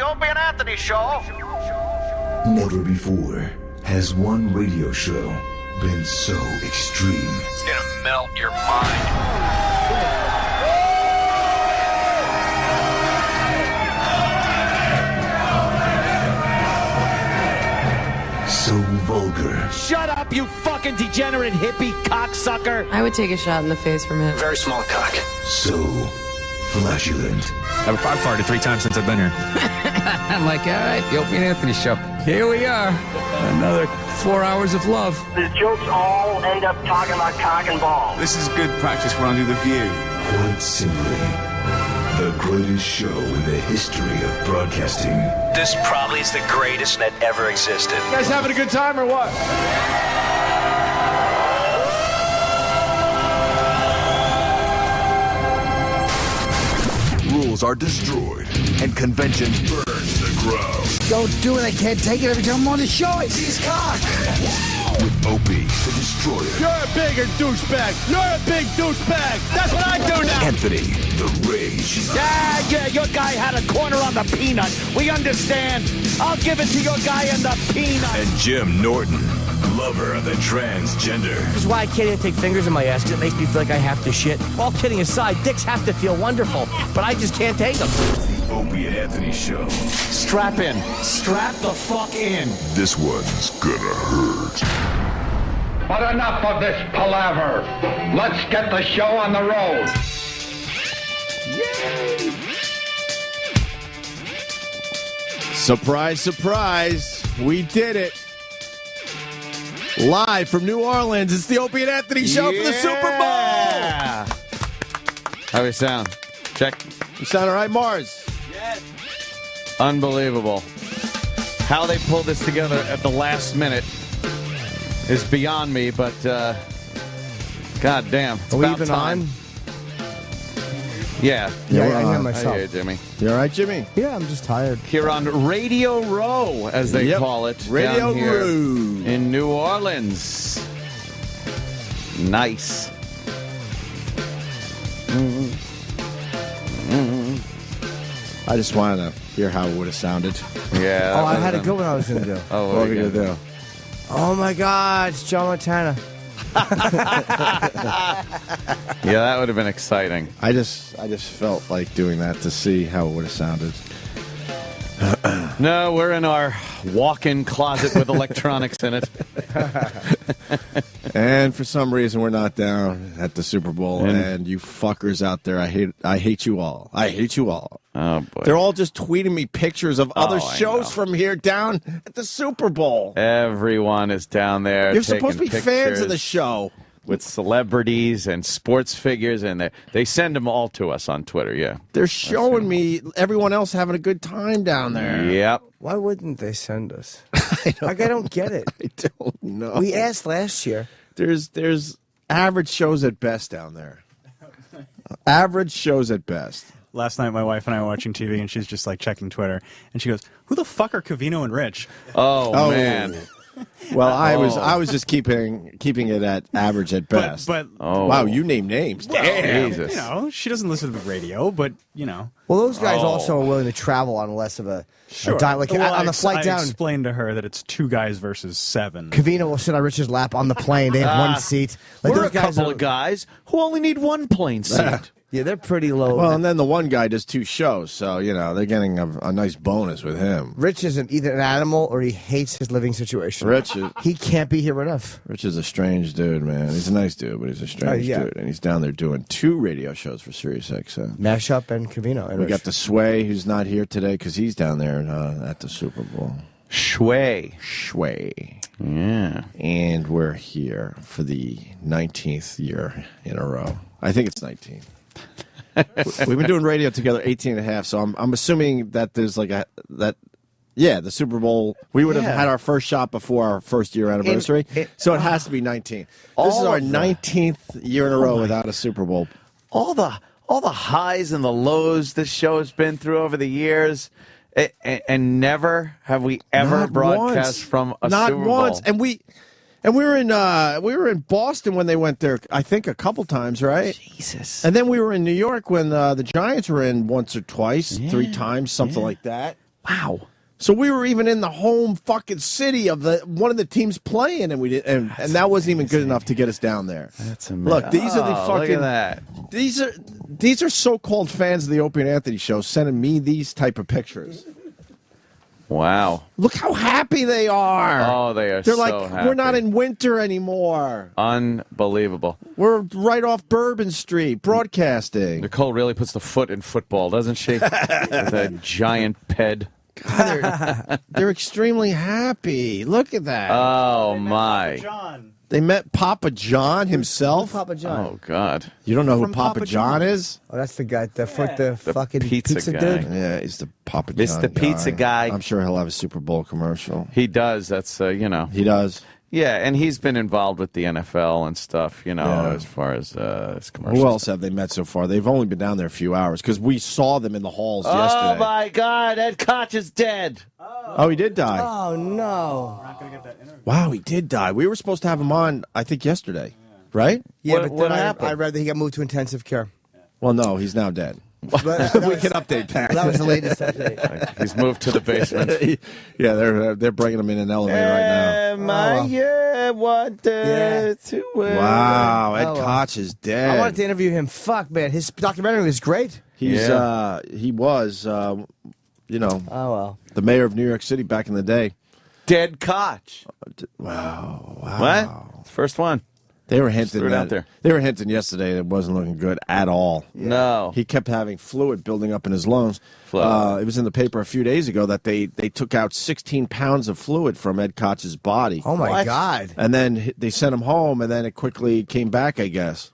Opie and Anthony Show. Never before has one radio show been so extreme. It's gonna melt your mind. So vulgar. Shut up, you fucking degenerate hippie cocksucker! I would take a shot in the face from him. Very small cock. So flatulent. I've farted 3 times since I've been here. I'm like, all right, the Opie and Anthony Show. Here we are. Another 4 hours of love. The jokes all end up talking about cock and balls. This is good practice for Under the View. Quite simply, the greatest show in the history of broadcasting. This probably is the greatest that ever existed. You guys having a good time or what? Rules are destroyed and conventions burned to the ground. Don't do it, I can't take it every time I'm on the show. I see his cock. With Opie, the Destroyer. You're a bigger douchebag. You're a big douchebag. That's what I do now. Anthony, the Rage. Yeah, your guy had a corner on the peanut. We understand. I'll give it to your guy on the peanut. And Jim Norton, lover of the transgender. This is why I can't even take fingers in my ass, because it makes me feel like I have to shit. All kidding aside, dicks have to feel wonderful, but I just can't take them. The Opie and Anthony Show. Strap in. Strap the fuck in. This one's gonna hurt. But enough of this palaver. Let's get the show on the road. Surprise, surprise. We did it. Live from New Orleans, it's the Opie and Anthony Show for the Super Bowl. How we sound? Check. You sound all right, Mars? Yes. Unbelievable. How they pulled this together at the last minute is beyond me, but god damn. It's Are we about even time. on? Yeah. Yeah, we're I hear on. myself. I hear you, Jimmy. You all right, Jimmy? Yeah, I'm just tired. Here on Radio Row, as they Yep. call it. Radio down here Row. in New Orleans. Nice. I just wanted to hear how it would have sounded. Yeah. Oh, I had a good one I was going to do. Oh, What are we going to do? Oh, my God, it's John Montana. Yeah, that would have been exciting. I just felt like doing that to see how it would have sounded. No, we're in our walk-in closet with electronics in it. And for some reason, we're not down at the Super Bowl. And you fuckers out there, I hate you all. I hate you all. Oh, boy. They're all just tweeting me pictures of other I shows know. from here down at the Super Bowl. Everyone is down there. You're supposed to be taking fans of the pictures show. with celebrities and sports figures, and they send them all to us on Twitter. Yeah, They're showing me everyone else having a good time down there. Yep. Why wouldn't they send us? I don't get it. I don't know. We asked last year. There's average shows at best down there. Average shows at best. Last night, my wife and I were watching TV, and she's just like checking Twitter, and she goes, "Who the fuck are Covino and Rich?" Oh man. Well, I was just keeping it at average at best. But wow, you name names. well, Damn. Jesus. you know, she doesn't listen to the radio, but you know, Well, those guys also are willing to travel on less of a diet. Like Well, on the I flight down, explained to her that it's 2 guys versus 7. Cavino will sit on Rich's lap on the plane. They have one seat. Like We're those a guys couple are- of guys who only need one plane seat. Yeah, they're pretty low. Well, and then the one guy does 2 shows, so you know they're getting a nice bonus with him. Rich isn't either an animal or he hates his living situation. He can't be here enough. Rich is a strange dude, man. He's a nice dude, but he's a strange yeah. dude, and he's down there doing 2 radio shows for SiriusXM. Mashup and Cavino. And We Rich. got the Sway, who's not here today because he's down there at the Super Bowl. Shway. Yeah. And we're here for the 19th year in a row. I think it's 19. We've been doing radio together 18 and a half, so I'm assuming that there's like the Super Bowl, we would have had our first shot before our first year anniversary, so it has to be 19. This is our 19th year in a row without a Super Bowl. All the highs and the lows this show has been through over the years, and never have we ever Not broadcast once. from a Not Super Bowl. once. And we were in Boston when they went there, I think a couple times, right? Jesus. And then we were in New York when the Giants were in once or twice, 3 times, something like that. Wow. So we were even in the home fucking city of one of the teams playing, and we did, and that wasn't even good enough to get us down there. That's amazing. Look, these are the fucking. Look at that. These are so-called fans of the Opie and Anthony show sending me these type of pictures. Wow. Look how happy they are. Oh, they are. They're so like, happy. we're not in winter anymore. Unbelievable. We're right off Bourbon Street, broadcasting. Nicole really puts the foot in football, doesn't she? With a giant ped. God, they're extremely happy. Look at that. Oh, my. John. They met Papa John himself. Papa John. Oh, God. You don't know who From Papa Papa John John. is? Oh, that's the guy, the fucking pizza guy. dude. Yeah, he's the Papa John It's the pizza guy. I'm sure he'll have a Super Bowl commercial. He does. That's, you know. He does. Yeah, and he's been involved with the NFL and stuff, you know, Yeah. as far as his commercials. Who else have they met so far? They've only been down there a few hours because we saw them in the halls Oh, yesterday. my God. Ed Koch is dead. Oh, he did die. Oh, no. Wow, he did die. We were supposed to have him on, I think, yesterday, right? Yeah, What- but what then happened? I read that he got moved to intensive care. Well, no, he's now dead. But that We was- can update that. That was the latest update. He's moved to the basement. Yeah, they're bringing him in an elevator right now. Wow, Ed Oh, well. Koch is dead. I wanted to interview him. Fuck, man. His documentary was great. He was, you know, Oh, well. the mayor of New York City back in the day. Dead Koch. Wow. What? First one. They were hinting threw it that, out there. They were hinting yesterday that it wasn't looking good at all. No. He kept having fluid building up in his lungs. Fluid. It was in the paper a few days ago that they took out 16 pounds of fluid from Ed Koch's body. Oh, my What? God. And then they sent him home, and then it quickly came back, I guess.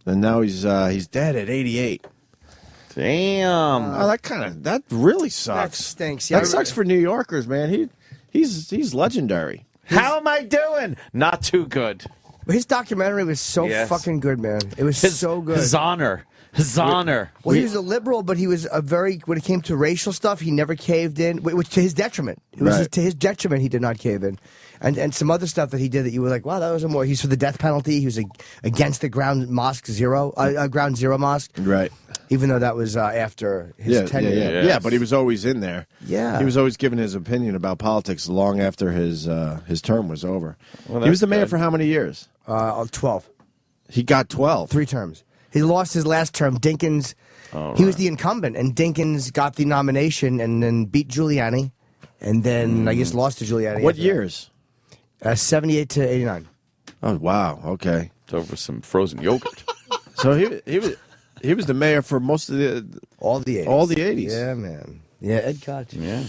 And now he's dead at 88. Damn. Oh, that really That sucks. stinks. That sucks for New Yorkers, man. He's legendary. How am I doing? Not too good. His documentary was so Yes. fucking good, man. It was so good. His honor. His honor. Well, he was a liberal, but he was a very, when it came to racial stuff, he never caved in, which to his detriment. It was Right. to his detriment he did not cave in. And some other stuff that he did that you were like, wow, that was he's for the death penalty. He was against the ground zero mosque. Right. Even though that was after his tenure. Yes. Yeah, but he was always in there. Yeah. He was always giving his opinion about politics long after his term was over. Well, he was the that's mayor good. for how many years? 12. He got 12. 3 terms. He lost his last term. Dinkins, he was the incumbent, and Dinkins got the nomination and then beat Giuliani, and then I guess lost to Giuliani. What after that. years? 78 to 89. Oh, wow. Okay. It's over some frozen yogurt. So he was the mayor for most of All the 80s. all the 80s. Yeah, man. Yeah, Ed Koch. Yeah.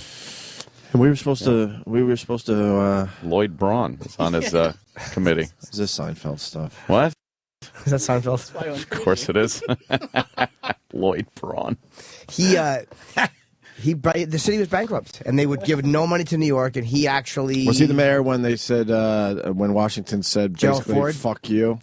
And we were supposed to Lloyd Braun is on his committee. is this Seinfeld stuff? What? Is that Seinfeld? Of course it is. Lloyd Braun. The city was bankrupt, and they would give no money to New York, and he actually... Was he the mayor when they said when Washington said Gerald basically Ford? fuck you?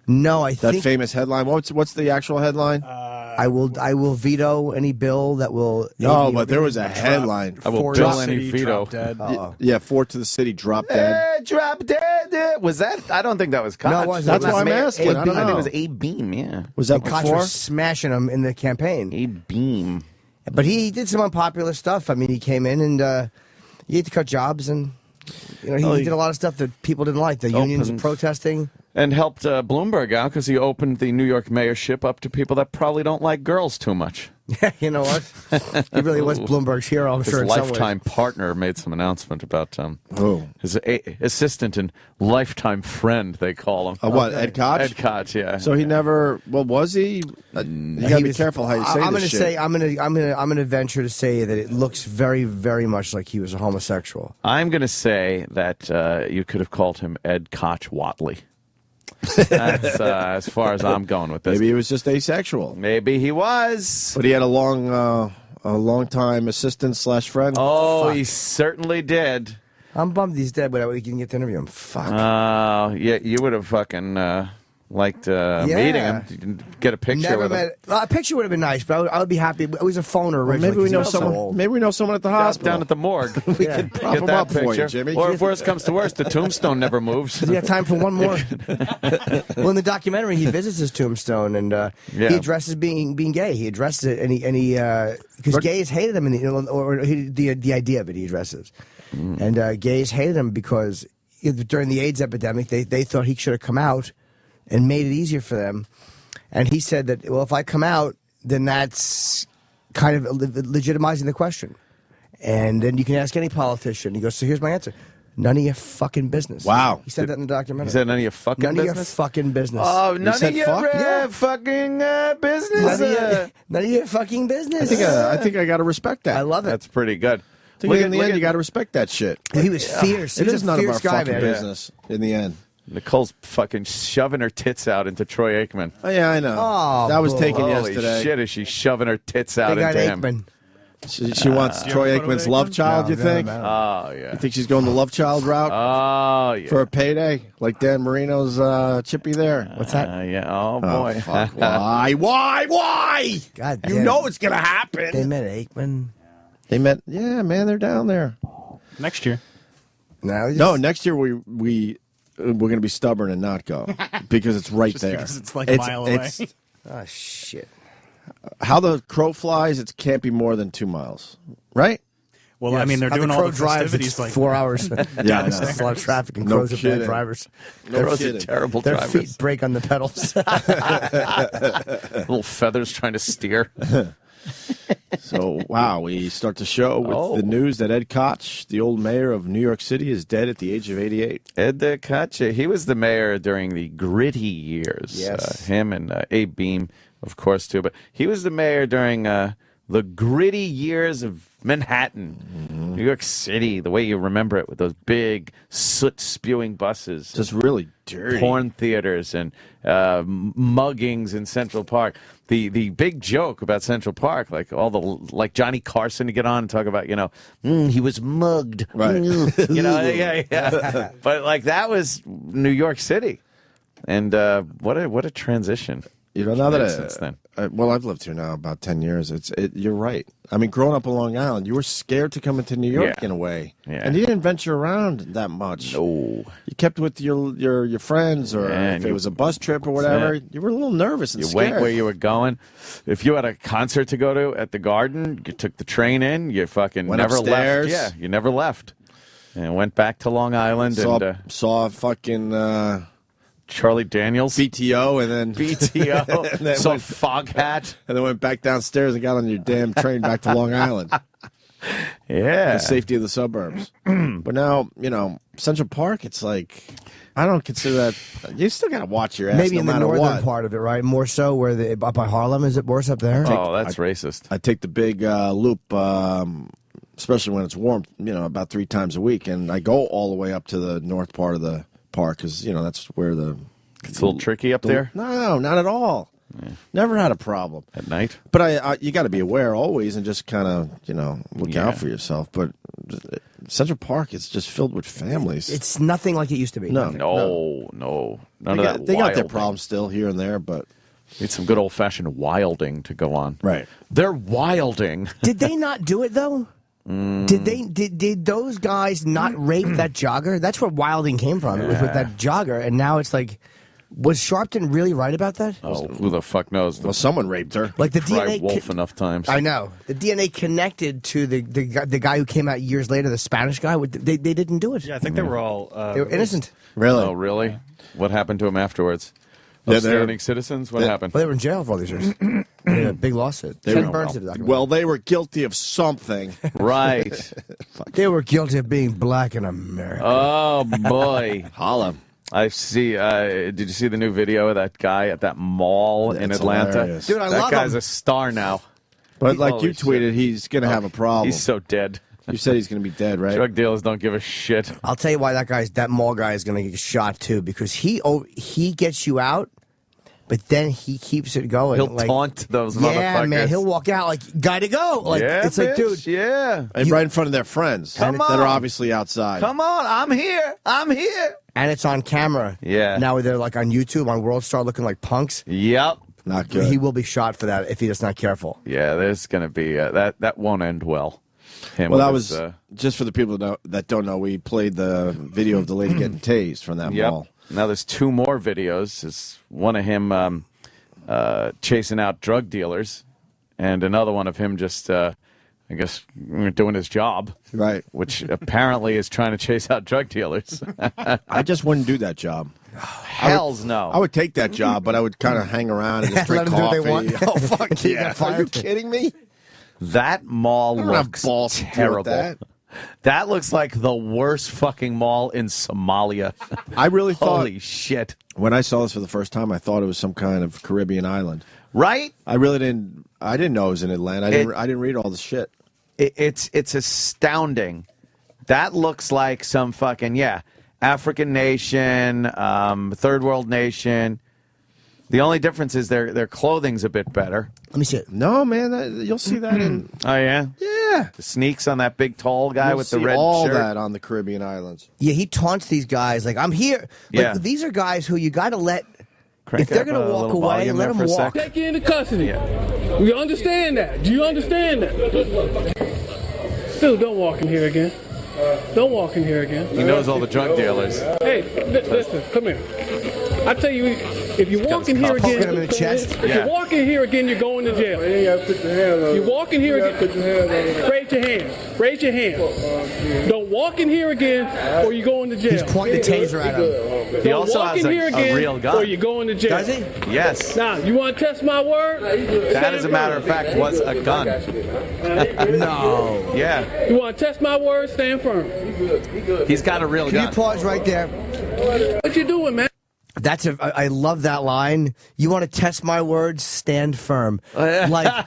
No, I That think famous headline. What's the actual headline? I will veto any bill that will... No, aid but the- there was a headline. I will Ford bill City, any veto. drop dead. Yeah, Ford to the city, drop dead. Drop dead. Was that? I don't think that was Koch. No, it wasn't. That's It was why I'm Mayor asking. I don't I think it know. was Abe Beam, yeah. Was that And Koch before? was smashing him in the campaign. Abe Beam. But he did some unpopular stuff. I mean, he came in and he had to cut jobs, and he did a lot of stuff that people didn't like. The unions Opened- protesting. And helped Bloomberg out because he opened the New York mayorship up to people that probably don't like girls too much. You know what? He really was Bloomberg's hero, I'm His sure, in some ways. lifetime partner made some announcement about Who? his assistant and lifetime friend, they call him. What, Ed Koch? Ed Koch, yeah. So he never. Well, was he? You gotta He be was- careful how you say I'm this gonna shit. say I'm gonna venture to say that it looks very, very much like he was a homosexual. I'm going to say that you could have called him Ed Koch Watley. That's as far as I'm going with this. Maybe he was just asexual, Maybe he was. but he had a long time assistant / friend. Oh, he certainly did. I'm bummed he's dead, but we can get to interview him. Fuck. Yeah, you would have fucking liked meeting him. You didn't get a picture Never with him. met. A picture would have been nice, but I would be happy. It was a phone originally. Maybe we 'cause know he was so someone. old. Maybe we know someone at the hospital. Down at the morgue. We could prop Get him that up for you, picture. Jimmy. Or if worse comes to worse, the tombstone never moves. Does he have time for one more? Well, in the documentary, he visits his tombstone, and he addresses being gay. He addresses it, and he because gays hated him, the idea of it. He addresses, and gays hated him because during the AIDS epidemic, they thought he should have come out and made it easier for them. And he said that, well, if I come out, then that's kind of legitimizing the question. And then you can ask any politician. He goes, so here's my answer. None of your fucking business. Wow. He said that in the documentary. He said none of your fucking None business? of your fucking business. Oh, none said of your fuck? fucking business. None of your fucking business. I think I got to respect that. I love it. That's pretty good. I think in the end, you got to respect that shit. He was fierce. He It was is a none of our fierce guy, fucking man. business in the end. Nicole's fucking shoving her tits out into Troy Aikman. Oh, yeah, I know. Oh, that was boy. taken Holy yesterday. shit, is she shoving her tits out They got into him? Aikman. She wants Troy have a photo Aikman's of love Aikman? child, No, you no, think? no. Oh, yeah. You think she's going the love child route Oh, yeah. for a payday? Like Dan Marino's chippy there? What's that? Yeah. Oh, Oh, boy. fuck. Why? Why? God You damn. know it's going to They happen. met Aikman. They met, yeah, man, they're down there. Next year. No, next year we're going to be stubborn and not go because it's right Just there. because it's like a mile away. Oh, shit. How the crow flies, it can't be more than 2 miles, right? Well, I mean, they're How doing the all Crow the drives, festivities it's like 4 hours. Yeah, I know. There's a lot of traffic and No crows are bad kidding. drivers. Those kidding. are terrible Their drivers. feet break on the pedals. Little feathers trying to steer. So, wow, we start the show with the news that Ed Koch, the old mayor of New York City, is dead at the age of 88. Ed Koch, he was the mayor during the gritty years. Yes. Him and Abe Beam, of course, too. But he was the mayor during the gritty years of Manhattan, New York City, the way you remember it, with those big soot-spewing buses. Just really dirty. Porn theaters and muggings in Central Park. The big joke about Central Park, like Johnny Carson to get on and talk about, he was mugged. Right. Yeah. But like that was New York City, and what a transition. Now that since then. I've lived here now about 10 years. You're right. I mean, growing up on Long Island, you were scared to come into New York Yeah. in a way, Yeah. and you didn't venture around that much. No. You kept with your friends, or Yeah, if and it you- was a bus trip or whatever. Yeah. You were a little nervous and You scared. went where you were going. If you had a concert to go to at the Garden, you took the train in. You fucking Went never upstairs. left. Yeah, you never left. And went back to Long Island saw fucking Charlie Daniels. BTO, and then BTO. And then Saw went- Foghat. and then went back downstairs and got on your damn train back to Long Island. Yeah. The safety of the suburbs. But now, Central Park, it's like, I don't consider that. You still got to watch your ass Maybe no in the matter northern what. part of it, right? More so where up by Harlem. Is it worse up there? Oh, that's racist. I take the big loop, especially when it's warm, about 3 times a week. And I go all the way up to the north part of the park because, that's where It's a little tricky up there No, not at all. Never had a problem. at night. But you got to be aware always and just kind of, look Yeah. out for yourself. But Central Park is just filled with families. It's nothing like it used to be. No. No. None of that They got their wilding. problems still here and there, but Need some good old-fashioned wilding to go on. right. They're wilding. Did they not do it though? Did those guys not rape that jogger? That's where wilding came from. It was with that jogger, and now it's like, was Sharpton really right about that? Oh, who the fuck knows? Well, someone raped her. Like the Cry DNA. wolf enough times. I know the DNA connected to the guy who came out years later, the Spanish guy. They didn't do it. Yeah, I think they were all. They were innocent. Really? Oh, really? What happened to him afterwards? Yeah, they're- Upstanding citizens? What happened? Well, they were in jail for all these years. They had a big lawsuit. Ken Burns did a documentary. Well, they were guilty of something. Right. They were guilty of being black in America. Oh, boy. Holla. I see. Did you see the new video of that guy at that mall in That's Atlanta? hilarious. Dude, I that love guy's him. a star now. But like Holy you tweeted, shit. he's going to have a problem. He's so dead. You said he's going to be dead, right? Drug dealers don't give a shit. I'll tell you why that mall guy is going to get shot too, because he gets you out, but then he keeps it going. He'll like, taunt those yeah, motherfuckers. man, he'll walk out like gotta go. Like yeah, it's like, bitch, dude, yeah. And right in front of their friends Come that are on. obviously outside. Come on, I'm here. I'm here. and it's on camera. Yeah. Now they're like on YouTube on World Star looking like punks. Yep. Not good. He will be shot for that if he is not careful. Yeah, there's going to be that won't end well. Well, that was just for the people that don't know. We played the video of the lady getting tased from that mall. Now there's 2 more videos. There's one of him chasing out drug dealers, and another one of him just, I guess, doing his job. Right. Which apparently is trying to chase out drug dealers. I just wouldn't do that job. Hells no. I would take that job, but I would kind of hang around and just drink Let them do coffee. what they want. Oh, fuck You yeah. got fired. Are you kidding me? That mall I don't have looks balls to deal with terrible. that. That looks like the worst fucking mall in Somalia. I really thought, Holy shit. when I saw this for the first time, I thought it was some kind of Caribbean island. Right? I really didn't. I didn't know it was in Atlanta. I didn't read all the shit. It's astounding. That looks like some fucking, African nation, third world nation. The only difference is their clothing's a bit better. Let me see it. No, man, you'll see that in. Oh, yeah? Yeah. The sneaks on that big tall guy You'll with the see red all shirt. that on the Caribbean islands. Yeah, he taunts these guys like, I'm here. Like, Yeah. these are guys who you got to let, Crank if they're up going a to walk little away, volume let there them for a walk. sec. Take you into custody. We understand that. Do you understand that? Dude, don't walk in here again. Don't walk in here again. He knows all the drug dealers. Hey, listen, come here. I tell you, if you walk in here cup. again, Poking him in the chest. if you walk in here again, you're going to jail. You walk in here again, raise your hand. Raise your hand. Don't walk in here again, or you're going to jail. He's pointing the taser at him. He Don't also walk has in here a again, real gun. or you're going to jail. Does he? Yes. Now, you want to test my word? That, as a matter of fact, was a gun. No. Yeah. You want to test my word? Stand firm. He's got a real Can you gun. pause right there? What you doing, man? I love that line. You want to test my words? Stand firm. Like,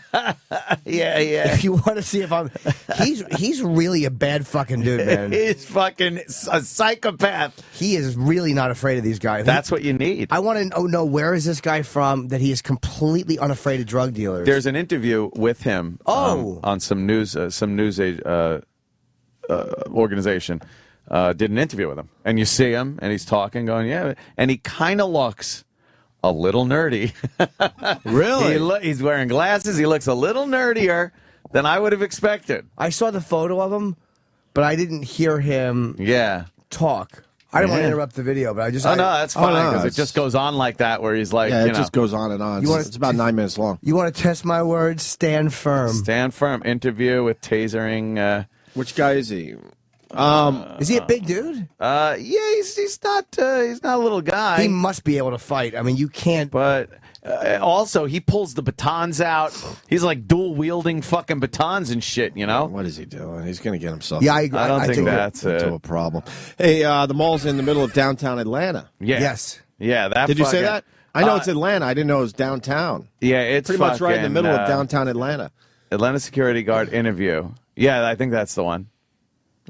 Yeah. if you want to see if I'm, he's really a bad fucking dude, man. He's fucking a psychopath. He is really not afraid of these guys. That's what you need. I want to know where is this guy from that he is completely unafraid of drug dealers. There's an interview with him on some news organization. Did an interview with him, and you see him, and he's talking, going, yeah, and he kind of looks a little nerdy. Really? He's wearing glasses. He looks a little nerdier than I would have expected. I saw the photo of him, but I didn't hear him Yeah. talk. I didn't want to Yeah. interrupt the video, but I just. Oh, no, that's fine, no, because it it's- just goes on like that, where he's like, Yeah, you it know, just goes on and on. You wanna- It's about 9 minutes long. You want to test my words? Stand firm. stand firm. Interview with tasering. Which guy is he? Is he a big dude? Yeah, he's not a little guy. He must be able to fight. I mean, you can't. But also, he pulls the batons out. He's like dual wielding fucking batons and shit, you know? What is he doing? He's going to get himself Yeah, I don't think that's into it. a problem. Hey, the mall's in the middle of downtown Atlanta. Yeah. Yes. Yeah, that Did you say fucking- that? I know it's Atlanta. I didn't know it was downtown. Yeah, it's Pretty much right in the fucking, middle of downtown Atlanta. Atlanta security guard interview. Yeah, I think that's the one.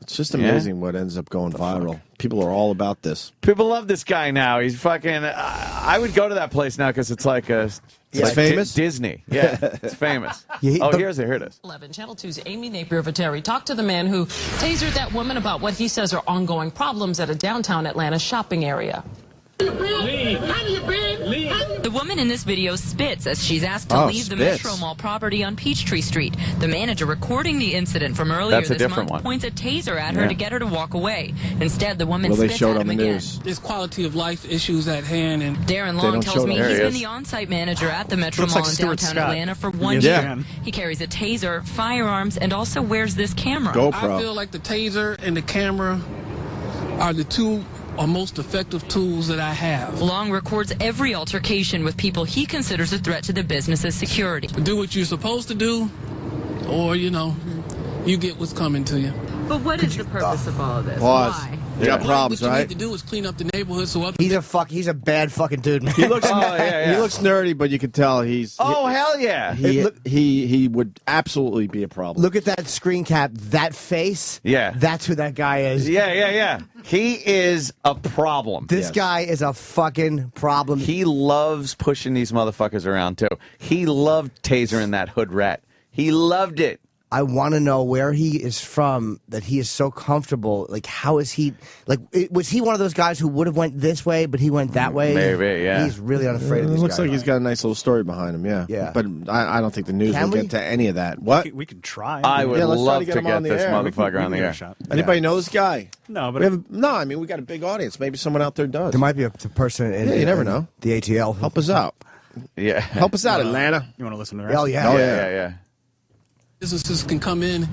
It's just amazing what ends up going viral. People are all about this. People love this guy now. He's fucking. I would go to that place now because it's like a. It's like famous? Disney. Yeah, it's famous. Yeah, here it is. 11 Channel 2's Amy Napier-Vateri talked to the man who tasered that woman about what he says are ongoing problems at a downtown Atlanta shopping area. The woman in this video spits as she's asked to leave the Metro Mall property on Peachtree Street. The manager recording the incident from earlier this month points a taser at her to get her to walk away. Instead, the woman spits at him again. There's quality of life issues at hand, and Darren Long tells me he's been the on-site manager at the Metro Mall in downtown Atlanta for 1 year. He carries a taser, firearms, and also wears this camera. I feel like the taser and the camera are the two most effective tools that I have. Long records every altercation with people he considers a threat to the business's security. Do what you're supposed to do, or, you get what's coming to you. But what is the purpose of all of this? Pause. Why? You got problems, What you right? need to do is clean up the neighborhood so other He's a bad fucking dude, man. He looks, Oh, yeah. he looks nerdy, but you can tell he's. Oh, hell yeah. He would absolutely be a problem. Look at that screen cap, that face. Yeah. That's who that guy is. Yeah. He is a problem. This guy is a fucking problem. He loves pushing these motherfuckers around, too. He loved tasering that hood rat. He loved it. I want to know where he is from that he is so comfortable. Like, how is he? Like, was he one of those guys who would have went this way, but he went that way? Maybe, yeah. He's really unafraid of It this looks guy. like he's got a nice little story behind him, yeah. Yeah. But I don't think the news Can will we? get to any of that. What? We can try. I would let's try love to to get him get on the this air. motherfucker on the give it a air. shot. Anybody know this guy? No, but No, I mean, we got a big audience. Maybe someone out there does. There might be a person in, Yeah, you never in know. the ATL. Help us out. Yeah. Help us out, Atlanta. you want to listen to the rest? Oh, yeah. Oh, Yeah. Businesses can come in,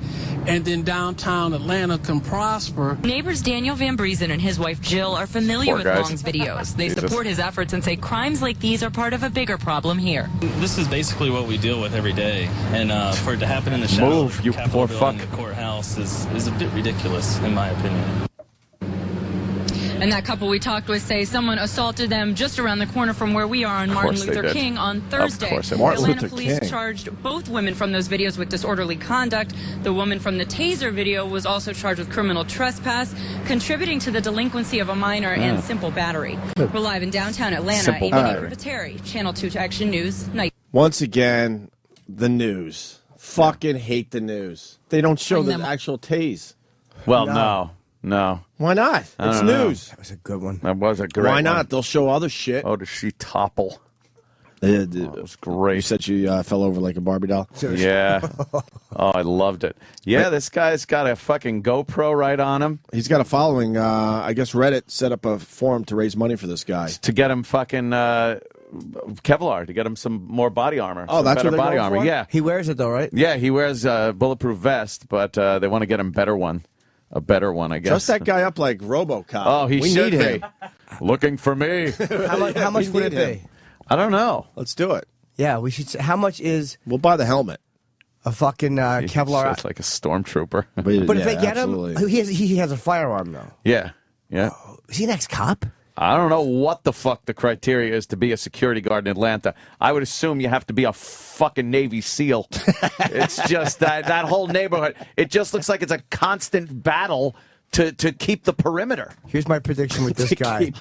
and then downtown Atlanta can prosper. Neighbors Daniel Van Briesen and his wife Jill are familiar Poor with guys. Long's videos. They Jesus. support his efforts and say crimes like these are part of a bigger problem here. This is basically what we deal with every day, and for it to happen in the shadow Move, of you the Capitol poor building, fuck. the courthouse is a bit ridiculous, in my opinion. And that couple we talked with say someone assaulted them just around the corner from where we are on Martin course they Luther did. King on Thursday. course they did. Martin Atlanta Luther police King. charged both women from those videos with disorderly conduct. The woman from the taser video was also charged with criminal trespass, contributing to the delinquency of a minor and simple battery. We're live in downtown Atlanta. Simple Amy battery. Terry, Channel 2 to Action News. Night. Once again, the news. Fucking hate the news. They don't show the actual tase. Well, no. Why not? It's don't know. news. That was a good one. That was a great Why not? one. They'll show other shit. Oh, does she topple? That was great. You said she fell over like a Barbie doll? Yeah. Oh, I loved it. Yeah, this guy's got a fucking GoPro right on him. He's got a following. I guess Reddit set up a forum to raise money for this guy. To get him fucking Kevlar, to get him some more body armor. Oh, some that's better what they're body going armor. for? Yeah. He wears it, though, right? Yeah, he wears a bulletproof vest, but they want to get him better one. A better one, I guess. Dress that guy up like RoboCop. Oh, he we should need be. him. Looking for me. How much would it be? I don't know. Let's do it. Yeah, we should. How much is We'll buy the helmet. a fucking Kevlar? It's like a stormtrooper. But if they get him, he has a firearm though. Yeah. Is he an ex-cop? I don't know what the fuck the criteria is to be a security guard in Atlanta. I would assume you have to be a fucking Navy SEAL. It's just that whole neighborhood. It just looks like it's a constant battle to keep the perimeter. Here's my prediction with this guy.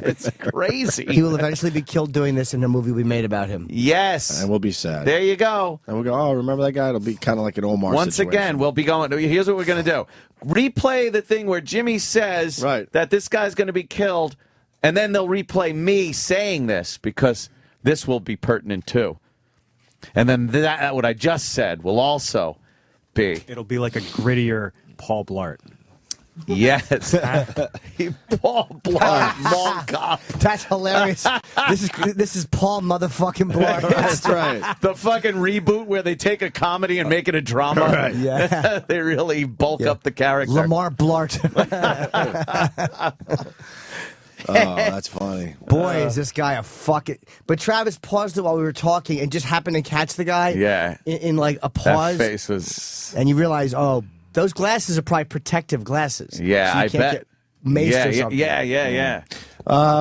It's crazy. He will eventually be killed doing this, and a movie will be made about him. Yes. And we'll be sad. There you go. And we'll go, oh, remember that guy? It'll be kind of like an Omar Once situation. again, we'll be going. Here's what we're going to do. Replay the thing where Jimmy says that this guy's going to be killed, and then they'll replay me saying this, because this will be pertinent too. And then that what I just said will also be. It'll be like a grittier Paul Blart. Yes. Paul Blart, long cop. That's hilarious. This is Paul motherfucking Blart. That's right. The fucking reboot where they take a comedy and make it a drama. Right. Yeah. They really bulk up the character. Lamar Blart. Oh, that's funny. Boy, is this guy a fucking... But Travis paused it while we were talking and just happened to catch the guy. Yeah. In like a pause. That face was... And you realize, oh, those glasses are probably protective glasses. Yeah, So you I can't bet. get maced or something. Yeah.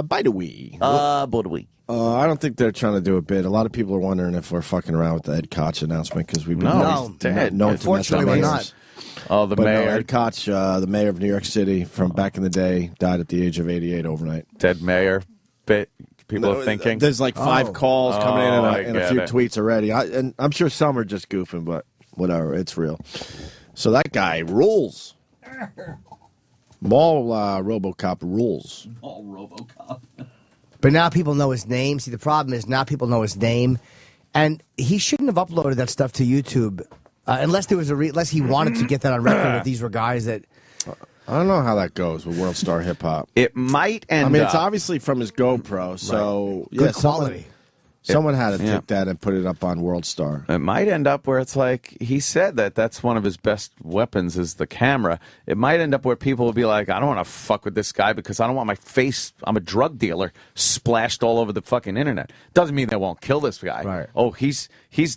By the way. By the way. I don't think they're trying to do a bit. A lot of people are wondering if we're fucking around with the Ed Koch announcement because we've been No, he's dead. known to mess up Unfortunately, we're names. not. Oh, the But no, mayor. Ed Koch, the mayor of New York City from back in the day, died at the age of 88 overnight. Dead mayor. People are thinking. There's like 5 calls coming in I and a get few it. tweets already. And I'm sure some are just goofing, but whatever. It's real. So that guy rules. Mall RoboCop rules. All RoboCop. But now people know his name. See, the problem is now people know his name. And he shouldn't have uploaded that stuff to YouTube unless there was unless he wanted to get that on record that these were guys that... I don't know how that goes with World Star Hip Hop. It might end I mean, up. it's obviously from his GoPro, so Good yeah, quality. Someone had to take that and put it up on World Star. It might end up where it's like he said that's one of his best weapons is the camera. It might end up where people will be like, I don't want to fuck with this guy because I don't want my face, I'm a drug dealer, splashed all over the fucking internet. Doesn't mean they won't kill this guy. Right. Oh, he's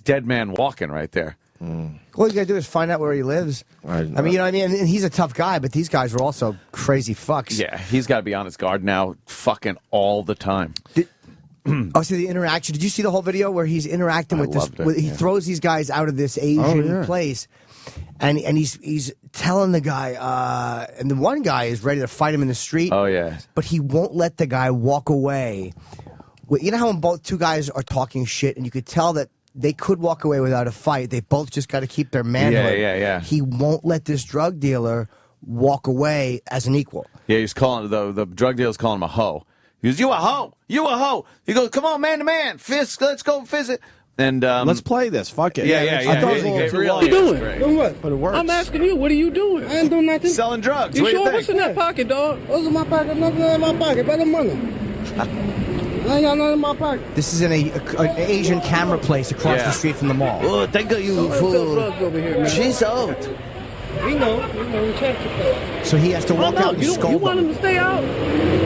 dead man walking right there. All you gotta do is find out where he lives. I mean, you know what I mean? And he's a tough guy, but these guys were also crazy fucks. Yeah, he's got to be on his guard now, fucking all the time. Oh, see the interaction. Did you see the whole video where he's interacting with this? loved it, He throws these guys out of this Asian place, and he's telling the guy, and the one guy is ready to fight him in the street. Oh yeah, but he won't let the guy walk away. You know how when both two guys are talking shit, and you could tell that they could walk away without a fight. They both just got to keep their manhood. Yeah. He won't let this drug dealer walk away as an equal. Yeah, he's calling the drug dealer's calling him a hoe. He goes, "You a hoe? You a hoe?" He goes, "Come on, man to man, fist. Let's go visit." And let's play this. Fuck it. Yeah. I thought it was a little too long. What are you doing? Doing what? But it works. I'm asking you, what are you doing? I ain't doing nothing. Selling drugs. You What do sure? you What's in think? that pocket, dog? What's in my pocket? Nothing in my pocket. Better money. I ain't got nothing in my pocket. This is in an Asian camera place across the street from the mall. Oh, thank you for. She's out. We know. We check it. So he has to walk out and you scold want them. him to stay out?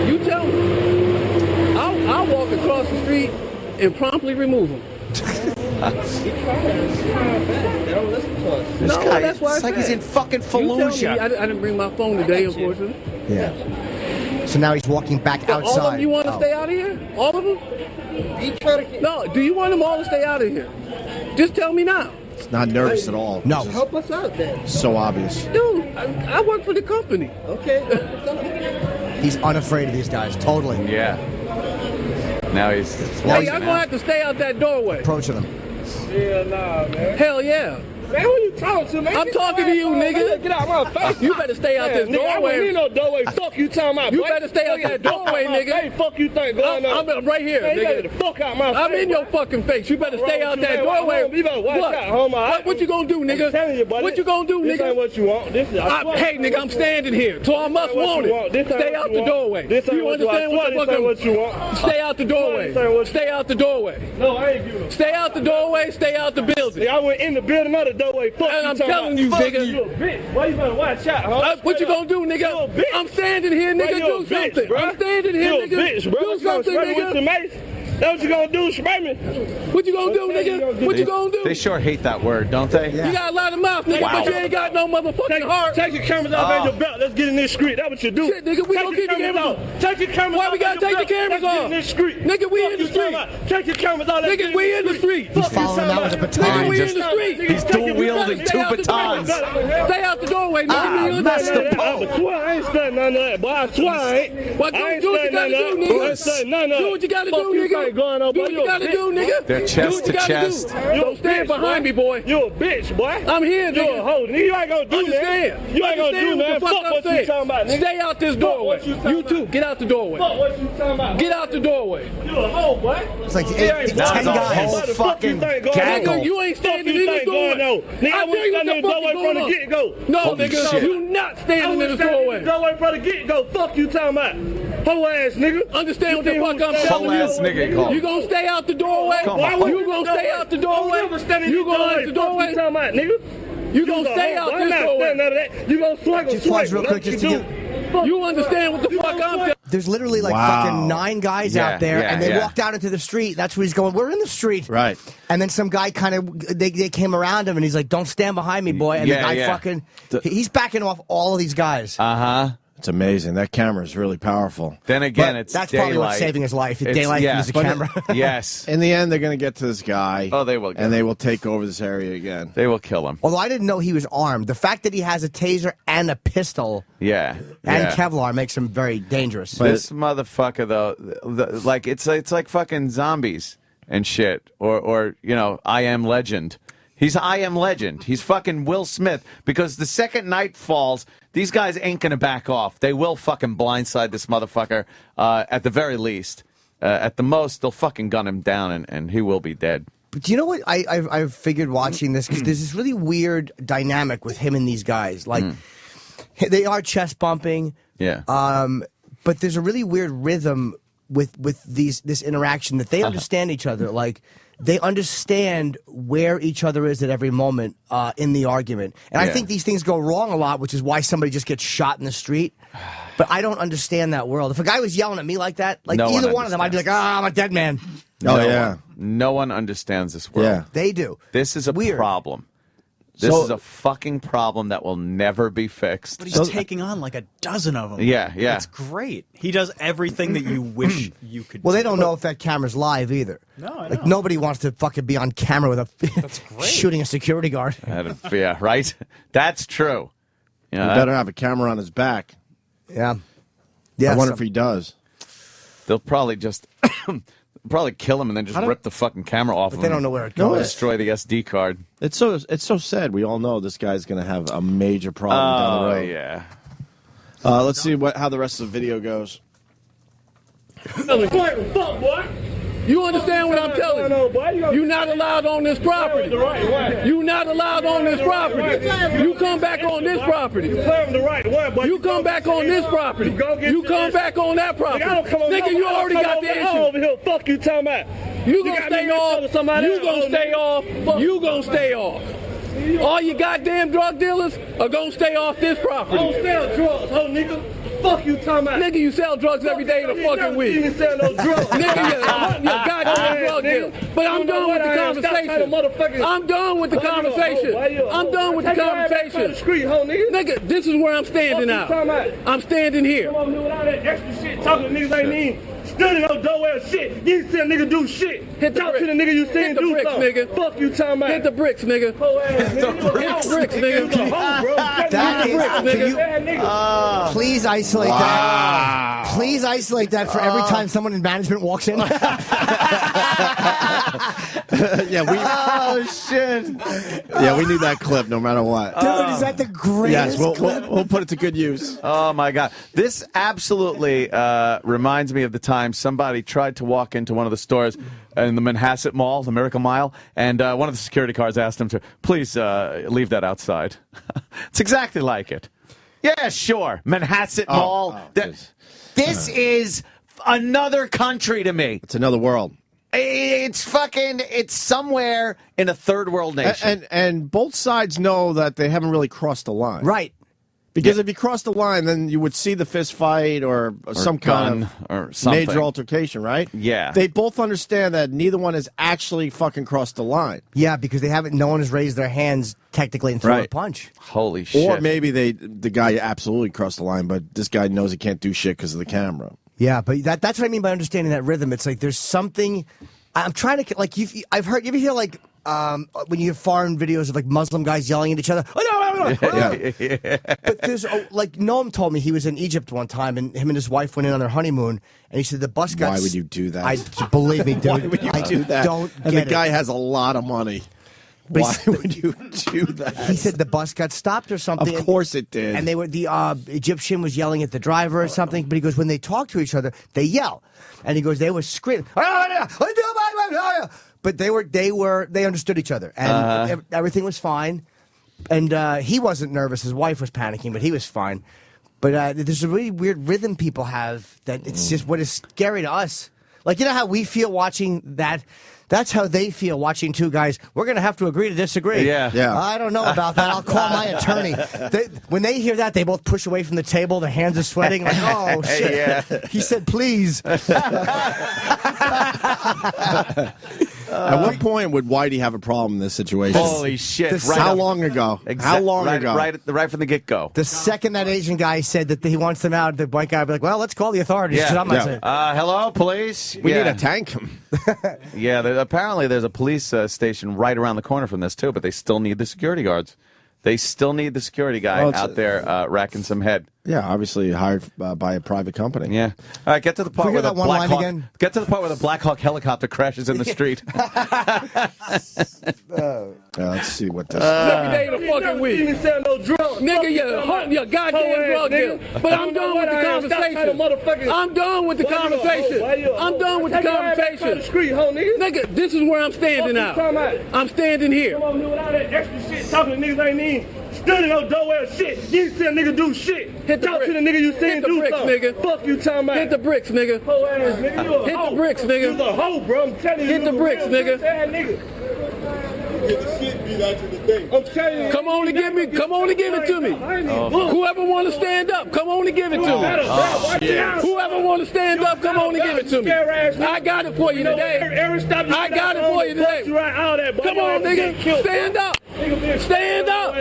You tell him. I'll walk across the street and promptly remove him. This guy, that's why it's like he's in fucking Fallujah. I didn't bring my phone today, unfortunately. Yeah. So now he's walking back outside. All of them you want to stay out of here? All of them? No, do you want them all to stay out of here? Just tell me now. It's not nervous at all. No. Help us out then. So obvious. Dude, I work for the company. Okay. He's unafraid of these guys, totally. Yeah. Now he's. Hey, I'm going to have to stay out that doorway. Approaching them. Yeah, nah, man. Hell yeah. Man, who you talking to, man? I'm talking to you, nigga. Get out my face. You better stay out this doorway. I wouldn't need no doorway. Fuck you talking about. You better stay out that doorway, nigga. Hey, fuck you think going on? I'm right here, nigga. Get the fuck out my face. I'm in your fucking face. You better stay out that doorway. You better watch out, homie. What you gonna do, nigga? I'm telling you, buddy. What you gonna do, nigga? This ain't what you want. Hey, nigga, I'm standing here, so I must want it. Stay out the doorway. You understand what you want? Stay out the doorway. Stay out the doorway. No, I ain't you. Stay out the doorway. Stay out the building. I went in the building of the doorway. Fuck you. I'm telling you, nigga. You a bitch. Why you gonna watch out, huh? What you gonna do, nigga? I'm standing here, nigga. Do something. I'm standing here, nigga. You a bitch, bro. Do something, nigga. That's what you gonna do, spray me. What you gonna do, nigga? What you gonna do? They sure hate that word, don't they? You got a lot of mouth, nigga, but you ain't got no motherfucking heart. Take your cameras off your belt. Let's get in this street. That's what you do. Shit, nigga, we don't keep your cameras off. Take your cameras off. Why we gotta take the cameras off? In this street. Nigga, we in the street. Take your cameras off. Nigga, we in the street. He's following them out with a baton. Nigga, we in the street. He's dual wielding two batons. Stay out the doorway, nigga. Master Paul. I swear I ain't studying none of that, boy. I swear I ain't. Well, do what you gotta do, nigga. I ain't studying none of that. Do what you gotta do, nigga. Do what you gotta do, nigga. They're chest to chest. Don't stand behind me, boy. You a bitch, boy. I'm here, nigga. You a hoe. You ain't gonna do that. You ain't gonna do that. Fuck what you talking about, nigga. Stay out this doorway. You too. Get out the doorway. Fuck what you talking about. Get out the doorway. You a hoe, boy. It's like 10 guys. Fucking gaggle. You ain't standing in the doorway. Nigga, I wasn't standing in the doorway from the get-go. No, nigga. You not standing in the doorway. Doorway from the get-go. Fuck you talking about. Hoe ass nigga. Understand what the fuck I'm telling you? Hoe ass nigga. You gonna stay out the doorway? You gonna stay out the doorway? You gonna out the doorway? Talking about, nigga? You gonna stay out this doorway? You gonna swag real quick just to get. You understand what the fuck I'm telling? There's literally like fucking 9 guys out there, and they walked out into the street. That's where he's going. We're in the street, right? And then some guy kind of they came around him, and he's like, "Don't stand behind me, boy." And the guy fucking he's backing off all of these guys. It's amazing. That camera is really powerful. Then again, but that's probably what's saving his life. Daylight is a camera. Yes. In the end, they're going to get to this guy. Oh, they will. And they will take over this area again. They will kill him. Although I didn't know he was armed. The fact that he has a taser and a pistol, and Kevlar makes him very dangerous. This motherfucker, though, like it's like fucking zombies and shit, or you know, I Am Legend. He's I Am Legend. He's fucking Will Smith. Because the second night falls, these guys ain't going to back off. They will fucking blindside this motherfucker at the very least. At the most, they'll fucking gun him down and he will be dead. But do you know what I figured watching this? Because there's this really weird dynamic with him and these guys. Like, they are chest bumping. Yeah. But there's a really weird rhythm with this interaction that they understand each other. Like, they understand where each other is at every moment in the argument. And I think these things go wrong a lot, which is why somebody just gets shot in the street. But I don't understand that world. If a guy was yelling at me like that, like either one of them, I'd be like, I'm a dead man. No one understands this world. Yeah. They do. This is a problem. This is a fucking problem that will never be fixed. But he's taking on like a dozen of them. Yeah. It's great. He does everything that you wish you could do. Well, they don't know if that camera's live either. No, I know. Like, nobody wants to fucking be on camera with a shooting a security guard. Yeah, right? That's true. You better have a camera on his back. Yeah. I wonder if he does. They'll probably just... probably kill him and then just rip the fucking camera off. But of they him. don't know where it No, goes. destroy the SD card. It's so sad. We all know this guy's going to have a major problem down the road. Yeah. Let's see how the rest of the video goes. Fuck, boy. You understand what I'm telling you? You're not allowed on this property. You're not allowed on this property. You come back on this property. You come back on this property. You come back on that property. Nigga, you already got the issue. Over here. Fuck you talking about. You gonna stay off. You gonna stay off. You gonna stay off. All you goddamn drug dealers are gonna stay off this property. I don't sell drugs, ho, nigga. Fuck you talking about. Nigga, you sell drugs every day of the fucking week. You didn't sell no drugs. Nigga, you're goddamn drug dealer. But I'm done with the conversation. I'm done with the conversation. I'm done with the conversation. Nigga, this is where I'm standing now. I'm standing here. Come on, with all that extra shit, talking to niggas ain't even studying no dough ass shit. You ain't see a nigga do shit. Talk to the nigga you seen do bricks, something. nigga. Fuck you talking about. Hit the bricks, nigga. Hit the bricks, nigga. Please isolate that. Please isolate that for every time someone in management walks in. Oh shit! Yeah, we need that clip no matter what. Dude, is that the greatest? Yes, we'll put it to good use. Oh my God, this absolutely reminds me of the time somebody tried to walk into one of the stores in the Manhasset Mall, the Miracle Mile, and one of the security guards asked him to please leave that outside. It's exactly like it. Yeah, sure, Manhasset Mall. This is another country to me. It's another world. It's somewhere in a third world nation. And both sides know that they haven't really crossed the line. Right. Because if you cross the line, then you would see the fist fight or some kind of or something. major altercation, right? Yeah. They both understand that neither one has actually fucking crossed the line. Yeah, because they haven't. No one has raised their hands technically and thrown a punch. Holy shit. Or maybe the guy absolutely crossed the line, but this guy knows he can't do shit because of the camera. Yeah, but that's what I mean by understanding that rhythm. It's like there's something. I'm trying to like. I've heard. You ever hear like when you hear foreign videos of like Muslim guys yelling at each other? But there's like Noam told me he was in Egypt one time, and him and his wife went in on their honeymoon, and he said the bus got. Why would you do that? Believe me, dude. Why would you do that? Don't and get the guy has a lot of money. But Why would you do that? He said the bus got stopped or something. Of course it did. And they were the Egyptian was yelling at the driver or something. But he goes, when they talk to each other, they yell. And he goes, they were screaming. But they understood each other, and everything was fine. And he wasn't nervous. His wife was panicking, but he was fine. But there's a really weird rhythm people have that it's just what is scary to us. Like, you know how we feel watching that? That's how they feel watching two guys. We're going to have to agree to disagree. Yeah. I don't know about that. I'll call my attorney. When they hear that, they both push away from the table. Their hands are sweating. Like, oh, shit. Yeah. He said, please. At what point would Whitey have a problem in this situation? Holy shit. How long ago? How long ago? Right from the get-go. The second that Asian guy said that he wants them out, the white guy would be like, well, let's call the authorities. Yeah. I'm not saying. Hello, police? We need to tank him. Yeah, apparently there's a police station right around the corner from this, too, but they still need the security guards. They still need the security guy out there racking some head. Yeah, obviously hired by a private company. Yeah. All right, get to the part where the Black Hawk. again? Get to the part where the Black Hawk helicopter crashes in the street. Let's see what this. Every day of the fucking week. You didn't sell no drugs. Nigga, you're goddamn drug dealer. But I'm done with the conversation. I'm done with the conversation. I'm done with the conversation. Nigga, this is where I'm standing now. I'm standing here. Come on, with all that extra shit, talking to niggas ain't even studying no dough ass shit. You ain't see a nigga do shit. Talk to the nigga you seen do something. Nigga. Fuck you talking about. Hit the bricks, nigga. Hoe ass nigga. You a Hit hoe. the bricks, nigga. You a hoe, bro. I'm telling you. Hit the bricks, nigga. Get the shit beat out you today. I'm telling you. Come on and give it to me. Whoever want to stand up, come on and give it to me. Whoever want to stand up, come on and give it to me. I got it for you today. I got it for you today. Come on, nigga. Stand up. Stand up.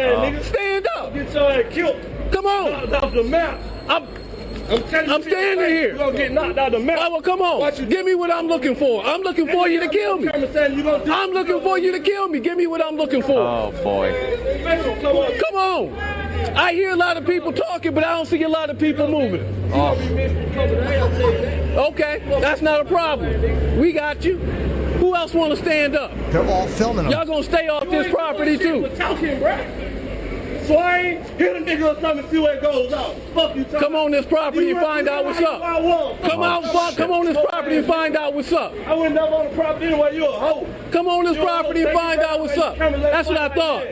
Stand up. Get your ass killed. Come on. Knocked off the map. I'm standing here. You're going to get knocked out the map. Oh, well, come on. Give me what I'm looking for. I'm looking for you to kill me. I'm looking for you to kill me. Give me what I'm looking for. Oh, boy. Come on. I hear a lot of people talking, but I don't see a lot of people moving. Oh. Okay, that's not a problem. We got you. Who else want to stand up? They're all filming them. Y'all gonna stay off this property too. Swine, hit a nigga or something, see where it goes out. Fuck you, come on this property and find out what's up. Come on this property and find out what's up. I wouldn't never on the property anyway, you a hoe. Come on this property and find out what's up. That's what I thought.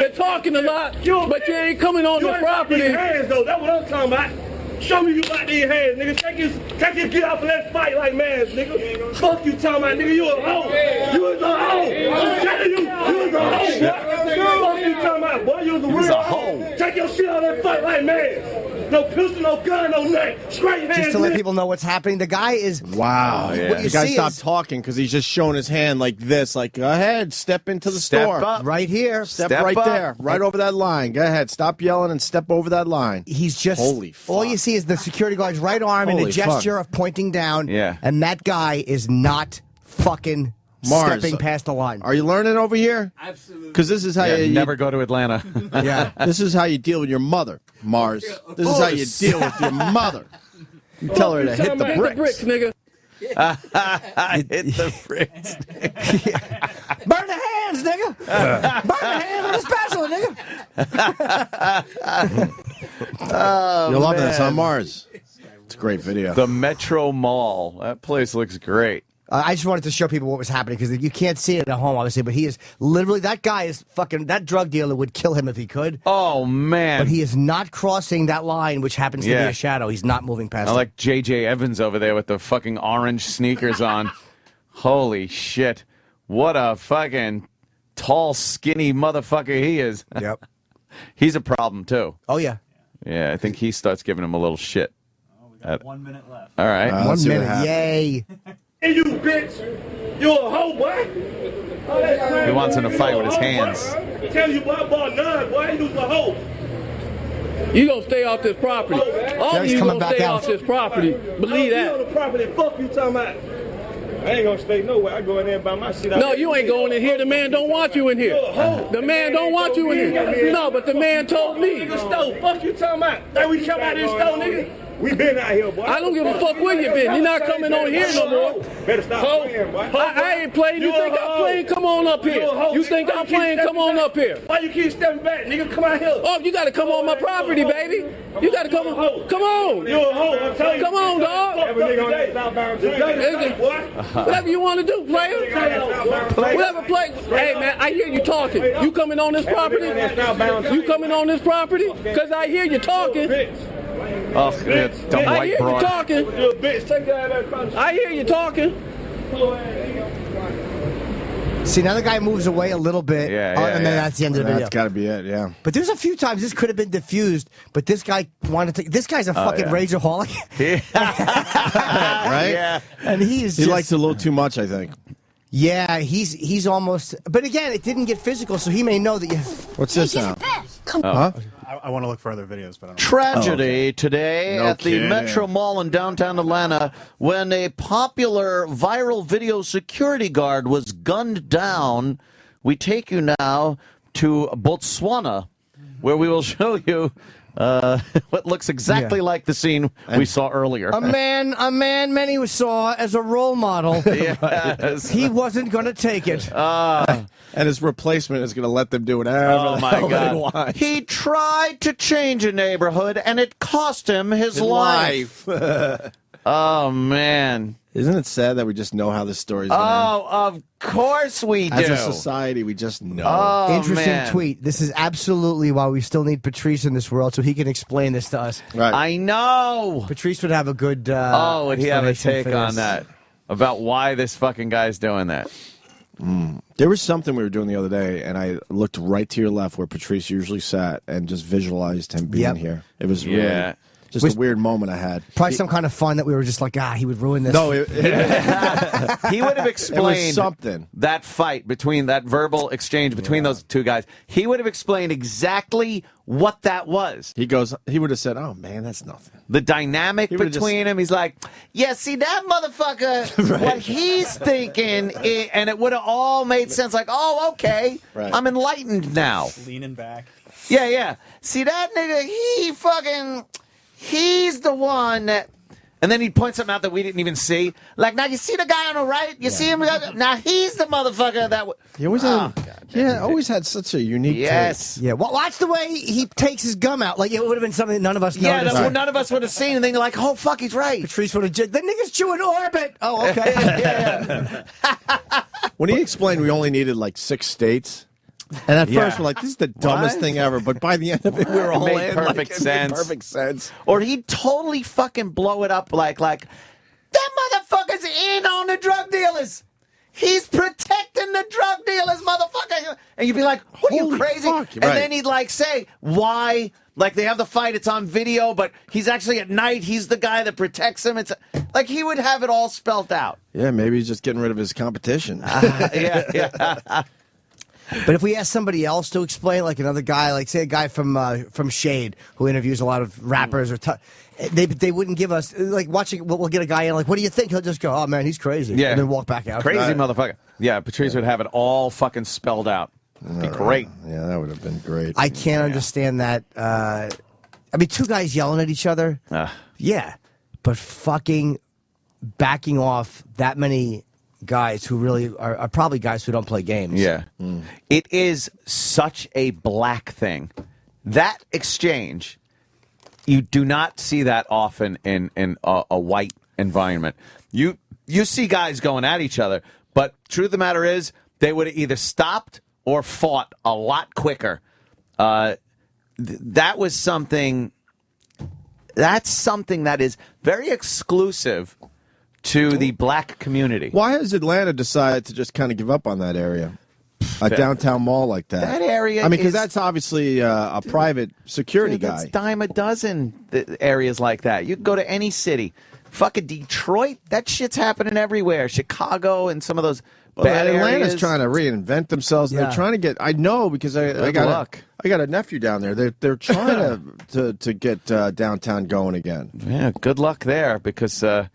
You're talking a lot, but you ain't coming on the property. Hands, though. That's what I'm talking about. Show me you got these hands, nigga. Take his get out and let's fight like mans, nigga. Fuck you talking about, nigga. You a hoe. You was a hoe. I'm telling you, you was a hoe. Fuck you talking about, boy. You was a real hoe. Take your shit out and fight like mans. No pistol, no gun, no neck. Straight hands. Just to let people know what's happening, the guy is... Wow. What you the guy see stopped is, talking because he's just showing his hand like this. Like, go ahead, step into the store. Up. Right here. Step right up. there. Right over that line. Go ahead. Stop yelling and step over that line. He's just... Holy fuck. All you see is the security guard's right arm and a gesture of pointing down. Yeah. And that guy is not fucking... Mars, stepping past the line. Are you learning over here? Absolutely. Because this is how you never go to Atlanta. Yeah. This is how you deal with your mother, Mars. This is how you deal with your mother. You tell her to hit the bricks. Nigga. Hit the bricks. Burn the hands, nigga. Burn the hands with the spatula, nigga. You'll love this on Mars. It's a great video. The Metro Mall. That place looks great. I just wanted to show people what was happening because you can't see it at home, obviously, but he is literally, that guy is fucking, that drug dealer would kill him if he could. Oh, man. But he is not crossing that line, which happens to be a shadow. He's not moving past it. I like J.J. Evans over there with the fucking orange sneakers on. Holy shit. What a fucking tall, skinny motherfucker he is. Yep. He's a problem, too. Oh, yeah. Yeah, I think he starts giving him a little shit. Oh, we got 1 minute left. All right. 1 minute. Yay. Hey, you bitch. You a hoe, boy. He wants him to fight with his hands. I tell you, boy, none, boy. You was a hoe. You gonna stay off this property. All of you gonna stay off this property. Believe that. You on the property. Fuck you talking about. I ain't gonna stay nowhere. I go in there and buy my shit out. No, you ain't going in here. The man don't want you in here. The man don't want you in here. No, but the man told me. Nigga stole. Fuck you talking about. Hey, we come out here and stole, nigga. We been out here, boy. I don't give a fuck where you been. You're not coming on here no more. Better stop playing, boy. I ain't playing. You think I'm playing? Come on up here. You think I'm playing? Come on up here. Why you keep stepping back, nigga? Come out here. Oh, you got to come on my property, baby. You got to come on. Come on. You a hoe. I'm telling you. Come on, dog. Whatever you want to do, player. Whatever, play. Hey, man, I hear you talking. You coming on this property? You coming on this property? Because I hear you talking. Oh, dumb I white hear broad. you talking. You a bitch. Take that out of that. I hear you talking. See, now the guy moves away a little bit, and then that's the end of the video. That's got to be it, yeah. But there's a few times this could have been diffused, but this guy wanted to. This guy's a fucking rageaholic. Right? Yeah. And he likes it a little too much, I think. Yeah, he's almost. But again, it didn't get physical, so he may know that you. What's this now? Huh? I want to look for other videos, but I don't know. Tragedy today No at the kidding. Metro Mall in downtown Atlanta when a popular viral video security guard was gunned down. We take you now to Botswana, where we will show you what looks exactly like the scene we saw earlier. A man many saw as a role model. Yes. He wasn't going to take it. And his replacement is going to let them do whatever Oh, the my hell they God. want. He tried to change a neighborhood, and it cost him his life. Oh, man. Isn't it sad that we just know how this story's going to end? Oh, of course we do. As a society, we just know. Oh, Interesting man. tweet. This is absolutely why we still need Patrice in this world, so he can explain this to us. Right. I know. Patrice would have a good. Would he have a explanation take for on this. that? About why this fucking guy's doing that? There was something we were doing the other day, and I looked right to your left where Patrice usually sat and just visualized him being here. It was really just a weird moment I had. Probably some kind of fun that we were just like, he would ruin this. No, He would have explained something. that fight between that verbal exchange between those two guys. He would have explained exactly what that was. He would have said, "Oh man, that's nothing." The dynamic between him. He's like, "Yeah, see that motherfucker? What he's thinking," and it would have all made sense. Like, "Oh, okay, I'm enlightened now." Leaning back. Yeah. See that nigga? He's the one that. And then he'd point something out that we didn't even see. Like, now you see the guy on the right? You see him? Now he's the motherfucker that... He always always had such a unique Yes. Yeah, watch the way he takes his gum out. Like, it would have been something that none of us noticed. Yeah, none of us would have seen. And then you're like, oh, fuck, he's right. Patrice would have... The nigga's chewing orbit! Oh, okay. When he explained we only needed like 6 states... And at first we're like, this is the dumbest thing ever. But by the end of it, we were all made in. Perfect It sense. made perfect sense. Or he'd totally fucking blow it up like that motherfucker's in on the drug dealers. He's protecting the drug dealers, motherfucker. And you'd be like, what are you, crazy? Fuck, and right. then he'd like say, why? Like they have the fight, it's on video, but he's actually at night. He's the guy that protects him. It's like he would have it all spelt out. Yeah, maybe he's just getting rid of his competition. Yeah. But if we ask somebody else to explain, like another guy, like say a guy from Shade who interviews a lot of rappers, or they wouldn't give us like watching. We'll get a guy in like, what do you think? He'll just go, oh man, he's crazy, and then walk back out. Crazy motherfucker. Yeah, Patrice would have it all fucking spelled out. Be great. Yeah, that would have been great. I can't understand that. I mean, 2 guys yelling at each other. Yeah, but fucking backing off that many guys who really are probably guys who don't play games. Yeah. It is such a black thing. That exchange, you do not see that often in a white environment. You see guys going at each other, but truth of the matter is they would have either stopped or fought a lot quicker. That was something... That's something that is very exclusive to the black community. Why has Atlanta decided to just kind of give up on that area? A downtown mall like that. That area, I mean, because that's obviously a private security guy. That's dime a dozen areas like that. You can go to any city. Fucking Detroit, that shit's happening everywhere. Chicago and some of those bad Atlanta's areas. trying to reinvent themselves. And they're trying to get. I know because I got a nephew down there. They're trying to get downtown going again. Yeah, good luck there because the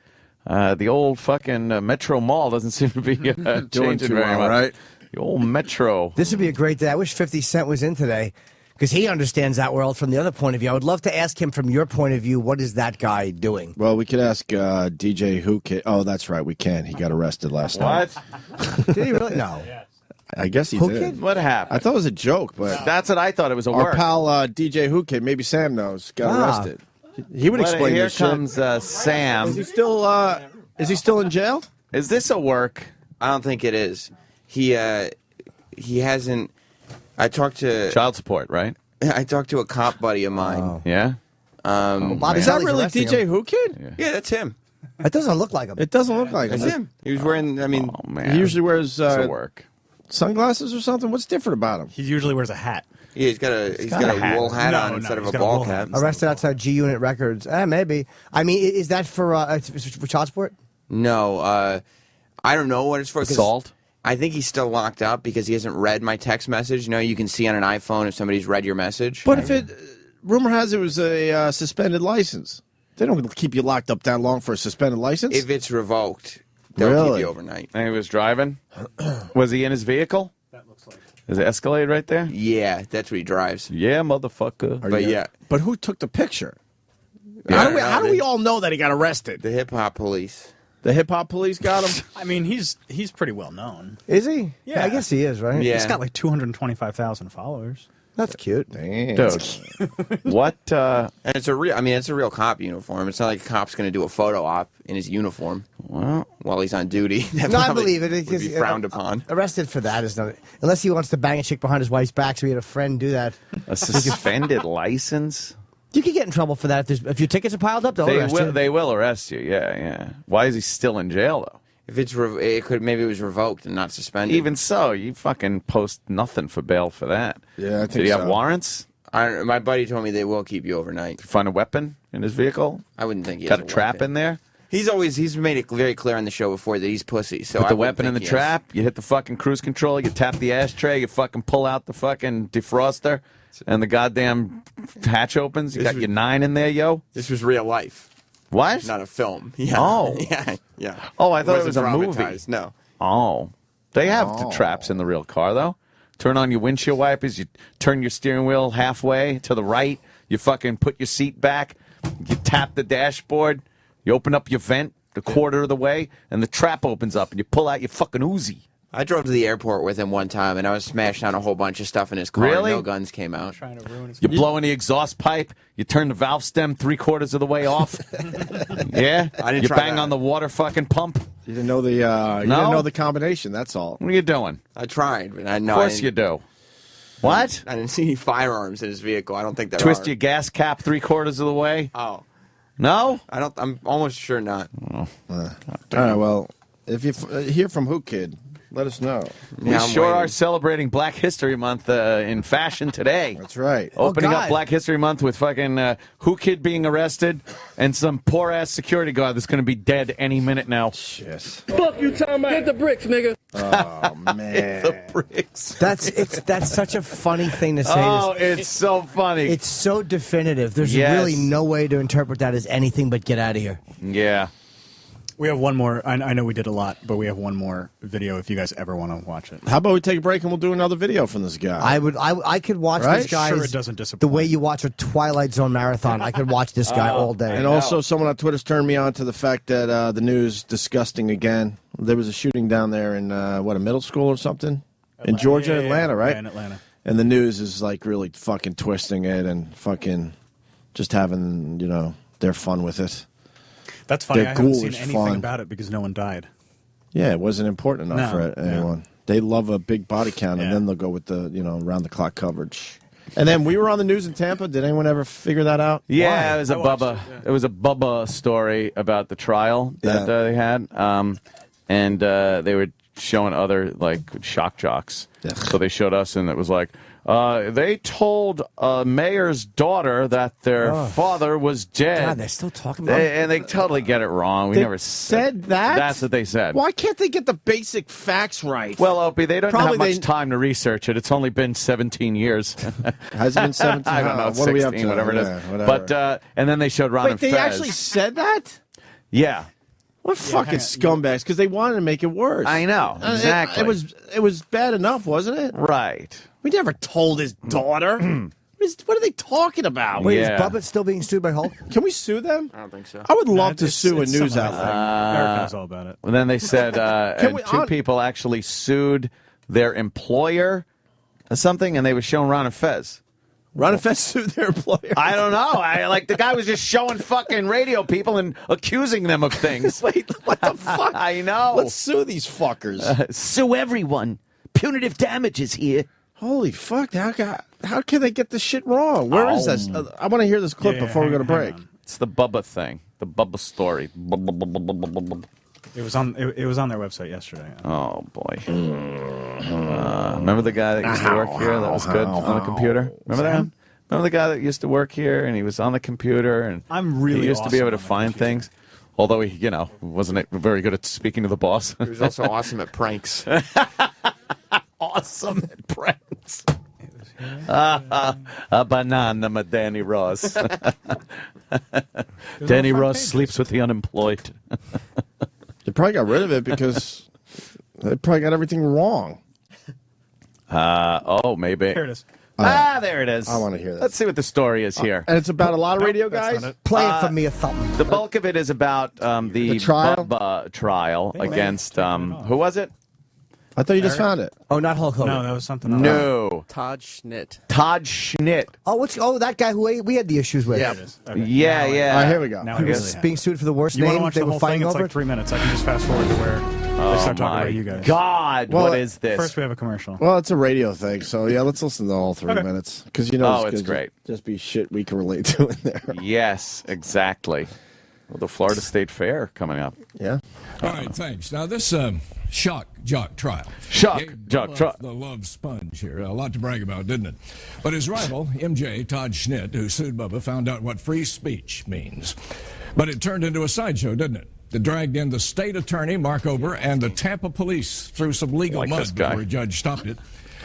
old fucking Metro Mall doesn't seem to be doing changing too very well, much. right? The old Metro. This would be a great day. I wish 50 Cent was in today because he understands that world from the other point of view. I would love to ask him from your point of view, what is that guy doing? Well, we could ask DJ Who Kid. Oh, that's right. We can. He got arrested last night. What? Did he really? No. I guess he Who did. Kid? What happened? I thought it was a joke, but That's what I thought it was a our work. pal DJ Who Kid, maybe Sam knows, got arrested. He would explain Here this shit. comes Sam. Is he still in jail? Is this a work? I don't think it is. He hasn't. I talked to Child support, right? I talked to a cop buddy of mine. Yeah. Bobby Is that Kelly's really arresting DJ him. Who Kid? Yeah, that's him. It doesn't look like him. It doesn't look like him. That's him. He was wearing. I mean, Oh man. He usually wears It's a work. sunglasses or something. What's different about him? He usually wears a hat. yeah, he's got a got a hat. wool hat No, on no, instead of he's a got a ball wool cap. hat. Arrested outside G Unit Records. Maybe. I mean, is that for child support? No, I don't know what it's for. 'cause Assault? I think he's still locked up because he hasn't read my text message. You know, you can see on an iPhone if somebody's read your message. But if it, rumor has it was a suspended license. They don't keep you locked up that long for a suspended license. If it's revoked, they'll Really? keep you overnight. And he was driving. Was he in his vehicle? That looks like. Is it Escalade right there? Yeah, that's what he drives. Yeah, motherfucker. But yeah, But who took the picture? Yeah, How do we all know that he got arrested? the hip hop police. The hip hop police got him. I mean, he's pretty well known. Is he? Yeah. I guess he is, right? Yeah. He's got like 225,000 followers. That's cute. Damn. Dude. What? And it's a real. I mean, it's a real cop uniform. It's not like a cop's going to do a photo op in his uniform while he's on duty. That No, I probably believe it. would Because, be frowned upon. Arrested for that is not. Unless he wants to bang a chick behind his wife's back, so he had a friend do that. A suspended license? You could get in trouble for that if your tickets are piled up. They'll arrest you. They will arrest you. Yeah. Why is he still in jail though? If it's maybe it was revoked and not suspended. Even so, you fucking post nothing for bail for that. Yeah, I think Did he have so. warrants? My buddy told me they will keep you overnight. Find a weapon in his vehicle? I wouldn't think he Got has a trap weapon. in there? He's made it very clear on the show before that he's pussy. So Put I the wouldn't weapon in the think he has. trap, you hit the fucking cruise control, you tap the ashtray, you fucking pull out the fucking defroster, and the goddamn hatch opens. You got your 9 in there, yo. This was real life. What? Not a film. Yeah. Oh. Yeah. Oh, I thought it was wasn't a movie. dramatized, No. Oh. They have the traps in the real car, though. Turn on your windshield wipers, you turn your steering wheel halfway to the right, you fucking put your seat back, you tap the dashboard, You open up your vent a quarter of the way, and the trap opens up, and you pull out your fucking Uzi. I drove to the airport with him one time, and I was smashing down a whole bunch of stuff in his car. Really? No guns came out. Trying to ruin his You blow in the exhaust pipe, you turn the valve stem 3/4 of the way off. Yeah? I didn't you try bang that. on the water fucking pump. You didn't know the you didn't know the combination. That's all. What are you doing? I tried, but I know. Of course you do. What? I didn't see any firearms in his vehicle. I don't think that. Twist your gas cap 3/4 of the way. Oh. No? I don't. I'm almost sure not. All right. Well, if you hear from Who Kid, let us know. We sure are celebrating Black History Month in fashion today. That's right. Opening up Black History Month with fucking Who Kid being arrested and some poor ass security guard that's going to be dead any minute now. Shit. Fuck you, talking about. Get the bricks, nigga. Oh man. The bricks. That's such a funny thing to say. Oh, it's so funny. It's so definitive. There's really no way to interpret that as anything but get out of here. Yeah. We have one more. I know we did a lot, but we have one more video if you guys ever want to watch it. How about we take a break and we'll do another video from this guy? I could watch this guy. Sure, it doesn't disappoint. The way you watch a Twilight Zone marathon. I could watch this guy all day. And also, someone on Twitter's turned me on to the fact that the news disgusting again. There was a shooting down there in a middle school or something in Georgia, Atlanta, right? Yeah, in Atlanta. And the news is like really fucking twisting it and fucking just having their fun with it. That's funny. Their I haven't seen ghoulish anything fun. about it because no one died. Yeah, it wasn't important enough for anyone. They love a big body count, and then they'll go with the round the clock coverage. And then we were on the news in Tampa. Did anyone ever figure that out? Yeah, Why? it was a Bubba. It was a Bubba story about the trial that they had, and they were showing other like shock jocks. So they showed us, and it was like they told a mayor's daughter that their father was dead. God, they're still talking about it. And they totally get it wrong. We They never said that? That's what they said. Why can't they get the basic facts right? Well, Opie, they don't Probably have much they- time to research it. It's only been 17 years. Has it been 17? I don't know, What 16, are we up to? whatever it is. Yeah, whatever. But and then they showed Ron Wait, and they Fez. actually said that? Yeah. What fucking scumbags? Because they wanted to make it worse. I know, exactly. It was bad enough, wasn't it? Right. We never told his daughter. What are they talking about? Wait, is Bubba still being sued by Hulk? Can we sue them? I don't think so. I would love to sue a it's news some other outlet. thing. Eric knows all about it. And then they said we- two people actually sued their employer or something, and they were showing Ron and Fez. Ron and Fez sued their employer. I don't know. The guy was just showing fucking radio people and accusing them of things. Wait, what the fuck? I know. Let's sue these fuckers. Sue everyone. Punitive damages here. Holy fuck! How can they get this shit wrong? Where is this? I want to hear this clip before we go to break. It's the Bubba thing. The Bubba story. It was on. It was on their website yesterday. Oh boy! Remember the guy that used to work here that was good on the computer? Remember that? Remember the guy that used to work here and he was on the computer and I'm really he used to be awesome able to on the find things. Although he, wasn't very good at speaking to the boss. He was also awesome at pranks. Awesome at pranks. A banana, my Danny Ross. Danny Ross sleeps with the unemployed. They probably got rid of it because they probably got everything wrong. Maybe. Here it is. There it is. I want to hear that. Let's see what the story is here. And it's about a lot of radio that's guys. not it. Play it for me or something. The bulk of it is about the trial? Bubba trial against who was it? I thought you just found it. Oh, not Hulk Hogan. No, that was something else. No, Todd Schnitt. Todd Schnitt. Oh, that guy who we had the issues with. There it is. Okay. Yeah, yeah. All right, here we go. Now He I was really being sued for the worst You want to name. watch They the were whole thing? fighting It's over like it. 3 minutes. I can just fast forward to where they start talking about you guys. God, Well, what is this? First, we have a commercial. Well, it's a radio thing, so yeah, let's listen to all 3 Okay. minutes because it's great. Just be shit we can relate to in there. Yes, exactly. Well, the Florida State Fair coming up. Yeah. All right, thanks. Now, this shock jock trial. Shock gave jock Bubba trial. The love sponge here. A lot to brag about, didn't it? But his rival, MJ Todd Schnitt, who sued Bubba, found out what free speech means. But it turned into a sideshow, didn't it? That dragged in the state attorney, Mark Ober, and the Tampa police through some legal Like this mud guy. before a judge stopped it.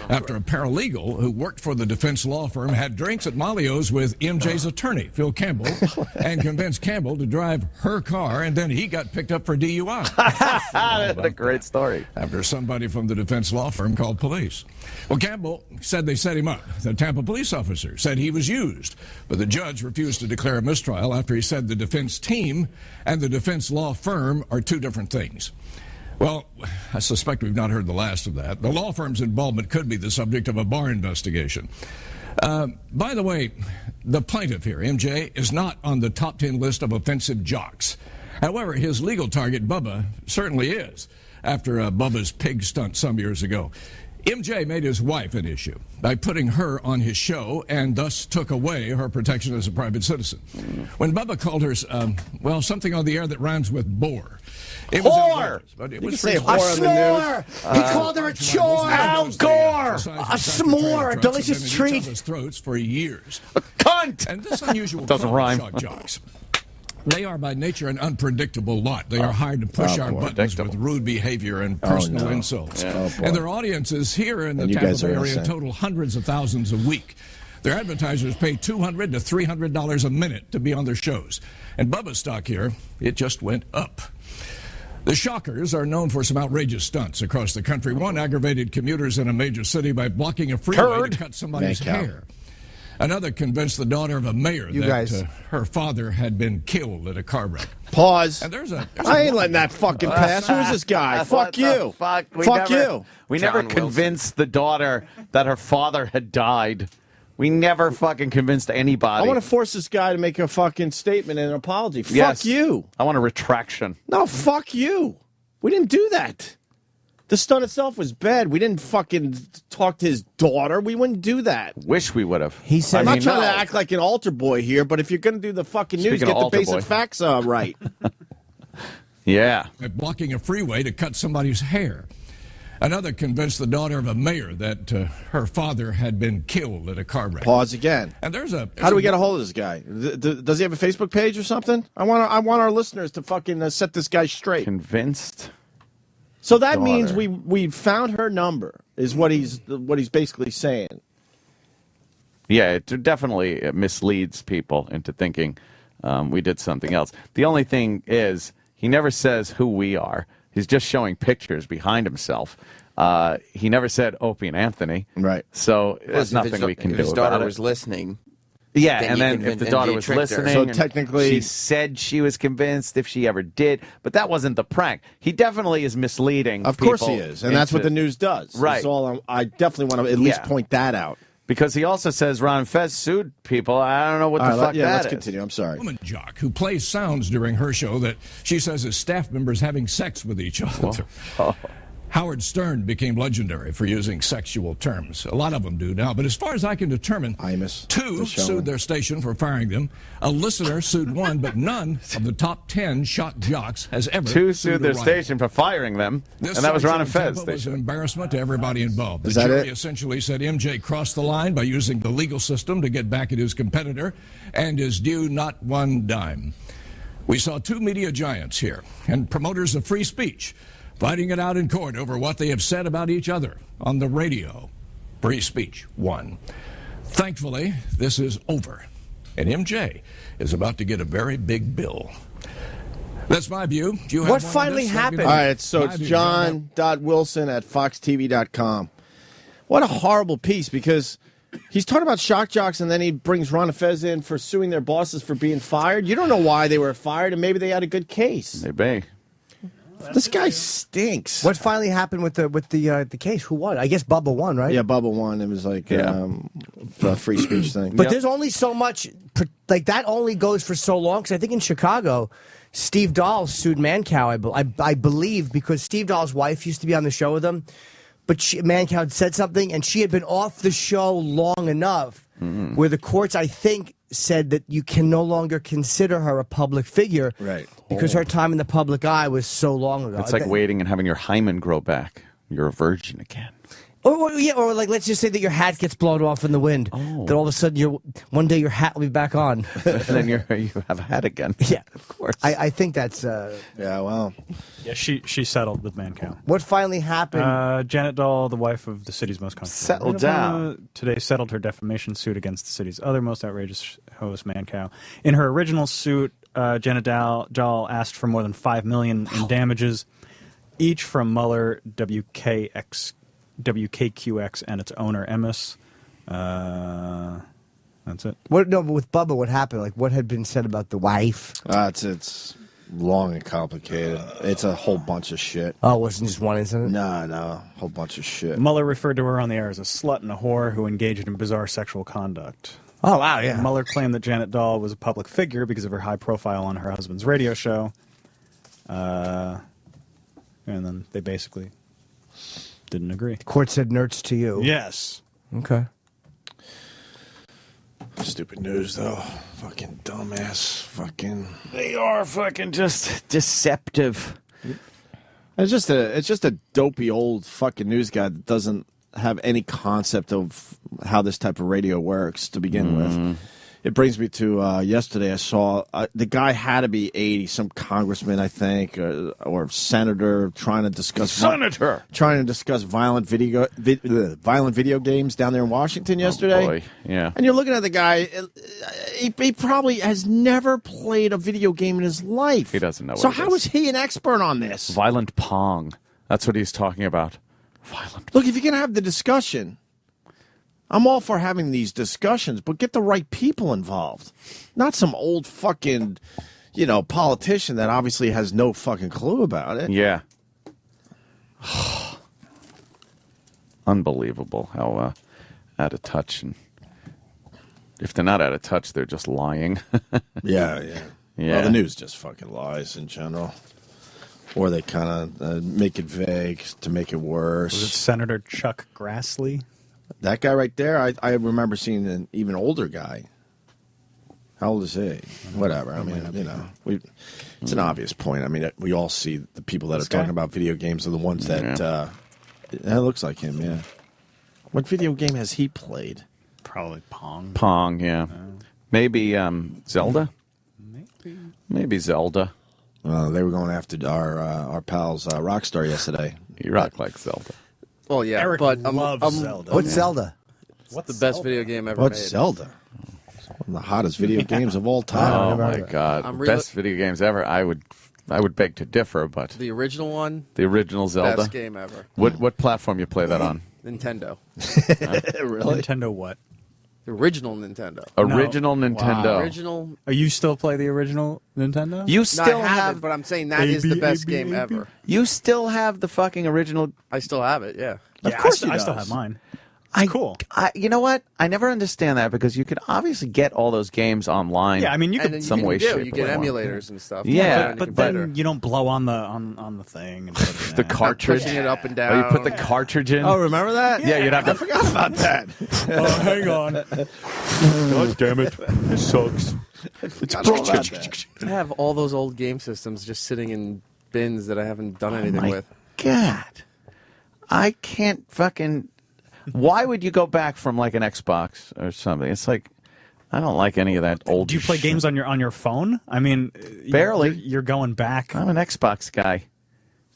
after a paralegal who worked for the defense law firm had drinks at Malio's with MJ's attorney, Phil Campbell, and convinced Campbell to drive her car, and then he got picked up for DUI. What a great story. After somebody from the defense law firm called police. Well, Campbell said they set him up. The Tampa police officer said he was used, but the judge refused to declare a mistrial after he said the defense team and the defense law firm are two different things. Well, I suspect we've not heard the last of that. The law firm's involvement could be the subject of a bar investigation. By the way, the plaintiff here, MJ, is not on the top 10 list of offensive jocks. However, his legal target, Bubba, certainly is, after Bubba's pig stunt some years ago. MJ made his wife an issue by putting her on his show and thus took away her protection as a private citizen. When Bubba called her, something on the air that rhymes with bore. It was outrageous, but it was say whore on the news. He called her a chore. Al Gore. A s'more. A delicious treat. Throats for years. A cunt. And this unusual doesn't rhyme. Shock jocks. They are by nature an unpredictable lot. They are hired to push our buttons with rude behavior and personal insults. Yeah. And their audiences here in the Tampa Bay area total hundreds of thousands a week. Their advertisers pay $200 to $300 a minute to be on their shows. And Bubba's stock here, it just went up. The Shockers are known for some outrageous stunts across the country. One aggravated commuters in a major city by blocking a freeway to cut somebody's hair. Another convinced the daughter of a mayor that her father had been killed at a car wreck. Pause. And I ain't letting that fucking pass. Who is this guy? Fuck you. Fuck you. We never convinced the daughter that her father had died. We never fucking convinced anybody. I want to force this guy to make a fucking statement and an apology. Yes. Fuck you. I want a retraction. No, fuck you. We didn't do that. The stunt itself was bad. We didn't fucking talk to his daughter. We wouldn't do that. Wish we would have. He said, I'm not trying to act like an altar boy here, but if you're going to do the fucking news, get the basic facts right. Yeah. Blocking a freeway to cut somebody's hair. Another convinced the daughter of a mayor that her father had been killed at a car wreck. Pause again. And how do we get a hold of this guy? Does he have a Facebook page or something? I want our listeners to fucking set this guy straight. Convinced. So that means we found her number, is what he's basically saying. Yeah, it definitely misleads people into thinking we did something else. The only thing is, he never says who we are. He's just showing pictures behind himself. He never said Opie and Anthony. Right. So there's nothing we can do about it. If his daughter was listening. Yeah, and then if the daughter was listening, so technically, she said she was convinced if she ever did, but that wasn't the prank. He definitely is misleading. Of course he is, and that's what the news does. Right. I definitely want to at least point that out. Because he also says Ron Fez sued people. I don't know what the fuck that is. Let's continue. I'm sorry. Woman jock who plays sounds during her show that she says his staff members having sex with each other. Howard Stern became legendary for using sexual terms. A lot of them do now, but as far as I can determine, two sued their station for firing them. A listener sued one, but none of the top 10 shock jocks has ever sued their station for firing them, and that was Ron and Fez. It was an embarrassment to everybody involved. The Is that jury it? essentially said MJ crossed the line by using the legal system to get back at his competitor and is due not one dime. We saw two media giants here and promoters of free speech fighting it out in court over what they have said about each other on the radio. Free speech won. Thankfully, this is over, and MJ is about to get a very big bill. That's my view. Do you have what one finally on this? happened? All right, so it's John.Wilson@foxtv.com. What a horrible piece, because he's talking about shock jocks, and then he brings Ron and Fez in for suing their bosses for being fired. You don't know why they were fired, and maybe they had a good case. Maybe. This guy stinks. What finally happened with the case? Who won? I guess Bubba won, right? Yeah, Bubba won. It was like the free speech thing. But there's only so much, like that only goes for so long, because I think in Chicago, Steve Dahl sued Mancow, I believe, because Steve Dahl's wife used to be on the show with him, but Mancow had said something, and she had been off the show long enough where the courts, I think, said that you can no longer consider her a public figure, right? Because her time in the public eye was so long ago. It's like waiting and having your hymen grow back. You're a virgin again. Or like let's just say that your hat gets blown off in the wind. Oh. Then all of a sudden, one day your hat will be back on. And then you have a hat again. Yeah, of course. I think that's. Yeah, well. Yeah, she settled with Mancow. What finally happened? Janet Dahl, the wife of the city's most controversial Settled down. today settled her defamation suit against the city's other most outrageous host, Mancow. In her original suit, Janet Dahl asked for more than $5 million in damages, each from Mueller, WKQX, and its owner, Emmis. That's it. But with Bubba, what happened? Like, what had been said about the wife? It's long and complicated. It's a whole bunch of shit. Oh, it wasn't just one incident? No, a whole bunch of shit. Mueller referred to her on the air as a slut and a whore who engaged in bizarre sexual conduct. Oh, wow, yeah. Mueller claimed that Janet Dahl was a public figure because of her high profile on her husband's radio show. And then they basically didn't agree. The court said nerds to you. Yes. Okay. Stupid news, though. Fucking dumbass. Fucking. They are fucking just deceptive. It's just a dopey old fucking news guy that doesn't have any concept of how this type of radio works to begin with. It brings me to yesterday. I saw the guy had to be 80, some congressman, I think, or senator, trying to discuss violent video games down there in Washington yesterday. Oh boy. Yeah. And you're looking at the guy. He probably has never played a video game in his life. He doesn't know. So what it how is is he an expert on this? Violent Pong. That's what he's talking about. Look, if you're gonna have the discussion, I'm all for having these discussions, but get the right people involved. Not some old fucking, politician that obviously has no fucking clue about it. Yeah. Unbelievable how out of touch. And if they're not out of touch, they're just lying. Yeah. Yeah. Well, the news just fucking lies in general. Or they kind of make it vague to make it worse. Was it Senator Chuck Grassley? That guy right there, I remember seeing an even older guy. How old is he? Whatever. I mean, it's an obvious point. I mean, we all see the people that are talking about video games are the ones that, it looks like him, yeah. What video game has he played? Probably Pong. Pong, yeah. Maybe Zelda? Maybe Zelda. They were going after our pals Rockstar yesterday. You rock like Zelda. Well, yeah, Eric but loves Zelda. What's Zelda? What's the best video game ever What's made? Zelda? One of the hottest video games of all time. Oh my God! Best video games ever. I would beg to differ, but The original one, the original Zelda. best game ever. What platform you play that on? Nintendo. Really? Nintendo what? The original Nintendo. Original Nintendo. Wow. Original. Oh, you still play the original Nintendo? You No, still I have it, but I'm saying that is the best game ever. You still have the fucking original. I still have it, yeah. Yeah, Of course I he still does. have mine. Cool. You know what? I never understand that because you can obviously get all those games online. Yeah, I mean, you And could then some you way, can shape, you get or form. emulators and stuff. Yeah, on your but computer. then you don't blow on the thing. And put it in. The cartridge. Pushing it up and Oh, down. you put the cartridge in. Oh, remember that? Yeah, you'd have to. I forgot about that. Oh, hang on. God damn it! This sucks. It's bullshit. I have all those old game systems just sitting in bins that I haven't done anything my with. God, I can't fucking. Why would you go back from like an Xbox or something? It's like I don't like any of that old. Do you play shit. games on your phone? I mean, Barely. You're going back. I'm an Xbox guy,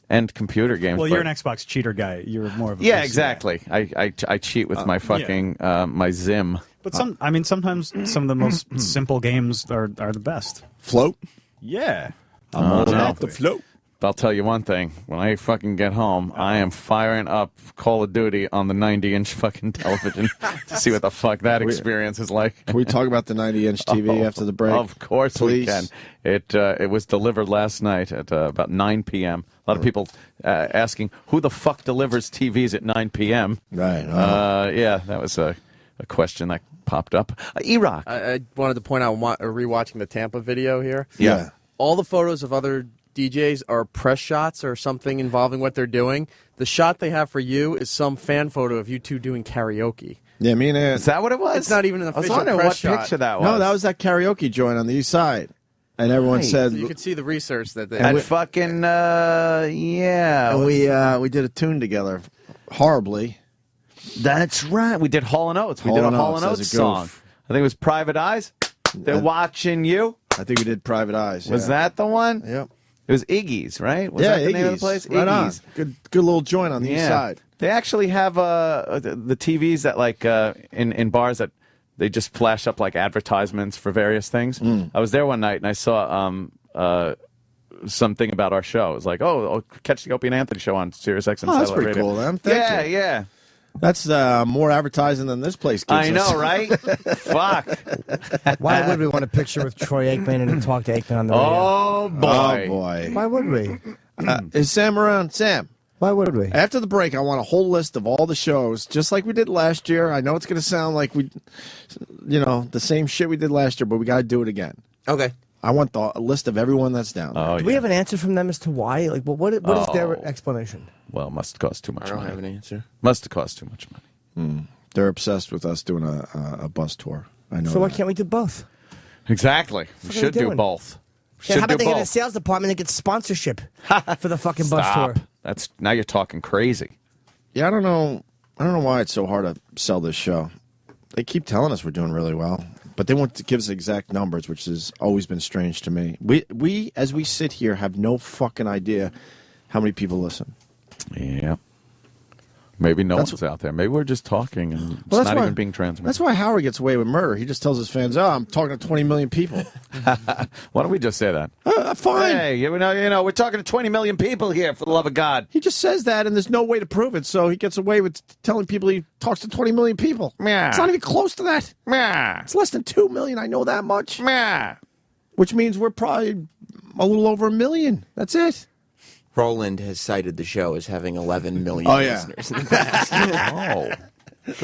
and computer games. Well, you're but- an Xbox cheater guy. You're more of a Yeah, PC exactly. I cheat with my fucking my Zim. But sometimes some of the most simple games are the best. Float? Yeah. I'm all about the float. I'll tell you one thing. When I fucking get home, I am firing up Call of Duty on the 90-inch fucking television to see what the fuck that experience is like. Can we talk about the 90-inch TV after the break? Of course Please? we can. It was delivered last night at about 9 p.m. A lot of people asking, who the fuck delivers TVs at 9 p.m.? Right. Yeah, that was a question that popped up. E-Rock. I wanted to point out rewatching the Tampa video here. Yeah. All the photos of other DJs are press shots or something involving what they're doing. The shot they have for you is some fan photo of you two doing karaoke. Yeah, me and Ed. Is that what it was? It's not even an I was official wondering press what shot. picture that was. No, that was that karaoke joint on the east side. And everyone Right. said... So you could see the research that they And fucking, yeah. And we did a tune together horribly. That's right. We did Hall & Oates. We did a Hall & Oates song. I think it was Private Eyes. They're watching you. I think we did Private Eyes. Was that the one? Yep. It was Iggy's, right? Was that the name of the place? Right Iggy's. on. Good little joint on the east side. They actually have the TVs that like in bars that they just flash up like advertisements for various things. I was there one night and I saw something about our show. It was like, I'll catch the Opie and Anthony show on Sirius XM. That's pretty Radio. cool, man. Thank you. Yeah. That's more advertising than this place gives I know, us. right? Fuck. Why would we want a picture with Troy Aikman and talk to Aikman on the radio? Oh, boy. Why would we? Is Sam around? Sam. Why would we? After the break, I want a whole list of all the shows, just like we did last year. I know it's going to sound like the same shit we did last year, but we got to do it again. Okay. I want a list of everyone that's down there. Do we have an answer from them as to why? Like, what is their explanation? Well, it must cost too much money. I don't have an answer. Must have cost too much money. They're obsessed with us doing a bus tour. I know. So why can't we do both? Exactly. We should do both. How about they get a sales department that gets sponsorship for the fucking bus tour? Now you're talking crazy. Yeah, I don't know why it's so hard to sell this show. They keep telling us we're doing really well, but they won't give us exact numbers, which has always been strange to me. We as we sit here have no fucking idea how many people listen. Yeah. Maybe no one's out there. Maybe we're just talking and it's not even being transmitted. That's why Howard gets away with murder. He just tells his fans, I'm talking to 20 million people. Why don't we just say that? Fine. Hey, we're talking to 20 million people here, for the love of God. He just says that, and there's no way to prove it, so he gets away with telling people he talks to 20 million people. Yeah. It's not even close to that. Yeah. It's less than 2 million. I know that much. Yeah. Which means we're probably a little over 1 million. That's it. Roland has cited the show as having 11 million listeners in the past.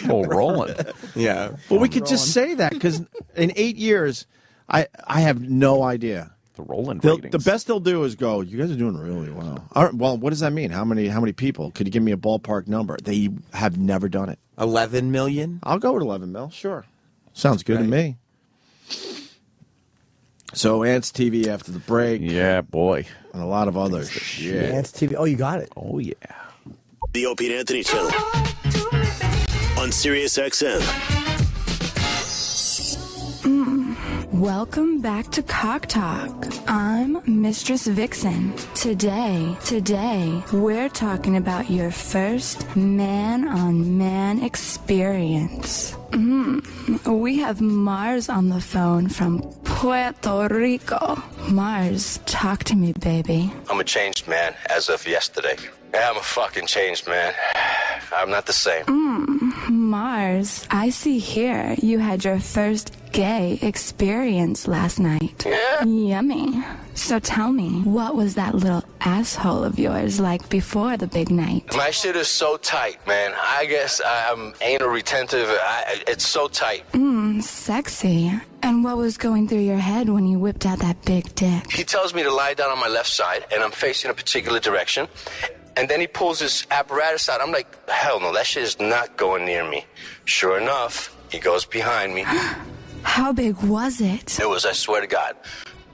Oh, Roland. Yeah. But we could just say that, because in 8 years, I have no idea. The Roland ratings. The best they'll do is go, you guys are doing really well. All right, well, what does that mean? How many people? Could you give me a ballpark number? They have never done it. 11 million? I'll go with 11 mil, sure. Sounds good to me. So, Ants TV after the break. Yeah, boy. And a lot of others. Yeah. Ants TV. Oh, you got it. Oh, yeah. The Opie and Anthony Channel on Sirius XM. Welcome back to Cock Talk. I'm Mistress Vixen. Today, we're talking about your first man-on-man experience. We have Mars on the phone from Puerto Rico. Mars, talk to me, baby. I'm a changed man as of yesterday. Yeah, I'm a fucking changed man. I'm not the same. Mars, I see here you had your first gay experience last night. Yeah. Yummy. So tell me, what was that little asshole of yours like before the big night? My shit is so tight, man. I guess I'm anal retentive. It's so tight. Sexy. And what was going through your head when you whipped out that big dick? He tells me to lie down on my left side, and I'm facing a particular direction. And then he pulls his apparatus out. I'm like, hell no, that shit is not going near me. Sure enough, he goes behind me. How big was it? It was, I swear to God,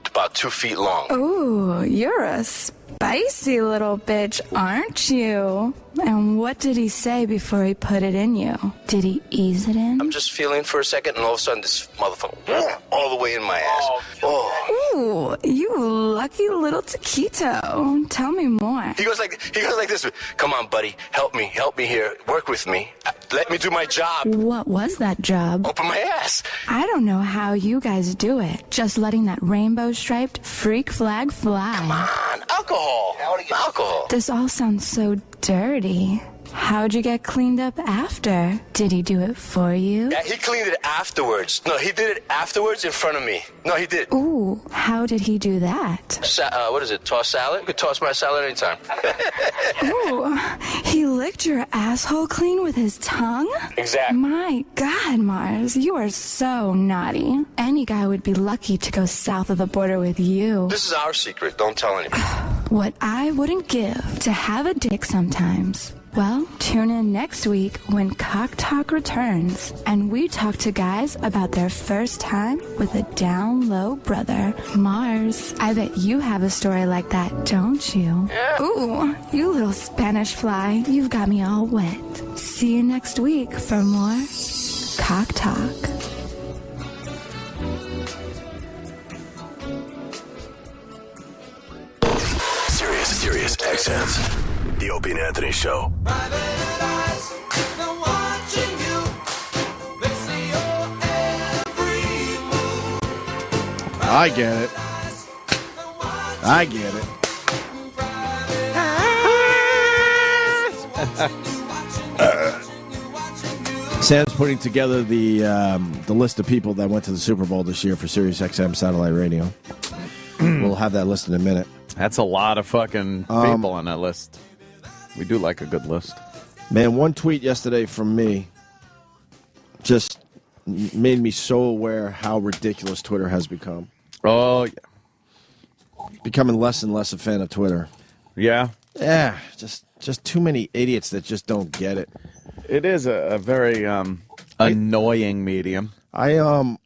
about 2 feet long. Ooh, you're a spicy little bitch, aren't you? And what did he say before he put it in you? Did he ease it in? I'm just feeling for a second, and all of a sudden, this motherfucker all the way in my ass. Ooh, you lucky little taquito. Tell me more. He goes like this. Come on, buddy, help me here. Work with me. Let me do my job. What was that job? Open my ass. I don't know how you guys do it. Just letting that rainbow-striped freak flag fly. Come on, alcohol. This all sounds so dirty. How'd you get cleaned up after? Did he do it for you? Yeah, he cleaned it afterwards. No, he did it afterwards in front of me. No, he did. Ooh, how did he do that? What is it, toss salad? You could toss my salad anytime. Ooh, he licked your asshole clean with his tongue? Exactly. My God, Mars, you are so naughty. Any guy would be lucky to go south of the border with you. This is our secret. Don't tell anybody. What I wouldn't give to have a dick sometimes. Well, tune in next week when Cock Talk returns, and we talk to guys about their first time with a down low brother. Mars, I bet you have a story like that, don't you? Yeah. Ooh, you little Spanish fly, you've got me all wet. See you next week for more Cock Talk. Sirius XM. The Opie and Anthony Show. I get it. I get it. Sam's putting together the list of people that went to the Super Bowl this year for Sirius XM satellite radio. We'll have that list in a minute. That's a lot of fucking people on that list. We do like a good list. Man, one tweet yesterday from me just made me so aware how ridiculous Twitter has become. Oh, yeah. Becoming less and less a fan of Twitter. Yeah? Yeah, just too many idiots that just don't get it. It is a very annoying medium. I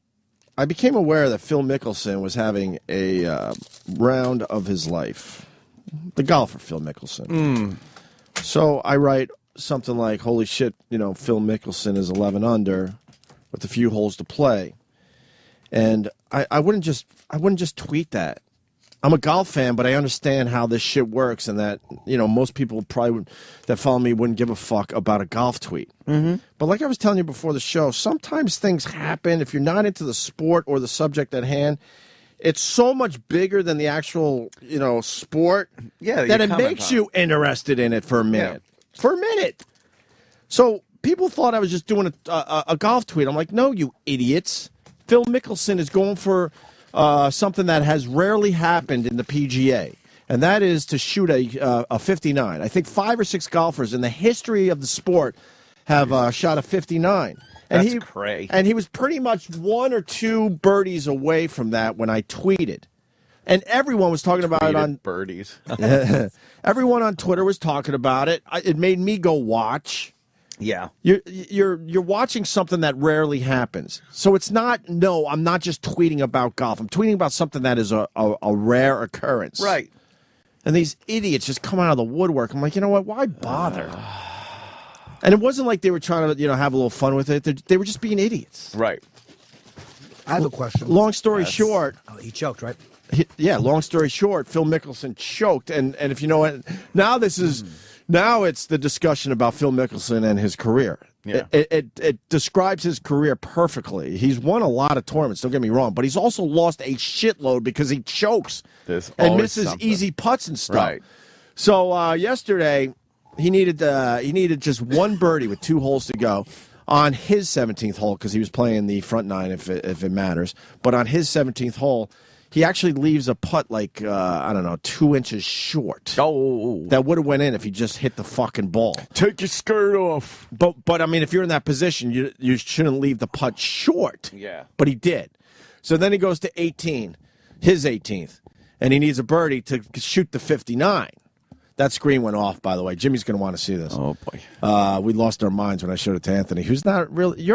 became aware that Phil Mickelson was having a round of his life. The golfer, Phil Mickelson. So I write something like, holy shit, Phil Mickelson is 11 under with a few holes to play. And I wouldn't just tweet that. I'm a golf fan, but I understand how this shit works, and that most people probably that follow me wouldn't give a fuck about a golf tweet. Mm-hmm. But like I was telling you before the show, sometimes things happen. If you're not into the sport or the subject at hand, it's so much bigger than the actual sport that it makes you interested in it for a minute. Yeah. For a minute. So people thought I was just doing a golf tweet. I'm like, no, you idiots. Phil Mickelson is going for something that has rarely happened in the PGA, and that is to shoot a 59. I think 5 or 6 golfers in the history of the sport have shot a 59. And That's crazy. And he was pretty much 1 or 2 birdies away from that when I tweeted. And everyone was talking about it on birdies. Everyone on Twitter was talking about it. It made me go watch. Yeah. You're watching something that rarely happens. So it's not, no, I'm not just tweeting about golf. I'm tweeting about something that is a rare occurrence. Right. And these idiots just come out of the woodwork. I'm like, you know what? Why bother? And it wasn't like they were trying to, have a little fun with it. They were just being idiots. Right. I have a question. Long story short. Oh, he choked, right? Long story short, Phil Mickelson choked. And if you know what, now this is... Now it's the discussion about Phil Mickelson and his career. Yeah. It describes his career perfectly. He's won a lot of tournaments, don't get me wrong, but he's also lost a shitload because he chokes and misses easy putts and stuff. Right. So yesterday, he needed just one birdie with 2 holes to go on his 17th hole because he was playing the front 9 if it matters. But on his 17th hole, he actually leaves a putt 2 inches short. Oh, that would have went in if he just hit the fucking ball. Take your skirt off. But I mean, if you're in that position, you shouldn't leave the putt short. Yeah. But he did. So then he goes to 18, his 18th, and he needs a birdie to shoot the 59. That screen went off, by the way. Jimmy's going to want to see this. Oh, boy. We lost our minds when I showed it to Anthony, who's not really...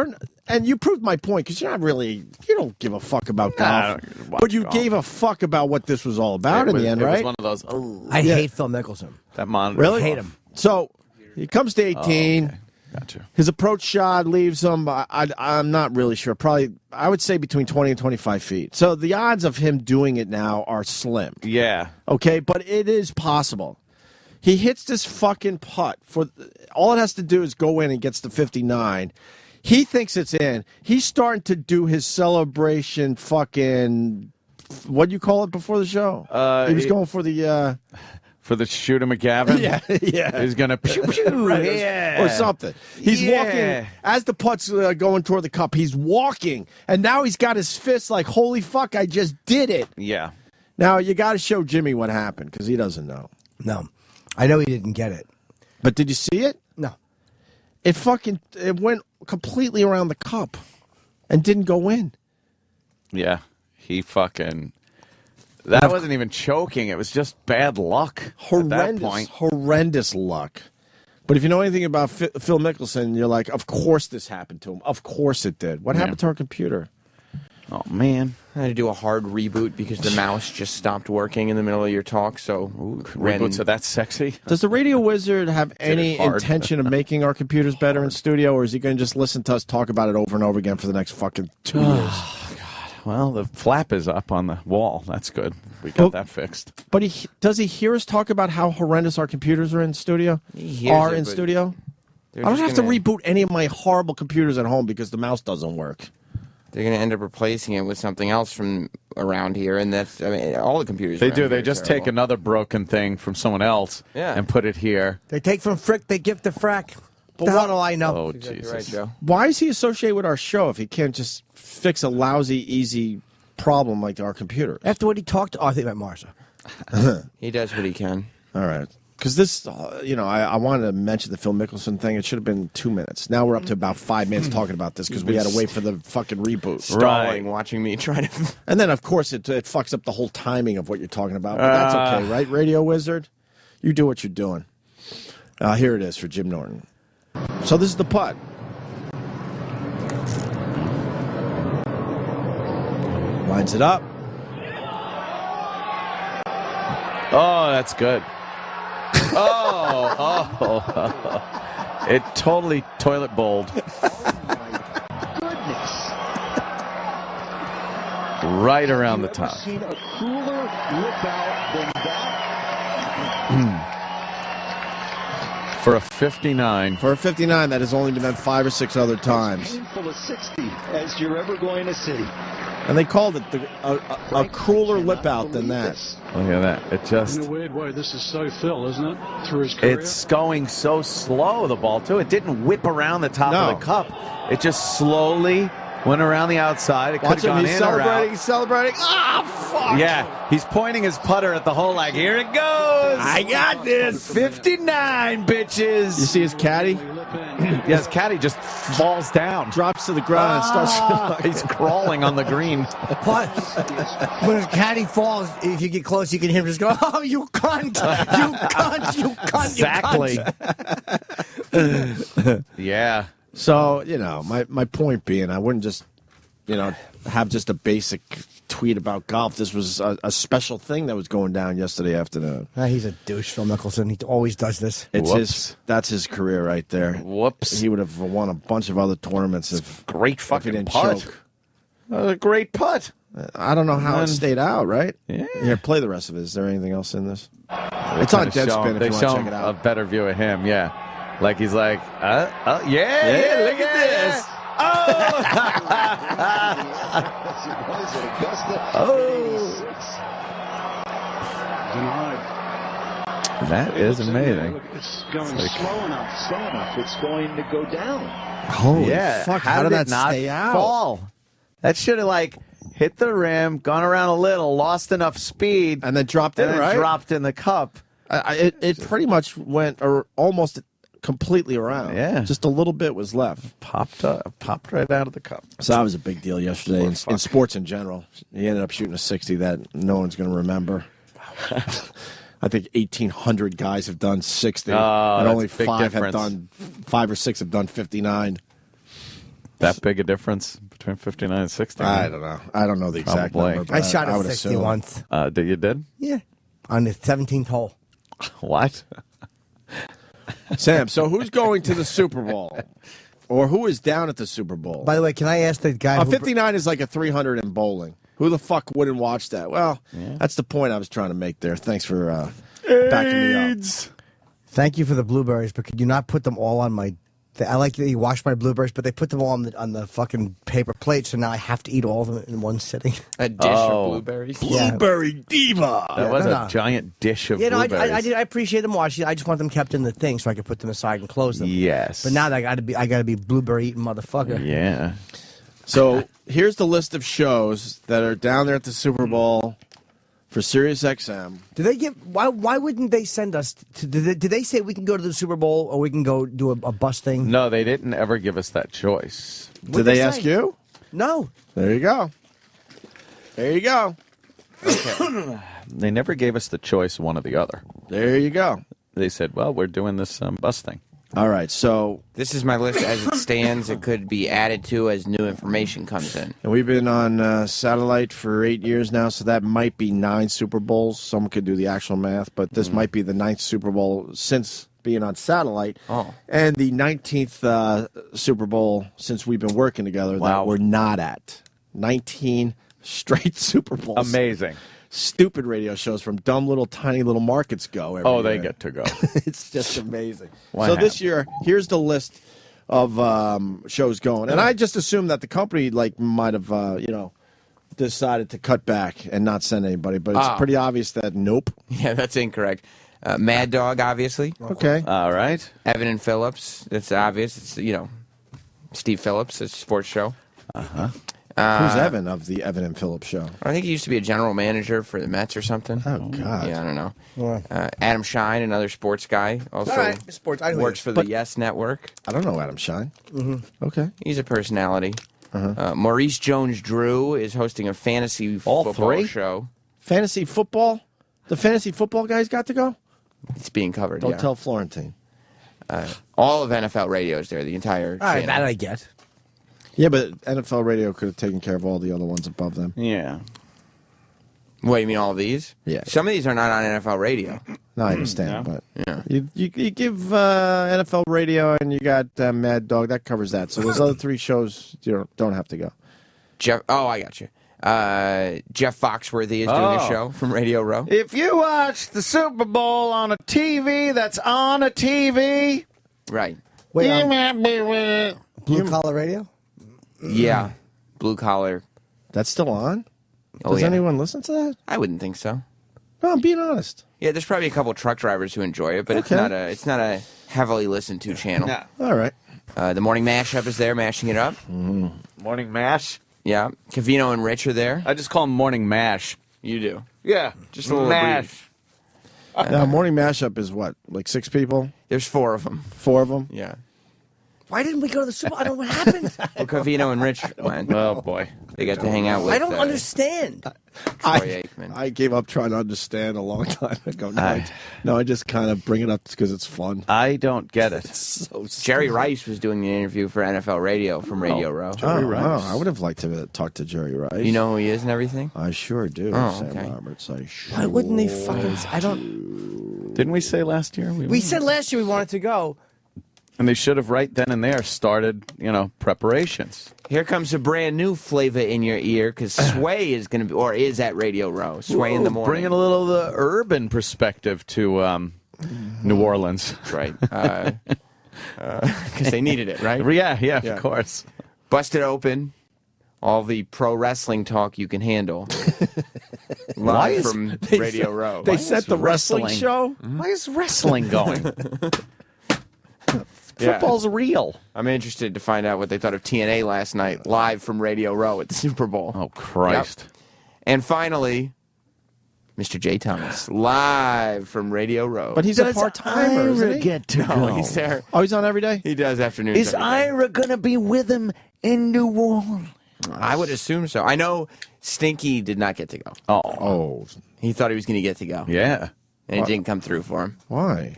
And you proved my point, because you're not really... You don't give a fuck about golf. But you gave a fuck about what this was all about in the end, right? It was one of those... I hate Phil Mickelson. That monitor. Really? I hate him. So, he comes to 18. Okay. Gotcha. His approach shot leaves him, I'm not really sure, probably, I would say between 20 and 25 feet. So the odds of him doing it now are slim. Yeah. Okay, but it is possible. He hits this fucking putt. All it has to do is go in and gets the 59. He thinks it's in. He's starting to do his celebration fucking... What do you call it before the show? He was going for the... For the Shooter McGavin? Yeah. He's going to pew pew. Right, or something. He's walking, as the putt's going toward the cup, he's walking, and now he's got his fist like, holy fuck, I just did it. Yeah. Now, you got to show Jimmy what happened, because he doesn't know. No. I know he didn't get it. But did you see it? No. It went completely around the cup and didn't go in. Yeah. He fucking... That wasn't even choking. It was just bad luck. Horrendous luck. But if you know anything about Phil Mickelson, you're like, of course this happened to him. Of course it did. What happened to our computer? Oh, man. I had to do a hard reboot because the mouse just stopped working in the middle of your talk. So reboots are that sexy? Does the Radio Wizard have any intention of making our computers better in studio, or is he going to just listen to us talk about it over and over again for the next fucking 2 years? Well, the flap is up on the wall. That's good. We got that fixed. But does he hear us talk about how horrendous our computers are in studio? Studio? I don't have to reboot any of my horrible computers at home because the mouse doesn't work. They're going to end up replacing it with something else from around here, and that's, I mean, all the computers. They do. They just take another broken thing from someone else and put it here. They take from Frick, they give to Frack. But what do I know? Oh, Jesus. Right, Joe. Why is he associated with our show if he can't just fix a lousy, easy problem like our computer? After what he talked to, I think about Marsha. He does what he can. All right. Because this, I wanted to mention the Phil Mickelson thing. It should have been 2 minutes. Now we're up to about 5 minutes talking about this because we had to wait for the fucking reboot. Stalling, watching me try to... And then, of course, it fucks up the whole timing of what you're talking about. But that's okay, right, Radio Wizard? You do what you're doing. Here it is for Jim Norton. So this is the putt. Lines it up. Oh, that's good. Oh. It totally toilet bowled. Right around the top. Seen a cooler whip out than that. For a 59. For a 59, that has only been done 5 or 6 other times. Painful a 60 as you're ever going to see. And they called it a cooler lip out than that. Look at that. It just... In a weird way, this is so Phil, isn't it? Through his career. It's going so slow, the ball, too. It didn't whip around the top of the cup. It just slowly went around the outside. It could have gone in or out. He's celebrating. Ah, fuck. Yeah, he's pointing his putter at the hole like, here it goes. I got this. 59, bitches. You see his caddy? Yes, caddy just falls down. Drops to the ground and starts... He's crawling on the green. But when his caddy falls, if you get close, you can hear him just go, oh, you cunt. You cunt. You cunt. Exactly. You cunt. Yeah. So, my point being, I wouldn't just, have just a basic tweet about golf. This was a special thing that was going down yesterday afternoon. He's a douche, Phil Mickelson. He always does this. That's his career right there. Whoops. He would have won a bunch of other tournaments if great fucking he didn't putt. choke. A great putt. I don't know how it stayed out, right? Yeah. Here, play the rest of it. Is there anything else in this? It's on Deadspin if you want to check it out. A better view of him, yeah. Like he's like, yeah, look at this. That is amazing. It's going slow enough, slow enough. It's going to go down. Holy fuck! How did that not stay out? Fall? That should have hit the rim, gone around a little, lost enough speed, and then dropped in. Right? Dropped in the cup. It pretty much went almost completely around. Yeah. Just a little bit was left. Popped right out of the cup. So that was a big deal yesterday in sports in general. He ended up shooting a 60 that no one's going to remember. I think 1,800 guys have done 60, and only 5 or 6 have done 59. That big a difference between 59 and 60? I don't know. I don't know the exact number. But I shot a 60 once. You did? Yeah. On the 17th hole. What? Sam, so who's going to the Super Bowl? Or who is down at the Super Bowl? By the way, can I ask the guy... 59 is like a 300 in bowling. Who the fuck wouldn't watch that? Well, that's the point I was trying to make there. Thanks for backing me up. Thank you for the blueberries, but could you not put them all on my... I like that you wash my blueberries, but they put them all on the fucking paper plate, so now I have to eat all of them in one sitting. A dish of blueberries? Blueberry diva! That was a giant dish of blueberries. I appreciate them washed. I just want them kept in the thing so I can put them aside and close them. Yes. But now I gotta be blueberry eating motherfucker. Yeah. So here's the list of shows that are down there at the Super Bowl for Sirius XM. Do they give? Why wouldn't they send us? Did they say we can go to the Super Bowl or we can go do a bus thing? No, they didn't ever give us that choice. Did they ask you? No. There you go. There you go. Okay. They never gave us the choice, one or the other. There you go. They said, well, we're doing this bus thing. All right, so this is my list as it stands. It could be added to as new information comes in. And we've been on satellite for 8 years now, so that might be 9 Super Bowls. Someone could do the actual math, but this might be the 9th Super Bowl since being on satellite, and the 19th Super Bowl since we've been working together that we're not at. 19 straight Super Bowls. Amazing. Stupid radio shows from dumb little tiny little markets go every year. They get to go. It's just amazing. This year, here's the list of shows going. And I just assumed that the company might have decided to cut back and not send anybody, but it's pretty obvious that nope. Yeah, that's incorrect. Mad Dog, obviously. Okay. All right. Evan and Phillips. That's obvious. It's, Steve Phillips, a sports show. Uh-huh. Who's Evan of the Evan and Phillips show? I think he used to be a general manager for the Mets or something. Oh, God. Yeah, I don't know. Adam Shine, another sports guy, also works for the Yes Network. I don't know Adam Shine. Mm-hmm. Okay. He's a personality. Maurice Jones-Drew is hosting a fantasy football show. Fantasy football? The fantasy football guys got to go? It's being covered, Don't tell Florentine. All of NFL radio is there, the entire channel. All right, that I get. Yeah, but NFL radio could have taken care of all the other ones above them. Yeah. What, you mean all of these? Yeah. Some of these are not on NFL radio. No, I understand, but you give NFL radio and you got Mad Dog, that covers that. So those other 3 shows don't have to go. I got you. Jeff Foxworthy is doing a show from Radio Row. If you watch the Super Bowl on a TV that's on a TV. Right. Wait, Blue Collar Radio? Yeah. Blue Collar. That's still on? Oh, Does yeah. anyone listen to that? I wouldn't think so. No, I'm being honest. Yeah, there's probably a couple truck drivers who enjoy it, but it's not a heavily listened to channel. No. All right. The Morning Mashup is there, mashing it up. Morning Mash? Yeah. Cavino and Rich are there. I just call them Morning Mash. You do? Yeah. Just a little Mash. brief. Now, Morning Mashup is what? Like 6 people? There's 4 of them. 4 of them? Yeah. Why didn't we go to the Super Bowl? I don't know what happened. Well, Cavino and Rich went. Oh, boy. They got to hang out with I don't understand. Troy Aikman. I gave up trying to understand a long time ago. No, I just kind of bring it up because it's fun. I don't get it. So Jerry Rice was doing the interview for NFL Radio from Radio Row. Jerry Rice. I would have liked to talk to Jerry Rice. You know who he is and everything? I sure do, Oh, Sam okay. Roberts. I sure Why wouldn't they fucking... I don't... Didn't we say last year? We said last year we wanted to go. And they should have right then and there started, preparations. Here comes a brand new flavor in your ear because Sway is going to be, or is at Radio Row. Sway in the morning. Bringing a little of the urban perspective to New Orleans. That's right. Because they needed it, right? Yeah, of course. Busted open. All the pro wrestling talk you can handle. Why Live is- from they Radio set- Row. They set the wrestling show? Why is wrestling going? Football's real. I'm interested to find out what they thought of TNA last night, live from Radio Row at the Super Bowl. Oh, Christ. Yep. And finally, Mr. J. Thomas, live from Radio Row. But he's a part-timer, isn't he? Get to No, go? he's there. Oh, he's on every day? He does afternoons. Is every day. Ira going to be with him in New Orleans? I would assume so. I know Stinky did not get to go. Oh. He thought he was going to get to go. Yeah. And it didn't come through for him. Why?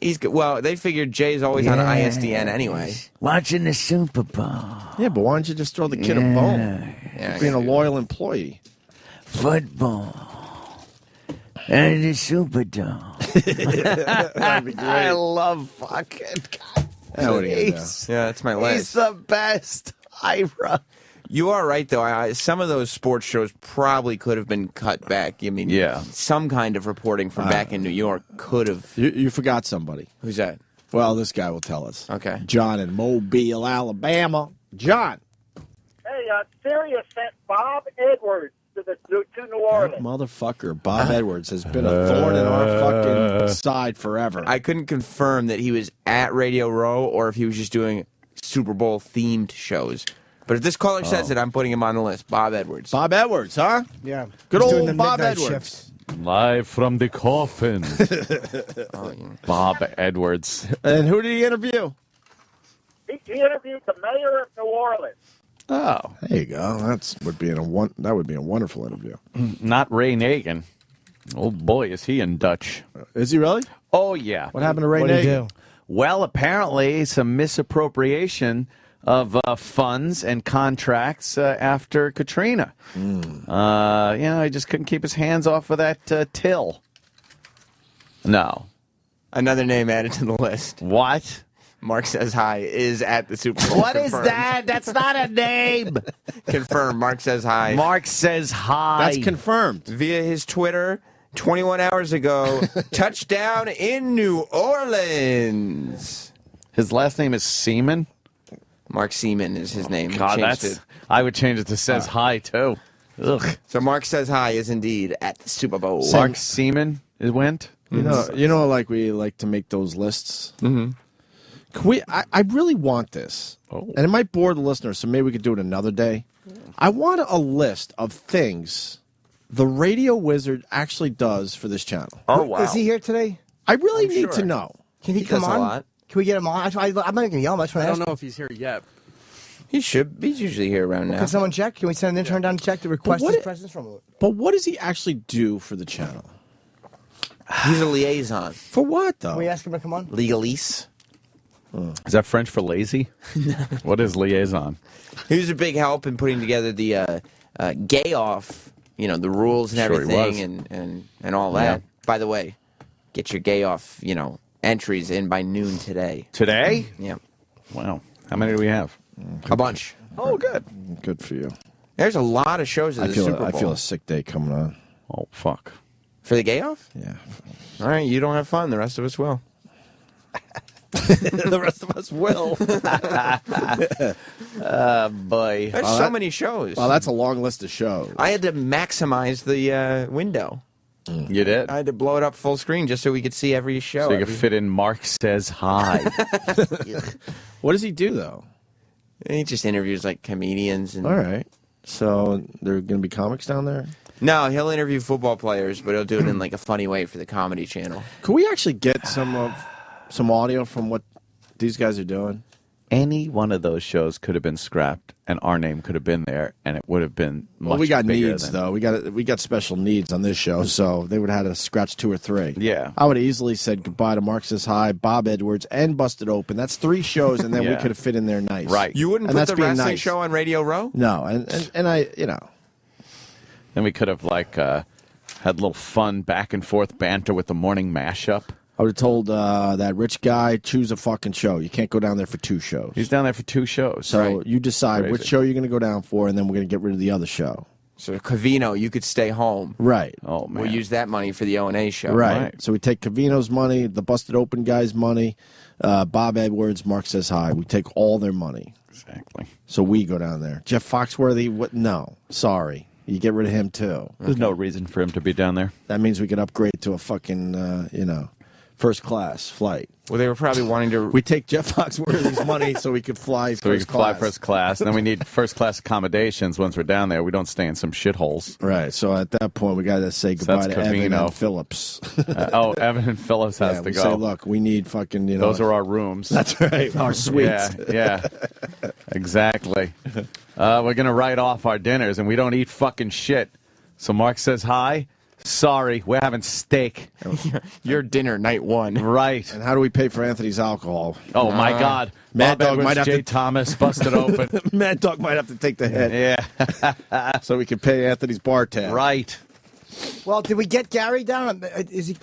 He's good. Well, they figured Jay's always on ISDN anyway. Watching the Super Bowl. Yeah, but why don't you just throw the kid a bone? Yeah, Being a loyal employee. Football. And the Superdome. That'd be great. I love fucking God. Yeah, what are you gonna do? Yeah, that's my list. He's the best. Ira. You are right, though. Some of those sports shows probably could have been cut back. I mean, some kind of reporting from back in New York could have. You forgot somebody. Who's that? Well, this guy will tell us. Okay. John in Mobile, Alabama. John. Hey, Sirius sent Bob Edwards to New Orleans. Motherfucker, Bob Edwards has been a thorn in our fucking side forever. I couldn't confirm that he was at Radio Row or if he was just doing Super Bowl themed shows. But if this caller says it, I'm putting him on the list. Bob Edwards. Bob Edwards, huh? Yeah. Good He's doing old the Bob midnight Edwards. shifts. Live from the coffin. Bob Edwards. And who did he interview? He interviewed the mayor of New Orleans. Oh. There you go. That would be a wonderful interview. Not Ray Nagin. Oh, boy, is he in Dutch. Is he really? Oh, yeah. What happened to Ray What did he Nagin? do? Well, apparently some misappropriation of funds and contracts after Katrina. He just couldn't keep his hands off of that till. No. Another name added to the list. What? Mark Says Hi is at the Super Bowl. What is that? That's not a name. Confirmed. Mark Says Hi. Mark Says Hi. That's confirmed. Via his Twitter, 21 hours ago, touchdown in New Orleans. His last name is Seaman? Mark Seaman is his name. God, I would change it to Says Hi, too. Ugh. So Mark Says Hi is indeed at the Super Bowl. Mark Seaman went? You know, like we like to make those lists. Mm-hmm. I really want this, and it might bore the listeners, so maybe we could do it another day. I want a list of things the Radio Wizard actually does for this channel. Oh, wow. Is he here today? I really need to know. Can he come on? A lot. Can we get him on? I'm not going to yell him. I don't know if he's here yet. He should. He's usually here around now. Can someone check? Can we send an intern down to check to request his presence from him? But what does he actually do for the channel? He's a liaison. For what, though? Can we ask him to come on? Legalese. Is that French for lazy? What is liaison? He was a big help in putting together the gay off, the rules and everything and all that. Yeah. By the way, get your gay off, entries in by noon today. Today? Yeah. Wow. How many do we have? A bunch. Oh, good. Good for you. There's a lot of shows at the Super Bowl. I feel a sick day coming on. Oh, fuck. For the gay off? Yeah. All right, you don't have fun. The rest of us will. The rest of us will. Boy. There's so many shows. Well, that's a long list of shows. I had to maximize the window. You did? I had to blow it up full screen just so we could see every show. So you could fit in Mark Says Hi. What does he do, though? He just interviews, comedians. And... All right. So there are going to be comics down there? No, he'll interview football players, but he'll do it in, a funny way for the Comedy Channel. Could we actually get some audio from what these guys are doing? Any one of those shows could have been scrapped, and our name could have been there, and it would have been much Well, we got bigger needs, though. We got special needs on this show, so they would have had to scratch 2 or 3. Yeah. I would have easily said goodbye to Mark Says Hi, Bob Edwards, and Busted Open. That's 3 shows, and then we could have fit in there nice. Right. You wouldn't put the wrestling show on Radio Row? No, and I, Then we could have, had a little fun back-and-forth banter with the morning mashup. I would have told that rich guy, choose a fucking show. You can't go down there for 2 shows. He's down there for 2 shows. So you decide which show you're going to go down for, and then we're going to get rid of the other show. So Covino, you could stay home. Right. Oh, man. We'll use that money for the O&A show. Right. So we take Covino's money, the Busted Open guy's money, Bob Edwards, Mark Says Hi. We take all their money. Exactly. So we go down there. Jeff Foxworthy, no. Sorry. You get rid of him, too. There's no reason for him to be down there. That means we could upgrade to a fucking, first-class flight. Well, they were probably wanting to... We take Jeff Foxworthy's money so we could fly first class. Fly first class. And then we need first-class accommodations once we're down there. We don't stay in some shitholes. Right. So at that point, we got to say goodbye to Evan and Phillips. Evan and Phillips has to go. Say, look, we need fucking, Those are our rooms. That's right. Our suites. Yeah. Exactly. We're going to write off our dinners, and we don't eat fucking shit. So Mark Says Hi. Sorry, we're having steak. Your dinner, night 1. Right. And how do we pay for Anthony's alcohol? Oh, my God. Mad Bob Dog Edwards, might have Jay to... Thomas, Busted Open. Mad Dog might have to take the hit. Yeah. So we can pay Anthony's bar tab. Right. Well, did we get Gary down? Is he...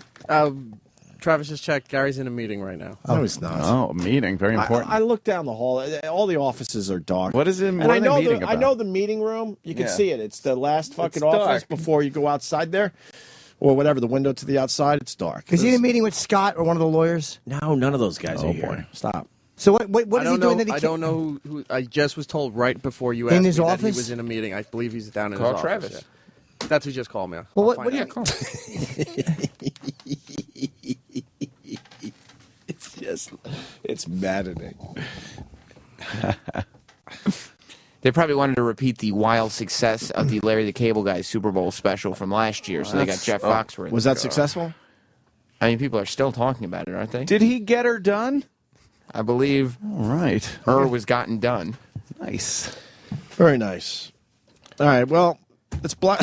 Travis just checked. Gary's in a meeting right now. No, he's not. Oh, a meeting. Very important. I look down the hall. All the offices are dark. What is it? And I know the meeting room. You can see it. It's the last fucking office before you go outside there. Or whatever, the window to the outside, it's dark. Is he in a meeting with Scott or one of the lawyers? No, none of those guys are here. Boy. Stop. So what is he doing that he I don't know who I just was told right before you asked in his me office? that he was in a meeting. I believe he's down in his office. Travis. Yeah. That's who just called me. Well, what do you call? It's maddening. They probably wanted to repeat the wild success of the Larry the Cable Guy Super Bowl special from last year, so they got Jeff Foxworthy. Was that successful? I mean, people are still talking about it, aren't they? Did he get her done? I believe All right. her was gotten done. Nice. Very nice. All right, well, It's black.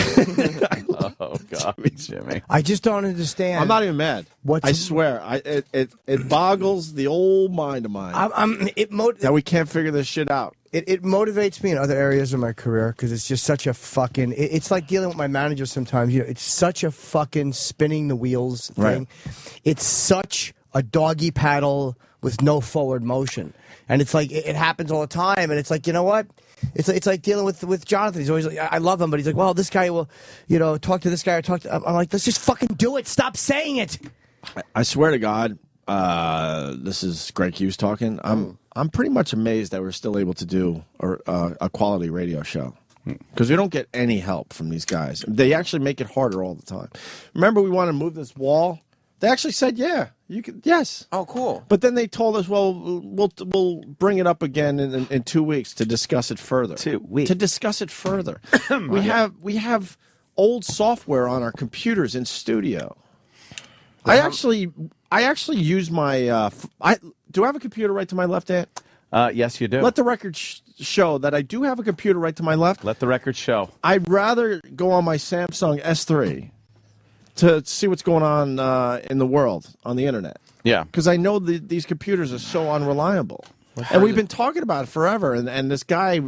Oh God, Jimmy. I just don't understand. I'm not even mad. I swear, it boggles the old mind of mine that we can't figure this shit out. It motivates me in other areas of my career because it's just such a fucking. It's like dealing with my manager sometimes. You know, it's such a fucking spinning the wheels thing. Right. It's such a doggy paddle with no forward motion, and it's like it happens all the time. And it's like, you know what? It's like dealing with Jonathan. He's always like, I love him, but he's like, well, this guy will, talk to this guy or talk to. I'm like, let's just fucking do it. Stop saying it. I swear to God, this is Greg Hughes talking. I'm pretty much amazed that we're still able to do a quality radio show because we don't get any help from these guys. They actually make it harder all the time. Remember, we want to move this wall. They actually said, yeah, you can. Yes. Oh, cool. But then they told us, well, we'll bring it up again in 2 weeks to discuss it further. 2 weeks. To discuss it further. we have old software on our computers in studio. I actually use my. Do I have a computer right to my left, Ant? Yes, you do. Let the record show that I do have a computer right to my left. Let the record show. I'd rather go on my Samsung S3 to see what's going on in the world on the internet. Yeah. Because I know these computers are so unreliable. And we've been talking about it forever. And this guy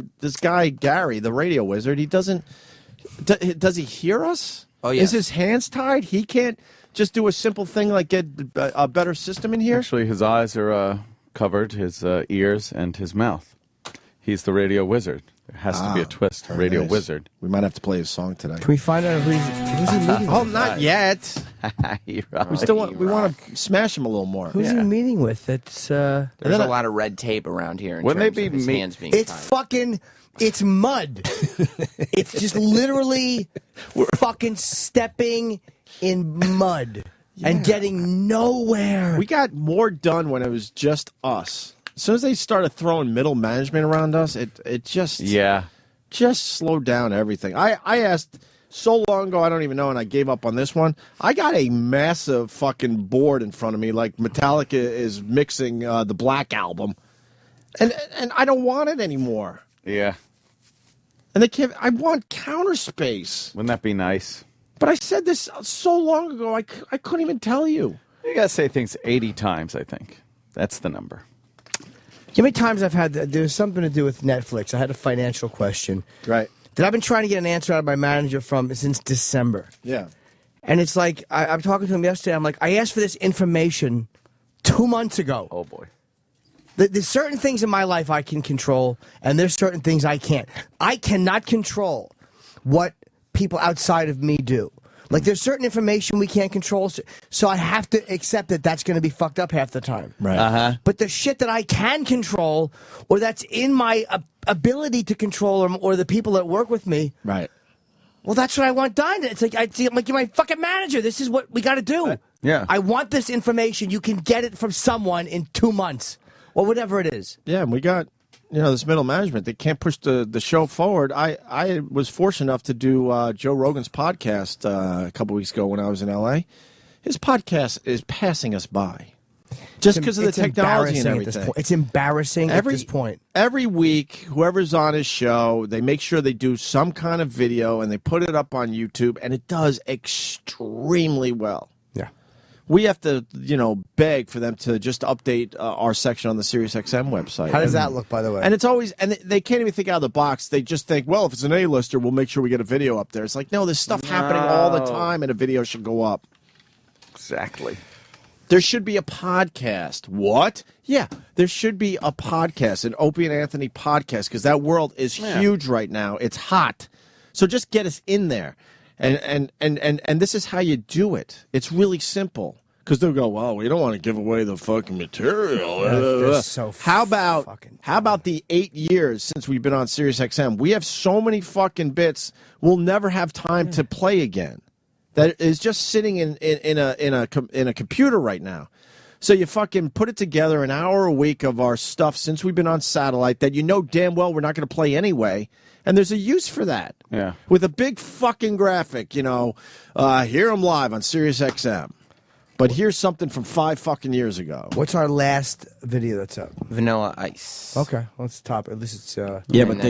Gary, the radio wizard, he doesn't. Does he hear us? Oh, yeah. Is his hands tied? He can't just do a simple thing like get a better system in here? Actually, his eyes are covered, his ears, and his mouth. He's the radio wizard. There has to be a twist. Radio wizard. We might have to play his song today. Can we find out who's he meeting with? Oh, not yet. We want to smash him a little more. Who's he meeting with? That's There's a lot of red tape around here. In Wouldn't terms they of be his me- hands being It's tied. fucking. It's mud. It's just literally fucking stepping in mud and getting nowhere. We got more done when it was just us. As soon as they started throwing middle management around us, it just slowed down everything. I asked so long ago, I don't even know, and I gave up on this one. I got a massive fucking board in front of me, like Metallica is mixing the Black Album, and I don't want it anymore. Yeah. And they can't. I want counter space. Wouldn't that be nice? But I said this so long ago, I couldn't even tell you. You got to say things 80 times, I think. That's the number. How many times I've had there's something to do with Netflix. I had a financial question. Right. That I've been trying to get an answer out of my manager from since December. Yeah. And it's like, I'm talking to him yesterday. I'm like, I asked for this information 2 months ago. Oh, boy. There's certain things in my life I can control, and there's certain things I can't. I cannot control what people outside of me do. Like, there's certain information we can't control, so I have to accept that that's going to be fucked up half the time. Right. Uh-huh. But the shit that I can control, or that's in my ability to control, or the people that work with me, right. Well, that's what I want done. It's like, I'm like, you're my fucking manager. This is what we got to do. Yeah. I want this information. You can get it from someone in 2 months, or whatever it is. Yeah, and we got, this middle management. They can't push the show forward. I was fortunate enough to do Joe Rogan's podcast a couple weeks ago when I was in L.A. His podcast is passing us by. Just because of the technology and everything. It's embarrassing at this point. Every week, whoever's on his show, they make sure they do some kind of video and they put it up on YouTube, and it does extremely well. Yeah. We have to, beg for them to just update our section on the SiriusXM website. How does that look, by the way? And it's always, and they can't even think out of the box. They just think, well, if it's an A-lister, we'll make sure we get a video up there. It's like, no, there's stuff happening all the time, and a video should go up. Exactly. There should be a podcast. What? Yeah, there should be a podcast, an Opie and Anthony podcast, because that world is huge right now. It's hot. So just get us in there. And this is how you do it. It's really simple. Because they'll go, well, we don't want to give away the fucking material. How about the 8 years since we've been on SiriusXM? We have so many fucking bits we'll never have time to play again. That is just sitting in a computer right now. So you fucking put it together, an hour a week of our stuff since we've been on satellite that damn well we're not going to play anyway. And there's a use for that. Yeah. With a big fucking graphic, hear them live on SiriusXM. But here's something from 5 fucking years ago. What's our last video that's up? Vanilla Ice. Okay, let's top it. At least it's. Yeah, but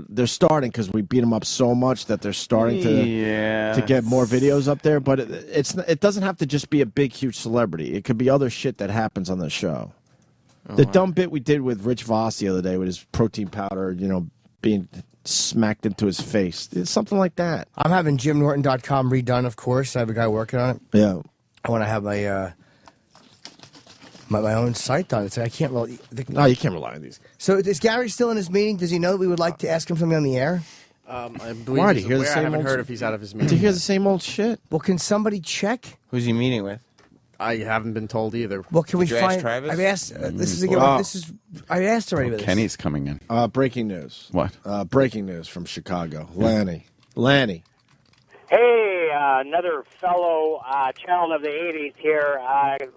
they're starting because we beat them up so much that they're starting to get more videos up there. But it doesn't have to just be a big, huge celebrity. It could be other shit that happens on the show. The dumb bit we did with Rich Voss the other day with his protein powder, being smacked into his face. It's something like that. I'm having JimNorton.com redone, of course. I have a guy working on it. Yeah. I want to have my own site on it. So I can't really. No, you can't rely on these. So is Gary still in his meeting? Does he know that we would like to ask him something on the air? I believe he's aware. I haven't heard if he's out of his meeting. To hear the same old shit. Well, can somebody check? Who's he meeting with? I haven't been told either. Well, can we Did you find? ask Travis? I've asked. I asked already. With Kenny's coming in. Breaking news. What? Breaking news from Chicago. Lanny. Hey, another fellow child of the 80s here,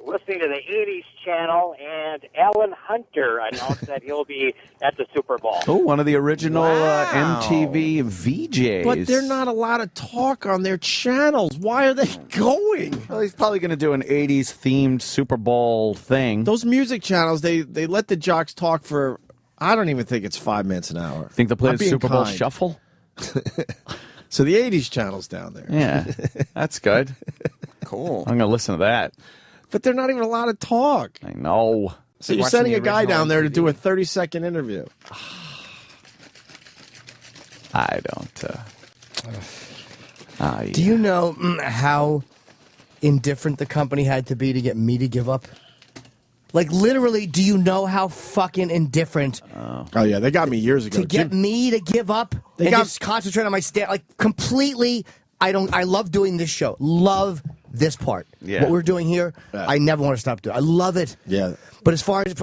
listening to the 80s channel, and Alan Hunter announced that he'll be at the Super Bowl. Oh, one of the original MTV VJs. But they're not allowed to talk on their channels. Why are they going? Well, he's probably going to do an 80s themed Super Bowl thing. Those music channels, they let the jocks talk for, I don't even think it's 5 minutes an hour. Think they'll play I'm the being Super Bowl kind. Shuffle? So the 80s channel's down there. Yeah, that's good. Cool. I'm going to listen to that. But they're not even allowed to talk. I know. So you're sending a guy down there to do a 30-second interview. I don't. Do you know how indifferent the company had to be to get me to give up? Like, literally, do you know how fucking indifferent? Oh yeah, they got me years ago. To get me to give up and just concentrate on my stand, like, completely. I love doing this show. Love this part. Yeah. What we're doing here, I never want to stop doing. I love it. Yeah. But as far as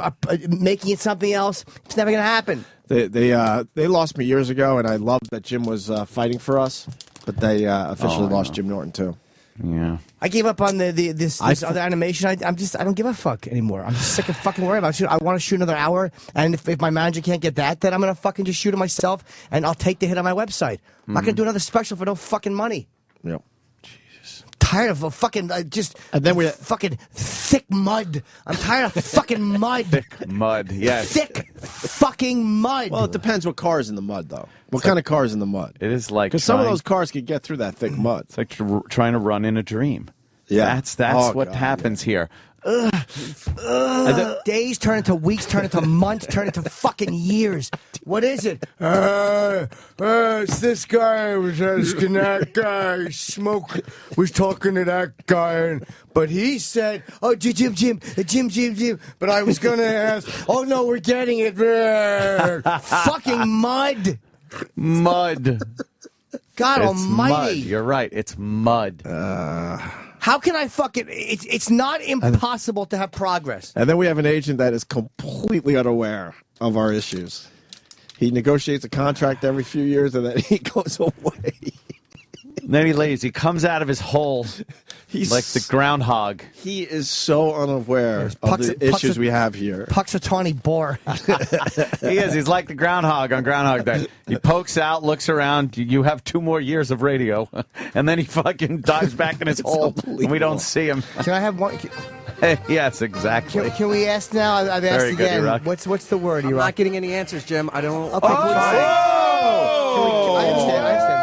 making it something else, it's never going to happen. They lost me years ago, and I loved that Jim was fighting for us. But they officially lost Jim Norton too. Yeah. I gave up on this other animation. I don't give a fuck anymore. I'm sick of fucking worrying about it. I want to shoot another hour, and if my manager can't get that, then I'm gonna fucking just shoot it myself, and I'll take the hit on my website. I'm not gonna do another special for no fucking money. Yep. Tired of a fucking fucking thick mud. I'm tired of fucking mud. Thick mud, yes. Thick fucking mud. Well, it depends what car is in the mud, though. What kind of car is in the mud? It is like because some of those cars could get through that thick mud. It's like trying to run in a dream. Yeah, that's what happens here. Days turn into weeks, turn into months, turn into fucking years. What is it? It's this guy was asking that guy. Smoke was talking to that guy, but he said, "Oh, Jim." But I was gonna ask. Oh no, we're getting it. Fucking mud. God It's Almighty! Mud. You're right. It's mud. How can I fucking? It's not impossible to have progress. And then we have an agent that is completely unaware of our issues. He negotiates a contract every few years, and then he goes away. Then he leaves. He comes out of his hole like the groundhog. He is so unaware of the issues we have here. Puxatawny bore. He is. He's like the groundhog on Groundhog Day. He pokes out, looks around. You have 2 more years of radio. And then he fucking dives back in his hole, and we don't see him. Can I have one? Yes, exactly. Can we ask now? I've asked Very good, again. E-Rock. What's the word, I'm E-Rock? not getting any answers, Jim. I don't. Okay, I understand.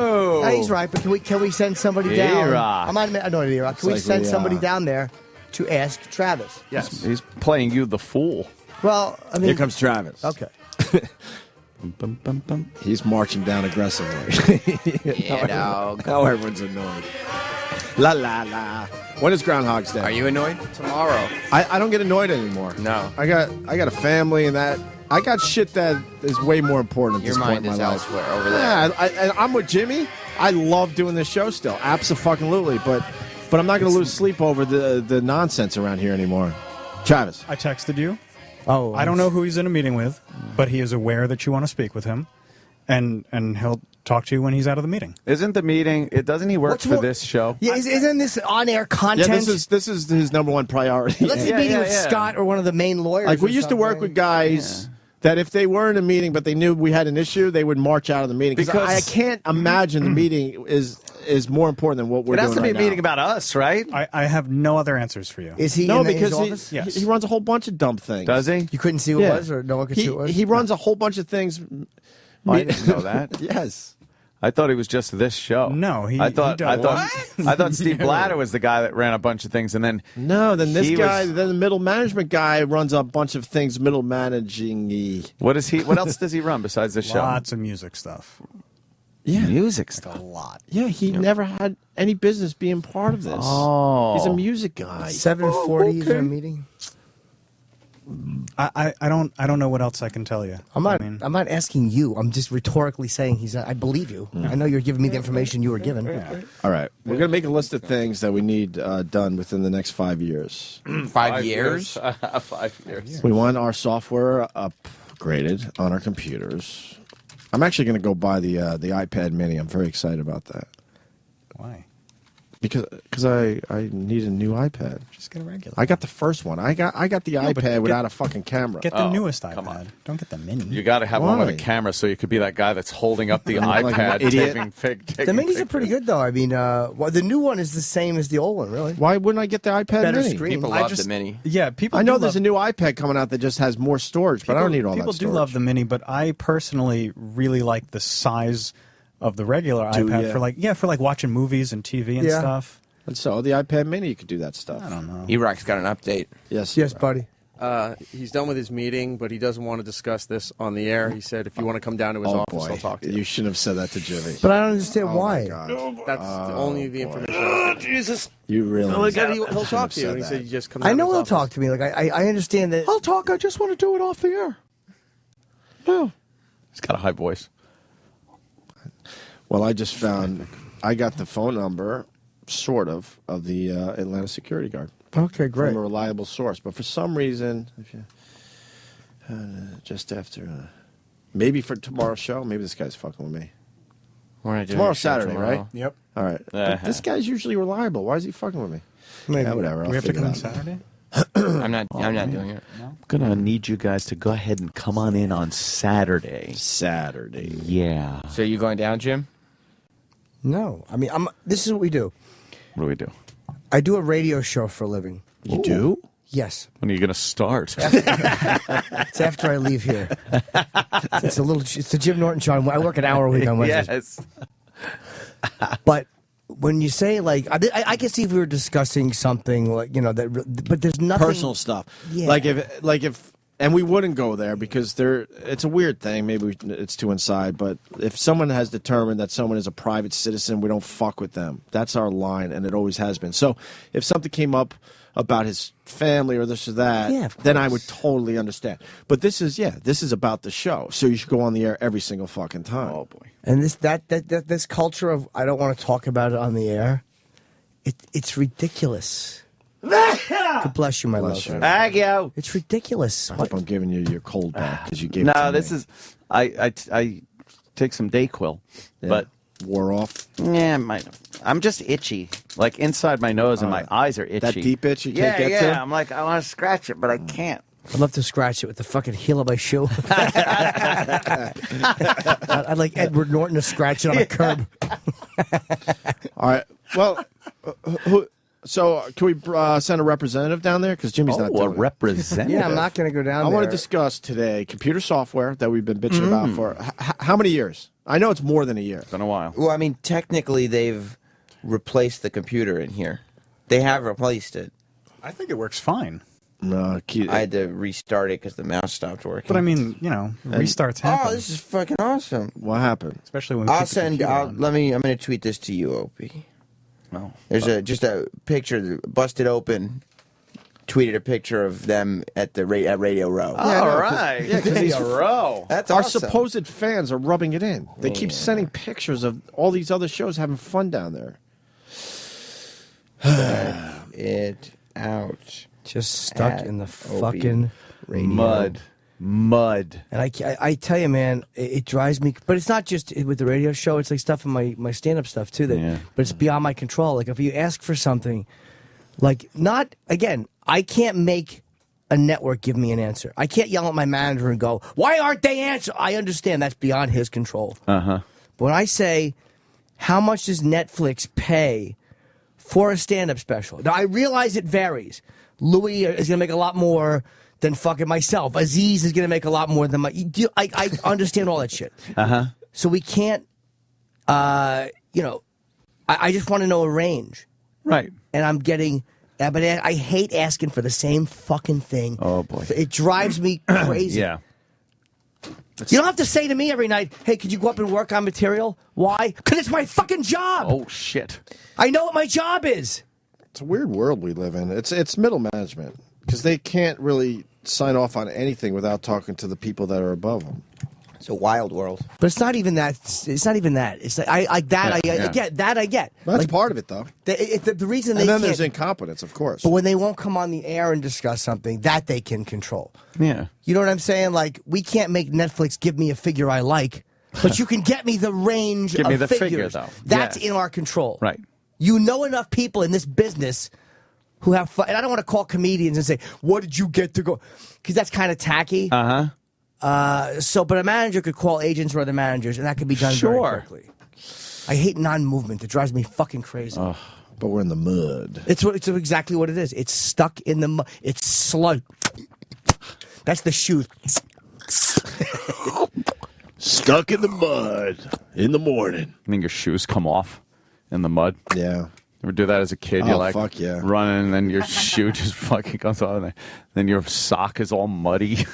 No, he's right, but can we send somebody down? E-Rock. I'm not annoyed, E-Rock. Can we send somebody down there to ask Travis? Yes. He's playing you the fool. Well, I mean, Here comes Travis. Okay. He's marching down aggressively. Yeah, dog. Now everyone's annoyed. La la la. When is Groundhog's Day? Are you annoyed? Tomorrow. I don't get annoyed anymore. No. I got a family and that. I got shit that is way more important at Your this point mind in is my life. elsewhere over there. Yeah, I'm with Jimmy. I love doing this show still. Abso-fucking-lutely. But I'm not going to lose sleep over the nonsense around here anymore. Travis. I texted you. Oh, I don't know who he's in a meeting with, but he is aware that you want to speak with him, and he'll talk to you when he's out of the meeting. Isn't the meeting? Doesn't he work for this show? Yeah, isn't this on-air content? Yeah, this is his number one priority. Let's be meeting with Scott or one of the main lawyers. Like we used to work with guys that if they were in a meeting but they knew we had an issue, they would march out of the meeting. Because I can't imagine the meeting is more important than what we're doing. It has to be right a meeting now. about us, right? I have no other answers for you. Is he No, in his because office? Yes. he runs a whole bunch of dumb things. Does he? You couldn't see what it was, or no one could see what it was? He runs a whole bunch of things. I didn't know that. Yes. I thought he was just this show. No, I thought Steve No. Blatter was the guy that ran a bunch of things, and then No, then this he guy, was- then the middle management guy runs a bunch of things middle managing-y. What is he? What else does he run besides this show? Lots of music stuff. Yeah. Music stuff. A lot. Yeah, he never had any business being part of this. Oh. He's a music guy. 7:40 is our meeting. I don't know what else I can tell you. I'm not asking you. I'm just rhetorically saying I believe you. I know you're giving me the information you were given. All right. We're going to make a list of things that we need done within the next 5 years. 5 years? 5 years. We want our software upgraded on our computers. I'm actually going to go buy the iPad mini. I'm very excited about that. Why? Because I need a new iPad. Just get a regular. I got the first one. I got the No, but iPad without a fucking camera. Get the newest iPad. Don't get the mini. You got to have one with a Why? camera so you could be that guy that's holding up the Like an iPad, idiot. taking The minis pictures. are pretty good, though. I mean, the new one is the same as the old one, really. Why wouldn't I get the iPad Better mini? screen. People love the mini. Yeah, people. I know do there's love, a new iPad coming out that just has more storage, but I don't need all that People storage. do love the mini, but I personally really like the size of the regular Do iPad ya? for watching movies and TV and Yeah. stuff. And so the iPad mini, you could do that stuff. I don't know. E-Rock's got an update. Yes. Yes, buddy. He's done with his meeting, but he doesn't want to discuss this on the air. He said if you want to come down to his Oh office, boy, he'll talk to you. you shouldn't have said that to Jimmy. But I don't understand why. My God. That's only the information. I was getting. Jesus. You really? He'll shouldn't talk have to you. said And he that. said you just come. I down know to he'll his talk office. to me. Like I understand that. I'll talk. I just want to do it off the air. Yeah. He's got a high voice. Well, I just found I got the phone number, sort of the Atlanta security guard. Okay, great. From a reliable source, but for some reason, if you just after maybe for tomorrow's show, maybe this guy's fucking with me. We're not doing Tomorrow's a show Saturday, tomorrow. right? Yep. All right. But this guy's usually reliable. Why is he fucking with me? Maybe. Yeah, whatever. I'll We have to figure come it on out. Saturday. I'm not doing it. I'm gonna need you guys to go ahead and come on in on Saturday. Saturday. Yeah. So you going down, Jim? No, I mean, this is what we do. What do we do? I do a radio show for a living. You do? Yes. When are you gonna start? It's after I leave here. It's the Jim Norton show. I work an hour a week on Wednesdays. Yes. But when you say I can see if we were discussing something like but there's nothing Personal stuff. Yeah. Like if and we wouldn't go there because it's a weird thing. Maybe it's too inside, but if someone has determined that someone is a private citizen, we don't fuck with them. That's our line, and it always has been. So if something came up about his family or this or that, Yeah, of then I course. would totally understand. But this is about the show, so you should go on the air every single fucking time. Oh boy. And this culture of I don't want to talk about it on the air, it's ridiculous. God bless you, my Bless love. you. Thank you. It's ridiculous. I hope I'm giving you your cold back because you gave it No, to this me. is I take some Dayquil, Yeah. but wore off. yeah, I'm just itchy. Like inside my nose and my eyes are itchy. That deep itch you yeah, can't get yeah. to? I'm like I want to scratch it, but I can't. I'd love to scratch it with the fucking heel of my shoe. I'd like Edward Norton to scratch it on a curb. All right. Well, so can we send a representative down there? Because Jimmy's not Oh, doing a it. representative. Yeah, I'm not going to go down I there. want to discuss today computer software that we've been bitching about for how many years? I know it's more than a year. It's been a while. Well, I mean, technically, they've replaced the computer in here. They have replaced it. I think it works fine. No, I had to restart it because the mouse stopped working. But I mean, restarts happen. Oh, this is fucking awesome. What happened? Especially when we I'll keep the send. computer on. I'm going to tweet this to you, Opie. No. There's just a picture busted open. Tweeted a picture of them at Radio Row. All right. Yeah, because these row. That's our awesome. supposed fans are rubbing it in. They keep sending pictures of all these other shows having fun down there. It out. Just stuck At in the Opie fucking Radio. Mud. And I tell you, man, it drives me. But it's not just with the radio show. It's like stuff in my stand-up stuff, too. But it's beyond my control. Like, if you ask for something, like, not, again, I can't make a network give me an answer. I can't yell at my manager and go, why aren't they answering? I understand that's beyond his control. Uh-huh. But when I say, how much does Netflix pay for a stand-up special? Now, I realize it varies. Louis is going to make a lot more than fucking myself. Aziz is going to make a lot more than my... I understand all that shit. Uh-huh. So we can't, I just want to know a range. Right. And I'm getting... but I hate asking for the same fucking thing. Oh, boy. It drives me crazy. Yeah. You don't have to say to me every night, hey, could you go up and work on material? Why? Because it's my fucking job. Oh, shit. I know what my job is. It's a weird world we live in. It's middle management because they can't really sign off on anything without talking to the people that are above them. It's a wild world. But it's not even that. It's not even that. It's like, I get that. I get. That's like, part of it, though. The reason they and then can't, there's incompetence, of course. But when they won't come on the air and discuss something, that they can control. Yeah. You know what I'm saying? Like, we can't make Netflix give me a figure I like, but you can get me the range Give of me the figures. figure, though. That's Yes. in our control. Right. You know enough people in this business who have fun. And I don't want to call comedians and say, what did you get to go? Because that's kind of tacky. Uh-huh. But a manager could call agents or other managers, and that could be done very quickly. I hate non-movement. It drives me fucking crazy. But we're in the mud. It's exactly what it is. It's stuck in the mud. It's sludge. That's the shoe. Stuck in the mud in the morning. I think your shoes come off in the mud. Yeah. Ever do that as a kid? Oh, You're like fuck yeah. running, and then your shoe just fucking comes off, and then your sock is all muddy.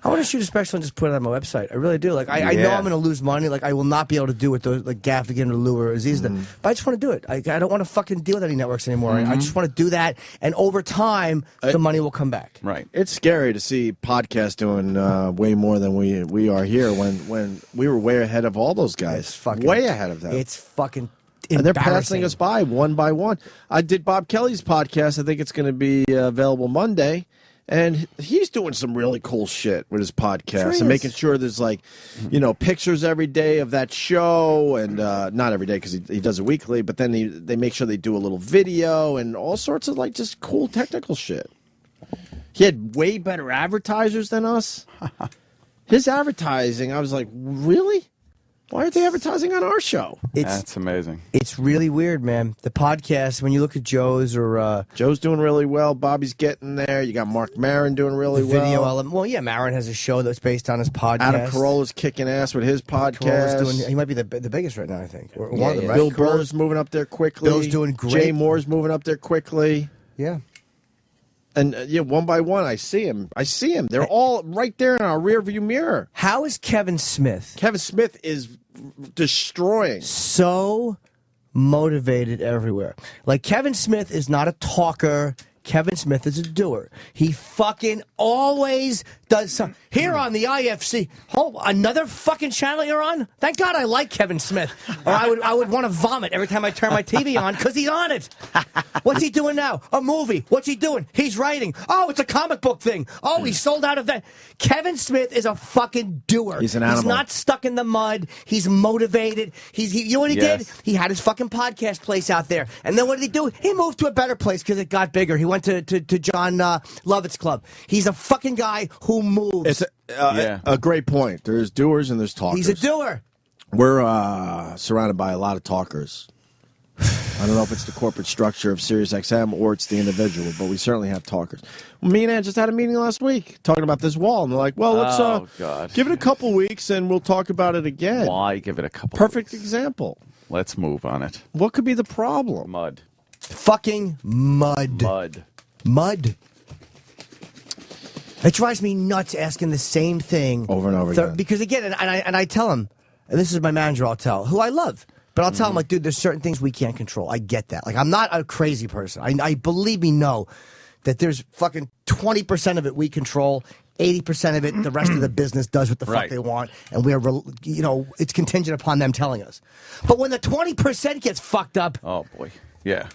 I want to shoot a special and just put it on my website. I really do. Like, I know I'm going to lose money. Like, I will not be able to do what those like Gaffigan or Lou or Aziz did. But I just want to do it. I don't want to fucking deal with any networks anymore. I just want to do that, and over time, the money will come back. Right. It's scary to see podcasts doing way more than we are here when we were way ahead of all those guys. Way ahead of them. It's fucking and they're passing us by one by one. I did Bob Kelly's podcast. I think it's going to be available Monday. And he's doing some really cool shit with his podcast and making sure there's like, pictures every day of that show, and not every day because he does it weekly, but then they make sure they do a little video and all sorts of like just cool technical shit. He had way better advertisers than us. His advertising, I was like, really? Why aren't they advertising on our show? That's amazing. It's really weird, man. The podcast, when you look at Joe's or... Joe's doing really well. Bobby's getting there. You got Mark Maron doing really well. Video element. Well, yeah, Maron has a show that's based on his podcast. Adam Carolla's kicking ass with his podcast. He might be the biggest right now, I think. Or one of them, right? Bill Burr's moving up there quickly. Bill's doing great. Jay Moore's moving up there quickly. Yeah. And one by one, I see him. They're all right there in our rearview mirror. How is Kevin Smith? Kevin Smith is destroying. So motivated everywhere. Like, Kevin Smith is not a talker. Kevin Smith is a doer. He fucking always does something. Here on the IFC, another fucking channel you're on? Thank God I like Kevin Smith. Or I would want to vomit every time I turn my TV on because he's on it. What's he doing now? A movie. What's he doing? He's writing. Oh, it's a comic book thing. Oh, he sold out of that. Kevin Smith is a fucking doer. He's an animal. He's not stuck in the mud. He's motivated. You know what he did? He had his fucking podcast place out there. And then what did he do? He moved to a better place because it got bigger. He went to John Lovett's club. He's a fucking guy who moves. It's a great point. There's doers and there's talkers. He's a doer. We're surrounded by a lot of talkers. I don't know if it's the corporate structure of SiriusXM or it's the individual, but we certainly have talkers. Well, me and Ann just had a meeting last week talking about this wall, and they're like, well, let's give it a couple weeks and we'll talk about it again. Why give it a couple Perfect weeks? example. Let's move on it. What could be the problem? Mud. Fucking mud. Mud. It drives me nuts asking the same thing over and over again. Because again, and I tell him, and this is my manager, I'll tell, who I love, but I'll tell him, like, dude, there's certain things we can't control. I get that. Like, I'm not a crazy person. I believe me, know that there's fucking 20% of it we control. 80% of it, the rest of the business does what the fuck they want, and we're, it's contingent upon them telling us. But when the 20% gets fucked up, oh boy, yeah,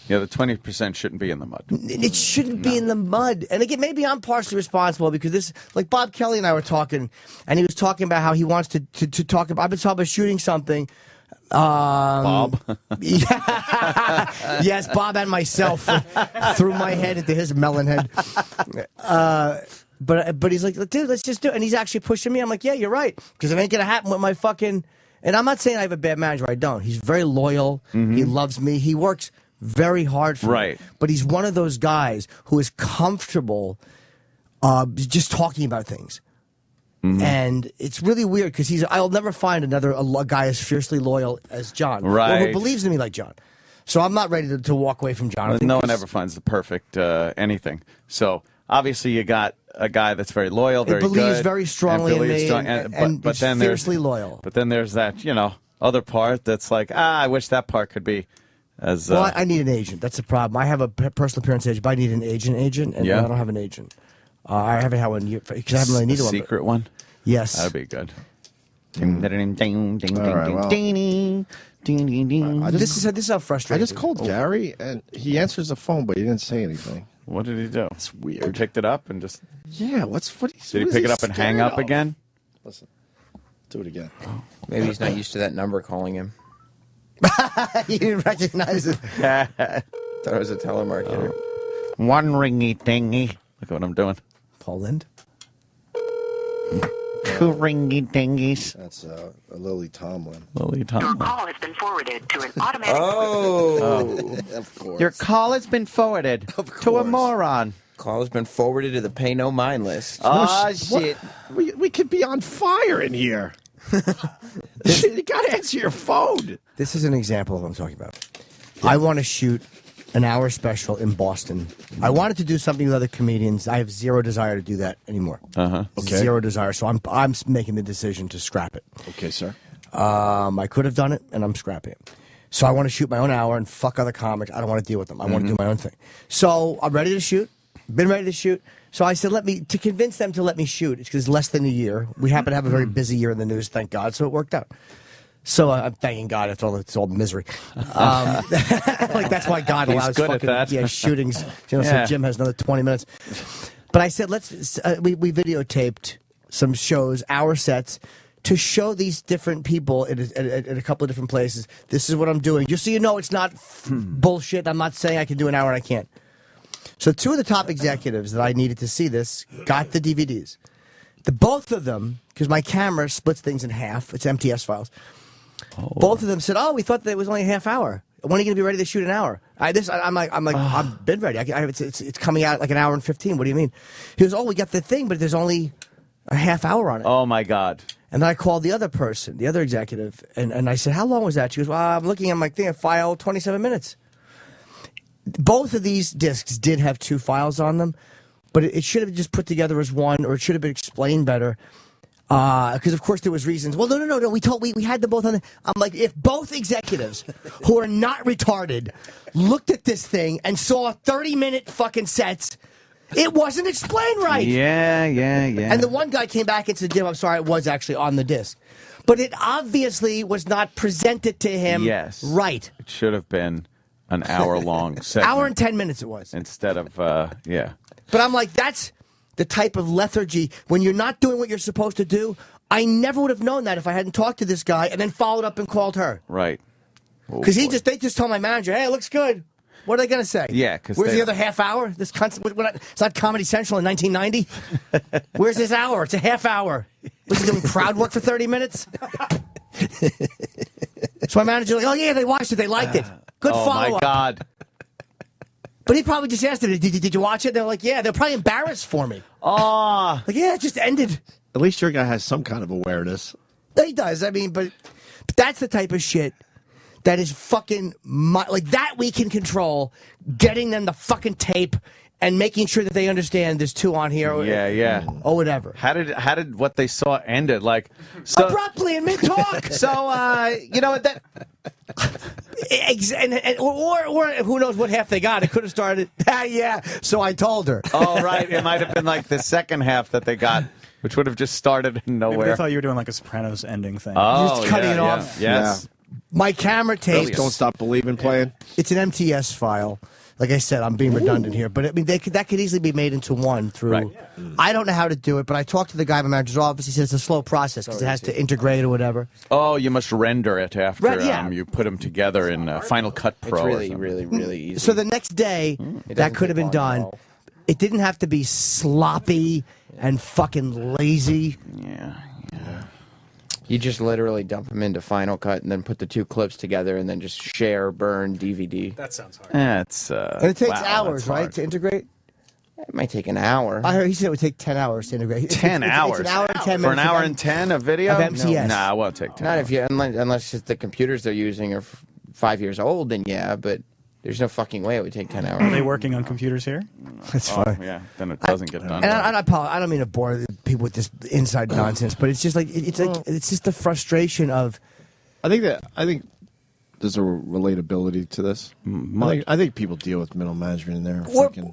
the 20% shouldn't be in the mud. It shouldn't be in the mud. And again, maybe I'm partially responsible because this, like Bob Kelly and I were talking, and he was talking about how he wants to talk about. I've been talking about shooting something. Bob? Yes, Bob and myself threw my head into his melon head. But he's like, dude, let's just do it. And he's actually pushing me. I'm like, yeah, you're right. Because it ain't going to happen with my fucking... And I'm not saying I have a bad manager. I don't. He's very loyal. He loves me. He works very hard for me. But he's one of those guys who is comfortable just talking about things. And it's really weird because I'll never find a guy as fiercely loyal as John. Or who believes in me like John. So I'm not ready to walk away from Jonathan. No one ever finds the perfect anything. So obviously you got a guy that's very loyal, very good. He believes very strongly in me and then fiercely loyal. But then there's that, other part that's like, I wish that part could be as... Well, I need an agent. That's the problem. I have a personal appearance agent, but I need an agent, and I don't have an agent. I haven't had one because I haven't really needed one. Secret one? Yes. That'd be good. This is how frustrating. I just called Gary, and he answers the phone, but he didn't say anything. What did he do? It's weird. He picked it up and just... Yeah, what did he pick it up and hang up again? Listen, do it again. Maybe he's not used to that number calling him. He didn't recognize it. Thought it was a telemarketer. One ringy dingy. Look at what I'm doing. Paul Lind. Two ringy dingies. That's Lily Tomlin. Lily Tomlin. Your call has been forwarded to an automatic... Of course. Your call has been forwarded to a moron. Call has been forwarded to the pay no mind list. Oh, shit. We could be on fire in here. You got to answer your phone. This is an example of what I'm talking about. I want to shoot an hour special in Boston. I wanted to do something with other comedians. I have zero desire to do that anymore. Okay. Zero desire. So I'm making the decision to scrap it. Okay, sir. I could have done it, and I'm scrapping it. So I want to shoot my own hour and fuck other comics. I don't want to deal with them. I want to do my own thing. So I'm ready to shoot. Been ready to shoot. So I said, to convince them to let me shoot. It's because it's less than a year. We happen to have a very busy year in the news, thank God. So it worked out. So I'm thanking God after all the misery. That's why God allows fucking shootings. So Jim has another 20 minutes. But I said, we videotaped some shows, our sets, to show these different people at a couple of different places. This is what I'm doing. Just so you know, it's not bullshit. I'm not saying I can do an hour and I can't. So two of the top executives that I needed to see this got the DVDs. Both of them, because my camera splits things in half. It's MTS files. Both of them said, we thought that it was only a half hour. When are you going to be ready to shoot an hour? I'm like, I've been ready. It's coming out like an hour and 15. What do you mean? He goes, we got the thing, but there's only a half hour on it. Oh, my God. And then I called the other person, the other executive, and I said, how long was that? She goes, I'm looking at my thing, a file, 27 minutes. Both of these discs did have two files on them, but it should have been just put together as one, or it should have been explained better. Because of course there was reasons. Well, no. We had them both on. I'm like, if both executives who are not retarded looked at this thing and saw 30-minute fucking sets, it wasn't explained right. Yeah. And the one guy came back and said, Jim, I'm sorry, it was actually on the disc, but it obviously was not presented to him. Yes, right. It should have been an hour-long segment. Hour and 10 minutes it was. Instead of, But I'm like, that's the type of lethargy. When you're not doing what you're supposed to do, I never would have known that if I hadn't talked to this guy and then followed up and called her. Right. Because they just told my manager, hey, it looks good. What are they going to say? Yeah, because where's the other half hour? It's not Comedy Central in 1990. Where's this hour? It's a half hour. Was he doing crowd work for 30 minutes? So my manager like, they watched it, they liked it. Good follow-up. Oh, my God. But he probably just asked them, did you watch it? They're like, yeah. They're probably embarrassed for me. Oh. Like, yeah, it just ended. At least your guy has some kind of awareness. He does. I mean, but that's the type of shit that is fucking... like, that we can control. Getting them the fucking tape and making sure that they understand there's two on here. Yeah. Or whatever. How did what they saw ended? Like... So, abruptly in mid-talk. So, that... or who knows what half they got. It could have started, so I told her. Oh, right. It might have been like the second half that they got, which would have just started in nowhere. Maybe they thought you were doing like a Sopranos ending thing. Oh, just cutting it off. Yes. My camera tape. Don't Stop Believing playing. It's an MTS file. Like I said, I'm being redundant here, but I mean, that could easily be made into one through. Right. I don't know how to do it, but I talked to the guy in my manager's office. He said it's a slow process because it has to integrate or whatever. Oh, you must render it after Right, yeah. you put them together in Final Cut Pro. It's really easy. So the next day, that could have been done. It didn't have to be sloppy and fucking lazy. Yeah. You just literally dump them into Final Cut and then put the 2 clips together and then just share, burn, DVD. That sounds hard. That's and it takes hours, right, to integrate? It might take an hour. I heard he said it would take 10 hours to integrate. 10 hours? It's an hour and 10 minutes. For an hour and 10 of video? Of MCS. Nah, it won't take 10 Not hours. if you, unless the computers they're using are 5 years old, then yeah, but there's no fucking way it would take 10 hours. Are they working on computers here? That's fine. Yeah, then it doesn't get done. And I apologize. I don't mean to bore people with this inside nonsense, but it's just like it's just the frustration of. I think there's a relatability to this. I think people deal with middle management in there.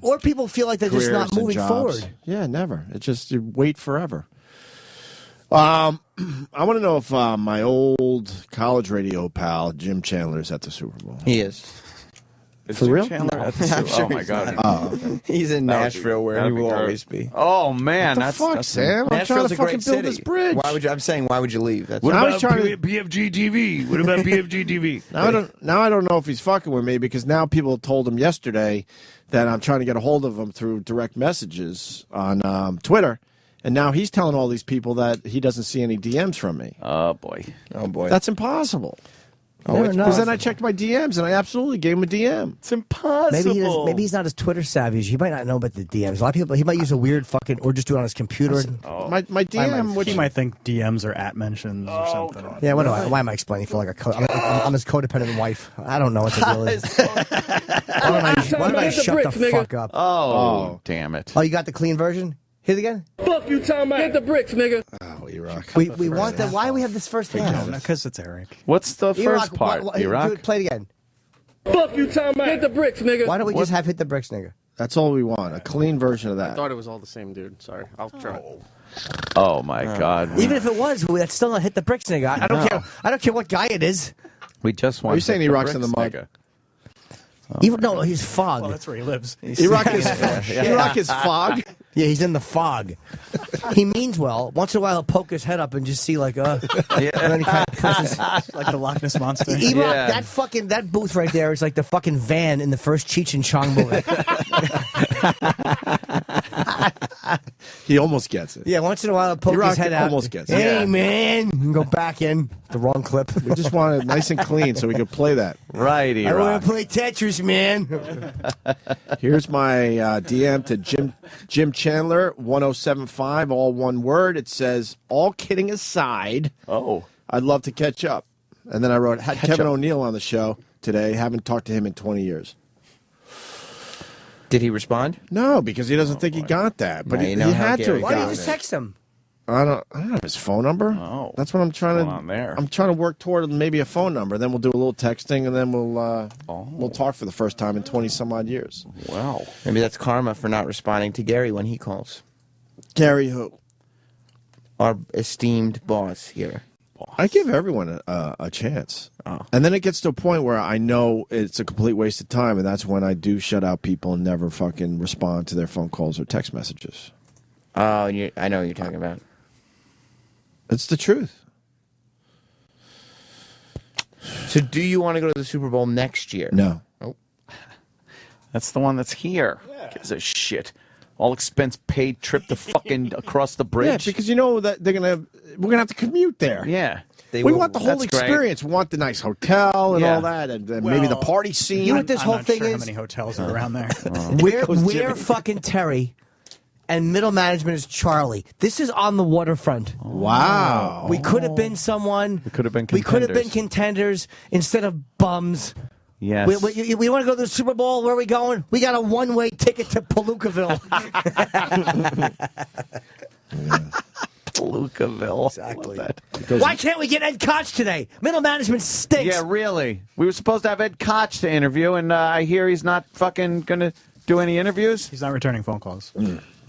Or people feel like they're just not moving forward. Yeah, never. It's just you wait forever. I want to know if my old college radio pal Jim Chandler is at the Super Bowl. He is. For real? Chandler at the I'm Super sure Oh my he's God! not. He's in Nashville, where he will always be. Oh man, What the fuck, Sam? I'm trying Nashville's to a fucking great build city. this bridge. Why would you? I'm saying, why would you leave? That's What now about PFG TV? What about PFG TV? Now I don't know if he's fucking with me because now people told him yesterday that I'm trying to get a hold of him through direct messages on Twitter, and now he's telling all these people that he doesn't see any DMs from me. Oh boy. That's impossible. Oh, Because then I checked my DMs and I absolutely gave him a DM. It's impossible. Maybe he's not as Twitter savvy. He might not know about the DMs. A lot of people. He might use a weird fucking or just do it on his computer. My DM, He might think DMs are at mentions or something. Yeah, why am I explaining for like I'm his codependent wife. I don't know what the deal is. Why don't I shut the fuck up? Oh, damn it. Oh, you got the clean version? Hit it again. Fuck you talking about? Hit the bricks, nigga. Oh, E-Rock. We want that. Why do we have this first half? Because it's Eric. What's the first part, E-Rock? Play it again. Fuck you talking about? Hit the bricks, nigga. Why don't we just have hit the bricks, nigga? That's all we want. A clean version of I that. thought it was all the same dude. Sorry. I'll try. Oh my God. Even if it was, that's still not hit the bricks, nigga. I don't care. I don't care what guy it is. We just want. Are you saying E-Rock's in the mud? Even no, he's fog. Well, that's where he lives. E-Rock is fog. Yeah, he's in the fog. He means well. Once in a while, he'll poke his head up and just see like, and then he kind of pushes. Like the Loch Ness Monster. E-Rock, that booth right there is like the fucking van in the first Cheech and Chong movie. He almost gets it. Yeah, once in a while, he'll poke his head out. Almost gets it. Hey, man. And go back in. The wrong clip. We just want it nice and clean so we can play that. Right, I E-Rock. want to play Tetris, man. Here's my DM to Jim Chandler, 1075, all one word. It says, all kidding aside, I'd love to catch up. And then I wrote, had Kevin O'Neill on the show today. Haven't talked to him in 20 years. Did he respond? No, because he doesn't think he got that. But Now he you know how had to Gary have Why don't you gotten just it. text him? I don't have his phone number. Oh, that's what I'm trying what's to. going on there? I'm trying to work toward maybe a phone number. Then we'll do a little texting, and then we'll talk for the first time in 20 some odd years. Wow. Maybe that's karma for not responding to Gary when he calls. Gary who? Our esteemed boss here. I give everyone a chance. And then it gets to a point where I know it's a complete waste of time, and that's when I do shut out people and never fucking respond to their phone calls or text messages. Oh, I know what you're talking about. It's the truth. So do you want to go to the Super Bowl next year? No. Oh. That's the one that's here. Gives a shit. All expense paid trip to fucking across the bridge. Yeah, because you know that we're gonna have to commute there. Yeah. We want the whole experience. We want the nice hotel and all that, and maybe the party scene. You know what this whole not thing sure is? how many hotels are around there. We're fucking Terry, and middle management is Charlie. This is on the waterfront. Wow. We could have been someone. We could have been We could have been contenders. contenders instead of bums. Yes. We want to go to the Super Bowl. Where are we going? We got a one-way ticket to Palookaville. Palookaville. Exactly. Why can't we get Ed Koch today? Middle management stinks. Yeah, really. We were supposed to have Ed Koch to interview, and I hear he's not fucking going to do any interviews. He's not returning phone calls.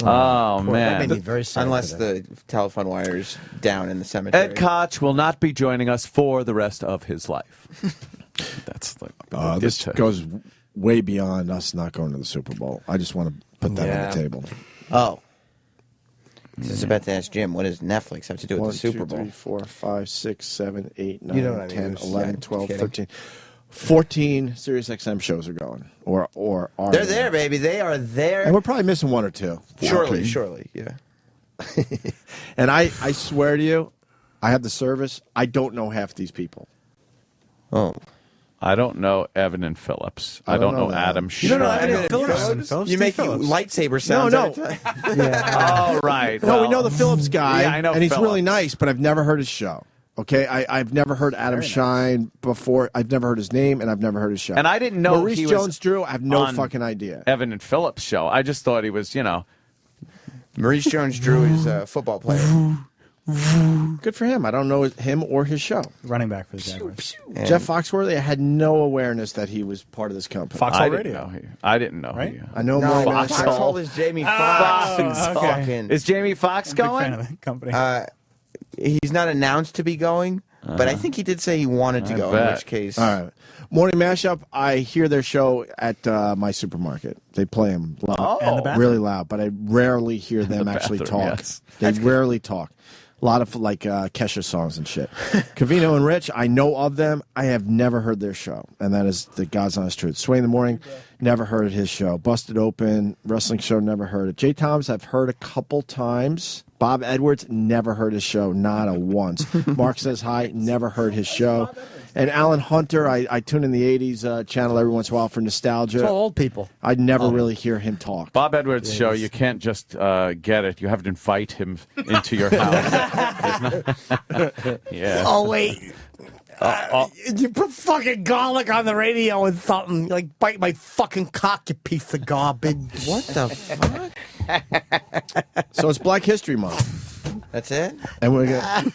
Oh, man. That made me very sad. Unless the telephone wire's down in the cemetery. Ed Koch will not be joining us for the rest of his life. That's like this goes way beyond us not going to the Super Bowl. I just want to put that on the table. Oh. I was about to ask Jim, what does Netflix have to do with the Super Bowl? 1, 2, 3, 4, 5, 6, 7, 8, 9, You know what I mean. 10, 11, 12, Kidding. 13. 14 Sirius XM shows are going. Or are They're there, baby. They are there. And we're probably missing one or two. Surely, yeah. And I swear to you, I have the service. I don't know half these people. Oh. I don't know Evan and Phillips. I don't know Adam You don't know Schein. Evan and Phillips? You make lightsaber sounds. No. Oh, right. No, we know the Phillips guy, Yeah, I know and he's Phillips. really nice, but I've never heard his show. Okay, I've never heard Adam Schein before. I've never heard his name, and I've never heard his show. And I didn't know Maurice he was Jones-Drew. I have no on fucking idea. Evan and Phillips show. I just thought he was, Maurice Jones-Drew is a football player. Good for him. I don't know him or his show. Running back for the Jaguars. Jeff Foxworthy, I had no awareness that he was part of this company. Foxhole I Radio. didn't know. Right? I know No, more about Foxhole is Jamie Foxx. okay. Is Jamie Foxx I'm a big fan going? of that company. He's not announced to be going, but I think he did say he wanted to I go, bet. in which case... All right. Morning Mashup, I hear their show at my supermarket. They play them loud, And the bathroom. really loud, but I rarely hear them actually bathroom, talk. yes. They rarely talk. A lot of Kesha songs and shit. Cavino and Rich, I know of them. I have never heard their show, and that is the God's honest truth. Sway in the Morning, never heard his show. Busted Open, wrestling show, never heard it. Jay Thomas, I've heard a couple times. Bob Edwards, never heard his show, not a once. Mark Says Hi, never heard his show. And Alan Hunter, I tune in the 80s channel every once in a while for nostalgia. It's all old people. I'd never really hear him talk. Bob Edwards' show, you can't just get it. You have to invite him into your house. Yeah. Oh, wait. You put fucking garlic on the radio and something. Like, bite my fucking cock, you piece of garbage. What the fuck? So it's Black History Month. That's it? And we're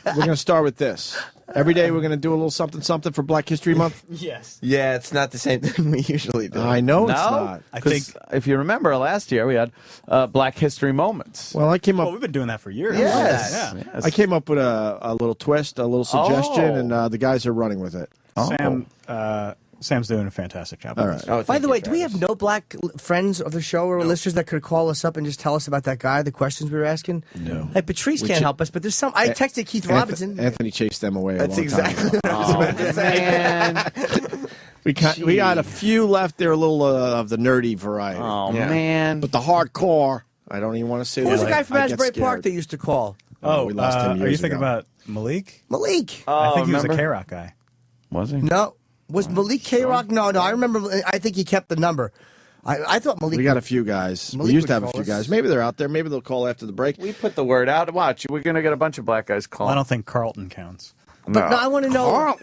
gonna start with this. Every day we're gonna do a little something for Black History Month. Yes. Yeah, it's not the same thing we usually do. I know it's No, not. I think. if you remember last year, we had Black History moments. Well, I came up. Well, we've been doing that for years. Yes. Yeah. Yes. I came up with a little twist, a little suggestion, Oh. and the guys are running with it. Sam's doing a fantastic job. All right. Oh, By thank the you, way, do we Travis. have no black friends of the show or listeners that could call us up and just tell us about that guy, the questions we were asking? No. Like, Patrice We can't ch- help us, but there's some. I texted Keith Robinson. Anthony chased them away. That's a long exactly Time ago. what I was about to say. Man. We got a few left. They're a little of the nerdy variety. Oh, Yeah. man. But the hardcore, I don't even want to say Who that. was the guy from I get Asbury Park scared. that used to call? we lost him are you years thinking ago. about Malik? Malik. I think he was a remember? K-Rock guy. Was he? No. Was Malik K-Rock? No, I remember. I think he kept the number. I thought Malik. We got a few guys. Malik We used would to have a call few us. guys. Maybe they're out there. Maybe they'll call after the break. We put the word out. Watch, we're going to get a bunch of black guys calling. I don't think Carlton counts. But no, I want to know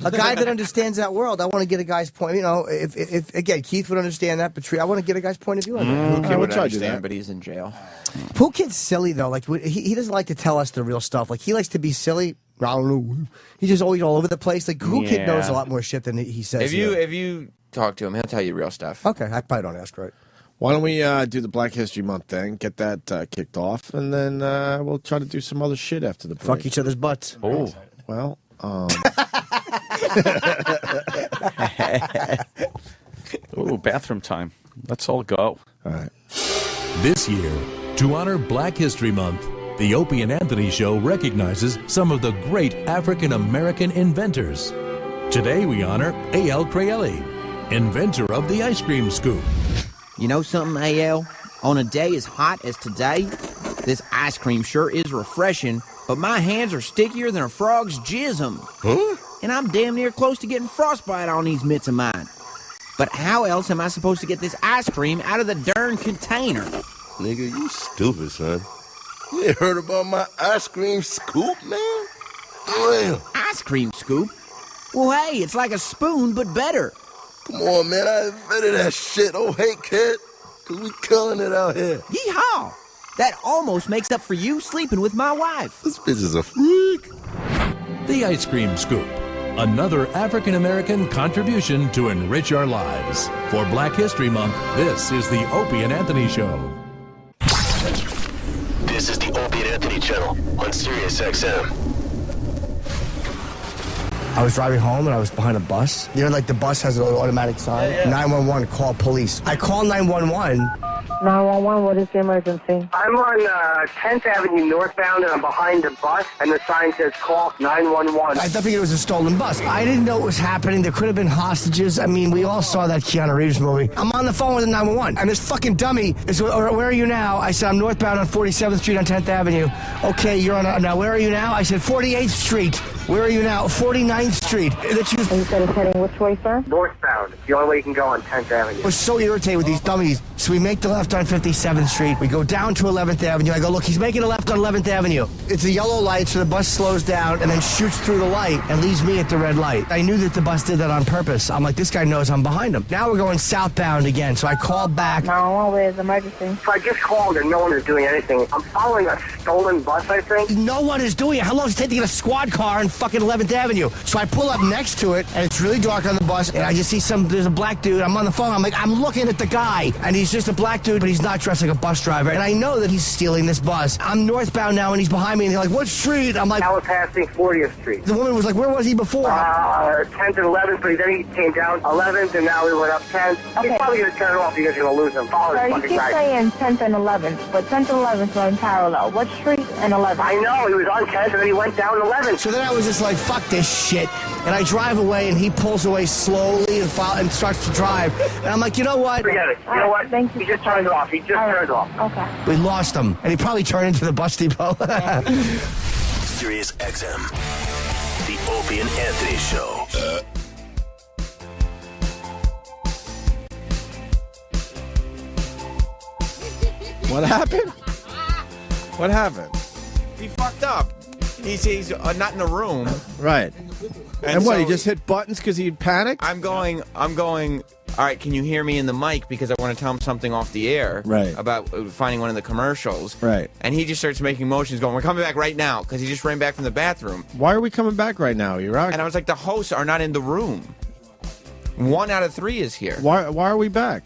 a guy that understands that world. I want to get a guy's point. You know, if again Keith would understand that, Patrice, I want to get a guy's point of view on that. Who we'll would try to do understand, that. but he's in jail. Pool Kid's silly though. Like he doesn't like to tell us the real stuff. Like he likes to be silly. I don't know. He's just always all over the place. Like Pool Kid knows a lot more shit than he says. If you talk to him, he'll tell you real stuff. Okay, I probably don't ask right. Why don't we do the Black History Month thing, get that kicked off, and then we'll try to do some other shit after the break. Fuck each other's butts. Oh. Well, Ooh, bathroom time. Let's all go. all right. This year, to honor Black History Month, the Opie and Anthony Show recognizes some of the great African American inventors. Today we honor A.L. Craelli, inventor of the ice cream scoop. You know something, A.L.? On a day as hot as today, this ice cream sure is refreshing, but my hands are stickier than a frog's jism. Huh? And I'm damn near close to getting frostbite on these mitts of mine. But how else am I supposed to get this ice cream out of the darn container? Nigga, you stupid, son. You ain't heard about my ice cream scoop, man? Damn. Ice cream scoop? Well, hey, it's like a spoon, but better. Come on, man. I invented that shit. Oh, hey, kid. Cause we killing it out here. Yeehaw! That almost makes up for you sleeping with my wife. This bitch is a freak. The Ice Cream Scoop, another African American contribution to enrich our lives. For Black History Month, this is the Opie and Anthony Show. This is the Opie and Anthony channel on Sirius XM. I was driving home and I was behind a bus. You know, like the bus has an automatic sign. 911, call police. I call 911. 911, what is the emergency? I'm on 10th Avenue northbound, and I'm behind a bus, and the sign says call 911. I thought it was a stolen bus. I didn't know what was happening. There could have been hostages. I mean, we all saw that Keanu Reeves movie. I'm on the phone with the 911, and this fucking dummy is, where are you now? I said, I'm northbound on 47th Street on 10th Avenue. Okay, you're on, now where are you now? I said, 48th Street. Where are you now? 49th Street. And you said it's heading which way, sir? Northbound. It's the only way you can go on 10th Avenue. I was so irritated with these dummies. So we make the left on 57th Street. We go down to 11th Avenue. I go, look, he's making a left on 11th Avenue. It's a yellow light, so the bus slows down and then shoots through the light and leaves me at the red light. I knew that the bus did that on purpose. I'm like, this guy knows I'm behind him. Now we're going southbound again, so I call back. 911, where is emergency? So I just called and no one is doing anything. I'm following a stolen bus, I think. No one is doing it. How long does it take to get a squad car in fucking 11th Avenue? So I pull up next to it, and it's really dark on the bus, and I just see there's a black dude. I'm on the phone. I'm like, I'm looking at the guy, and he's just a black dude, but he's not dressed like a bus driver. And I know that he's stealing this bus. I'm northbound now, and he's behind me, and they're like, what street? I'm like, I was passing 40th Street. The woman was like, where was he before? 10th and 11th, but then he came down 11th, and now he went up 10th. Okay. He's probably going to turn it off because you're going to lose him. Follow Sir, this you fucking keep guy. saying 10th and 11th, but 10th and 11th are in parallel. What street and 11th? I know, he was on 10th, and then he went down 11th. So then I was just like, fuck this shit. And I drive away, and he pulls away slowly and starts to drive. And I'm like, you know what? Forget it. You know what? Thank you. He just turned it off. He just turned it off. Okay. We lost him. And he probably turned into the bus depot. Sirius XM. The Opie and Anthony Show. What happened? What happened? He fucked up. He's not in the room. Right. And what, so he just hit buttons because he panicked? I'm going, all right, can you hear me in the mic? Because I want to tell him something off the air. Right. About finding one of the commercials. Right. And he just starts making motions going, we're coming back right now. Because he just ran back from the bathroom. Why are we coming back right now, Iraq? And I was like, the hosts are not in the room. 1 out of 3 is here. Why are we back?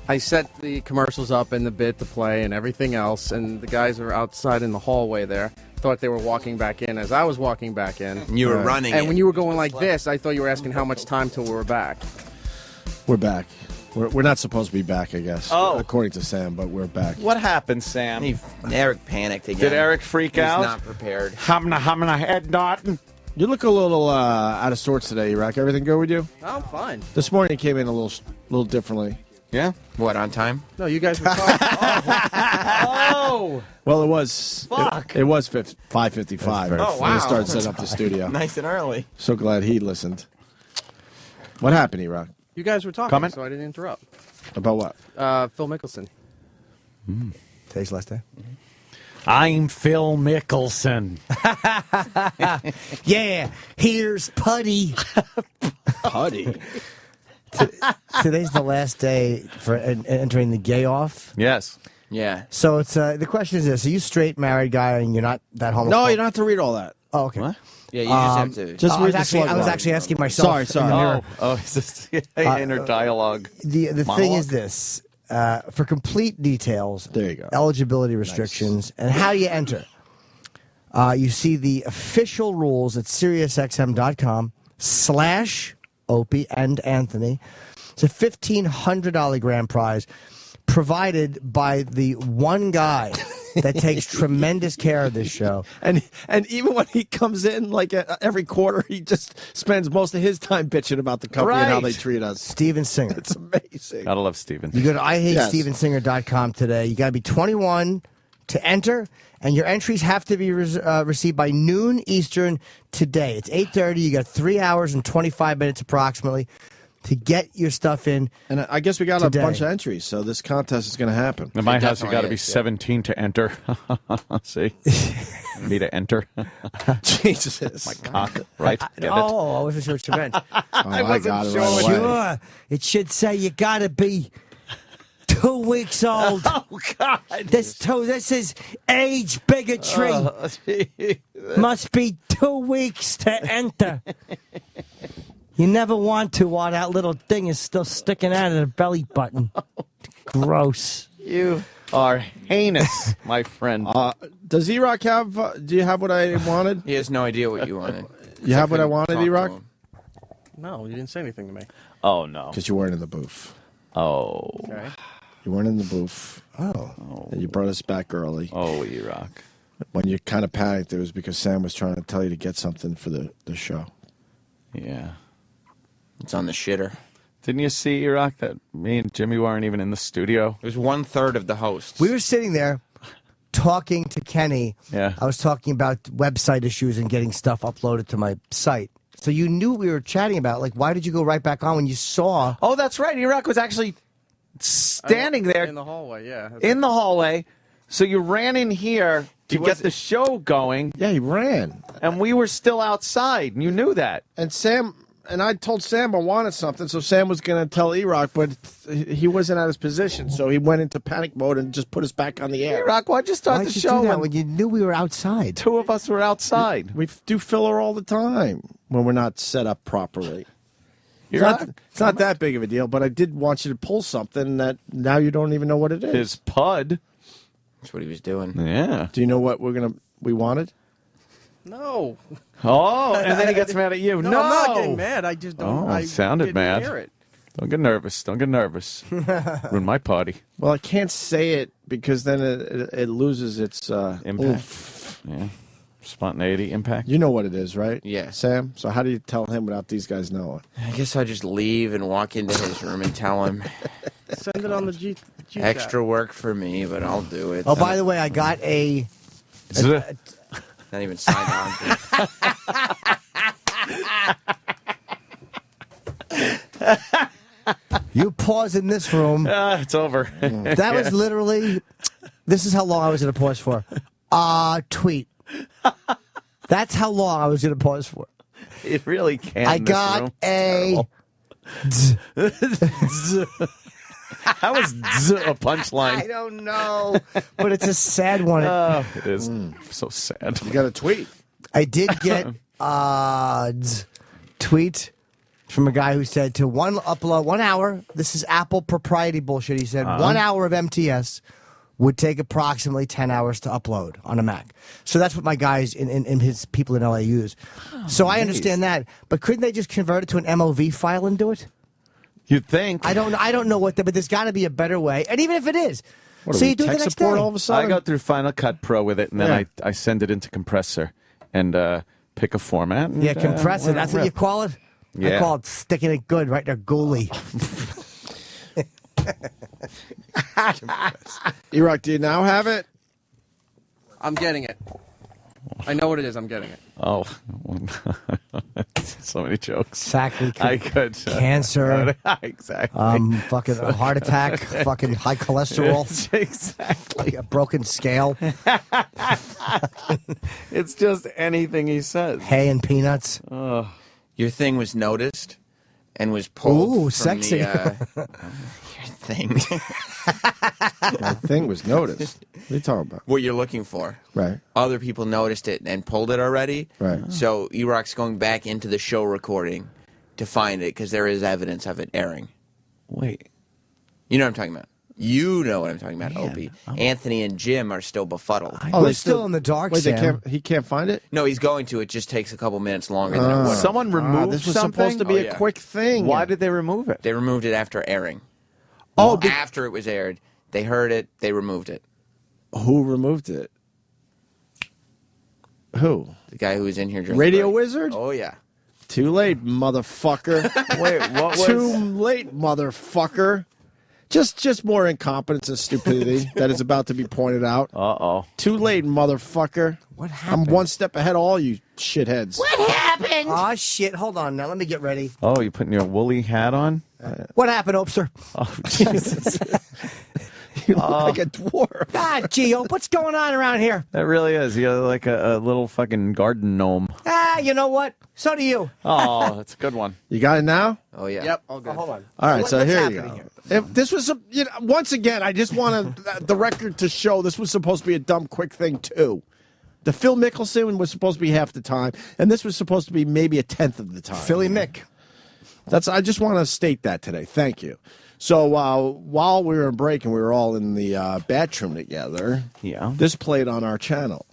I set the commercials up and the bit to play and everything else, and the guys are outside in the hallway there. Thought they were walking back in as I was walking back in. You were running And in. when you were going like this, I thought you were asking how much time till we were back. We're back. We're not supposed to be back, I guess. Oh. According to Sam, but we're back. What happened, Sam? Eric panicked again. Did Eric freak out? He's not prepared. Hamna head Norton. You look a little out of sorts today, Iraq. Everything good with you? I'm fine. This morning you came in a little differently. Yeah? What, on time? No, you guys were talking. Oh! Well, it was. Fuck. It was 5:55. Oh, wow. When we started setting up the studio. Nice and early. So glad he listened. What happened, Iraq? You guys were talking, Comment? so I didn't interrupt. About what? Phil Mickelson. Today's last day. I'm Phil Mickelson. Yeah, here's Putty. Putty. Today's the last day for entering the gay off. Yes. Yeah. So it's the question is this: are you a straight married guy and you're not that homophobic? No, you don't have to read all that. Oh, okay. What? Yeah, you just have to. Just read the slug I was line. actually asking myself. Sorry. in the mirror. It's just inner dialogue. The thing Monologue? is this: for complete details, there you go. Eligibility restrictions and how you enter. You see the official rules at SiriusXM.com/Opie and Anthony. It's a $1,500 grand prize provided by the one guy that takes tremendous care of this show. And even when he comes in, like every quarter, he just spends most of his time bitching about the company and how they treat us. Steven Singer. It's amazing. Gotta love Steven. You go to IHateStevenSinger.com today. You got to be 21 to enter, and your entries have to be received by noon Eastern today. It's 8:30. You got 3 hours and 25 minutes approximately to get your stuff in. And I guess we got today. a bunch of entries, so this contest is going to happen. In my house, you got to be 17 to enter. See? Me to enter. Jesus. My cock, right? Get it? I wasn't sure what you meant. I got it right away. Sure. It should say you got to be 2 weeks old. Oh, God. This is age bigotry. Must be 2 weeks to enter. You never want to while that little thing is still sticking out of the belly button. Gross. You are heinous, my friend. Does E-Rock have? Do you have what I wanted? He has no idea what you wanted. You have what I wanted, E-Rock? No, you didn't say anything to me. Oh, no. Because you weren't in the booth. Oh. Okay. You weren't in the booth. Oh. And you brought us back early. Oh, E-Rock. When you kind of panicked, it was because Sam was trying to tell you to get something for the show. Yeah. It's on the shitter. Didn't you see, E-Rock, that me and Jimmy weren't even in the studio? It was 1/3 of the hosts. We were sitting there talking to Kenny. Yeah. I was talking about website issues and getting stuff uploaded to my site. So you knew what we were chatting about. Like, why did you go right back on when you saw? Oh, that's right. E-Rock was actually standing there in the hallway. Yeah. in the hallway. So you ran in here to get the show going. Yeah, he ran. And we were still outside, and you knew that. And Sam, and I told Sam I wanted something, so Sam was going to tell E-Rock, but he wasn't at his position, so he went into panic mode and just put us back on the air. E-Rock, why'd you start Why'd the you show do that when you knew we were outside? two of us were outside? We do filler all the time when we're not set up properly. It's E-Rock? not that big of a deal, but I did want you to pull something that now you don't even know what it is. His pud. That's what he was doing. Yeah. Do you know what we wanted? No. Oh, and then he gets mad at you. No, I'm not getting mad. I just don't. Oh, I it sounded didn't mad. Hear it. Don't get nervous. Don't get nervous. Ruin my party. Well, I can't say it because then it loses its Impact. oomph. Yeah. Spontaneity, impact. You know what it is, right? Yeah. Sam? So how do you tell him without these guys knowing? I guess I just leave and walk into his room and tell him. Send it on the G. Extra work for me, but I'll do it. Oh, by the way, I got a Not even signed on. You pause in this room. It's over. That was literally. This is how long I was going to pause for. Tweet. That's how long I was going to pause for. It really can. I got a. How is a punchline? I don't know, but it's a sad one. It is so sad. You got a tweet. I did get tweet from a guy who said to upload 1 hour. This is Apple propriety bullshit. He said 1 hour of MTS would take approximately 10 hours to upload on a Mac. So that's what my guys in his people in LA use. So I understand that, but couldn't they just convert it to an MOV file and do it? You'd think. I don't know what, but there's got to be a better way. And even if it is, What, so you do it the next day. all of a sudden? I go through Final Cut Pro with it, and then I send it into Compressor and pick a format. And, Yeah, compressor. That's what you call it? Yeah. I call it sticking it good right there, gooey. E-Rock, do you now have it? I'm getting it. I know what it is. I'm getting it. Oh, so many jokes. Exactly. I could. Cancer. Exactly. Fucking a heart attack. Fucking high cholesterol. Exactly. A broken scale. It's just anything he says. Hay and peanuts. Your thing was noticed and was pulled. Ooh, from sexy. The, your thing. My thing was noticed. What are you talking about? What you're looking for. Right. Other people noticed it and pulled it already. Right. So E-Rock's going back into the show recording to find it because there is evidence of it airing. Wait. You know what I'm talking about. You know what I'm talking about, Opie. Anthony and Jim are still befuddled. We're still in the dark, Wait, Sam. he can't find it? No, he's going to. It just takes a couple minutes longer than it would. Someone removed this was something? supposed to be a quick thing. Why did they remove it? They removed it after airing. Oh, after it was aired. They heard it. They removed it. Who removed it? Who? The guy who was in here during Radio the break. Wizard? Oh, yeah. Too late, motherfucker. Wait, what was... Too late, motherfucker. Just more incompetence and stupidity that is about to be pointed out. Uh-oh. Too late, motherfucker. What happened? I'm one step ahead of all you shitheads. What happened? Oh, shit. Hold on now. Let me get ready. Oh, you putting your woolly hat on? What happened, Opster? Oh, Jesus. You look like a dwarf. God, Gio, what's going on around here? That really is. You're like a little fucking garden gnome. You know what? So do you. Oh, that's a good one. You got it now? Oh, yeah. Yep. All good. Hold on. All right, so What's here you happening go. here? If this was, once again, I just want the record to show this was supposed to be a dumb, quick thing, too. The Phil Mickelson was supposed to be half the time, and this was supposed to be maybe a tenth of the time. Philly Mick. I just want to state that today. Thank you. So while we were in break and we were all in the bathroom together, this played on our channel.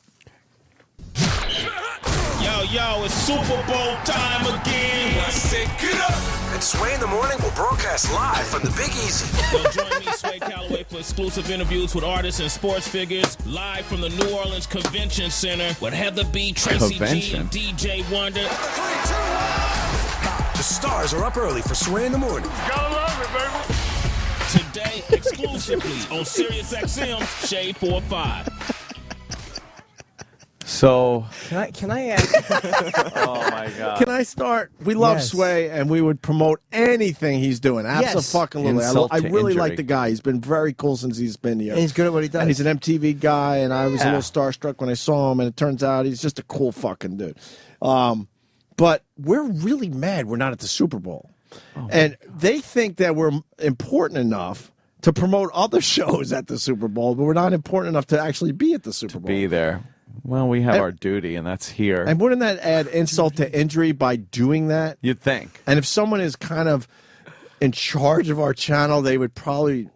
Yo, it's Super Bowl time again. I said, get up. And Sway in the Morning will broadcast live from the Big Easy. Yo, join me, Sway Calloway, for exclusive interviews with artists and sports figures live from the New Orleans Convention Center with Heather B, Tracy G, and DJ Wonder. The stars are up early for Sway in the Morning. Gotta love it, baby. Today, exclusively on Sirius XM, Shade 45. So can I ask? Oh my God! Can I start? We love Yes. Sway, and we would promote anything he's doing. Yes. Absolutely. Insult I to really injury. like the guy. He's been very cool since he's been here. And he's good at what he does. And he's an MTV guy, and I was a Yeah. little starstruck when I saw him, and it turns out he's just a cool fucking dude. But we're really mad we're not at the Super Bowl. And they think that we're important enough to promote other shows at the Super Bowl, but we're not important enough to actually be at the Super Bowl. Be there. Well, we have And- our duty, and that's here. And wouldn't that add insult to injury by doing that? You'd think. And if someone is kind of in charge of our channel, they would probably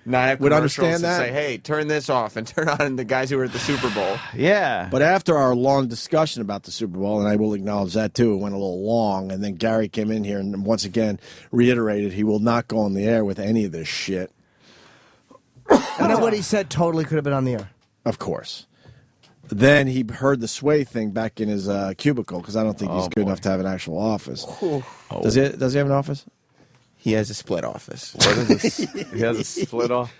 Not have would commercials understand to that. say, hey, turn this off and turn on the guys who were at the Super Bowl. Yeah. But after our long discussion about the Super Bowl, and I will acknowledge that too, it went a little long, and then Gary came in here and once again reiterated he will not go on the air with any of this shit. And then what he said totally could have been on the air. Of course. Then he heard the Sway thing back in his cubicle, because I don't think he's good enough to have an actual office. Does he have an office? He has a split office. What is this? He has a split off.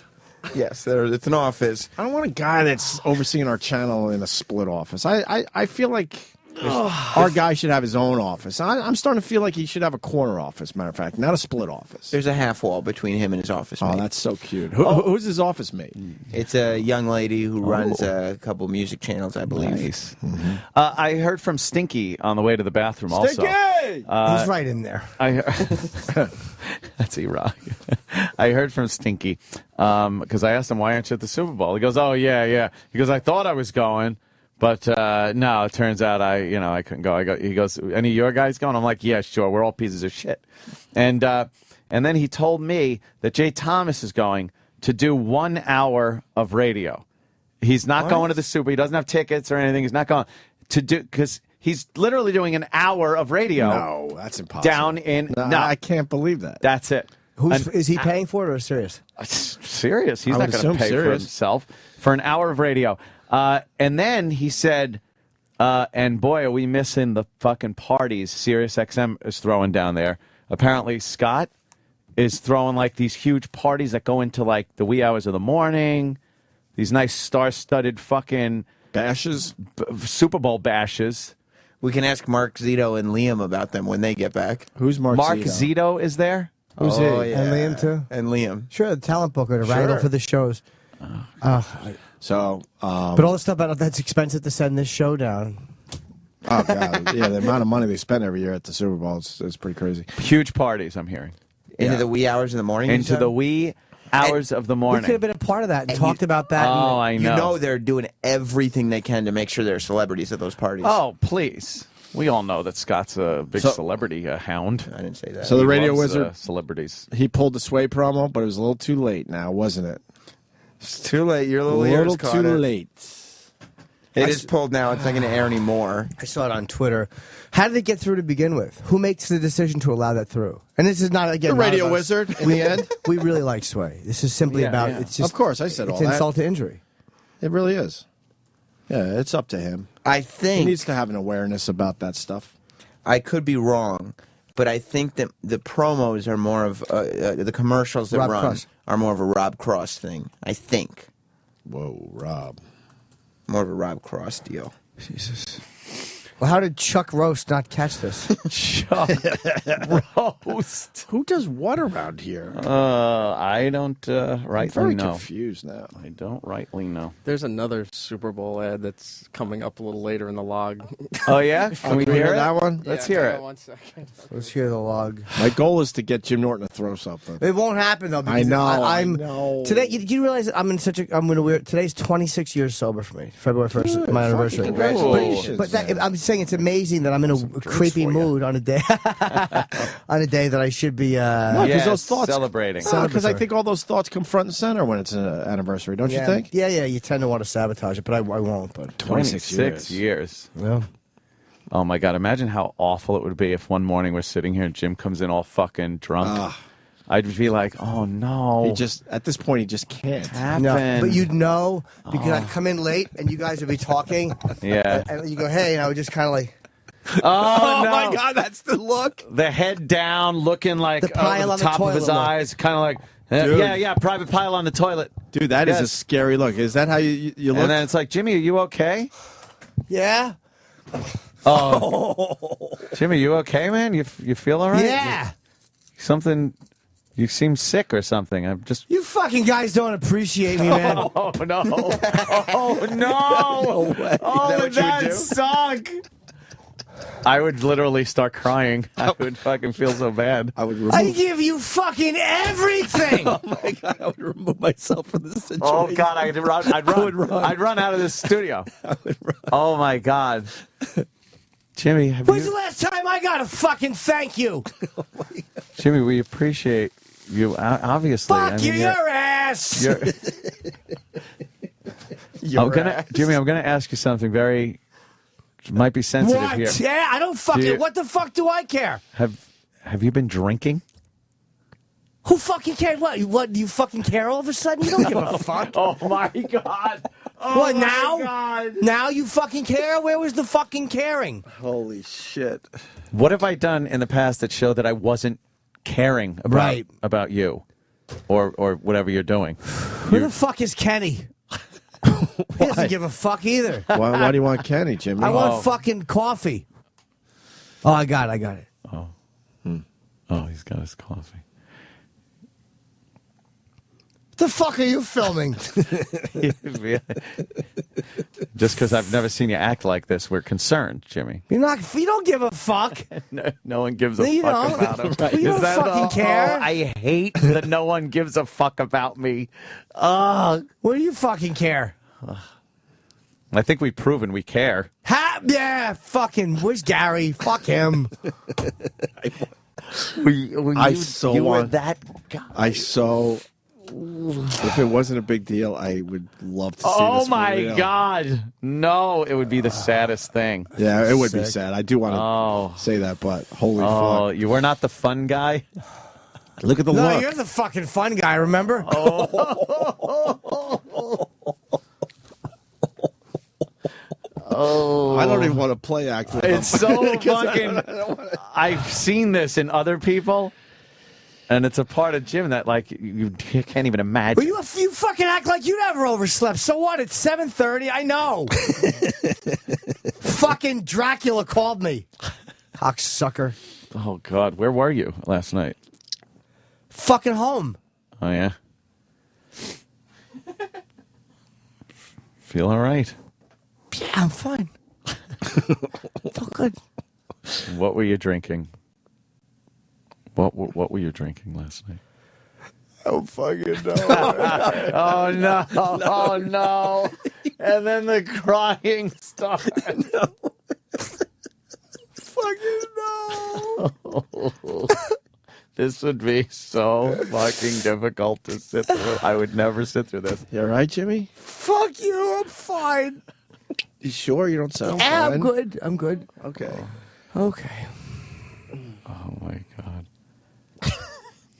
Yes, it's an office. I don't want a guy that's overseeing our channel in a split office. I feel like our guy should have his own office. I'm starting to feel like he should have a corner office, matter of fact, not a split office. There's a half wall between him and his office mate. Oh, that's so cute. Who's his office mate? It's a young lady who runs a couple music channels, I believe. Nice. I heard from Stinky on the way to the bathroom also. Stinky! He's right in there. That's E-Rock. I heard from Stinky because I asked him, why aren't you at the Super Bowl? He goes, oh, yeah. He goes, I thought I was going, but no, it turns out I couldn't go. He goes, any of your guys going? I'm like, yeah, sure. We're all pieces of shit. And then he told me that Jay Thomas is going to do 1 hour of radio. He's not going to the Super. He doesn't have tickets or anything. He's not going to do, because he's literally doing an hour of radio. No, that's impossible. Down in No, I can't believe that. That's it. Is he paying for it or serious? Serious. He's I not would going to assume pay for serious. himself for an hour of radio. And then he said, and boy, are we missing the fucking parties Sirius XM is throwing down there. Apparently, Scott is throwing like these huge parties that go into like the wee hours of the morning. These nice star-studded fucking bashes, Super Bowl bashes. We can ask Mark Zito and Liam about them when they get back. Who's Mark Zito is there? Who's he? Yeah. And Liam too? And Liam. Sure, the talent booker to wrangle for the shows. So, but all the stuff about that's expensive to send this show down. Oh god, yeah, the amount of money they spend every year at the Super Bowl is pretty crazy. Huge parties, I'm hearing. Into the wee hours in the morning? Into the wee hours of the morning. We could have been a part of that and talked about that. Oh, I know. You know they're doing everything they can to make sure they're celebrities at those parties. Oh, please. We all know that Scott's a big celebrity hound. I didn't say that. So the He Radio loves, Wizard celebrities. He pulled the Sway promo, but it was a little too late now, wasn't it? It's too late. You're A little too late. It is pulled now. It's not going to air anymore. I saw it on Twitter. How did it get through to begin with? Who makes the decision to allow that through? And this is not, again, The Radio not about- Wizard, in the end. We really like Sway. This is simply about, it's just, Of course, I said all it's that. insult to injury. It really is. Yeah, it's up to him. I think He needs to have an awareness about that stuff. I could be wrong, but I think that the promos are more of the commercials that Rob run Cross. are more of a Rob Cross thing. I think Whoa, Rob. more of a Rob Cross deal. Jesus. Well, how did Chuck Roast not catch this? Chuck Roast. Who does what around here? I don't I'm rightly very know. confused now. I don't rightly know. There's another Super Bowl ad that's coming up a little later in the log. Oh, yeah? Can we hear that it? one? Let's Yeah, hear hang it. on 1 second. Let's hear the log. My goal is to get Jim Norton to throw something. It won't happen though. Because I know, I'm I know. today. You realize that I'm in a weird. Today's 26 years sober for me. February 1st, my anniversary. Congratulations. But I'm saying it's amazing that I'm in a creepy for you. mood on a day. on a day that I should be. No, because those thoughts celebrating. Because I think all those thoughts come front and center when it's an anniversary, don't you think? Yeah, you tend to want to sabotage it, but I won't. But 26 years. Yeah. Oh my God! Imagine how awful it would be if one morning we're sitting here and Jim comes in all fucking drunk. I'd be like, oh no. At this point, he just can't. Happen. But you'd know because I'd come in late and you guys would be talking. Yeah. And you go, hey, and I would just kind of like. Oh, no. my God, that's the look. The head down, looking like The pile over on the the top of his toilet look. eyes, kind of like, Dude. yeah, private pile on the toilet. Dude, that is Yes. a scary look. Is that how you look? And then it's like, Jimmy, are you okay? Yeah. Oh, Jimmy, you okay, man? You feel all right? Yeah. Something. You seem sick or something. I'm just. You fucking guys don't appreciate me, man. Oh no! Oh no! No way. Oh, Is that what you would do? sunk. I would literally start crying. I would fucking feel so bad. I would remove. I give you fucking everything. Oh my God, I would remove myself from this situation. Oh God, I'd run. I'd run out of this studio. I would run. Oh my God, Jimmy, When's the last time I got a fucking thank you? Jimmy, we appreciate you. Obviously, Fuck you, your ass. Jimmy, I'm gonna ask you something very. Might be sensitive What? here. Yeah, I don't fucking. What the fuck do I care? Have you been drinking? Who fucking cares? What? Do you fucking care all of a sudden? You don't give a fuck. Oh my God. Oh what my now? God. Now you fucking care? Where was the fucking caring? Holy shit. What have I done in the past that showed that I wasn't caring about you or whatever you're doing? Who the fuck is Kenny? He doesn't give a fuck either. Why do you want Kenny, Jimmy? I want fucking coffee. Oh, I got it. Oh. Oh, he's got his coffee. What the fuck are you filming? Just because I've never seen you act like this, we're concerned, Jimmy. You don't give a fuck. No one gives a You fuck don't. about him. Right. You don't fucking care. Oh, I hate that no one gives a fuck about me. What do you fucking care? I think we've proven we care. Yeah, fucking. Where's Gary? Fuck him. You were that guy. If it wasn't a big deal, I would love to see this. Oh for my real. God! No, it would be the saddest thing. Yeah, it would be sad. I do want to say that, but holy fuck! You were not the fun guy. Look at the No, look. you're the fucking fun guy. Remember? Oh, I don't even want to play act with it's him. so fucking. I've seen this in other people, and it's a part of Jim that like you can't even imagine. Well, you fucking act like you never overslept. So what? It's 7:30. I know. Fucking Dracula called me. Cocksucker. Oh God, where were you last night? Fucking home. Oh yeah. Feel all right? Yeah, I'm fine. Feel good. What were you drinking? What were you drinking last night? I don't fucking know. Oh no! Oh no! And then the crying starts. Fucking no. This would be so fucking difficult to sit through. I would never sit through this. You all right, Jimmy? Fuck you. I'm fine. You sure you don't sound Yeah, fine? I'm good. I'm good. Okay. Okay. Oh my God!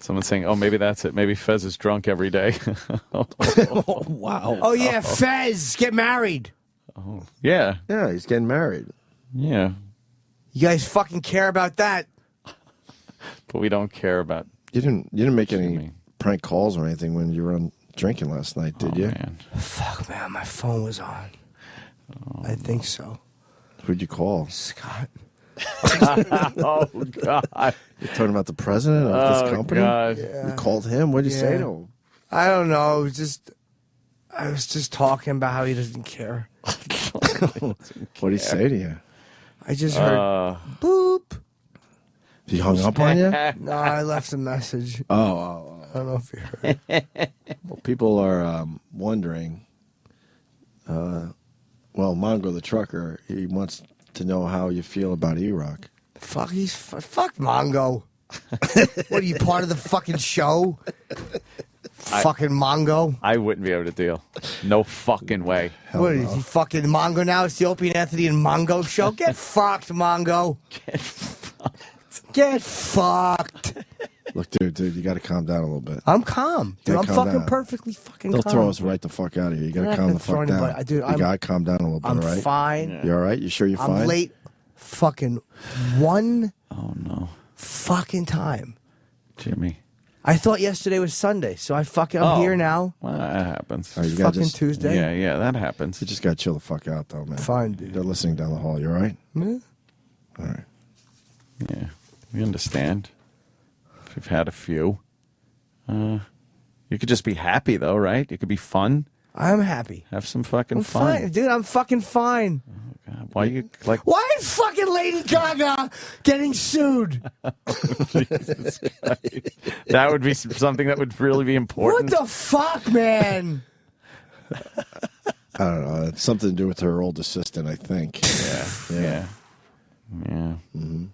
Someone's saying, "Oh, maybe that's it. Maybe Fez is drunk every day." Wow. Oh yeah, Fez, get married. Oh yeah, Yeah, he's getting married. yeah. You guys fucking care about that? But we don't care about. You didn't make any Jimmy. prank calls or anything when you were on drinking last night, did you? Man. Fuck man, my phone was on. I think so. Who'd you call? Scott. Oh God! You're talking about the president of this company? God. You called him? What did you say to him? I don't know. I was just talking about how he doesn't care. What did he say to you? I just heard boop. He hung up on you? No, I left a message. Oh. I don't know if you heard. Well, people are wondering. Well, Mongo the trucker, he wants to know how you feel about E-Rock. Fuck Mongo. What are you, part of the fucking show? Fucking Mongo. I wouldn't be able to deal. No fucking way. What is he, fucking Mongo now? It's the Opie and Anthony and Mongo show. Get fucked, Mongo. Get fucked. Look, dude, you got to calm down a little bit. I'm calm, dude. I'm fucking down. perfectly fucking They'll calm. throw us right the fuck out of here. You got They're to not calm gonna the throw fuck down. anybody. Dude, you got to calm down a little bit, I'm all right? fine. You all right? You sure you're fine? I'm late fucking one fucking time. Jimmy. I thought yesterday was Sunday, so I'm here now. Well, that happens. All right, you It's gotta fucking Tuesday. Yeah, that happens. You just got to chill the fuck out, though, man. Fine, dude. They're listening down the hall. You all right? Yeah. All right. Yeah, we understand. If you've had a few. You could just be happy, though, right? You could be fun. I'm happy. Have some fucking I'm fun. fine, dude. I'm fucking fine. Why you like? Why is fucking Lady Gaga getting sued? Jesus Christ. That would be something that would really be important. What the fuck, man? I don't know. It's something to do with her old assistant, I think. Yeah. Mm-hmm.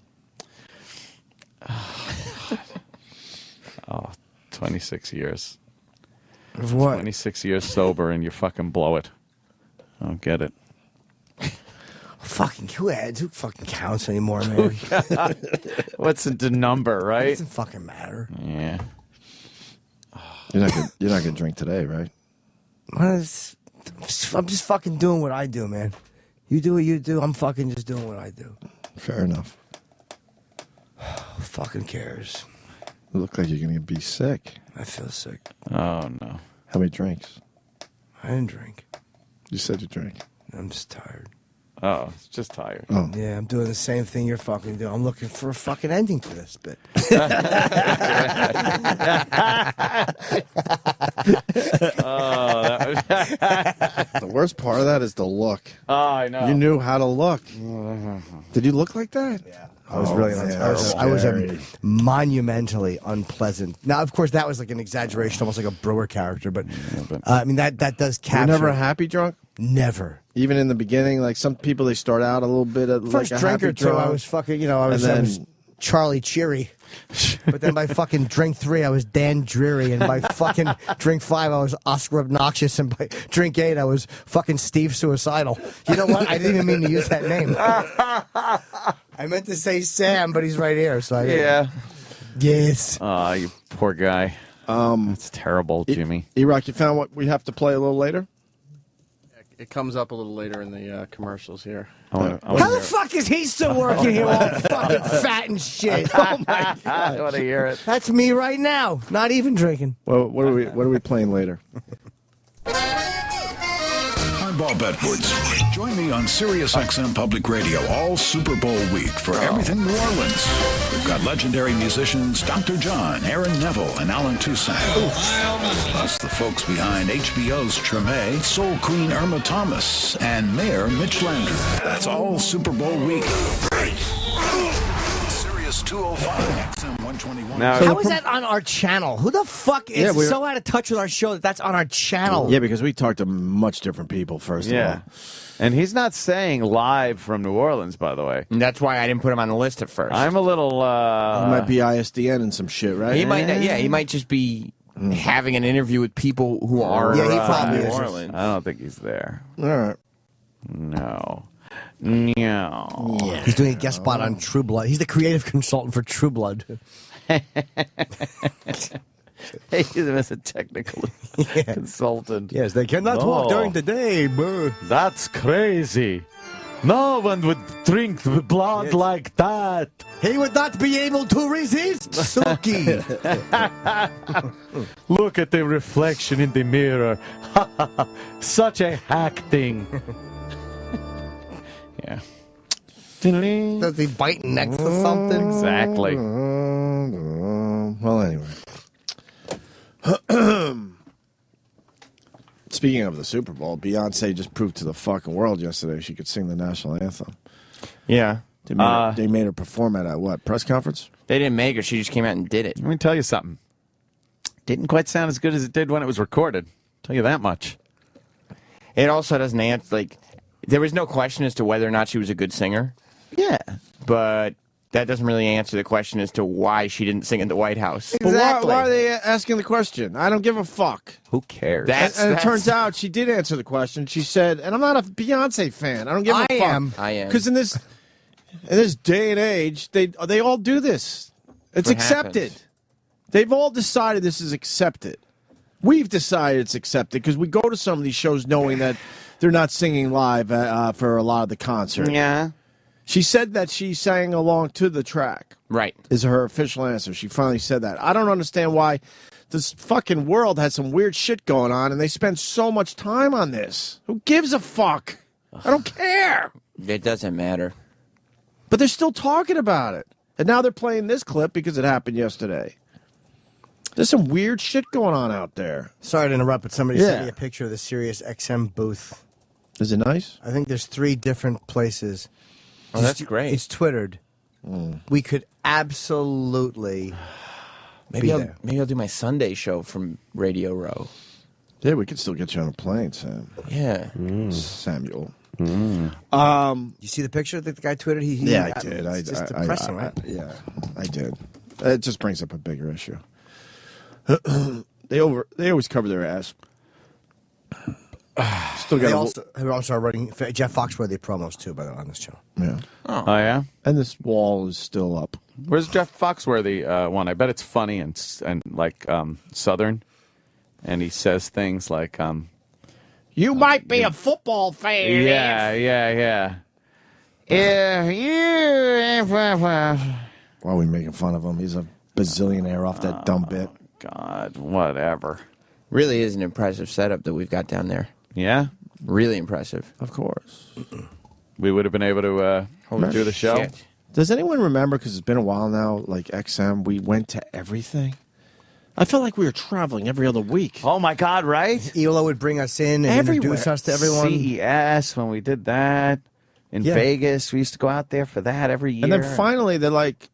Oh, 26 years. Of what? 26 years sober and you fucking blow it. I don't get it. Fucking who fucking counts anymore, man? What's the number, It right? doesn't fucking matter. Yeah. You're not gonna drink today, right? I'm just fucking doing what I do, man. You do what you do. I'm fucking just doing what I do. Fair enough. Who fucking cares? You look like you're gonna be sick. I feel sick. Oh, no. How many drinks? I didn't drink. You said you drank. I'm just tired. Oh, it's just tired. Oh. Yeah, I'm doing the same thing you're fucking doing. I'm looking for a fucking ending to this bit. The worst part of that is the look. Oh, I know. You knew how to look. Did you look like that? Yeah. I was really I was monumentally unpleasant. Now, of course, that was like an exaggeration, almost like a Brewer character, but I mean, that does You're capture. never a happy drunk? Never. Even in the beginning, like some people, they start out a little bit of First like a drink happy or two, drunk. I was fucking, I was Charlie Cheery. But then by fucking drink 3, I was Dan Dreary, and by fucking drink 5, I was Oscar Obnoxious, and by drink 8, I was fucking Steve Suicidal. You know what? I didn't even mean to use that name. I meant to say Sam, but he's right here. So Yeah. Yes. Oh, you poor guy. That's terrible, Jimmy. E-Rock, you found what we have to play a little later? It comes up a little later in the commercials here. How the fuck is he still working here all fucking fat and shit? Oh my God. I want to hear it. That's me right now. Not even drinking. Well, what are we playing later? I'm Bob Edwards. Join me on SiriusXM Public Radio all Super Bowl week for everything New Orleans. We've got legendary musicians Dr. John, Aaron Neville, and Alan Toussaint. Plus the folks behind HBO's Treme, Soul Queen Irma Thomas, and Mayor Mitch Landry. That's all Super Bowl week. Sirius 205, XM 121. How is that on our channel? Who the fuck is so out of touch with our show that's on our channel? Yeah, because we talked to much different people, first of all. And he's not saying live from New Orleans, by the way. And that's why I didn't put him on the list at first. I'm a little... He might be ISDN and some shit, right? He might not, he might just be having an interview with people who are he probably New is. Orleans. I don't think he's there. All right. No. Yeah. He's doing a guest spot on True Blood. He's the creative consultant for True Blood. He's a technical consultant. Yes, they cannot walk during the day. Boo. That's crazy. No one would drink blood like that. He would not be able to resist Suki. Look at the reflection in the mirror. Such a hack thing. Yeah. Does he bite next to something? Exactly. Well, anyway. Speaking of the Super Bowl, Beyonce just proved to the fucking world yesterday she could sing the national anthem. Yeah. They made her perform at a what, press conference? They didn't make her. She just came out and did it. Let me tell you something. Didn't quite sound as good as it did when it was recorded. Tell you that much. It also doesn't answer, there was no question as to whether or not she was a good singer. Yeah. But that doesn't really answer the question as to why she didn't sing at the White House. But why are they asking the question? I don't give a fuck. Who cares? And it turns out she did answer the question. She said, and I'm not a Beyonce fan. I don't give a fuck. I am. Because in this day and age, they all do this. It's accepted. They've all decided this is accepted. We've decided it's accepted because we go to some of these shows knowing that they're not singing live for a lot of the concert. Yeah. She said that she sang along to the track. Right. Is her official answer. She finally said that. I don't understand why this fucking world has some weird shit going on and they spend so much time on this. Who gives a fuck? I don't care. It doesn't matter. But they're still talking about it. And now they're playing this clip because it happened yesterday. There's some weird shit going on out there. Sorry to interrupt, but somebody sent me a picture of the Sirius XM booth. Is it nice? I think there's 3 different places. Oh, that's great. It's Twittered. We could absolutely maybe I'll do my Sunday show from Radio Row. Yeah, we could still get you on a plane, Sam. Yeah. Samuel. You see the picture that the guy tweeted? Yeah, I did. It's just depressing, right? Yeah, I did. It just brings up a bigger issue. They always cover their ass. Still got. They also are running Jeff Foxworthy promos too, by the way, on this show. Yeah. Oh yeah. And this wall is still up. Where's Jeff Foxworthy one? I bet it's funny and like Southern, and he says things like "You might be a football fan." Yeah. Why are we making fun of him? He's a bazillionaire off that dumb bit. God, whatever. Really is an impressive setup that we've got down there. Yeah? Really impressive. Of course. We would have been able to do the show. Shit. Does anyone remember, because it's been a while now, like XM, we went to everything? I felt like we were traveling every other week. Oh, my God, right? Elo would bring us in and introduce us to everyone. CES, when we did that. In Vegas, we used to go out there for that every year. And then finally, they're like,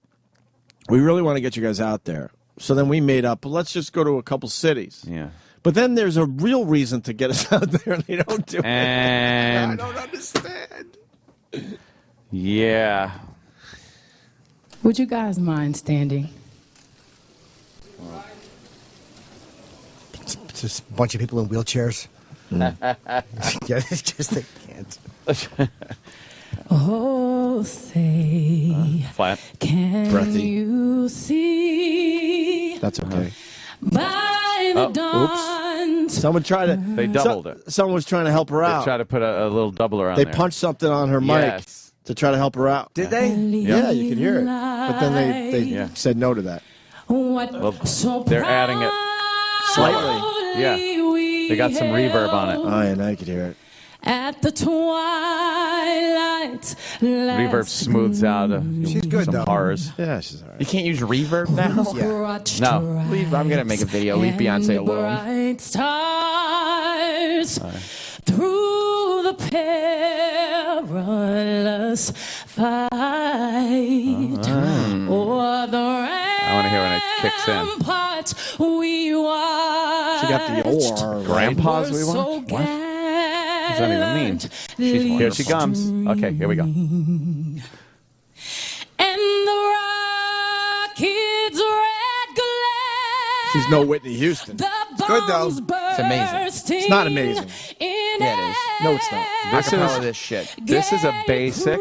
we really want to get you guys out there. So then we made up, well, let's just go to a couple cities. Yeah. But then there's a real reason to get us out there, and they don't do it. And I don't understand. Yeah. Would you guys mind standing? It's just a bunch of people in wheelchairs. Yeah, it's just they can't. Oh, say, flat. Can breathy. You see? That's okay. By the dawn's Someone tried to. They doubled it. Someone was trying to help her out. They tried to put a little doubler on They there. punched something on her mic to try to help her out. Did they? Yeah, you could hear it. But then they said no to that. Well, they're adding it slightly. Yeah. They got some reverb on it. Oh, yeah, now you can hear it. At the twilight. Reverb smooths out She's good, some though. horrors. Yeah, she's all right. You can't use reverb now? No. I'm going to make a video. Leave Beyonce alone. Bright stars through the perilous fight. Or the I want to hear when it kicks in. ramparts we watched. She got the oar. Grandpas we so want? What? What does that even mean? Here she comes. Okay, here we go. And the rocket's red glare. She's no Whitney Houston. Good, though. It's amazing. It's not amazing. Yeah, it is. No, it's not. This shit. This is a basic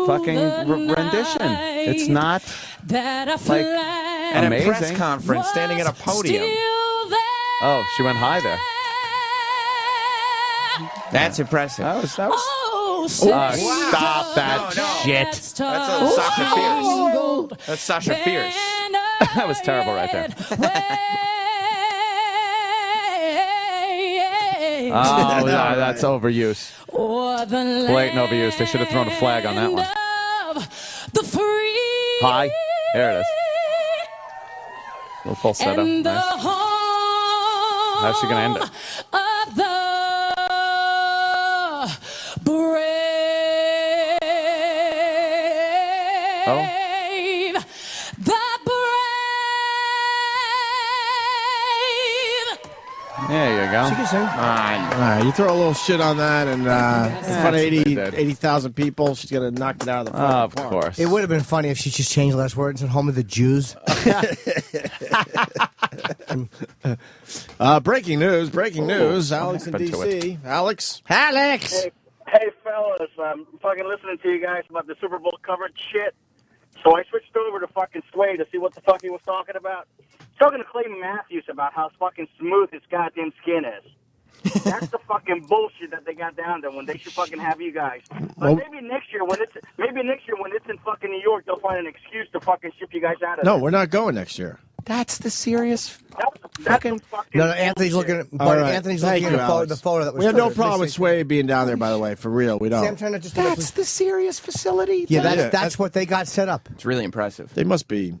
fucking rendition. It's not like At amazing. a press conference, standing at a podium. Oh, she went high there. That's impressive. That was Oh, stop that shit. That's Sasha Fierce. That's Sasha Fierce. That was terrible right there. Oh, that's overuse. Blatant overuse. They should have thrown a flag on that one. High. There it is. A little falsetto. Nice. How's she going to end it? Of the brave. Oh. The brave. There you go. She can embarrassing. All right, you throw a little shit on that, and in front of 80,000 people, she's going to knock it out of the park. Of course. It would have been funny if she just changed the last words and home of the Jews. Breaking news. Alex in D.C. Alex. Hey, fellas, I'm fucking listening to you guys about the Super Bowl coverage shit. So I switched over to fucking Sway to see what the fuck he was talking about. Talking to Clayton Matthews about how fucking smooth his goddamn skin is. That's the fucking bullshit that they got down there when they should fucking have you guys. But maybe next year when it's in fucking New York, they'll find an excuse to fucking ship you guys out of there. No, we're not going next year. That's the serious fucking. No, Anthony's looking at. All right. Anthony's Thank looking you, at Alex. the photo that was. We have no problem with Sway being down there. By the way, for real, we don't. See, I'm trying to just. That's the serious facility. Yeah, that's what they got set up. It's really impressive. They must be.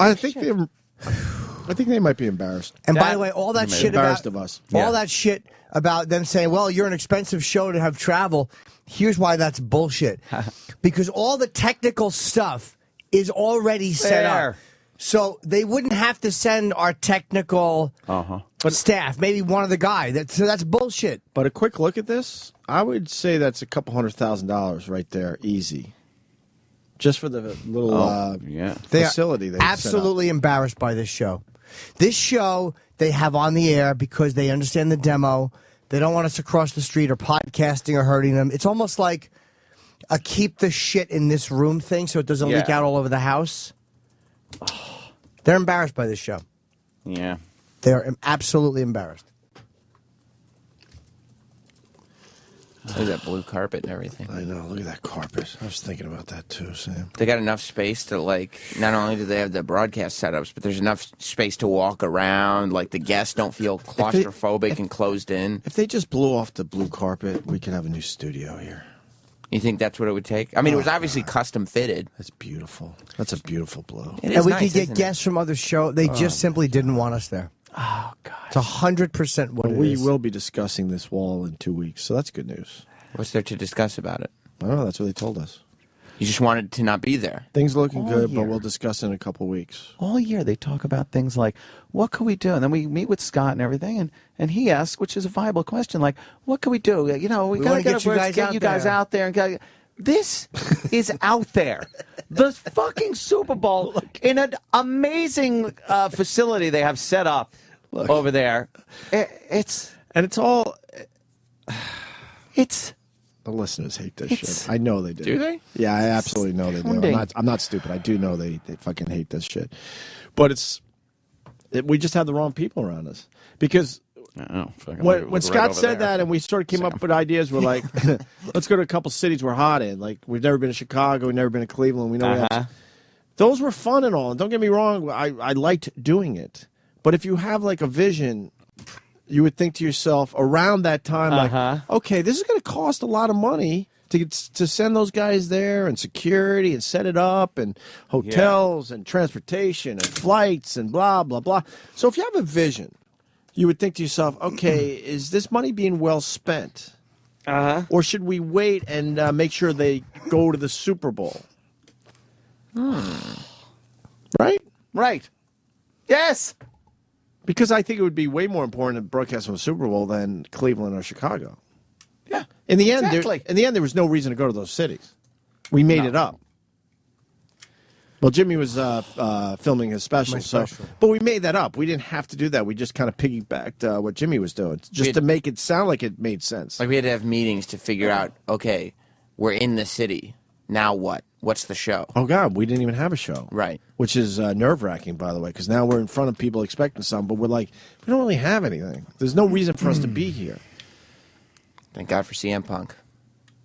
I think they might be embarrassed. And by the way, all that shit embarrassed about of us. all that shit about them saying, "Well, you're an expensive show to have travel." Here's why that's bullshit. Because all the technical stuff is already set up. So they wouldn't have to send our technical staff, maybe one of the guys. So that's bullshit. But a quick look at this, I would say that's a couple $100,000 right there, easy. Just for the little facility they absolutely embarrassed by this show. This show they have on the air because they understand the demo. They don't want us across the street or podcasting or hurting them. It's almost like a keep the shit in this room thing so it doesn't leak out all over the house. They're embarrassed by this show. Yeah. They're absolutely embarrassed. Look at that blue carpet and everything. I know. Look at that carpet. I was thinking about that too, Sam. They got enough space to, like, not only do they have the broadcast setups, but there's enough space to walk around. Like, the guests don't feel claustrophobic and closed in. If they just blew off the blue carpet, we could have a new studio here. You think that's what it would take? I mean, it was obviously custom fitted. That's beautiful. That's a beautiful blow. And we could get guests from other shows. They just simply didn't want us there. Oh, God. It's 100% what it is. We will be discussing this wall in 2 weeks, so that's good news. What's there to discuss about it? I don't know. That's what they told us. You just wanted to not be there. Things looking good, but we'll discuss in a couple weeks. All year they talk about things like, what can we do? And then we meet with Scott and everything, and he asks, which is a viable question, like, what can we do? You know, we got to get you guys out there. And this is out there. The fucking Super Bowl in an amazing facility they have set up over there. It's all... It's... The listeners hate this shit. I know they do. Do they? Yeah, I absolutely know they do. I'm not stupid. I do know they fucking hate this shit. But we just have the wrong people around us. Because when Scott said that and we sort of came up with ideas, we're like, let's go to a couple cities we're hot in. Like, we've never been to Chicago. We've never been to Cleveland. We know we have... Those were fun and all. And don't get me wrong. I liked doing it. But if you have, like, a vision... You would think to yourself around that time, like, okay, this is going to cost a lot of money to send those guys there, and security, and set it up, and hotels, and transportation, and flights, and blah, blah, blah. So if you have a vision, you would think to yourself, okay, is this money being well spent? Or should we wait and make sure they go to the Super Bowl? Right? Right. Yes. Because I think it would be way more important to broadcast from the Super Bowl than Cleveland or Chicago. Yeah. In the end, there was no reason to go to those cities. We made it up. Well, Jimmy was filming his special, but we made that up. We didn't have to do that. We just kind of piggybacked what Jimmy was doing, just to make it sound like it made sense. Like, we had to have meetings to figure out, okay, we're in the city. Now what? What's the show? Oh, God, we didn't even have a show. Right. Which is nerve-wracking, by the way, because now we're in front of people expecting something, but we're like, we don't really have anything. There's no reason for us to be here. Thank God for CM Punk.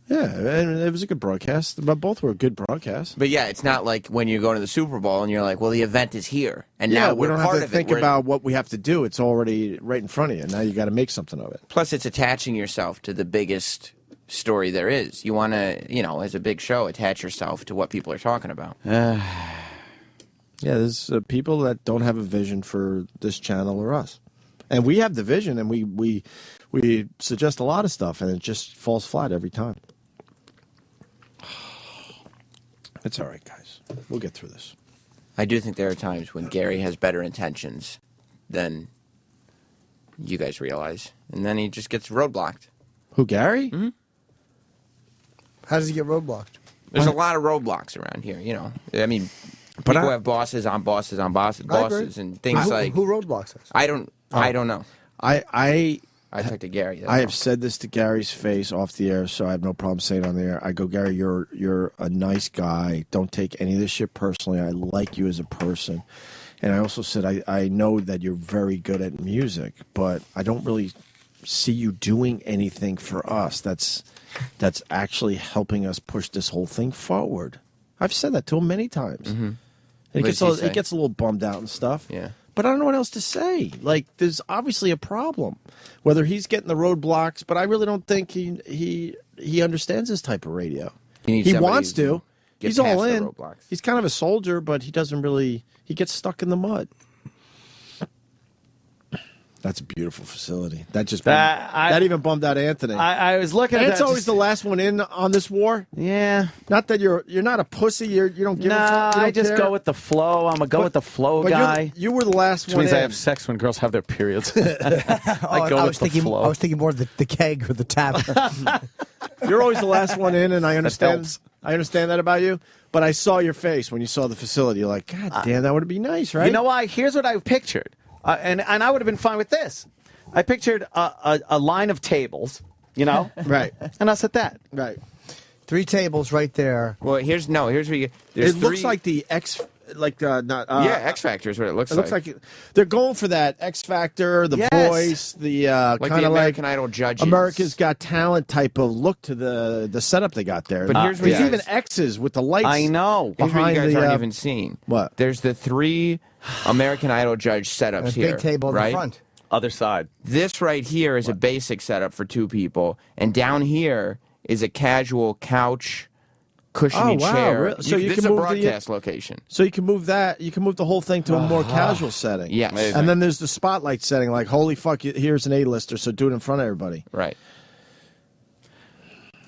Yeah, and it was a good broadcast. But both were good broadcasts. But, yeah, it's not like when you're going to the Super Bowl and you're like, well, the event is here. And yeah, now we we're don't part have to of think it. about what we have to do. It's already right in front of you. Now you got to make something of it. Plus, it's attaching yourself to the biggest story there is. You want to, as a big show, attach yourself to what people are talking about. Yeah, there's people that don't have a vision for this channel or us. And we have the vision, and we suggest a lot of stuff, and it just falls flat every time. It's all right, guys. We'll get through this. I do think there are times when Gary has better intentions than you guys realize. And then he just gets roadblocked. Who, Gary? Mm-hmm. How does he get roadblocked? There's a lot of roadblocks around here, you know. I mean, But people I- have bosses on bosses on bosses, I agree. bosses, and things like. Who roadblocks us? I don't know. I talked to Gary. I have said this to Gary's face off the air, so I have no problem saying it on the air. I go, Gary, you're a nice guy. Don't take any of this shit personally. I like you as a person. And I also said, I know that you're very good at music, but I don't really see you doing anything for us that's actually helping us push this whole thing forward. I've said that to him many times. Mm-hmm. And What does he say? he gets a little bummed out and stuff. Yeah. But I don't know what else to say. Like, there's obviously a problem. Whether he's getting the roadblocks, but I really don't think he understands this type of radio. You need He somebody wants who to. gets He's all past the in. roadblocks. He's kind of a soldier, but he doesn't really. He gets stuck in the mud. That's a beautiful facility. That just that even bummed out Anthony. I was looking at Ant's that. always the last one in on this war. Yeah. Not that you're not a pussy. You don't give a fuck. You I don't just care. go with the flow. I'm a go with the flow but guy. You were the last Which one means in. I have sex when girls have their periods. I I go was with the thinking. flow. I was thinking more of the keg or the tap. You're always the last one in, and I understand. helps. I understand that about you. But I saw your face when you saw the facility. You're like, God damn, that would be nice, right? You know why? Here's what I pictured, and I would have been fine with this. I pictured a line of tables, you know, right, and us at that, right. 3 tables right there. Well, here's where you. There's It looks three- like the X, yeah, X Factor is what it looks It like. looks like they're going for that X Factor, the Yes. voice, the Like kind the of American Idol judges. America's Got Talent type of look to the setup they got there. But here's what there's you even guys- X's with the lights. I know. Here's what behind you guys the aren't even seeing. What? There's the 3 American Idol judge setups A here. big table in right? the front. Other side. This right here is a basic setup for 2 people, and down here is a casual couch, cushiony Oh, wow, chair. really? So you this can is a move the- broadcast location. So you can move that. You can move the whole thing to a more casual setting. Yes. Amazing. And then there's the spotlight setting. Like, holy fuck, here's an A-lister, so do it in front of everybody. Right.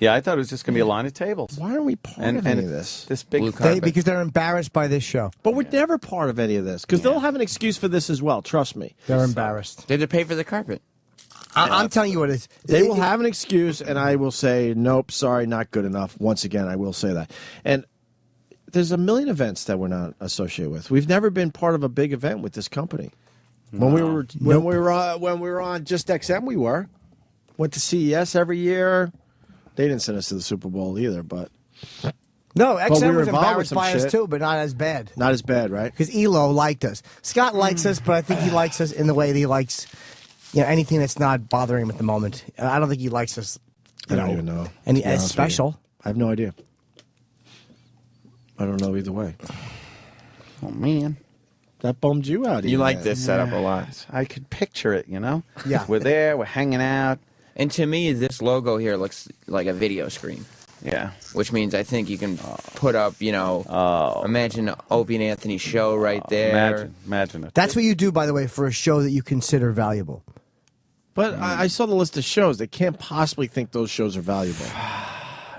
Yeah, I thought it was just going to be a line of tables. Why aren't we part of any of this? This big Because they're embarrassed by this show. But we're never part of any of this because they'll have an excuse for this as well. Trust me. They're embarrassed. They had to pay for the carpet. I'm telling you what it is. They will have an excuse, and I will say, nope, sorry, not good enough. Once again, I will say that. And there's a million events that we're not associated with. We've never been part of a big event with this company. When we were on Just XM, we were. Went to CES every year. They didn't send us to the Super Bowl either, but No, But we XM were was involved with embarrassed some by us shit. too, but not as bad. not as bad, right? Because Elo liked us. Scott likes us, but I think he likes us in the way that he likes, anything that's not bothering him at the moment. I don't think he likes us. I don't even know. And to be it's honest with you. special. I have no idea. I don't know either way. Oh man, that bummed you out. You Ian. like this setup a lot. I could picture it. You know. Yeah. We're there. We're hanging out. And to me, this logo here looks like a video screen. Yeah. Which means I think you can put up, imagine Opie and Anthony show right there. Imagine it. That's what you do, by the way, for a show that you consider valuable. But I saw the list of shows. They can't possibly think those shows are valuable.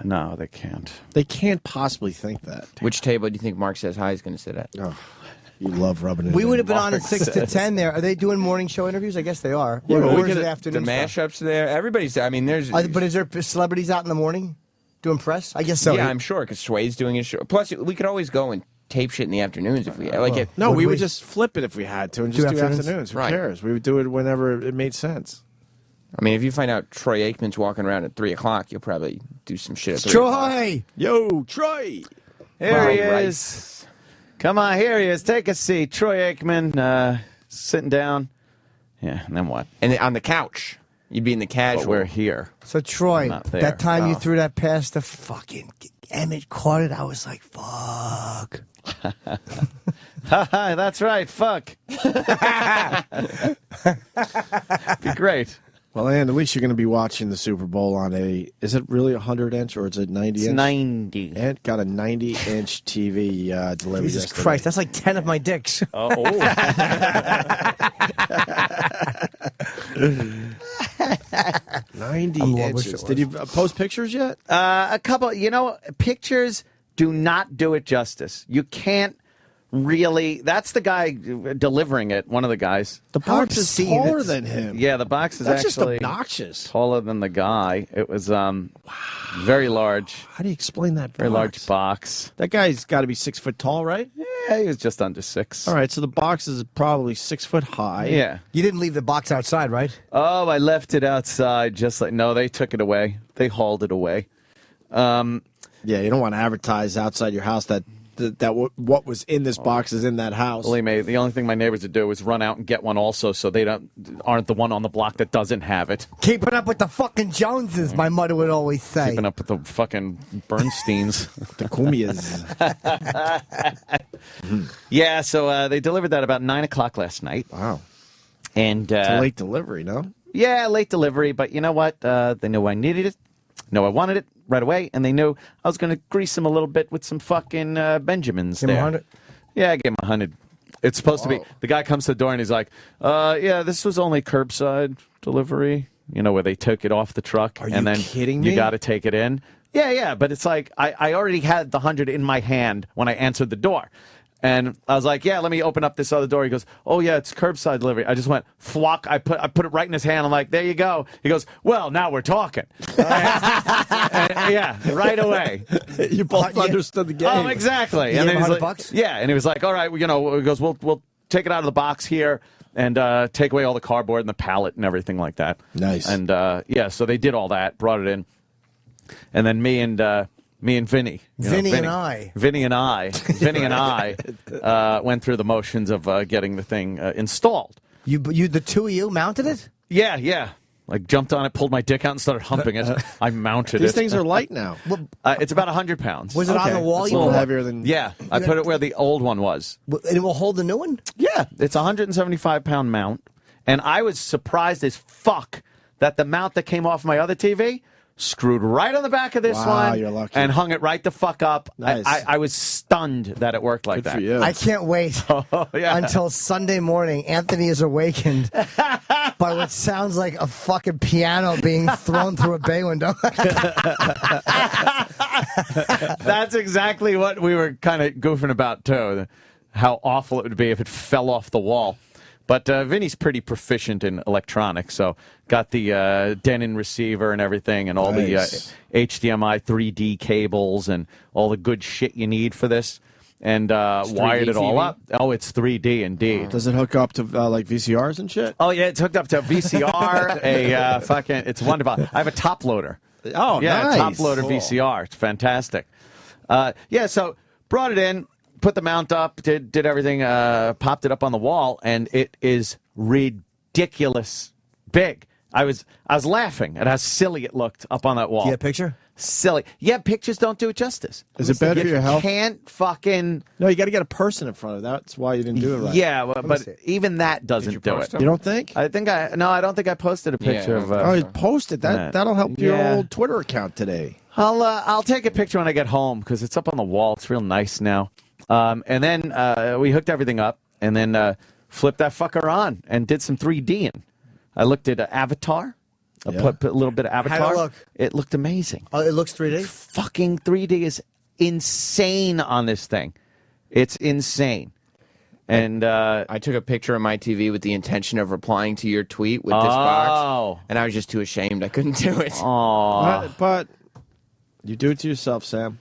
No, they can't. They can't possibly think that. Which table do you think Mark Says Hi is going to sit at? Oh, you love rubbing it We in. would have been on at Mark 6 to says. 10 there. Are they doing morning show interviews? I guess they are. Yeah, but or we is get it the afternoon stuff? mashups there. Everybody's there. I mean, there's. But is there celebrities out in the morning doing press? I guess so. Yeah, I'm sure, because Sway's doing his show. Plus, we could always go and tape shit in the afternoons if we like it. No, Would we we? would just flip it if we had to and Do just do afternoons? afternoons. Who Right. cares? We would do it whenever it made sense. I mean, if you find out Troy Aikman's walking around at 3 o'clock, you'll probably do some shit at 3 o'clock. Troy! Yo, Troy! Here he Right. is. Come on, here he is. Take a seat. Troy Aikman sitting down. Yeah, and then what? And on the couch. You'd be in the But casual. we're here. So, Troy, Not there. that time you Oh. threw that pass to fucking Emmett caught it, I was like, fuck. That's right. Fuck. Be great. Well, and at least you're going to be watching the Super Bowl on a. Is it really a 100-inch or is it 90 It's inch? 90. And got a 90-inch TV delivered Jesus yesterday. Christ, that's like 10 of my dicks. Oh. 90 I'm Lord, inches. wish it Did you post pictures yet? A couple. Pictures do not do it justice. You can't really. That's the guy delivering it. One of the guys. The box is taller than him. Yeah, the box is That's actually just obnoxious. Taller than the guy. It was very large. How do you explain that? Very large box. That guy's got to be 6 foot tall, right? Yeah, he was just under 6. All right, so the box is probably 6 foot high. Yeah. You didn't leave the box outside, right? Oh, I left it outside. No, they took it away. They hauled it away. Yeah, you don't want to advertise outside your house that what was in this box is in that house. Believe me, the only thing my neighbors would do is run out and get one also, so they aren't the one on the block that doesn't have it. Keeping up with the fucking Joneses, my mother would always say. Keeping up with the fucking Bernsteins. The Kumias. Yeah, so they delivered that about 9 o'clock last night. Wow. And it's a late delivery, no? Yeah, late delivery, but you know what? They knew I needed it. Know I wanted it right away, and they knew I was going to grease them a little bit with some fucking Benjamins. Give there. him 100? Yeah, I gave him 100. It's supposed to be. The guy comes to the door and he's like, "Yeah, this was only curbside delivery. You know, where they took it off the truck, Are and you then kidding me? You got to take it in." Yeah, but it's like I already had the 100 in my hand when I answered the door. And I was like, yeah, let me open up this other door. He goes, oh, yeah, it's curbside delivery. I just went, thwack. I put it right in his hand. I'm like, there you go. He goes, well, now we're talking. Yeah, right away. You both understood the game. Oh, exactly. You And gave then him he's $100? like, yeah, and he was like, all right, he goes, we'll take it out of the box here and take away all the cardboard and the pallet and everything like that. Nice. And yeah, so they did all that, brought it in, and then me and Vinny. Vinny and I went through the motions of getting the thing installed. You, the two of you mounted it? Yeah. Like jumped on it, pulled my dick out, and started humping it. I mounted These it. things are light now. It's about 100 pounds. Was it on the wall? It's You a little put? heavier than... Yeah, I put it where the old one was. And it will hold the new one? Yeah, it's a 175-pound mount. And I was surprised as fuck that the mount that came off my other TV screwed right on the back of this one you're lucky. and hung it right the fuck up. Nice. I was stunned that it worked like Good that. for you. I can't wait Yeah. until Sunday morning. Anthony is awakened by what sounds like a fucking piano being thrown through a bay window. That's exactly what we were kind of goofing about, too. How awful it would be if it fell off the wall. But Vinny's pretty proficient in electronics, so got the Denon receiver and everything and all Nice. the HDMI 3D cables and all the good shit you need for this. And wired it all TV? up. Oh, it's 3D indeed. Does it hook up to like VCRs and shit? Oh, yeah, it's hooked up to a VCR, it's wonderful. I have a top loader. Oh, Yeah, nice. top loader Cool. VCR. It's fantastic. Yeah, so brought it in, put the mount up, did everything, popped it up on the wall, and it is ridiculous big. I was laughing at how silly it looked up on that wall. Do you have a picture? Silly. Yeah, pictures don't do it justice. Is it bad for your health? You can't fucking... No, you got to get a person in front of it. That's why you didn't do it right. Yeah, but even that doesn't do it. You don't think? I don't think I posted a picture of... Oh, you post it. That'll help your Yeah. old Twitter account today. I'll take a picture when I get home because it's up on the wall. It's real nice now. And then we hooked everything up and then flipped that fucker on and did some 3D-ing. I looked at Avatar. I put a little bit of Avatar. How'd it look? It looked amazing. Oh, it looks 3D? Fucking 3D is insane on this thing. It's insane. And I took a picture of my TV with the intention of replying to your tweet with this box, and I was just too ashamed. I couldn't do it. But you do it to yourself, Sam.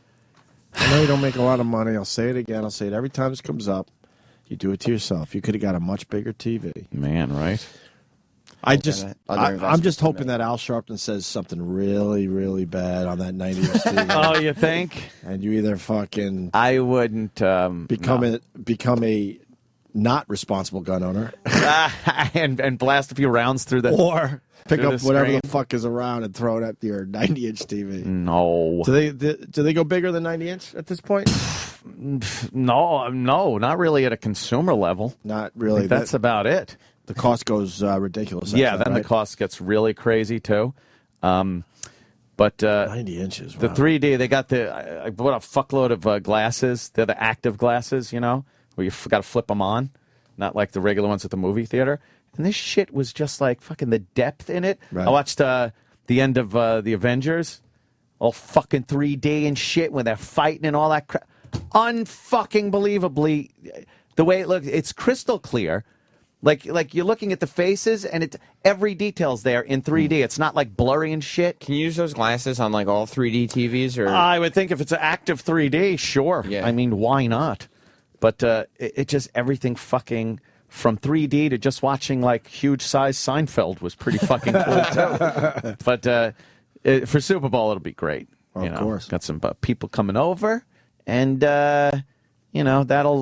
I know you don't make a lot of money. I'll say it again. I'll say it every time this comes up. You do it to yourself. You could have got a much bigger TV. Man, right? I'm just hoping that Al Sharpton says something really, really bad on that 90-inch TV. Oh, you think? And you either fucking... I wouldn't... become a not responsible gun owner. and blast a few rounds through the... Or pick through up the whatever screen. the fuck is around and throw it at your 90-inch TV. No. Do they go bigger than 90-inch at this point? No, not really at a consumer level. Not I really. think that's about it. The cost goes ridiculous. Yeah, after then that, the cost gets really crazy too. But 90 inches. The 3D, they got I bought a fuckload of glasses. They're the active glasses, you know, where you got to flip them on, not like the regular ones at the movie theater. And this shit was just like fucking the depth in it. Right. I watched the end of the Avengers, all fucking 3D and shit when they're fighting and all that crap. unfucking believably, the way it looks, it's crystal clear. Like you're looking at the faces, and every detail's there in 3D. It's not like blurry and shit. Can you use those glasses on like all 3D TVs? Or I would think if it's an active 3D, sure. Yeah. I mean, why not? But it just everything fucking from 3D to just watching like huge size Seinfeld was pretty fucking cool too. But for Super Bowl, it'll be great. Of course, got some people coming over, and that'll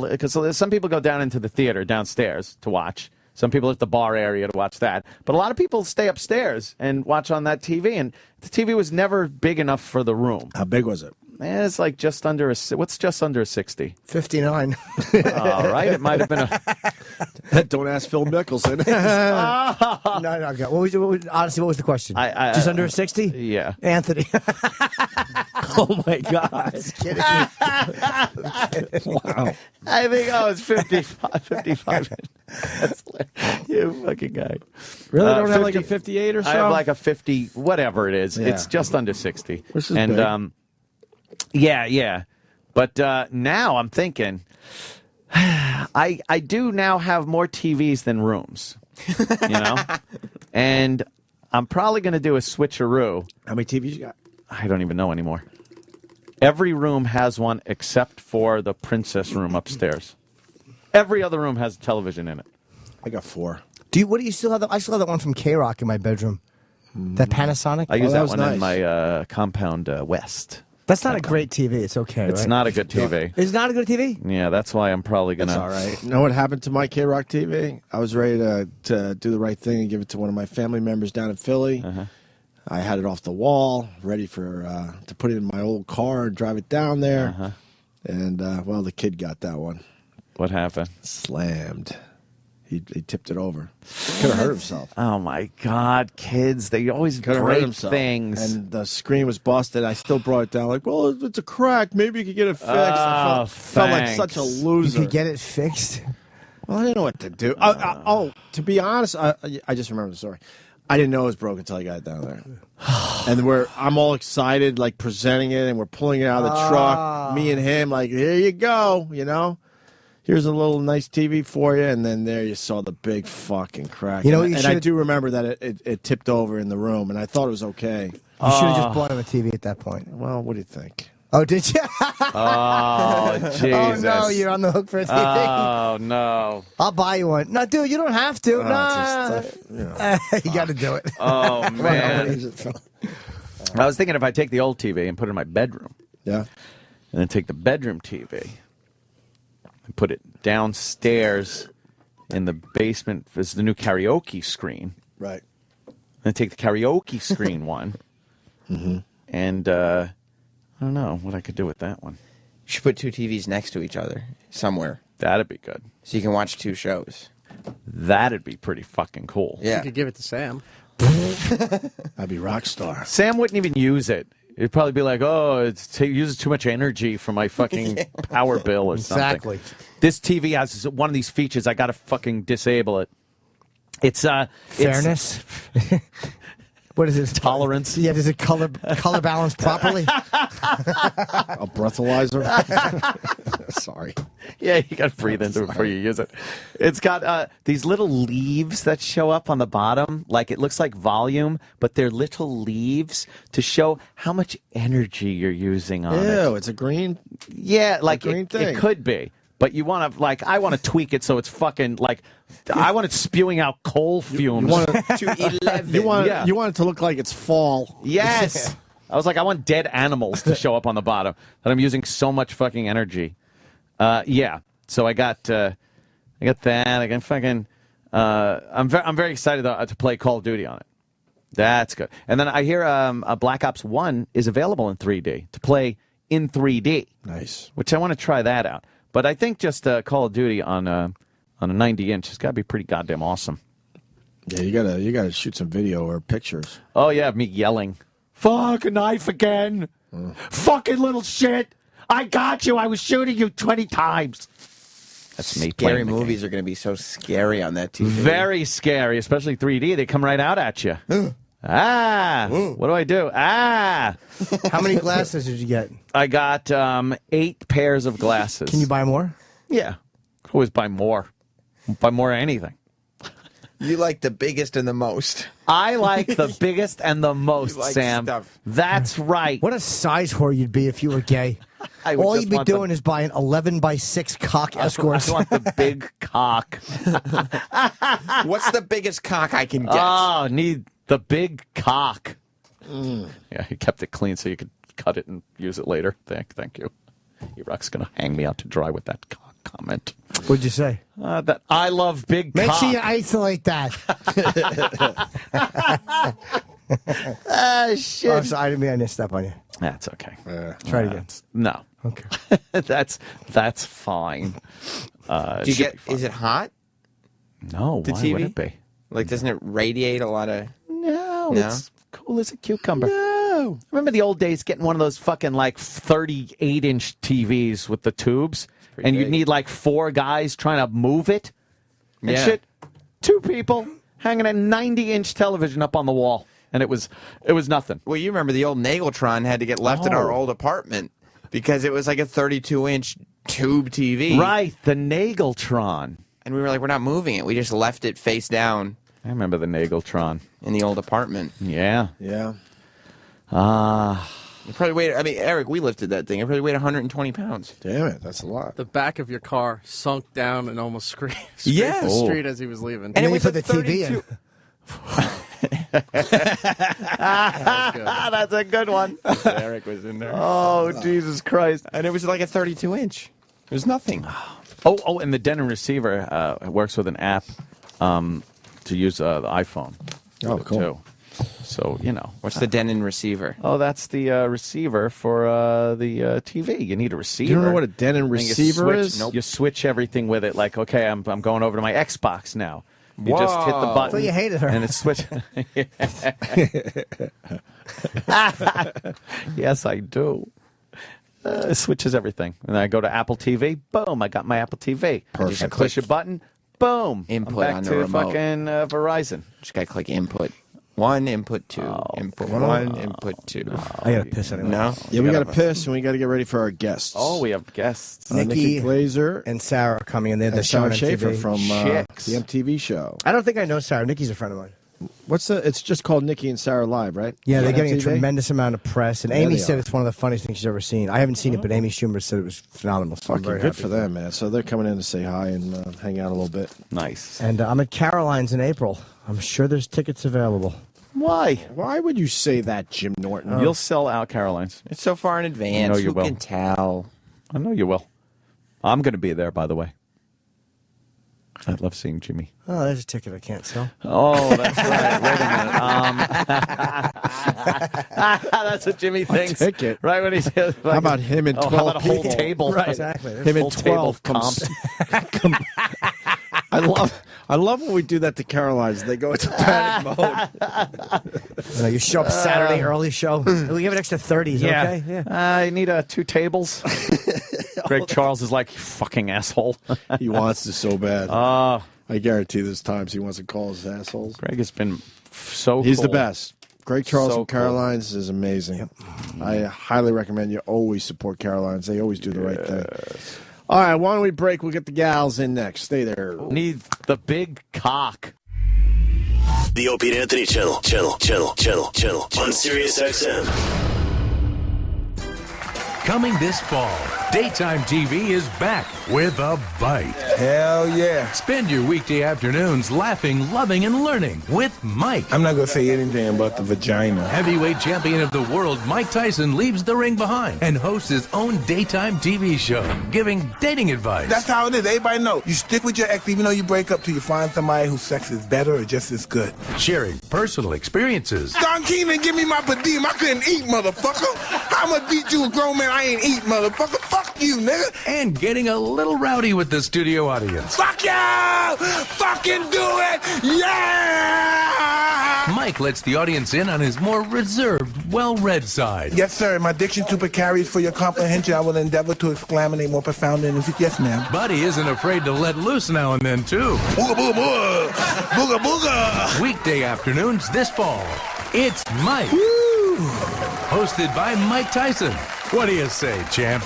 because some people go down into the theater downstairs to watch. Some people at the bar area to watch that. But a lot of people stay upstairs and watch on that TV. And the TV was never big enough for the room. How big was it? It's like just under what's just under a 60? 59. All right. It might have been a... Don't ask Phil Mickelson. No, okay. Honestly, what was the question? Just under a 60? Yeah. Anthony. Oh, my God. Just kidding. Wow. I think, it's 55. That's you fucking guy. Really? Don't have like a 58 or so? I have like a 50, whatever it is. Yeah. It's just under 60. This is big. Yeah. But now I'm thinking, I do now have more TVs than rooms, and I'm probably going to do a switcheroo. How many TVs you got? I don't even know anymore. Every room has one except for the princess room upstairs. Every other room has a television in it. I got 4. What do you still have? I still have that one from K-Rock in my bedroom. That Panasonic. I use that one nice. in my compound west. That's not a great TV. It's okay. It's right? not a good TV. It's not a good TV? Yeah, that's why I'm probably going to... That's all right. You know what happened to my K-Rock TV? I was ready to do the right thing and give it to one of my family members down in Philly. Uh-huh. I had it off the wall, ready for to put it in my old car and drive it down there. Uh-huh. And, the kid got that one. What happened? Slammed. He tipped it over. Could have hurt himself. Oh, my God. Kids, they always break things. And the screen was busted. I still brought it down like, well, it's a crack. Maybe you could get it fixed. I felt like such a loser. You could get it fixed? Well, I didn't know what to do. To be honest, I just remembered the story. I didn't know it was broken until I got it down there. And I'm all excited, like presenting it, and we're pulling it out of the truck. Me and him, like, here you go, Here's a little nice TV for you, and then there you saw the big fucking crack. And I do remember that it tipped over in the room, and I thought it was okay. You should have just bought him a TV at that point. Well, what do you think? Oh, did you? Oh, Jesus. Oh, no, you're on the hook for a TV. Oh, no. I'll buy you one. No, dude, you don't have to. You got to do it. Oh, man. I was thinking if I take the old TV and put it in my bedroom. Yeah. And then take the bedroom TV and put it downstairs in the basement as the new karaoke screen. Right. Then take the karaoke screen one. Mm-hmm. And I don't know what I could do with that one. You should put 2 TVs next to each other somewhere. That'd be good. So you can watch 2 shows. That'd be pretty fucking cool. Yeah. You could give it to Sam. I'd be rock star. Sam wouldn't even use it. It'd probably be like, it uses too much energy for my fucking power bill or something. Exactly. This TV has one of these features. I got to fucking disable it. It's fairness. What is it? Tolerance. Yeah, does it color balance properly? A breathalyzer. Sorry. Yeah, you got to breathe into it before you use it. It's got these little leaves that show up on the bottom. Like it looks like volume, but they're little leaves to show how much energy you're using on it. Ew, it's a green. Yeah, like green thing. It could be. But you want to, I want to tweak it so it's fucking, I want it spewing out coal fumes. You want it to look like it's fall. Yes. I was like, I want dead animals to show up on the bottom. That I'm using so much fucking energy. Yeah. So I got that. I can fucking, I'm very excited to play Call of Duty on it. That's good. And then I hear Black Ops 1 is available in 3D to play in 3D. Nice. Which I want to try that out. But I think just Call of Duty on a 90-inch has got to be pretty goddamn awesome. Yeah, you gotta shoot some video or pictures. Oh yeah, me yelling, "Fuck, a knife again! Fucking little shit! I got you! I was shooting you 20 times." That's me. Scary movies are going to be so scary on that TV. Very scary, especially 3D. They come right out at you. What do I do? How many glasses did you get? I got 8 pairs of glasses. Can you buy more? Yeah. Always buy more. Buy more of anything. You like the biggest and the most. I like the biggest and the most, like Sam. stuff. That's right. What a size whore you'd be if you were gay. All you'd be doing is buying 11x6 cock escorts. I want the big cock. What's the biggest cock I can get? Oh, need the big cock. Yeah, he kept it clean so you could cut it and use it later. Thank you. E-Rock's going to hang me out to dry with that cock comment. What'd you say? That I love big Make cock. sure you isolate that. Shit. Oh, sorry, I didn't mean I didn't step on you. That's okay. Try it again. No. Okay. That's fine. Do you get? Is it hot? No. The Why TV? would it be? Like, doesn't it radiate a lot of? No. It's cool as a cucumber. No. Remember the old days getting one of those fucking like 38-inch TVs with the tubes, and you'd need like 4 guys trying to move it and shit. 2 people hanging a 90-inch television up on the wall, and it was nothing. Well, you remember the old Nageltron had to get left in our old apartment because it was like a 32-inch tube TV. Right, the Nageltron. And we were like, we're not moving it. We just left it face down. I remember the Nageltron in the old apartment. Yeah. Yeah. You probably weighed, I mean, Eric, we lifted that thing. It probably weighed 120 pounds. Damn it, that's a lot. The back of your car sunk down and almost scraped Yeah. the street as he was leaving. And then you put the TV in. That's a good one. Eric was in there. Oh, Jesus Christ. And it was like a 32-inch. It was nothing. Oh, and the Denon receiver works with an app to use the iPhone. Oh, cool. Too. So, you know. What's the Denon receiver? Oh, that's the receiver for the TV. You need a receiver. You don't know what a Denon And receiver is? Nope. You switch everything with it. Like, okay, I'm going over to my Xbox now. You just hit the button. So you hated her. And it switch. Yes, I do. It switches everything. And then I go to Apple TV. Boom, I got my Apple TV. Perfect. I push a button. Boom. Input I'm back on the to remote. fucking Verizon. Just got to click input. 1, input 2. Input 1, input 2. I gotta piss anyway. No? Yeah, we got to piss, and we got to get ready for our guests. Oh, we have guests. Nikki Glazer and Sarah are coming in. They're the and show on Sarah Schaefer MTV. from the MTV show. I don't think I know Sarah. Nikki's a friend of mine. It's just called Nikki and Sarah Live, right? Yeah, they're On getting a MTV? tremendous amount of press. And Yeah, Amy they said are. it's one of the funniest things she's ever seen. I haven't seen it, but Amy Schumer said it was phenomenal. So I'm Fucking very good happy for them, man. So they're coming in to say hi and hang out a little bit. Nice. And I'm at Caroline's in April. I'm sure there's tickets available. Why? Why would you say that, Jim Norton? You'll sell out Caroline's. It's so far in advance. I know you Who will. can tell? I know you will. I'm going to be there, by the way. I love seeing Jimmy. Oh, there's a ticket I can't sell. Oh, that's right. Wait a minute. That's what Jimmy thinks. Ticket. Right when he's How about him and 12 how about a whole people? table? Right, exactly. Him Full and table 12 comes. I love when we do that to Caroline's. They go into panic mode. You show up Saturday early show. We'll give it extra 30s, okay? Yeah. I need 2 tables. Greg Charles is like, fucking asshole. He wants to so bad. I guarantee there's times he wants to call us assholes. Greg has been so He's cool. the best. Greg Charles So from Caroline's is amazing. I highly recommend you always support Caroline's. They always do the right thing. All right, why don't we break? We'll get the gals in next. Stay there. Need the big cock. The Opie and Anthony channel on Sirius XM. Coming this fall, daytime TV is back with a bite. Hell yeah. Spend your weekday afternoons laughing, loving, and learning with Mike. I'm not going to say anything about the vagina. Heavyweight champion of the world, Mike Tyson leaves the ring behind and hosts his own daytime TV show, giving dating advice. That's how it is. Everybody knows. You stick with your ex even though you break up till you find somebody whose sex is better or just as good. Sharing personal experiences. Don Keenan, give me my per diem. I couldn't eat, motherfucker. How much beat you a grown man? I ain't eat, motherfucker. Fuck you, nigga. And getting a little rowdy with the studio audience. Fuck you! Fucking do it! Yeah! Mike lets the audience in on his more reserved, well-read side. Yes, sir. My diction super carries for your comprehension. I will endeavor to exclaminate more profound than yes, ma'am. But he isn't afraid to let loose now and then, too. Booga, booga, booga. Booga, booga. Weekday afternoons this fall It's Mike. Hosted by Mike Tyson. What do you say, champ?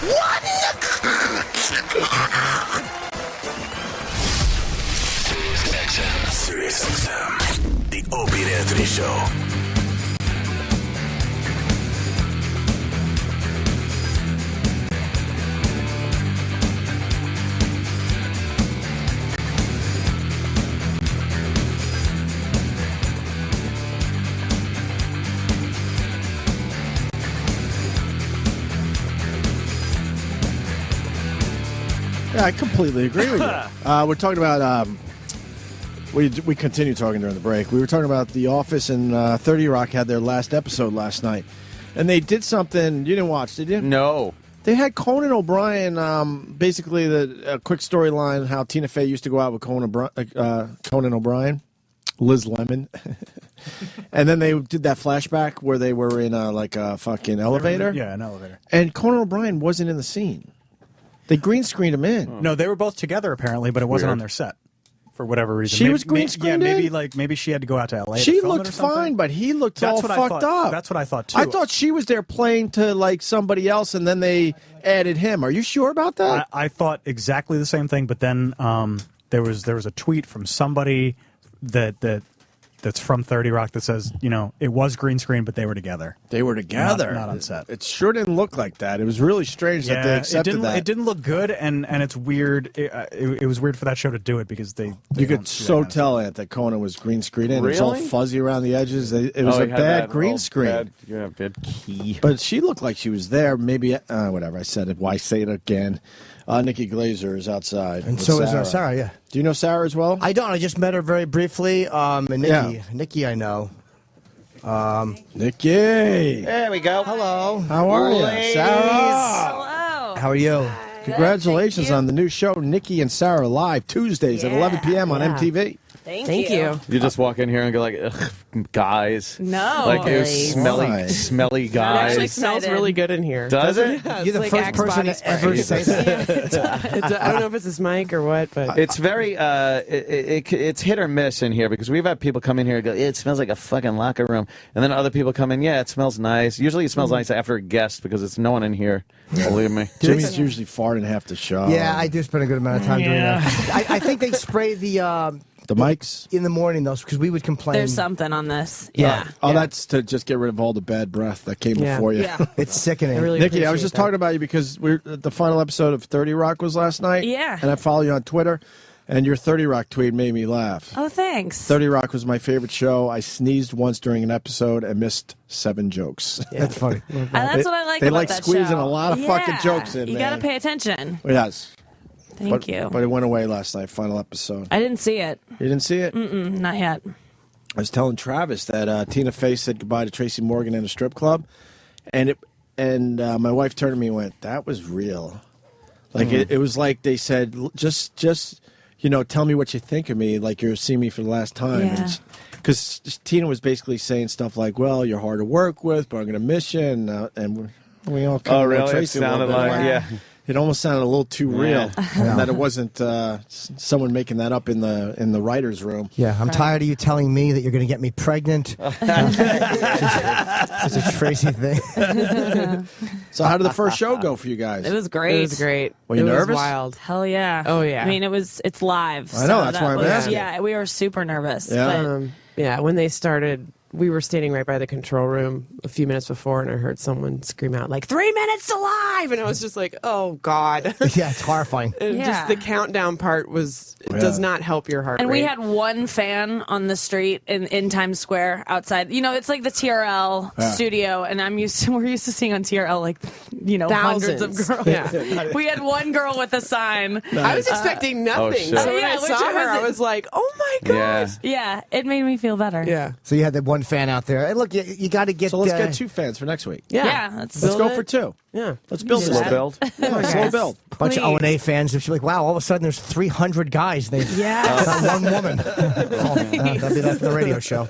Sirius XM, the Opie and Anthony Show. Yeah, I completely agree with you. We're talking about. We continue talking during the break. We were talking about The Office and 30 Rock had their last episode last night, and they did something you didn't watch, did you? No. They had Conan O'Brien. Basically, a quick storyline how Tina Fey used to go out with Conan O'Brien, Liz Lemon, and then they did that flashback where they were in a fucking elevator. Yeah, an elevator. And Conan O'Brien wasn't in the scene. They green screened him in. No, they were both together apparently, but it wasn't on their set for whatever reason. She was green screened in? Yeah, maybe she had to go out to LA. She to film looked it or something. fine, but he looked That's all what I fucked thought. up. That's what I thought too. I thought she was there playing to like somebody else, and then they added him. Are you sure about that? I thought exactly the same thing, but then there was a tweet from somebody that's from 30 Rock that says, it was green screen, but they were together. They were together, not on set. It sure didn't look like that. It was really strange that they accepted that. It didn't look good, and it's weird. It was weird for that show to do it because they you could so tell it that Conan was green screened in. It was all Really? fuzzy around the edges. It was a bad green screen. Bad key. But she looked like she was there. Maybe whatever. I said it. Why say it again? Nikki Glazer is outside, And with so is Sarah, yeah. Do you know Sarah as well? I don't. I just met her very briefly. And Nikki. Yeah. Nikki, I know. Nikki. There we go. Hello. How are you, Sarah? Hello. How are you? Congratulations on the new show, Nikki and Sarah, live Tuesdays at 11 p.m. on MTV. Thank you. You just walk in here and go like, ugh, guys. No. Like you Why? smelly It guys. actually smells really good in here. Does it? Yeah, You're the it's first Axe person body to ever spray. say that. I don't know if it's this mic or what, but It's very, it's hit or miss in here because we've had people come in here and go, it smells like a fucking locker room. And then other people come in, yeah, it smells nice. Usually it smells nice after a guest because it's no one in here. Believe me. Jimmy's usually farting half the show. Yeah, I do spend a good amount of time doing that. I think they spray the mics in the morning, though, because we would complain. there's something on this. Yeah. Oh, that's to just get rid of all the bad breath that came before you. Yeah. It's sickening. I really Nikki, I was appreciate just that. talking about you because the final episode of 30 Rock was last night. Yeah. And I follow you on Twitter, and your 30 Rock tweet made me laugh. Oh, thanks. 30 Rock was my favorite show. I sneezed once during an episode and missed 7 jokes. That's funny. That's what I like They about like that squeezing show. a lot of fucking jokes in, You man. got to pay attention. Yes. Thank you. But it went away last night, final episode. I didn't see it. You didn't see it? Mm-mm, not yet. I was telling Travis that Tina Fey said goodbye to Tracy Morgan in a strip club, and my wife turned to me and went, "That was real." Like it was like they said, just tell me what you think of me, like you're seeing me for the last time. Yeah. Because Tina was basically saying stuff like, "Well, you're hard to work with, but I'm going to miss you," and we all kind Oh, of know really? It Tracy a little sounded bit. like, yeah. It almost sounded a little too real, Yeah. and that it wasn't someone making that up in the writers' room. Yeah, I'm tired of you telling me that you're going to get me pregnant. It's a Tracy thing. So how did the first show go for you guys? It was great. It was great. Were you it nervous? Was wild. Hell yeah. Oh, yeah. I mean, it's live. I know, so that's that why I'm was- asking. Yeah, we were super nervous. Yeah. Yeah, when they started, we were standing right by the control room a few minutes before, and I heard someone scream out, like, 3 minutes to live! And I was just like, oh, God. Yeah, it's horrifying. And Yeah. just the countdown part does not help your heart And rate. we had one fan on the street in Times Square outside. It's like the TRL Yeah. studio, and we're used to seeing on TRL hundreds of Thousands. girls. Yeah. We had one girl with a sign. I was expecting nothing. shit. So when Yeah, I which saw her, I was- was like, oh, my gosh. Yeah, it made me feel better. Yeah. So you had that one fan out there. Hey, look, you got to get. So let's get 2 fans for next week. Yeah, Let's build go it. for 2. Yeah. Let's build do this. that. Slow build. Yeah, slow build. Bunch of O&A fans. If you're like, wow, all of a sudden there's 300 guys. They got one woman. That'd be that for the radio show.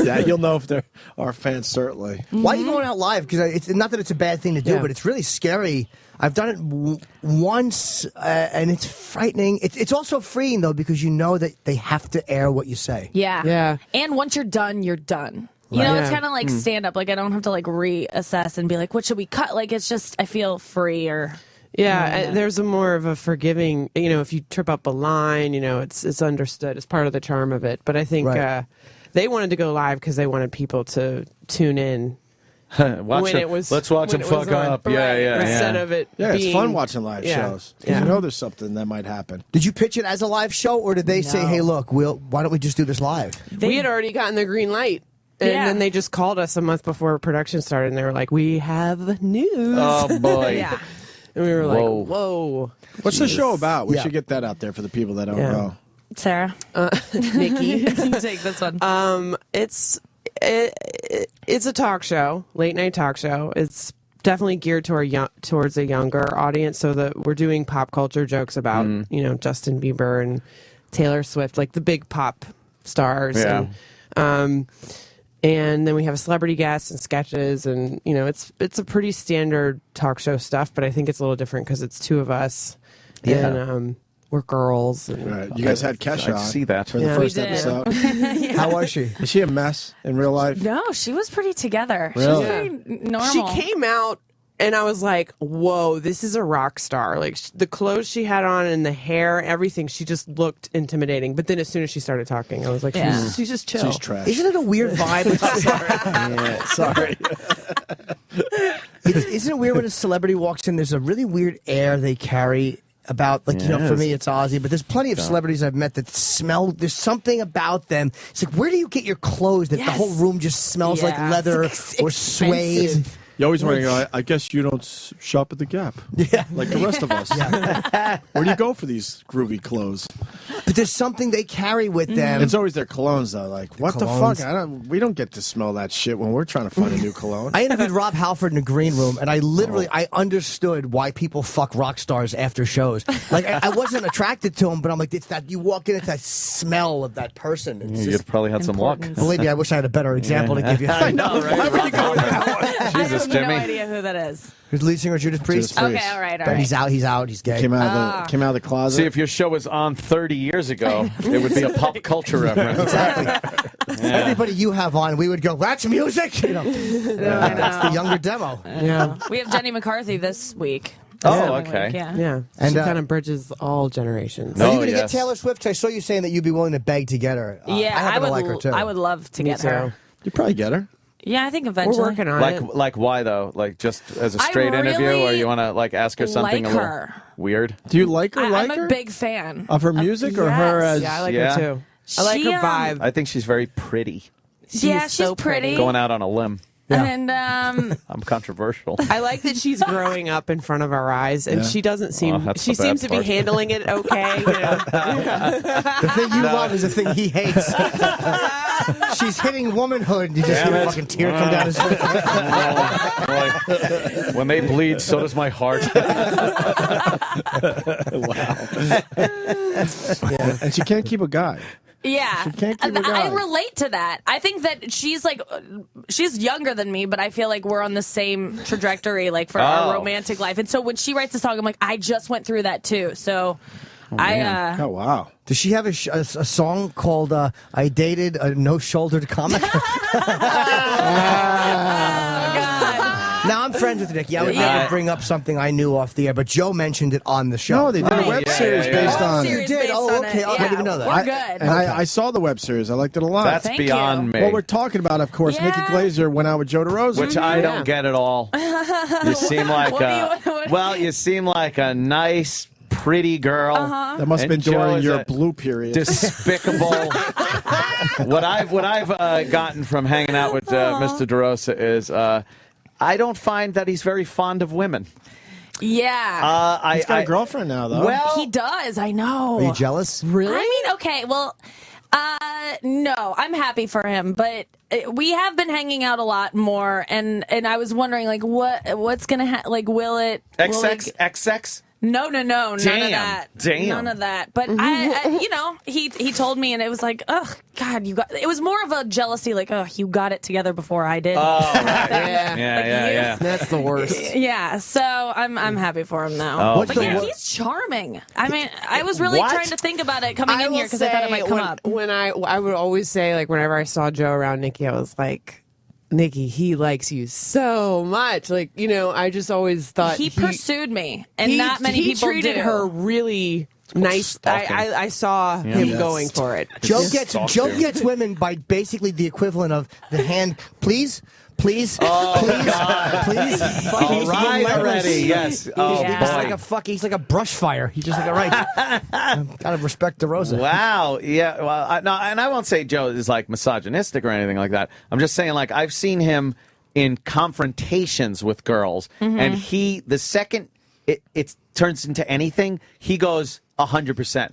Yeah, you'll know if they're our fans, certainly. Why are you going out live? Because it's not that it's a bad thing to do, Yeah. but it's really scary. I've done it once, and it's frightening. It's also freeing, though, because you know that they have to air what you say. Yeah. Yeah. And once you're done, you're done. You know, Right. it's kind of like stand up. Like I don't have to like reassess and be like, what should we cut? Like it's just I feel freer. Yeah, there's a more of a forgiving, you know, if you trip up a line, you know, it's understood. It's part of the charm of it. But I think they wanted to go live because they wanted people to tune in. Let's watch them fuck up. Instead of it it's being, fun watching live shows. 'Cause you know there's something that might happen. Did you pitch it as a live show, or did they say, "Hey, look, why don't we just do this live"? We had already gotten the green light. And then they just called us a month before production started, and they were like, "We have news." Oh boy! Yeah, and we were like, "Whoa!" What's the show about? We should get that out there for the people that don't know. Sarah, Nikki, you take this one. It's a talk show, late night talk show. It's definitely geared towards a younger audience, so that we're doing pop culture jokes about you know, Justin Bieber and Taylor Swift, like the big pop stars. Yeah. And then we have a celebrity guest and sketches, and you know, it's a pretty standard talk show stuff, but I think it's a little different because it's two of us, and we're girls. And You guys had Kesha on see that for the first episode. How was she? Is she a mess in real life? No, she was pretty together. Really? She's very normal. She came out, and I was like, "Whoa, this is a rock star!" Like the clothes she had on and the hair, everything. She just looked intimidating. But then, as soon as she started talking, I was like, "She's just chill." She's trash. Isn't it a weird vibe? Sorry. Isn't it weird when a celebrity walks in? There's a really weird air they carry about, like, you know, for me it's Ozzy, but there's plenty of celebrities I've met that smell, there's something about them. It's like, where do you get your clothes that the whole room just smells like leather or suede? You always wondering, I guess you don't shop at the Gap. Yeah. Like the rest of us. Where do you go for these groovy clothes? But there's something they carry with them. It's always their colognes, though. Like, what the fuck? We don't get to smell that shit when we're trying to find a new cologne. I interviewed Rob Halford in the green room, and I literally, I understood why people fuck rock stars after shows. Like, I wasn't attracted to him, but I'm like, it's that, you walk in, it's that smell of that person. It's You'd probably had some luck. Believe me, I wish I had a better example to give you. I know, right? Why would you go with that one? Jesus, I have Jimmy. no idea who that is. Who's the lead singer of Judas Priest? Okay, all right. But he's out, he's gay. Came out of the closet. See, if your show was on 30 years ago, it would be a pop culture reference. Exactly. Everybody you have on, we would go, that's music! You know, that's the younger demo. Yeah. We have Jenny McCarthy this week. Oh, okay. Yeah. And, she kind of bridges all generations. Are you going to get Taylor Swift? I saw you saying that you'd be willing to beg to get her. Yeah, I happen would to like her too. I would love to get too. her. You probably get her. Yeah, I think eventually. We're working on it. Like why though? Like just as a straight interview, or you want to like ask her something like a little her. weird? Do you like her? I'm a big fan of her music, or her as? Yeah, I like her too. I like her vibe. I think she's very pretty. She's so pretty. Going out on a limb. Yeah. And I'm controversial. I like that she's growing up in front of our eyes, and she doesn't seem. that's She the bad seems to be part. handling it okay. You know? The thing you love is the thing he hates. She's hitting womanhood, and you just hear a fucking tear come down his face. When they bleed, so does my heart. Wow. And she can't keep a guy. yeah, She can't keep a I guy. relate to that. I think that she's like, she's younger than me, but I feel like we're on the same trajectory, like for our romantic life. And so when she writes a song, I'm like, I just went through that too. So Oh wow. Does she have a song called I Dated a No-Shouldered Comic? Now, I'm friends with Nikki. I would never bring up something I knew off the air, but Joe mentioned it on the show. No, they did a web series based on it. You did? Oh, okay. I didn't even know that. We're good. And I saw the web series. I liked it a lot. That's Thank beyond you. me. What we're talking about, of course, Nikki Glaser went out with Joe DeRosa. Which I don't get at all. You seem like you seem like a nice, pretty girl. That must have been And Joe during is your a blue period. Despicable. What I've gotten from hanging out with Mr. DeRosa is I don't find that he's very fond of women. Yeah. He's got a girlfriend now, though. Well, he does. I know. Are you jealous? Really? I mean, okay. Well, no, I'm happy for him, but we have been hanging out a lot more, and I was wondering, like, what's gonna like, will it XX? No, none of that. Damn. None of that. But I you know, he told me, and it was like, oh God, it was more of a jealousy, like, oh, you got it together before I did. Oh, right. yeah. That's the worst. Yeah, so I'm happy for him now. Oh, but yeah, he's charming. I mean, I was really trying to think about it coming in here because I thought it might come up. When I would always say, like, whenever I saw Joe around Nikki, I was like, Nikki, he likes you so much. Like, you know, I just always thought He pursued me, and not many people treated do. her really nice. I saw him going for it. Joe gets women by basically the equivalent of the hand, please. Please, please. All right, already. Yes. Oh, boy. He's like a brush fire. He's just like, all right. Gotta respect DeRosa. Wow. Yeah. Well, no, and I won't say Joe is like misogynistic or anything like that. I'm just saying, like, I've seen him in confrontations with girls, and the second it turns into anything, he goes 100%.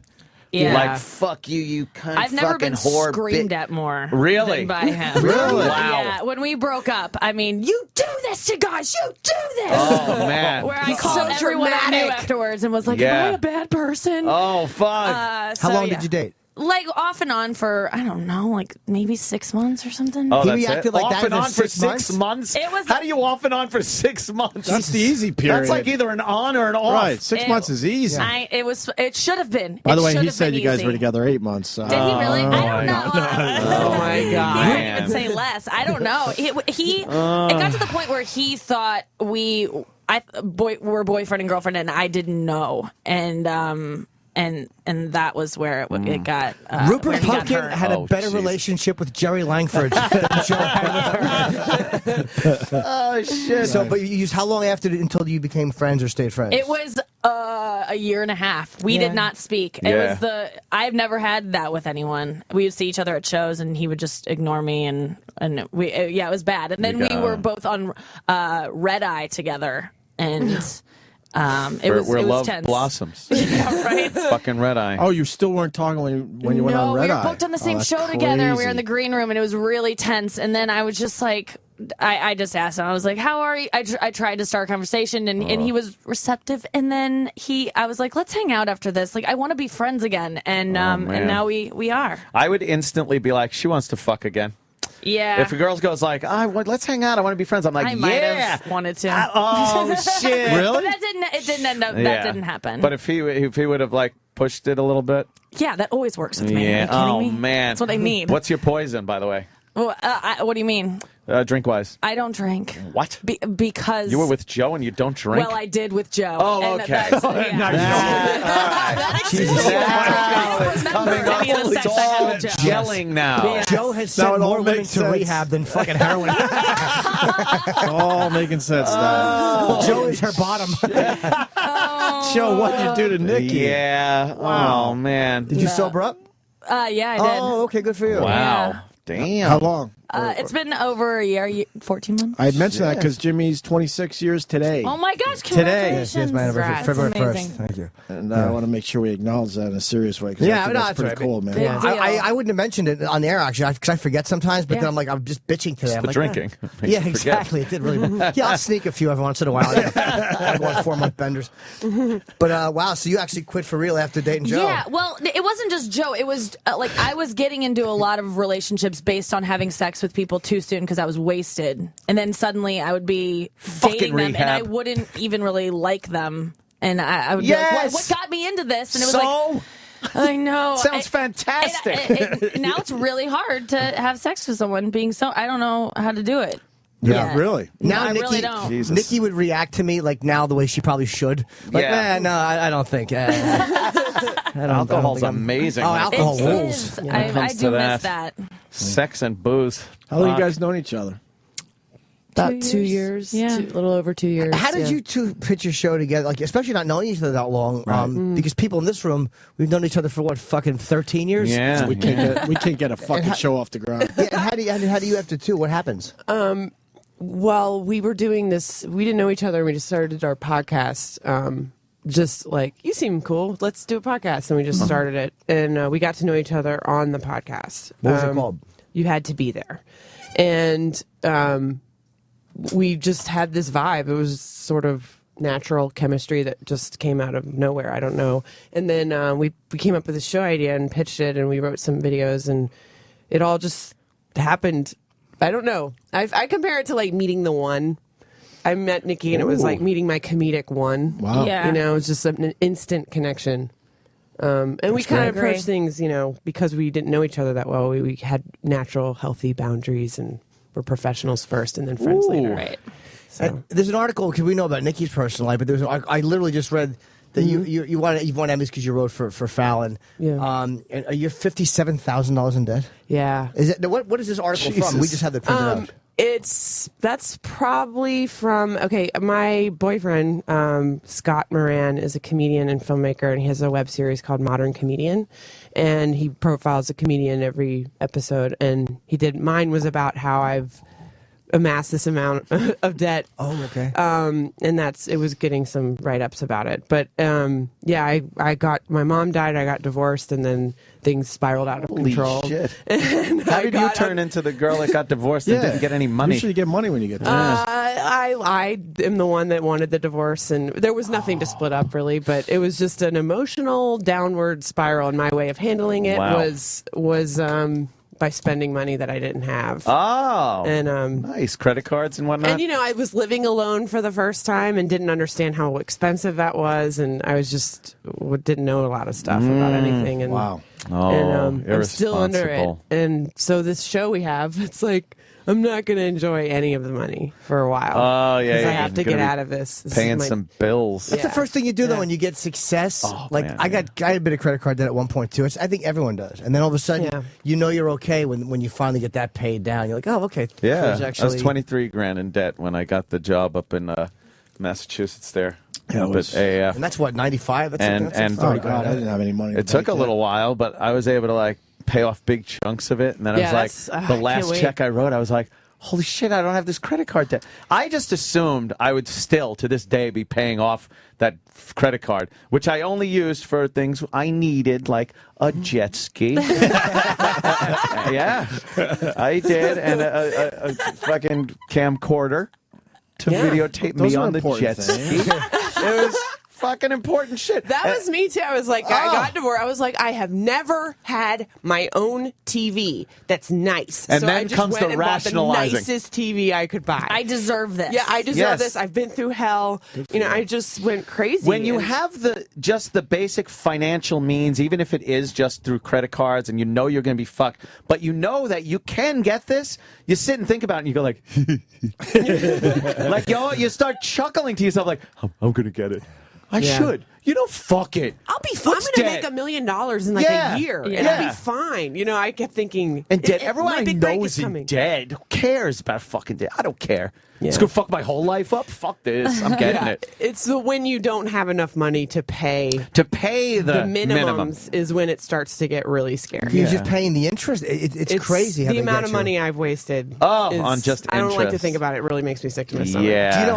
Yeah. Like, fuck you, you cunt, I've never been whore, screamed at more Really? than by him. Really? Wow. Yeah, when we broke up, I mean, you do this to guys, you do this. Oh, man. Where I called everyone I knew afterwards and was like, am I a bad person? Oh, fuck. How long did you date? Like, off and on for, I don't know, like maybe 6 months or something. Oh, He that's reacted it? like off that and for on for 6 6 months? It was How do you off and on for 6 months? That's the easy period. That's like either an on or an off. Right, 6 months is easy. It should have been. By the It way, should he have said been you guys easy. were together 8 months. Did he really? I don't know. Oh my God. He didn't even say less. I don't know. It got to the point where he thought were boyfriend and girlfriend, and I didn't know. And that was where it got. Rupert where he got Pumpkin hurt. had a better relationship with Jerry Langford than Joe had with her. Oh, shit. So, but how long until you became friends or stayed friends? It was a year and a half. We did not speak. It Yeah. was I've never had that with anyone. We would see each other at shows, and he would just ignore me, and it was bad. And then we were both on Red Eye together, and. It was love tense. blossoms. Yeah, right. Fucking Red Eye. Oh, you still weren't talking when you went on Red we were Eye? booked on the same that's show together. We crazy. were in the green room, and it was really tense. And then I was just like, I just asked him. I was like, "How are you?" I tried to start a conversation, and he was receptive. And then I was like, "Let's hang out after this. Like, I want to be friends again." And and now we are. I would instantly be like, she wants to fuck again. Yeah. If a girl goes like, let's hang out, I want to be friends, I'm like, I might have wanted to. Oh, shit. Really? But it didn't end up. That didn't happen. But if he would have like pushed it a little bit. Yeah, that always works with me. Yeah. Are you kidding me? Man. That's what I need. What's your poison, by the way? Well, what do you mean? Drink wise. I don't drink. What? Because you were with Joe and you don't drink? Well, I did with Joe. Oh, and okay. that's, It's coming up. It's all gelling now. Yeah. Joe has sent more women to rehab than fucking heroin. It's all making sense now. Joe is her bottom. Joe, what did you do to Nikki? Yeah. Wow. Oh, man. Did you sober up? Yeah, I did. Oh, okay, good for you. Wow. Yeah. Damn. How long? It's been over a year, 14 months. I had mentioned that because Jimmy's 26 years today. Oh my gosh, Today. congratulations. Yes, my anniversary, February 1st. Thank you. And I want to make sure we acknowledge that in a serious way because Yeah, I think that's pretty cool, man. Yeah. I wouldn't have mentioned it on the air, actually, because I forget sometimes, but then I'm like, I'm just bitching today. I'm the like, drinking. Makes Yeah, you forget. exactly. It did really. Yeah, I'll sneak a few every once in a while. I go on 4-month benders. But wow, so you actually quit for real after dating Joe? Yeah, well, it wasn't just Joe. It was like I was getting into a lot of relationships based on having sex with people too soon because I was wasted. And then suddenly I would be dating them and I wouldn't even really like them. And I would be like, what got me into this? And it was like, I know. Sounds fantastic. Now it's really hard to have sex with someone being so, I don't know how to do it. Yeah, really. Now I Nikki, really don't. Jesus. Nikki would react to me like now the way she probably should. Like, no, I don't think. Alcohol's amazing. Oh, when it alcohol comes to- rules. when it I comes do to miss that. Sex and booze. How long have you guys known each other? About 2 years. Yeah. A little over 2 years. How did you two put your show together? Like, especially not knowing each other that long, because people in this room, we've known each other for what, fucking 13 years? Yeah. We can't get a fucking show off the ground. Yeah, and how do you have to two? What happens? Well, we were doing this. We didn't know each other. And we just started our podcast. Just like, you seem cool. Let's do a podcast. And we just started it. And we got to know each other on the podcast. What was it called? You Had to Be There. And we just had this vibe. It was sort of natural chemistry that just came out of nowhere. I don't know. And then we came up with a show idea and pitched it. And we wrote some videos. And it all just happened. I don't know. I compare it to like meeting the one. I met Nikki and it was like meeting my comedic one. Wow. Yeah. You know, it's just an instant connection. And we kind of approached things, you know, because we didn't know each other that well. We had natural, healthy boundaries and we're professionals first and then friends later. Right. So. There's an article because we know about Nikki's personal life, but I literally just read that you've won Emmys because you wrote for Fallon. Yeah. And you're $57,000 in debt. Yeah. Is it what is this article from? We just have it printed out. That's probably from my boyfriend Scott Moran is a comedian and filmmaker, and he has a web series called Modern Comedian, and he profiles a comedian every episode, and mine was about how I've amassed this amount of debt. Oh, okay. And it was getting some write-ups about it. But I got, my mom died, I got divorced, and then things spiraled out of control. Holy shit. How did you turn into the girl that got divorced and didn't get any money? Usually you get money when you get divorced. I am the one that wanted the divorce, and there was nothing to split up really, but it was just an emotional downward spiral, and my way of handling it was by spending money that I didn't have. Oh, and nice credit cards and whatnot. And I was living alone for the first time and didn't understand how expensive that was, and I was just didn't know a lot of stuff about anything. And, I'm still under it. And so this show we have, it's like I'm not going to enjoy any of the money for a while. Oh yeah, because I have to get out of this. Paying some bills. That's the first thing you do though when you get success. I had a bit of credit card debt at one point too. I think everyone does, and then all of a sudden you're okay when you finally get that paid down. You're like, oh, okay. Yeah, I was 23 grand in debt when I got the job up in Massachusetts there. Yeah, up at AAF. And that's what, 95? And oh God, I didn't have any money. It took a little while, but I was able to pay off big chunks of it, and then I was the last check I wrote, I was like, holy shit, I don't have this credit card debt. I just assumed I would still, to this day, be paying off that credit card, which I only used for things I needed, like a jet ski. Yeah, I did, and a fucking camcorder to videotape me on the jet ski. It was fucking important shit. That was me too. I was like, I got divorced. I was like, I have never had my own TV that's nice. And so then I just comes went the and rationalizing. bought the nicest TV I could buy. I deserve this. Yeah, I deserve this. I've been through hell. I just went crazy. When you have just the basic financial means, even if it is just through credit cards, and you're going to be fucked, but you know that you can get this, you sit and think about it, and you go like, you start chuckling to yourself like, I'm going to get it. I should. Fuck it. I'll be fine. I'm going to make $1 million in a year. And I'll be fine. I kept thinking. And dead. Everyone I know is dead. Who cares about fucking dead? I don't care. Yeah. It's going to fuck my whole life up. Fuck this. I'm getting it. It's when you don't have enough money to pay. To pay the minimums is when it starts to get really scary. You're just paying the interest. It's crazy. The amount of money I've wasted. On just interest. I don't like to think about it. It really makes me sick to my stomach. Yeah. Do you know?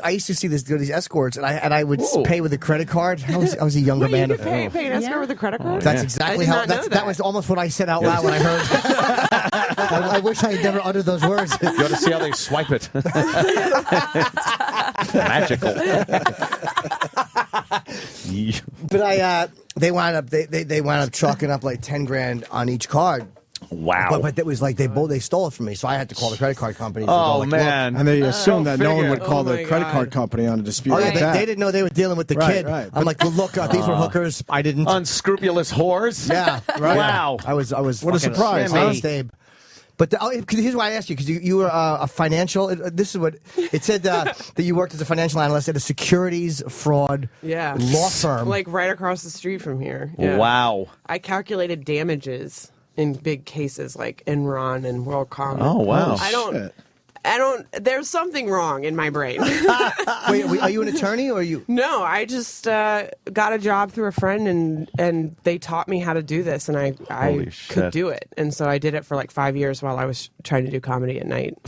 I used to see these escorts, and I would pay with a credit card. I was a younger man. You could pay an escort with a credit card? That's exactly how. That was almost what I said out loud when I heard. I wish I had never uttered those words. You ought to see how they swipe it. Magical. But they wound up chalking up like 10 grand on each card. Wow. But it was like they stole it from me, so I had to call the credit card company. Man. And they assumed that no one would call the credit card company on a dispute like that. They didn't know they were dealing with the kid. Right. I'm like, well, look, these were hookers. I didn't. Unscrupulous whores. Yeah. Right. Wow. I was. What a surprise. But here's why I asked you, because you were a financial. This is what it said that you worked as a financial analyst at a securities fraud law firm, like right across the street from here. Yeah. Wow. I calculated damages in big cases like Enron and WorldCom. Oh wow. I don't. There's something wrong in my brain. Wait, are you an attorney or are you? No, I just got a job through a friend, and they taught me how to do this, and I could do it, and so I did it for like 5 years while I was trying to do comedy at night.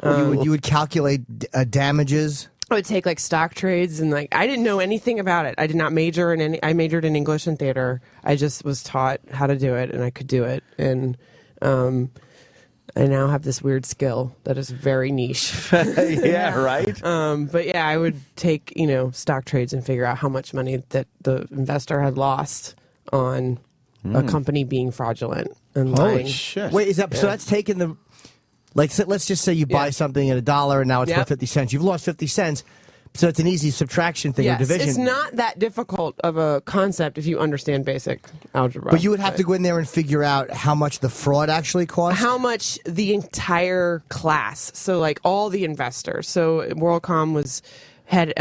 You would calculate damages. I would take like stock trades, and like I didn't know anything about it. I did not major in any. I majored in English and theater. I just was taught how to do it, and I could do it, and I now have this weird skill that is very niche. Yeah, right. But yeah, I would take stock trades and figure out how much money that the investor had lost on a company being fraudulent and lying. Holy shit! Wait, is that so? That's taking the. Like, let's just say you buy something at $1 and now it's worth 50 cents. You've lost 50 cents, So it's an easy subtraction thing or Yes, division. it's not that difficult of a concept if you understand basic algebra. But you would have to go in there and figure out how much the fraud actually cost? How much the entire class, so like all the investors. So WorldCom had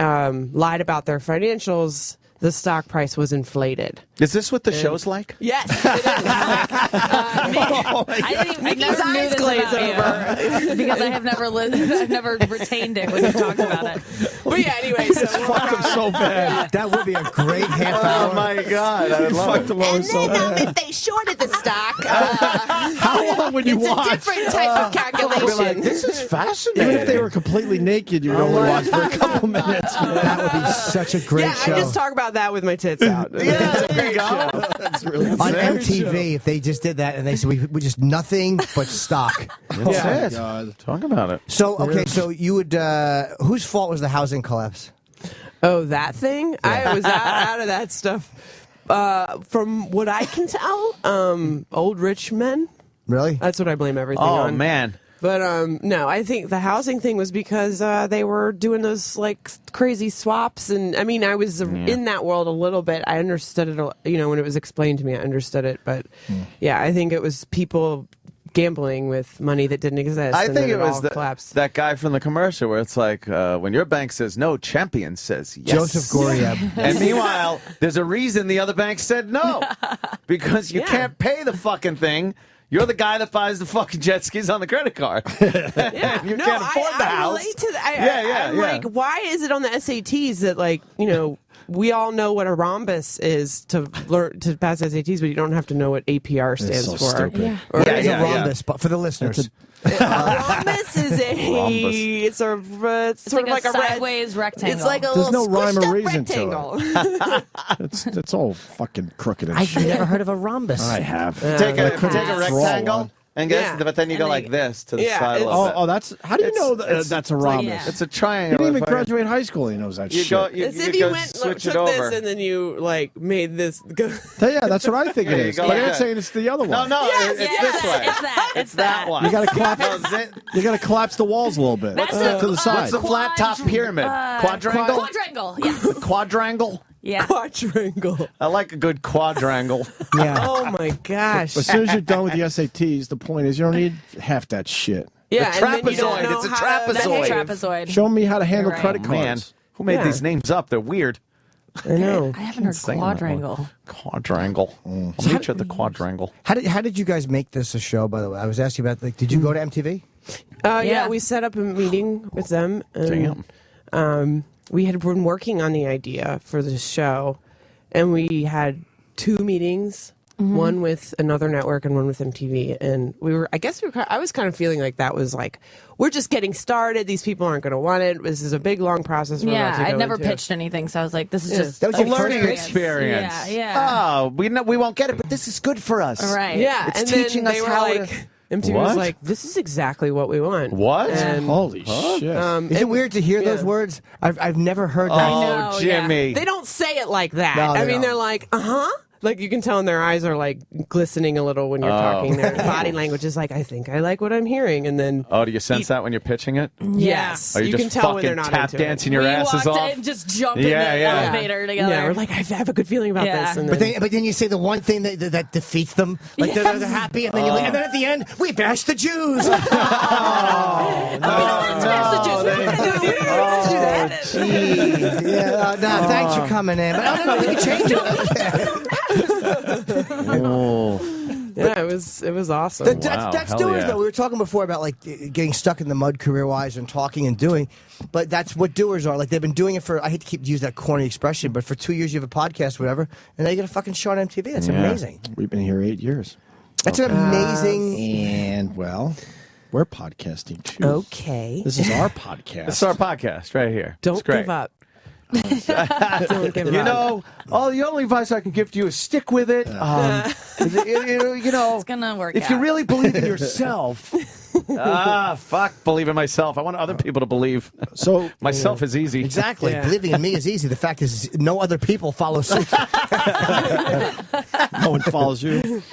lied about their financials. The stock price was inflated. Is this what the show's like? Yes, it is. I never knew this about you because I have I've never retained it when you talked about it. But yeah, anyway, so fucked him so bad. That would be a great half hour. Oh my God, I would love it. and then if they shorted the stock, How long would you it's watch? a different type of calculation. Like, this is fascinating. Even if they were completely naked, you would only watch for a couple minutes. That would be such a great show. I just talk about that with my tits out. There you go. That's really On MTV, if they just did that and they said we just nothing but stock. That's it. Talk about it. So okay, so you would whose fault was the housing collapse? Oh, that thing? I was out of that stuff. From what I can tell, old rich men. Really? That's what I blame everything Oh on. man. But no, I think the housing thing was because they were doing those like crazy swaps, and I mean, I was in that world a little bit. I understood it, when it was explained to me, I understood it. But yeah, I think it was people gambling with money that didn't exist. I and think then it was collapsed. that guy from the commercial where it's like, when your bank says no, Champion says yes. Joseph Goriab. And meanwhile, there's a reason the other bank said no. Because you can't pay the fucking thing. You're the guy that buys the fucking jet skis on the credit card. Yeah, you can't afford the house. I relate to that. I'm like, why is it on the SATs that, like, we all know what a rhombus is to learn to pass SATs, but you don't have to know what APR stands so for. stupid. Yeah. What is a rhombus? But for the listeners, A rhombus is it's sort of like a sideways rectangle. It's like a There's little no rhyme or squished up reason rectangle. to it. It's all fucking crooked and I've shit. never heard of a rhombus. I have. Take a draw rectangle. one. And but then you go like this to the side a little bit. Oh, that's how do you know that's a rhombus? It's a He triangle. didn't even graduate high school. He knows that You shit. go, It's if you you went switch took it over. this and then you like made this go. Yeah, that's what I think it Yeah, you is. go But like I'm not that. saying it's the other one. No, Yes, it's yes, this way. It's that. It's that one. You got to collapse. No, You got to collapse the walls a little bit That's to the side. What's the flat top pyramid? Quadrangle? Quadrangle. Yes. Quadrangle? Yeah. Quadrangle. I like a good quadrangle. Yeah. Oh my gosh. As soon as you're done with the SATs, the point is you don't need half that shit. Yeah, The and then you don't trapezoid. know It's a how to- That's a trapezoid. trapezoid. Show me how to handle You're right. credit Man, cards. who made Yeah. these names up? They're weird. I know. I haven't heard Saying that one. quadrangle. Quadrangle. I'll meet you at the quadrangle. How did you guys make this a show? By the way, I was asking about did you go to MTV? Yeah, we set up a meeting with them. And, Damn. we had been working on the idea for the show, and we had 2 meetings. One with another network and one with MTV, and I was kind of feeling like that was like, we're just getting started. These people aren't going to want it. This is a big, long process. We're about to I'd go never into. pitched anything, so I was like, this is just That was A your first learning experience. experience. Yeah. Oh, we won't get it, but this is good for us. Right. Yeah, It's and teaching then us they were how like, to- MTV What? was like, this is exactly what we want. What? And, Holy shit. Is it weird to hear those words? I've never heard that. Oh, know, yeah. Jimmy. They don't say it like that. No, they I mean, don't. they're like, like you can tell in their eyes are like glistening a little when you're talking. Their body language is like, I think I like what I'm hearing, and then Oh, do you sense that when you're pitching it? yes, Are you, can just tell when fucking they're not tap into dancing it. your We asses walked off? and just jump in the Yeah. elevator together. Yeah, we're like, I have a good feeling about Yeah. this. And But then, then you say the one thing that defeats them, like they're happy, and then you leave, and then at the end we bash the Jews. let's bash the Jews. We're not gonna do that. Yeah, no, thanks for coming in. But no, we can change it. Yeah, it was awesome. That's hell doers yeah. though. We were talking before about like getting stuck in the mud career wise and talking and doing, but that's what doers are. Like they've been doing it for, I hate to use that corny expression, but for 2 years you have a podcast, whatever, and now you get a fucking show on MTV. That's amazing. We've been here 8 years. That's an amazing. And, well, we're podcasting too. Okay. This is our podcast. This is our podcast right here. Don't It's great. give up. Don't give You up. know, the only advice I can give to you is stick with it. It's gonna work if out. you really believe in yourself. Fuck, believe in myself. I want other people to believe. So myself is easy. Exactly. Yeah. Believing in me is easy. The fact is, no other people follow suit. No one follows you.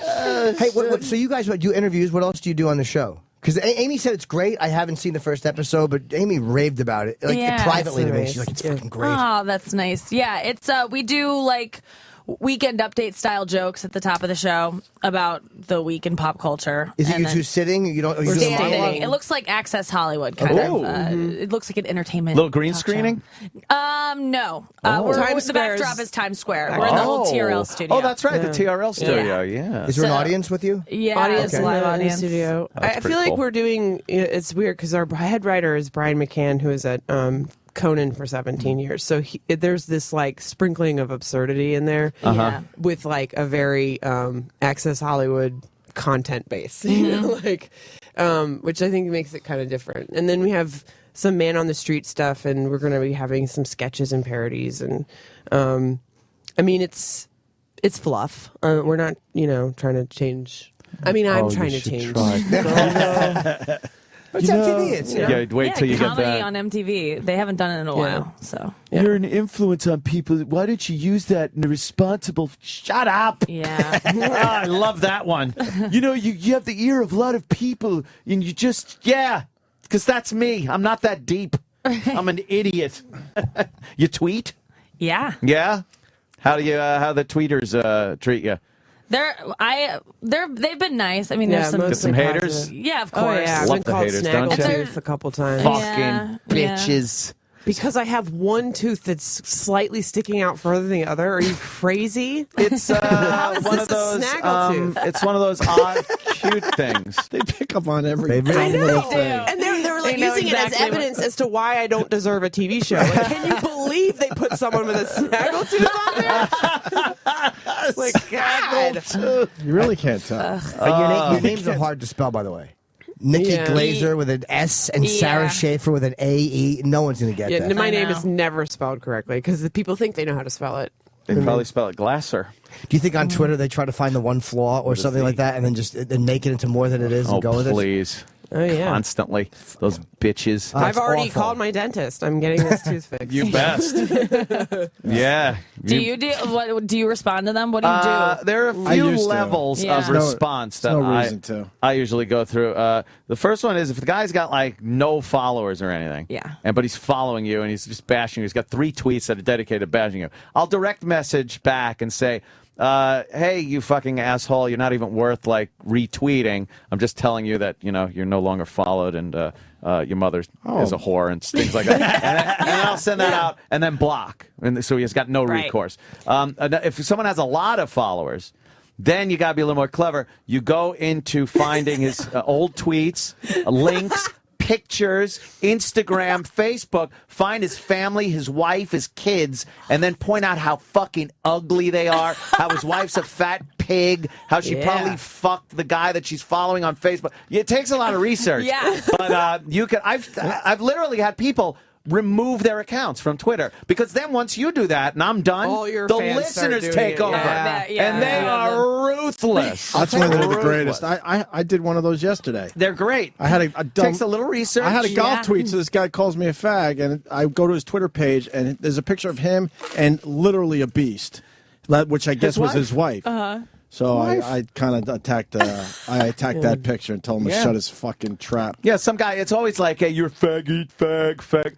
Hey, so you guys do interviews. What else do you do on the show? Because Amy said it's great. I haven't seen the first episode, but Amy raved about it, like Yeah. privately to me. Nice. She's like, it's fucking great. Oh, that's nice. Yeah, it's we do like weekend update style jokes at the top of the show about the week in pop culture. Is it And you then two sitting? You don't. Are you doing a standing. monologue? It looks like Access Hollywood kind Oh. of. It looks like an entertainment. Little green talk screening? show. No. Times The Square backdrop is- is Times Square. We're in the old TRL studio. Oh, that's right, the TRL studio. Yeah. Is there an So- audience with you? Yeah, Audience it's a live in the audience. studio. That's I pretty feel like cool. we're doing. It's weird because our head writer is Brian McCann, who is at Conan for 17 years. So there's this like sprinkling of absurdity in there Yeah. with like a very Access Hollywood content base, you know, like which I think makes it kind of different. And then we have some man on the street stuff, and we're going to be having some sketches and parodies. And I mean, it's fluff. We're not, trying to change. I mean, I'm trying to change. It's MTV. It's, wait till you get comedy that. on MTV. They haven't done it in a while. So You're an influence on people. Why don't you use that in a responsible? Shut up. yeah. Ah, I love that one. You have the ear of a lot of people, and you just because that's me. I'm not that deep. I'm an idiot. You tweet? Yeah. Yeah. How the tweeters treat you? They've been nice. I mean, Yeah, there's some Get some haters. positive. Yeah, of Oh course. yeah, I've Love been the called haters, don't you? Snaggletooth a couple times. Yeah, bitches. Because I have one tooth that's slightly sticking out further than the other. Are you crazy? It's How is one this of those. a snaggletooth? It's one of those odd, cute things. They pick up on every They really little do. thing. And they're like They know using it exactly as evidence as to why I don't deserve a TV show. Like, can you believe they put someone with a snaggletooth on there? It's like, God. You really can't tell. Your names are hard to spell, by the way. Nikki Yeah. Glazer with an S and Sarah Yeah. Schaefer with an A-E. No one's going to get Yeah, that. my I name know. is never spelled correctly because the people think they know how to spell it. They probably spell it Glasser. Do you think on Twitter they try to find the one flaw or something like that and then just make it into more than it is and go with it? Please. Oh yeah. Constantly. Those bitches. I've already awful. called my dentist. I'm getting this tooth fixed. You best. Yeah. Do you respond to them? What do you do? There are a I few used to. levels Yeah. of response There's that no reason to. I usually go through. The first one is if the guy's got like no followers or anything, Yeah. but he's following you and he's just bashing you. He's got 3 tweets that are dedicated to bashing you. I'll direct message back and say, hey, you fucking asshole, you're not even worth like retweeting. I'm just telling you that you're no longer followed and your mother is a whore and things like that. and then I'll send that out and then block. And so he's got no Right. recourse. If someone has a lot of followers, then you got to be a little more clever. You go into finding his old tweets, links, pictures, Instagram, Facebook, find his family, his wife, his kids, and then point out how fucking ugly they are, how his wife's a fat pig, how she probably fucked the guy that she's following on Facebook. It takes a lot of research. Yeah. But you can I've literally had people remove their accounts from Twitter because then once you do that and I'm done, All your the fans start listeners doing take it. over Yeah. and they are ruthless. That's one of the Ruthless. greatest. I did one of those yesterday. They're great. I had a dumb, Takes a little research. I had a golf Yeah. tweet, so this guy calls me a fag, and I go to his Twitter page, and there's a picture of him and literally a beast, which I guess was his wife. Uh-huh. So I kind of attacked that picture and told him to shut his fucking trap. Yeah, some guy. It's always like, "Hey, you're faggot, fag,"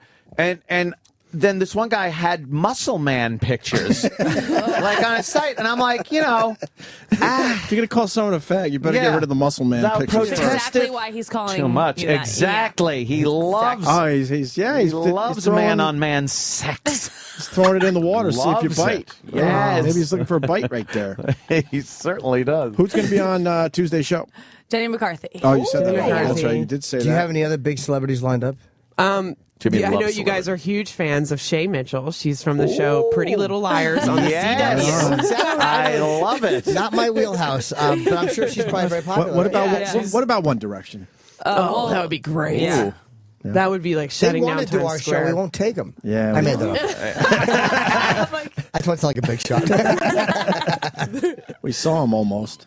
and then this one guy had muscle man pictures, like on his site, and I'm like, If you're gonna call someone a fag, you better Yeah. get rid of the muscle man Without pictures. protest. first. Exactly why he's calling too much. you that. Exactly. He loves. Oh, he's he loves throwing, man-on-man sex. He's throwing it in the water, see if you Loves bite. it. Yes. Maybe he's looking for a bite right there. He certainly does. Who's going to be on Tuesday's show? Jenny McCarthy. Oh, you said that. Jenny Oh, that's McCarthy. right. You did say Do that. you have any other big celebrities lined up? Jimmy I know loves you guys are huge fans of Shay Mitchell. She's from the show Pretty Little Liars on the Yes. CW. I love it. Not my wheelhouse, but I'm sure she's probably very popular. What about Yeah. what about One Direction? Oh, that would be great. Yeah. That would be like They shutting down want to do Times our Square. show. We won't take them. Yeah, I we made that up. I thought it's like a big shot. We saw him almost.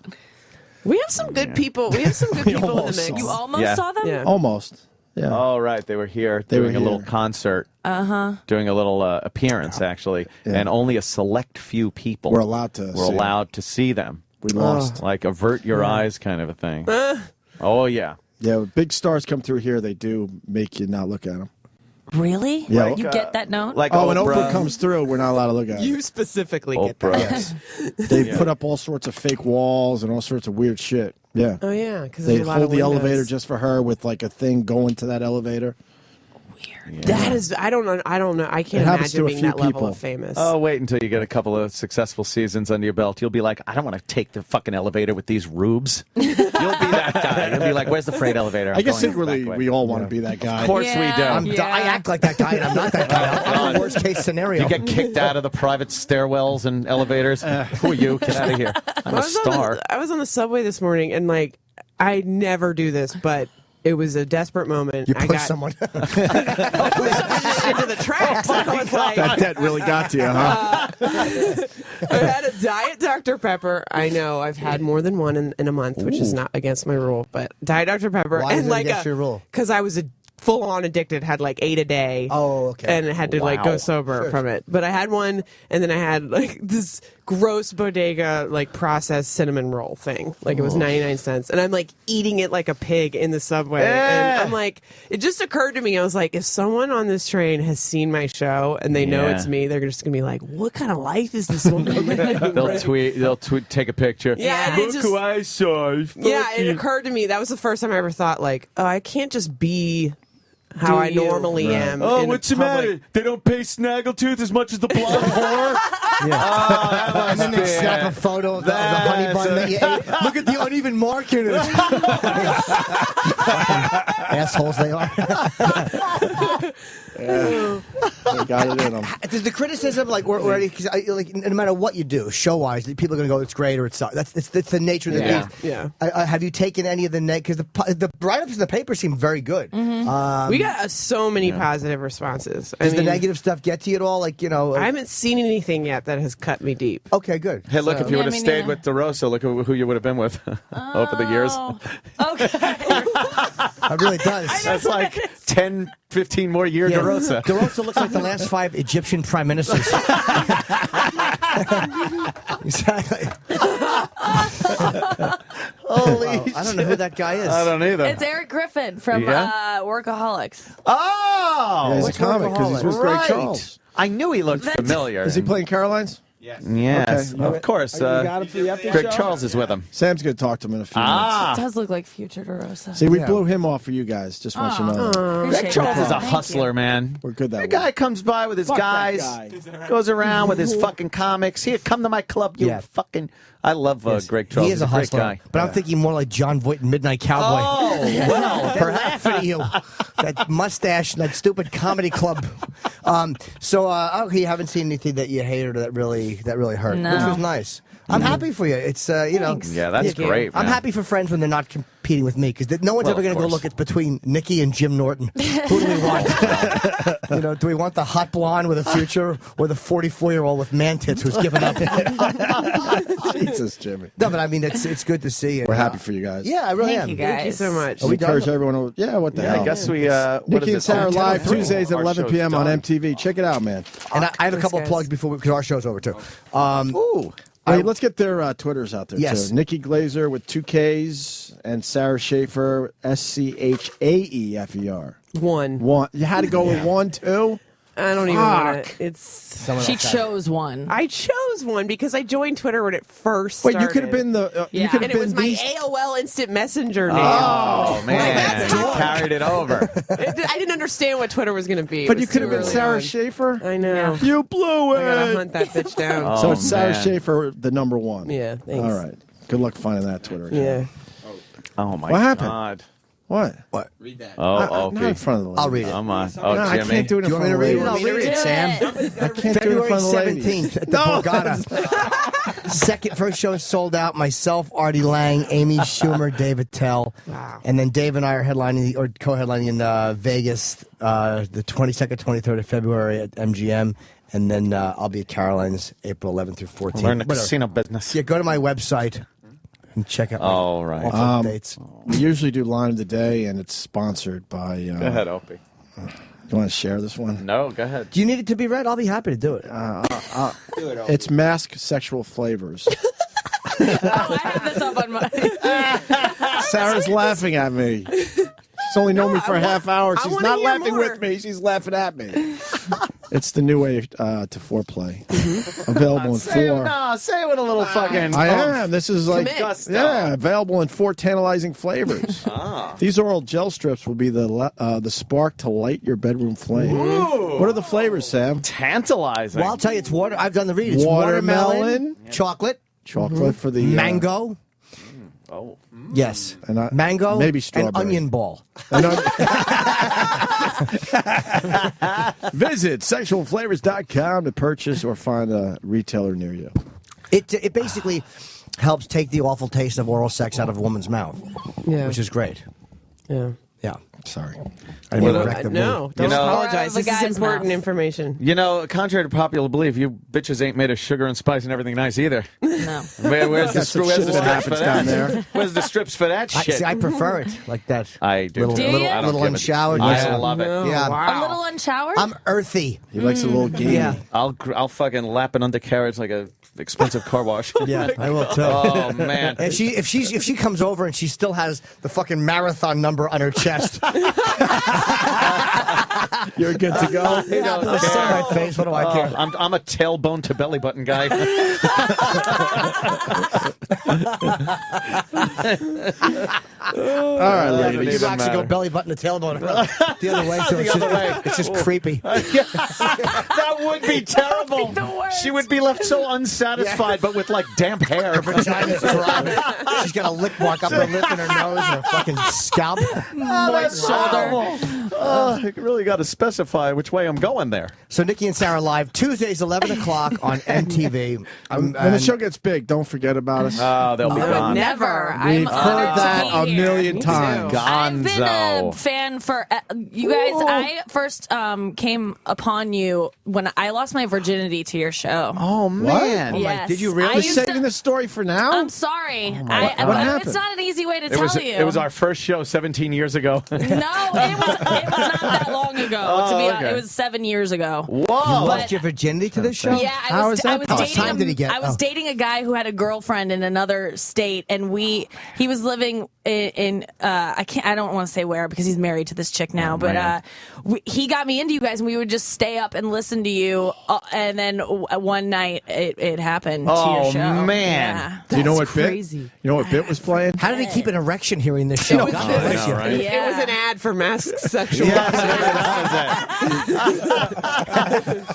We have some good people. We have some good people in the almost mix. saw You them. almost Yeah. saw them? Yeah. Almost. Yeah. Oh, right. They were here They doing were a little here. concert. Uh-huh. Doing a little appearance, actually. Yeah. And only a select few people We're allowed to were see allowed to see them. We lost. Like avert your eyes kind of a thing. Oh, yeah. Yeah, when big stars come through here, they do make you not look at them. Really? Yeah. You get that note? Like when Oprah comes through, we're not allowed to look at her. You specifically get that. Yes. They put up all sorts of fake walls and all sorts of weird shit. Yeah. Oh, yeah. Because they there's a lot hold of the windows. elevator just for her with like a thing going to that elevator. Yeah. That is, I don't know. I can't imagine being that level of famous. Oh, wait until you get a couple of successful seasons under your belt. You'll be like, I don't want to take the fucking elevator with these rubes. You'll be that guy. You'll be like, where's the freight elevator? I guess secretly we all want to be that guy. Of course we do. I act like that guy, and I'm not that guy. I'm the worst case scenario. You get kicked out of the private stairwells and elevators. Who are you? Get out of here. I'm a star. I was on the subway this morning, and like, I never do this, but it was a desperate moment. You I push got someone into the tracks. I was like, That debt really got to you, huh? I had a Diet Dr. Pepper. I know I've had more than one in a month, which is not against my rule, but Diet Dr. Pepper. Why and is it like against your rule? Because I was full-on addicted, had like 8 a day. Oh, okay. And had to like go sober from it. But I had one, and then I had like this gross bodega like processed cinnamon roll thing. Like it was 99 cents. And I'm like eating it like a pig in the subway. And I'm like, it just occurred to me, I was like, if someone on this train has seen my show and they know it's me, they're just gonna be like, what kind of life is this woman living? They'll take a picture. Yeah, Look who I saw. Yeah, it occurred to me. That was the first time I ever thought, like, oh, I can't just be how I normally am. Oh, in what's the public. matter? They don't pay Snaggletooth as much as the blonde whore? And then they snap a photo of the honey bun that you ate. Look at the uneven mark in it. Assholes they are. They got it in them. Does the criticism, like, because like, no matter what you do, show-wise, people are going to go, it's great or it sucks. That's the nature of the beast. Yeah. Have you taken any of the because the write-ups in the paper seem very good. We got so many positive responses. Does the negative stuff get to you at all? Like, I haven't seen anything yet that has cut me deep. Okay, good. Hey, look, if you would have stayed with DeRosa, look who you would have been with over the years. It really does. That's like 10, 15 more year DeRosa. DeRosa looks like the last 5 Egyptian prime ministers. Exactly. Holy I don't know who that guy is. I don't either. It's Eric Griffin from Workaholics. Oh! Yeah, he's a comic because he's with Greg Charles. I knew he looked familiar. Is he playing Caroline's? Yes, Okay. of course. got him for the update Greg show? Charles is with him. Sam's going to talk to him in a few It does look like future DeRosa. See, we blew him off for you guys. Just want you to know. Greg Charles is a hustler, man. We're good that The way. guy comes by with his Fuck guys, that goes around with his fucking comics. Here, come to my club, you fucking... I love Greg Charles. He is a He's great hustler, guy. but I'm thinking more like John Voight in Midnight Cowboy. Oh, well, perhaps at you. That mustache, and that stupid comedy club. You haven't seen anything that you hated or that really hurt, No. which was nice. I'm happy for you. It's Yeah, that's great, I'm man. happy for friends when they're not competing with me because no one's Well, ever going of to go course. look at between Nikki and Jim Norton. Who do we want? Do we want the hot blonde with a future or the 44-year-old with man tits who's given up? Jesus, Jimmy. No, but I mean it's good to see. We're happy for you guys. Yeah, I really am. Thank you guys. Thank you so much. We encourage everyone to, what the hell? I guess we... what Nikki is and Sarah it? live 10:03. Tuesdays at Our 11 show's p.m. on done. MTV. Check it out, man. And I have a couple guys. plugs because our show's over too. Ooh. Hey, let's get their Twitters out there, Yes. too. Nikki Glazer with 2 Ks and Sarah Schaefer, SCHAEFER. One. You had to go with 1, 2? I don't even want to. It's. She chose one. I chose one because I joined Twitter when it first Wait, started. you could have been the. You could have And it was been my the. AOL Instant Messenger name. Oh, man. You carried it over. I didn't understand what Twitter was going to be. But you could have been Sarah Schaefer. Schaefer. I know. You blew I gotta it. hunt that bitch down. Oh, So it's Sarah man. Schaefer, the number 1. Yeah, thanks. All right. Good luck finding that Twitter account. Yeah. Oh, my What happened? God. What? Read that. Oh, okay. Not in front of the lady. I'll read it. Come on. Oh, No, I Jimmy. can't do it in Do you want front me to of the read it? lady. I'll read it, Sam. I can't do it in February front of the ladies. 17th at the Borgata. First show is sold out. Myself, Artie Lang, Amy Schumer, David Tell. Wow. And then Dave and I are headlining or co-headlining in Vegas the 22nd, 23rd of February at MGM. And then I'll be at Caroline's April 11th through 14th. Learn the Whatever. casino business. Yeah, go to my website and check out my All right. awful updates. We usually do Line of the Day, and it's sponsored by. Go ahead, Opie. You want to share this one? No, go ahead. Do you need it to be read? I'll be happy to do it. It's Mask Sexual Flavors. I have this up on my. Sarah's laughing at me. She's only known me for a half hour. She's not laughing with me. She's laughing at me. It's the new way to foreplay. Available in 4. No, say it with a little fucking. I am. This is like, available in 4 tantalizing flavors. These oral gel strips will be the spark to light your bedroom flame. Ooh. What are the flavors, Sam? Tantalizing. Well, I'll tell you, it's water. I've done the read. It's Watermelon. chocolate. Chocolate for the mango. Oh. Yes. And mango. Maybe strawberry. And onion ball. Visit sexualflavors.com to purchase or find a retailer near you. It basically helps take the awful taste of oral sex out of a woman's mouth. Yeah. Which is great. Yeah. Yeah. Sorry. I didn't wreck the No, mood. don't apologize. This is important mouth. information. You know, contrary to popular belief, you bitches ain't made of sugar and spice and everything nice either. No. Where's the some shit that happens down there. Where's the strips for that shit? I prefer it like that. I do. Little, Do you? I don't little give it. unshowered. I love it. Yeah. A little unshowered? I'm earthy. He likes a little gamey. Yeah. I'll fucking lap an undercarriage like a expensive car wash. Yeah, I will too. Oh man. If she comes over and she still has the fucking marathon number on her chest, you're good to go. You know, I'll say my face. What do I care? I'm a tailbone to belly button guy. All right, ladies. You actually go belly button to tailbone the other way. So it's just creepy. That would be terrible. She would be left so unsatisfied, but with like damp hair. Her vagina's dry. She's got a lick mark up her lip and her nose and her fucking scalp. Moist shoulder. I really got to specify which way I'm going there. So Nikki and Sarah live Tuesdays 11 o'clock on MTV. When the show gets big, don't forget about us. Oh, they'll be gone. Never. We've I'm heard honored that to be a here. million times. I've been a fan for you guys. I first came upon you when I lost my virginity to your show. Oh man! Yes. Did you really? You're saving the story for now? I'm sorry. What but happened? it's not an easy way to tell you. It was our first show 17 years ago. No, it was not that long ago. To be honest, it was 7 years ago. You lost your virginity to this show? Yeah, How is that possible? I was dating a guy who had a girlfriend in another state, and he was living in I don't want to say where because he's married to this chick now, but he got me into you guys, and we would just stay up and listen to you, and then one night it happened to your show. Oh man! Yeah. Do you know what crazy. bit? You know what bit was playing? How did he keep an erection hearing this show? God bless you. Right? It was an ad for masked sexual.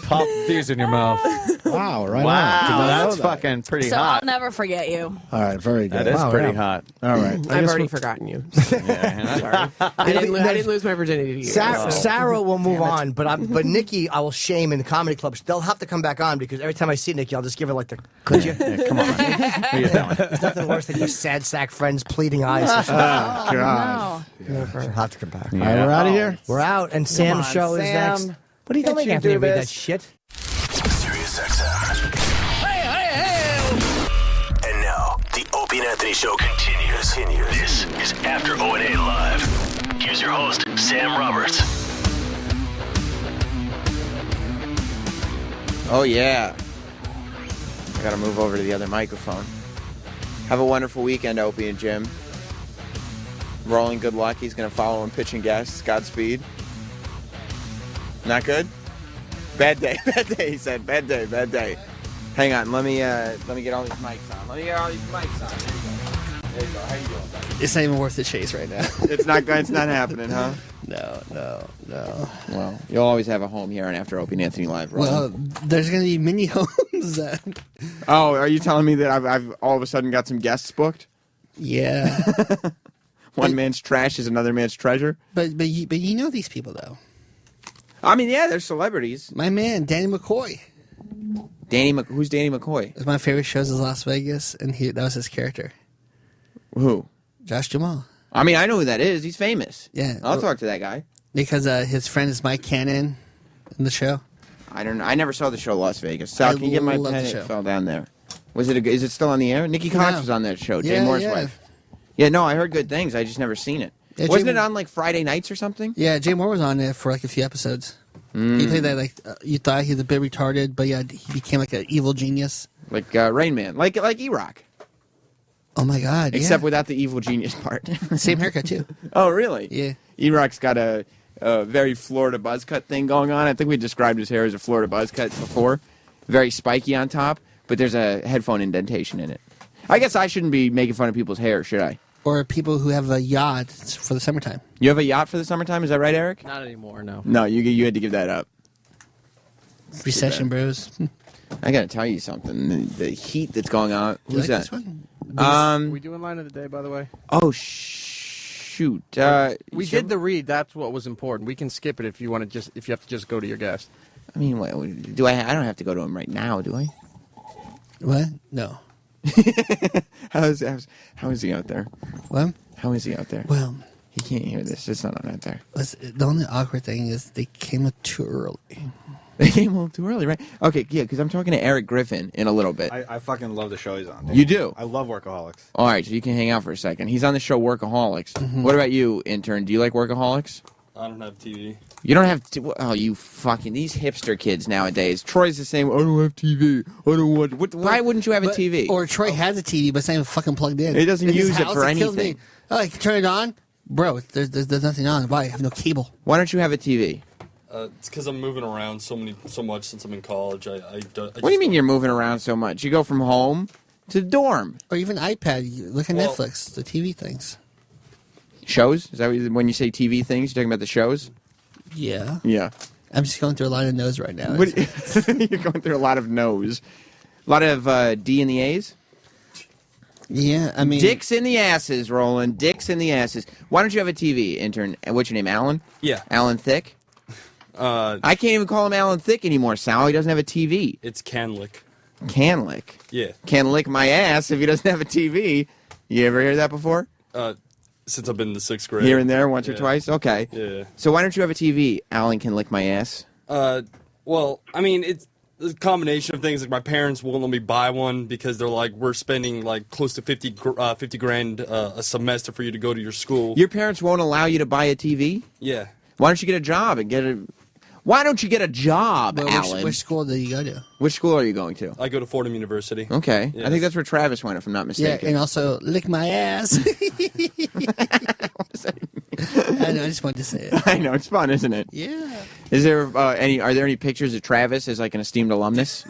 Pop these in your mouth. Wow! Right Wow, on. that's fucking pretty So hot. I'll never forget you. All right, very good. That is pretty hot. All right. I've already forgotten you. Sorry. I didn't lose my virginity to you. Sarah will move on, but Nikki, I will shame in the comedy clubs. They'll have to come back on because every time I see Nikki, I'll just give her like the. Could you? Yeah, come on. What are you doing? There's nothing worse than your sad sack friends pleading eyes. Oh, God. She'll have to come back. All right, we're out of here. We're out, and Sam's show is next. What do you think? Can't you do that this? shit. Sirius XM. And now, the Opie and Anthony Show continues. This is After O&A Live. Here's your host, Sam Roberts. Oh, yeah. I gotta move over to the other microphone. Have a wonderful weekend, Opie and Jim. Rolling, good luck. He's gonna follow him, pitching guests. Godspeed. Not good? Bad day, bad day, he said. Bad day, bad day. Hang on, let me get all these mics on. There you go. There you go. How you doing, buddy? It's not even worth the chase right now. It's not happening, huh? No. Well, you'll always have a home here on After Opie and Anthony Live, right? Well, there's going to be mini homes that... Oh, are you telling me that I've all of a sudden got some guests booked? Yeah. One man's trash is another man's treasure? But you know these people, though. I mean, yeah, they're celebrities. My man, Danny McCoy. Who's Danny McCoy? One of my favorite shows is Las Vegas, and that was his character. Who? Josh Jamal. I mean, I know who that is. He's famous. Yeah. I'll talk to that guy. Because his friend is Mike Cannon in the show. I don't know. I never saw the show Las Vegas. Sal, can you get my love pen? the It show. fell down there. Is it still on the air? Nikki Cox No. was on that show. Jay Yeah, Moore's yeah. wife. Yeah, no, I heard good things. I just never seen it. Yeah, Wasn't Jay- it on like Friday nights or something? Yeah, Jay Moore was on it for like a few episodes. He played that you thought he was a bit retarded, but yeah, he became like an evil genius. Like Rain Man, like E-Rock. Oh my God! Except without the evil genius part. Same haircut too. Oh really? Yeah. E-Rock's got a very Florida buzz cut thing going on. I think we described his hair as a Florida buzz cut before. Very spiky on top, but there's a headphone indentation in it. I guess I shouldn't be making fun of people's hair, should I? Or people who have a yacht for the summertime. You have a yacht for the summertime? Is that right, Eric? Not anymore, no. No, you had to give that up. Recession, bros. I got to tell you something. The heat that's going on. You Who's like that? this one? Are we doing line of the day, by the way? Oh, shoot. We did the read. That's what was important. We can skip it if you want to if you have to just go to your guest. I mean, I don't have to go to him right now, do I? What? No. How is he out there? What? How is he out there? Well, he can't hear this. It's not on out there. The only awkward thing is they came up too early. They came a little too early, right? Okay, yeah, because I'm talking to Eric Griffin in a little bit. I fucking love the show he's on. Dude. You do? I love Workaholics. All right, so you can hang out for a second. He's on the show Workaholics. Mm-hmm. What about you, intern? Do you like Workaholics? I don't have TV. You don't have oh, you fucking these hipster kids nowadays. Troy's the same. I don't have TV. I don't want. Why wouldn't you have a TV? Or Troy has a TV, but it's not even fucking plugged in. He doesn't In his use it house, for kills me. anything. Oh, I can turn it on, bro. There's nothing on. Why? I have no cable. Why don't you have a TV? It's because I'm moving around so much since I'm in college. What do you mean you're moving around so much? You go from home to the dorm. Or even iPad. You look at Netflix, the TV things. Shows? Is that when you say TV things? You're talking about the shows? Yeah. Yeah. I'm just going through a line of no's right now. You're going through a lot of no's. A lot of D in the A's? Yeah, I mean... Dicks in the asses, Roland. Dicks in the asses. Why don't you have a TV, intern? What's your name, Alan? Yeah. Alan Thicke? I can't even call him Alan Thicke anymore, Sal. He doesn't have a TV. It's Canlick. Canlick? Yeah. Can lick my ass if he doesn't have a TV. You ever hear that before? Since I've been in the 6th grade. Here and there, once or twice? Okay. Yeah. So why don't you have a TV? Alan can lick my ass. Well, I mean, it's a combination of things. Like my parents won't let me buy one because they're like, we're spending like close to 50 grand a semester for you to go to your school. Your parents won't allow you to buy a TV? Yeah. Why don't you get a job and get a... Why don't you get a job, Alan? Which school do you go to? Which school are you going to? I go to Fordham University. Okay. Yes. I think that's where Travis went, if I'm not mistaken. Yeah, and also lick my ass. I know, I just wanted to say it. I know, it's fun, isn't it? Yeah. Is there are there any pictures of Travis as like an esteemed alumnus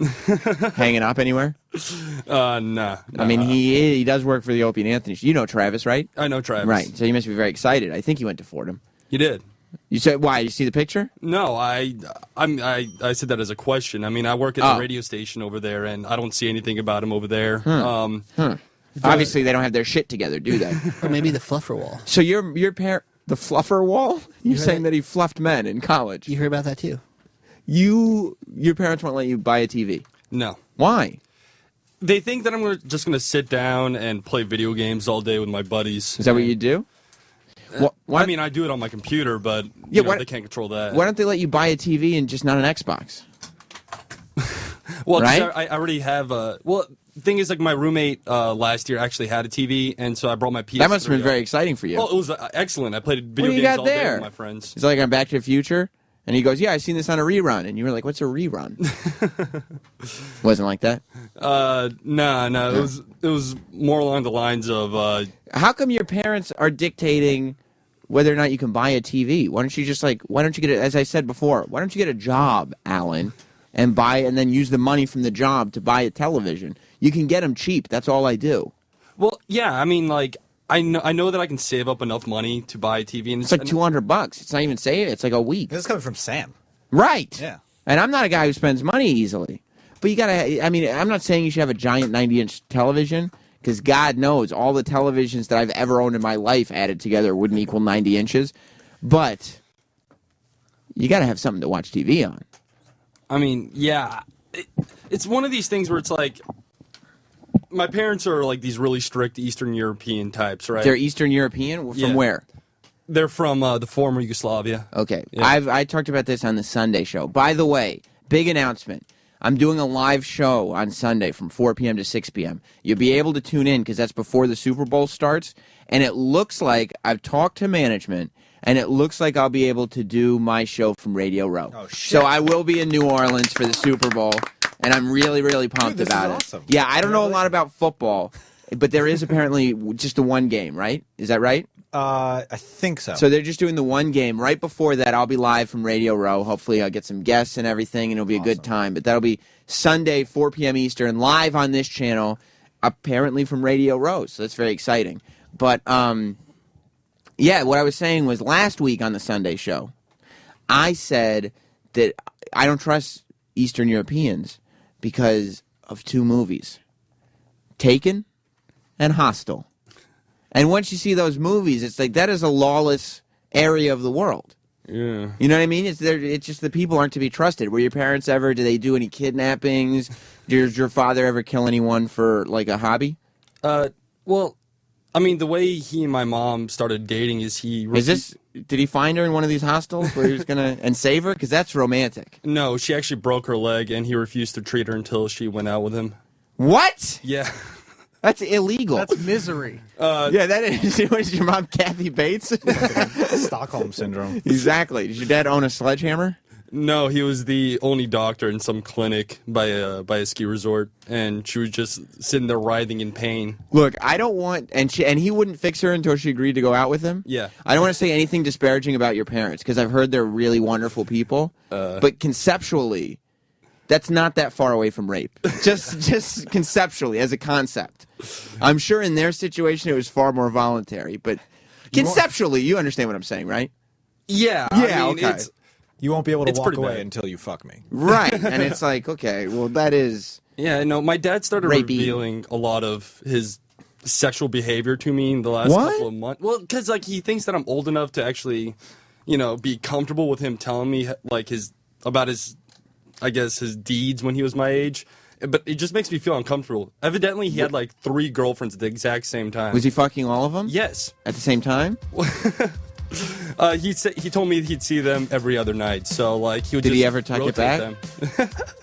hanging up anywhere? Nah. I mean, he does work for the Opie and Anthony. You know Travis, right? I know Travis. Right. So you must be very excited. I think you went to Fordham. You did. You said why? You see the picture? No, I said that as a question. I mean, I work at the radio station over there, and I don't see anything about him over there. Obviously, they don't have their shit together, do they? Or maybe the fluffer wall. So your parent, the fluffer wall? You're saying that he fluffed men in college? You heard about that too? Your parents won't let you buy a TV? No. Why? They think that I'm just going to sit down and play video games all day with my buddies. Is that what you do? I mean, I do it on my computer, but they can't control that. Why don't they let you buy a TV and just not an Xbox? Well, right? I already have a... Well, the thing is, like, my roommate last year actually had a TV, and so I brought my PS3. That must have been very exciting for you. Well, it was excellent. I played video what do you games got all there? day with my friends. It's like on Back to the Future, and he goes, "Yeah, I seen this on a rerun," and you were like, "What's a rerun?" Wasn't like that. No. It was more along the lines of. How come your parents are dictating whether or not you can buy a TV? Why don't you just why don't you get it? As I said before, why don't you get a job, Alan, and then use the money from the job to buy a television? You can get them cheap. That's all I do. Well, yeah. I mean, like, I know that I can save up enough money to buy a TV, and it's like $200. It's not even saving. It's like a week. This is coming from Sam. Right. Yeah. And I'm not a guy who spends money easily. But you gotta. I mean, I'm not saying you should have a giant 90-inch television, because God knows all the televisions that I've ever owned in my life added together wouldn't equal 90 inches. But you got to have something to watch TV on. I mean, yeah. It's one of these things where it's like, my parents are like these really strict Eastern European types, right? They're Eastern European? From where? They're from the former Yugoslavia. Okay. Yeah. I talked about this on the Sunday show. By the way, big announcement. I'm doing a live show on Sunday from 4 p.m. to 6 p.m. You'll be able to tune in because that's before the Super Bowl starts. And it looks like I've talked to management, and it looks like I'll be able to do my show from Radio Row. Oh, shit. So I will be in New Orleans for the Super Bowl, and I'm really, really pumped about it. Awesome. Yeah, I don't know a lot about football, But there is apparently just the one game, right? Is that right? I think so. So they're just doing the one game. Right before that, I'll be live from Radio Row. Hopefully I'll get some guests and everything, and it'll be a good time. But that'll be Sunday, 4 p.m. Eastern, live on this channel, apparently from Radio Row. So that's very exciting. But, yeah, what I was saying was last week on the Sunday show, I said that I don't trust Eastern Europeans because of two movies, Taken and Hostel. And once you see those movies, it's like that is a lawless area of the world. Yeah. You know what I mean? It's just the people aren't to be trusted. Were your parents ever, did they do any kidnappings? Did your father ever kill anyone for, like, a hobby? Well, I mean, the way he and my mom started dating is did he find her in one of these hostels where he was going to, and save her? Because that's romantic. No, she actually broke her leg, and he refused to treat her until she went out with him. What? Yeah. That's illegal. That's misery. Yeah, that is. What is your mom, Kathy Bates? Stockholm syndrome. Exactly. Did your dad own a sledgehammer? No, he was the only doctor in some clinic by a ski resort, and she was just sitting there writhing in pain. Look, I don't want, and he wouldn't fix her until she agreed to go out with him. Yeah. I don't want to say anything disparaging about your parents because I've heard they're really wonderful people, but conceptually, that's not that far away from rape. Just conceptually, as a concept. I'm sure in their situation it was far more voluntary, but conceptually, you understand what I'm saying, right? Yeah. Yeah. I mean, Okay. You won't be able to walk pretty away bad. until you fuck me. Right, and it's like, okay, well, that is... Yeah, no, my dad started rapey. revealing a lot of his sexual behavior to me in the last couple of months. Well, because like he thinks that I'm old enough to actually, be comfortable with him telling me like his deeds when he was my age. But it just makes me feel uncomfortable. Evidently, he had like 3 girlfriends at the exact same time. Was he fucking all of them? Yes. At the same time? He told me he'd see them every other night. So like he would. Did just he ever tuck it back? them.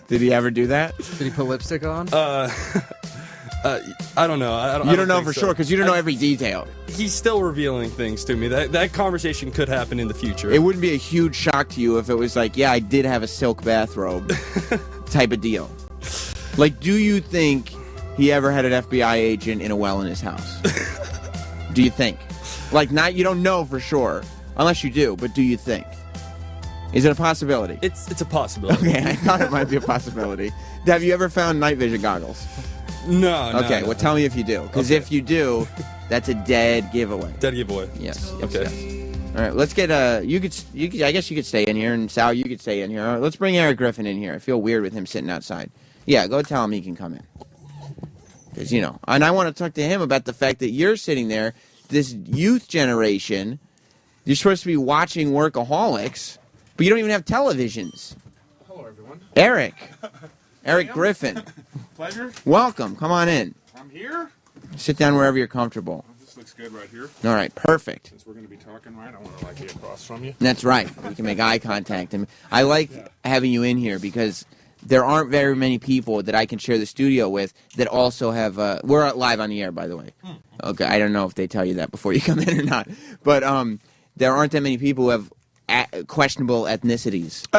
Did he ever do that? Did he put lipstick on? I don't know. You don't know for sure because you don't know every detail. He's still revealing things to me. That conversation could happen in the future. It wouldn't be a huge shock to you if it was like, yeah, I did have a silk bathrobe type of deal. Like, do you think he ever had an FBI agent in a well in his house? Do you think? Like, you don't know for sure, unless you do, but do you think? Is it a possibility? It's a possibility. Okay, I thought it might be a possibility. Have you ever found night vision goggles? No. Okay, well, tell me if you do. Because if you do, that's a dead giveaway. Dead giveaway. Yes. Okay. Yes. All right, let's get I guess you could stay in here, and Sal, you could stay in here. All right, let's bring Eric Griffin in here. I feel weird with him sitting outside. Yeah, go tell him he can come in. Because, and I want to talk to him about the fact that you're sitting there, this youth generation, you're supposed to be watching Workaholics, but you don't even have televisions. Hello, everyone. Eric Griffin. Pleasure. Welcome. Come on in. I'm here. Sit down wherever you're comfortable. This looks good right here. All right, perfect. Since we're going to be talking, right, I want to be across from you. That's right. We can make eye contact. And I like having you in here because there aren't very many people that I can share the studio with that also have... we're live on the air, by the way. Okay, I don't know if they tell you that before you come in or not. But there aren't that many people who have questionable ethnicities.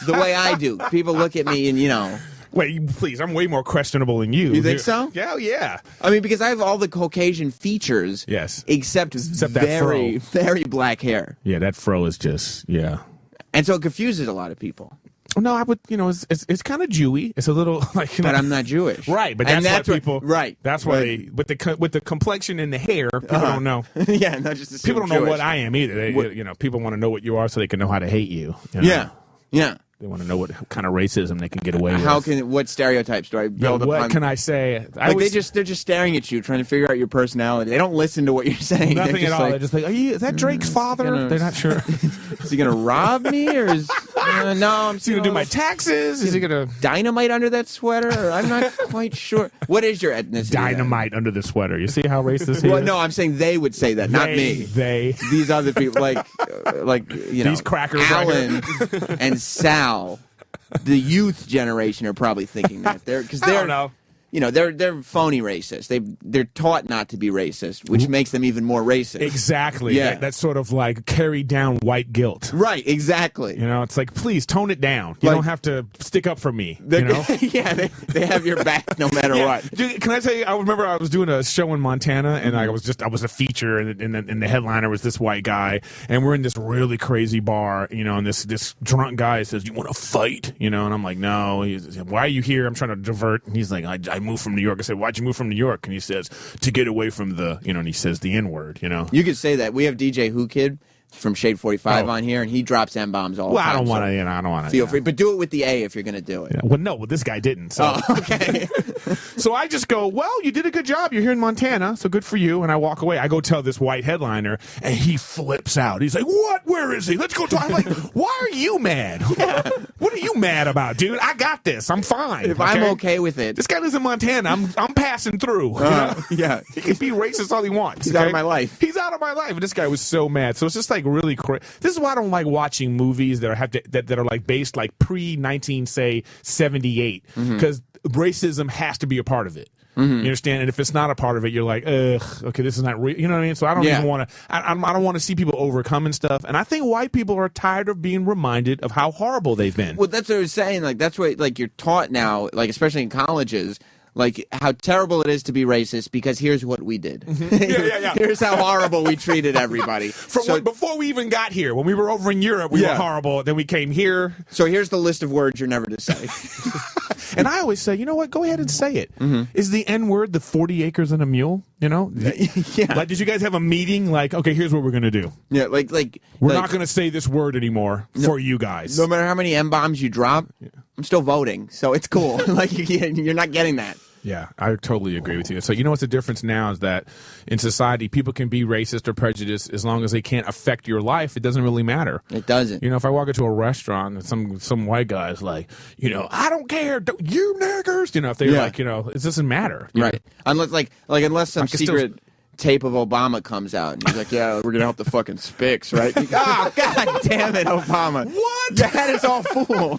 The way I do. People look at me and, Wait, please, I'm way more questionable than you. You think so? Yeah, yeah. I mean, because I have all the Caucasian features. Yes. Except that very, fro. very black hair. Yeah, that fro is just, yeah. And so it confuses a lot of people. No, I would, it's kind of Jewy. It's a little like, but I'm not Jewish, right? But that's why people, right? That's why with the complexion and the hair, people don't know. Yeah, not just people don't know Jewish. what I am either. They, people want to know what you are so they can know how to hate you. Yeah. They want to know what kind of racism they can get away with. What stereotypes do I build what upon? Can I say? They're just staring at you, trying to figure out your personality. They don't listen to what you're saying. Nothing at all. They're just like, is that Drake's father? They're not sure. Is he gonna rob me or is no? Is he gonna do my taxes? Is he gonna dynamite under that sweater? I'm not quite sure. What is your ethnicity? Dynamite under the sweater. You see how racist he is? Well, no, I'm saying they would say that, not me. These other people, like these crackers, Alan and Sal. The youth generation are probably thinking that because I don't know. they're phony racist. They're taught not to be racist, which makes them even more racist. Exactly. Yeah. That's sort of like carried down white guilt. Right. Exactly. It's like, please tone it down. You don't have to stick up for me. Yeah. They have your back no matter what. Dude, can I tell you? I remember I was doing a show in Montana, and I was a feature, and the headliner was this white guy, and we're in this really crazy bar, and this drunk guy says, "You want to fight?" And I'm like, "No." He says, "Why are you here?" I'm trying to divert, and he's like, "I moved from New York." I said, "Why'd you move from New York?" And he says, "To get away from the," and he says the N-word. You could say that. We have DJ Who Kid from Shade 45 on here, and he drops M-bombs all the time. I don't want to, I don't want to. Feel free, but do it with the A if you're going to do it. Yeah. Well, this guy didn't. So. Oh, okay. So I just go, well, you did a good job. You're here in Montana, so good for you. And I walk away. I go tell this white headliner, and he flips out. He's like, what? Where is he? Let's go talk. I'm like, why are you mad? What are you mad about, dude? I got this. I'm fine. If I'm okay with it. This guy lives in Montana. I'm passing through. Yeah. He can be racist all he wants. He's out of my life. He's out of my life. And this guy was so mad. So it's just like really crazy. This is why I don't like watching movies that are like based like pre-1978 because racism has to be a part of it. You understand? And if it's not a part of it, you're like, ugh, okay, this is not real. You know what I mean? So I don't even want to. I don't want to see people overcoming stuff. And I think white people are tired of being reminded of how horrible they've been. Well, that's what I was saying. Like that's what you're taught now, like especially in colleges. Like how terrible it is to be racist because here's what we did. Yeah. Here's how horrible we treated everybody. Before we even got here, when we were over in Europe, we were horrible. Then we came here. So here's the list of words you're never to say. And I always say, you know what? Go ahead and say it. Is the N-word the 40 acres and a mule? Yeah. Like, did you guys have a meeting? Like, okay, here's what we're gonna do. Yeah, we're not gonna say this word anymore for you guys. No matter how many M-bombs you drop, I'm still voting, so it's cool. Like you're not getting that. Yeah, I totally agree with you. So you know what's the difference now is that in society, people can be racist or prejudiced as long as they can't affect your life. It doesn't really matter. It doesn't. If I walk into a restaurant and some white guy's like, I don't care, you niggers. If they're like, it doesn't matter. Right. Unless some secret tape of Obama comes out and he's like, yeah, we're gonna help the fucking Spics, right? Oh, god damn it, Obama. What? Your head is all full.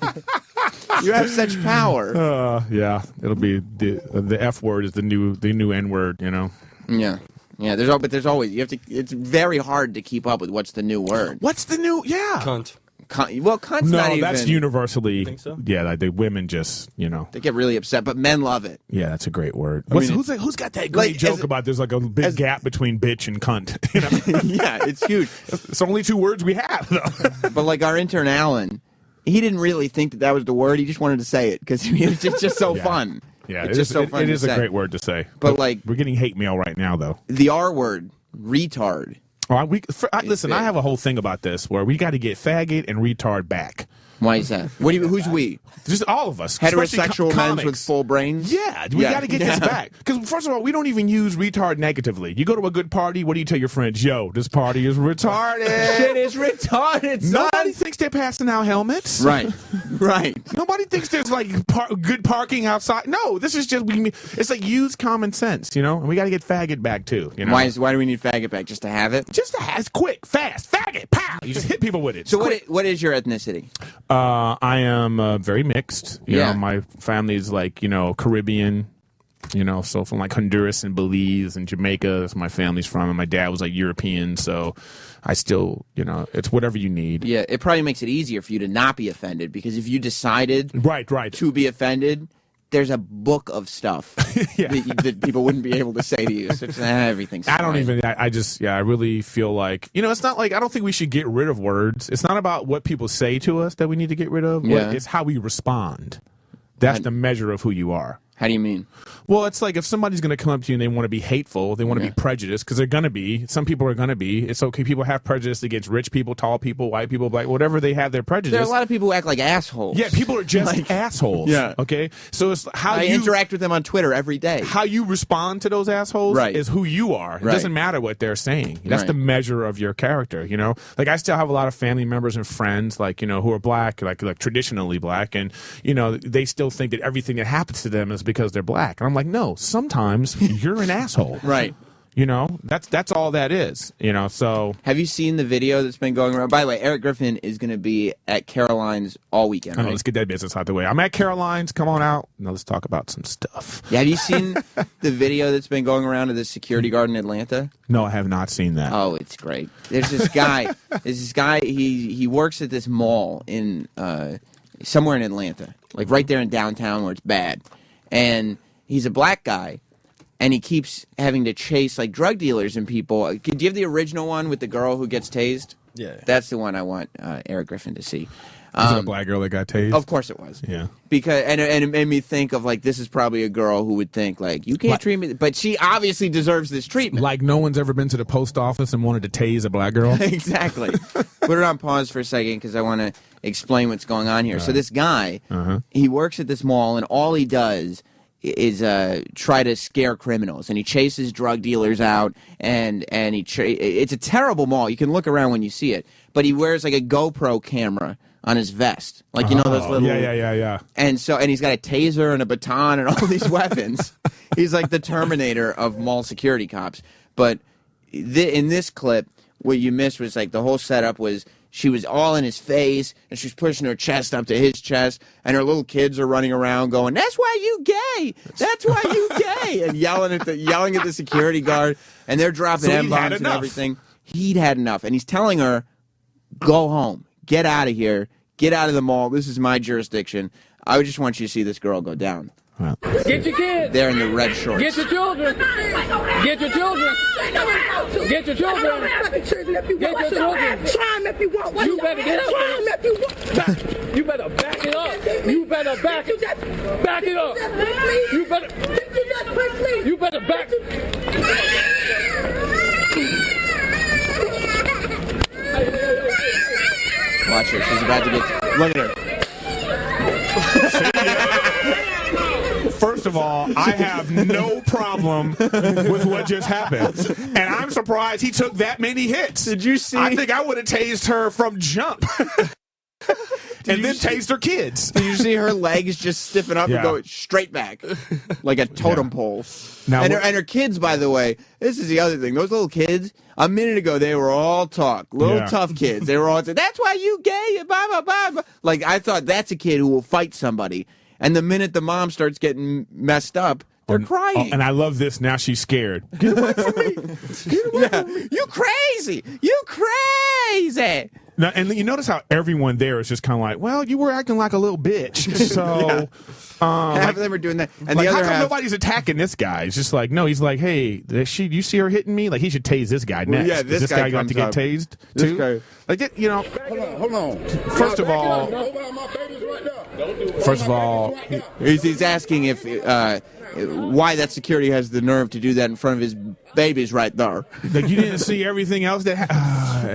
You have such power. Yeah, it'll be the F word is the new N word, Yeah. Yeah, there's always it's very hard to keep up with what's the new word. What's the new Cunt. Well, cunt's not even... No, that's universally... You think so? Yeah, the women just, They get really upset, but men love it. Yeah, that's a great word. Who's got that great joke about there's like a big gap between bitch and cunt? Yeah, it's huge. It's only two words we have, though. But like our intern, Alan, he didn't really think that was the word. He just wanted to say it because it's just so fun. Yeah, it's just so fun it to is say. A great word to say. But like... We're getting hate mail right now, though. The R word, retard. Listen, I have a whole thing about this where we got to get faggot and retard back. Why is that? Who's we? Just all of us. Heterosexual men with full brains? Yeah, we got to get this back. Because first of all, we don't even use retard negatively. You go to a good party, what do you tell your friends? Yo, this party is retarded. Shit is retarded, son. Nobody thinks they're passing out helmets. Right. Nobody thinks there's like good parking outside. No, this is just, it's like use common sense, and we got to get faggot back too. Why do we need faggot back? Just to have it? Just to have it. Quick, fast, faggot, pow. You just hit people with it. So what is your ethnicity? I am very mixed. You know, my family's like, Caribbean, so from like Honduras and Belize and Jamaica, that's where my family's from. And my dad was like European, so I still, it's whatever you need. Yeah, it probably makes it easier for you to not be offended because if you decided right. to be offended, there's a book of stuff that people wouldn't be able to say to you. So everything's fine. I really feel like, it's not like, I don't think we should get rid of words. It's not about what people say to us that we need to get rid of. Yeah. It's how we respond. That's the measure of who you are. How do you mean? Well, it's like if somebody's going to come up to you and they want to be hateful, they want to be prejudiced, because they're going to be. Some people are going to be. It's okay. People have prejudice against rich people, tall people, white people, black, whatever they have their prejudice. There are a lot of people who act like assholes. Yeah, people are just assholes. Yeah. Okay? So it's how I interact with them on Twitter every day. How you respond to those assholes is who you are. It doesn't matter what they're saying. That's the measure of your character, Like, I still have a lot of family members and friends, like, who are black, like traditionally black, and, they still think that everything that happens to them is because they're black. And I'm like, no, sometimes you're an asshole. Right. You know, that's all that is. You know, so have you seen the video that's been going around? By the way, Eric Griffin is going to be at Caroline's all weekend. Right? Right? Let's get that business out the way. I'm at Caroline's. Come on out. Now let's talk about some stuff. Yeah, have you seen the video that's been going around of the security guard in Atlanta? No, I have not seen that. Oh, it's great. There's this guy. He works at this mall in somewhere in Atlanta, like right there in downtown where it's bad, and he's a black guy. And he keeps having to chase like drug dealers and people. Do you have the original one with the girl who gets tased? Yeah. That's the one I want Eric Griffin to see. Is it a black girl that got tased? Of course it was. Yeah. Because and it made me think of like this is probably a girl who would think like you can't treat me, but she obviously deserves this treatment. Like no one's ever been to the post office and wanted to tase a black girl. Exactly. Put it on pause for a second because I want to explain what's going on here. So this guy, he works at this mall and all he does is try to scare criminals, and he chases drug dealers out, and it's a terrible mall. You can look around when you see it, but he wears like a GoPro camera on his vest, like you know those little yeah. And he's got a taser and a baton and all these weapons. He's like the Terminator of mall security cops. But in this clip, what you missed was like the whole setup was. She was all in his face, and she was pushing her chest up to his chest, and her little kids are running around going, "That's why you gay! That's why you gay!" and yelling at the security guard, and they're dropping M-bombs and everything. He'd had enough, and he's telling her, "Go home, get out of here, get out of the mall. This is my jurisdiction. I just want you to see this girl go down." Get your kids. They're in the red shorts. Get your children. Get your children. Get your children. Get your children. You better get up. You better back it up. You better back it up. You better back. Watch her. She's about to get. Look at her. First of all, I have no problem with what just happened. And I'm surprised he took that many hits. Did you see? I think I would have tased her from jump. And then tased her kids. Did you see her legs just stiffen up and go straight back like a totem pole? Now, and her kids, by the way, this is the other thing. Those little kids, a minute ago, they were all tough kids. They were all saying, "That's why you gay," blah, blah, blah, blah. Like, I thought that's a kid who will fight somebody. And the minute the mom starts getting messed up, they're crying. And I love this. Now she's scared. Get away from me. Get away from me. You crazy. You crazy. Now, and you notice how everyone there is just kind of like, well, you were acting like a little bitch. So half of them are doing that. And like, the other how come half, nobody's attacking this guy? It's just like, no, he's like, hey, you see her hitting me? Like, he should tase this guy next. Yeah, this guy got to get up. tased This too? guy. Like, you know. Hold on. First of all, he's asking if why that security has the nerve to do that in front of his babies right there. Like, you didn't see everything else that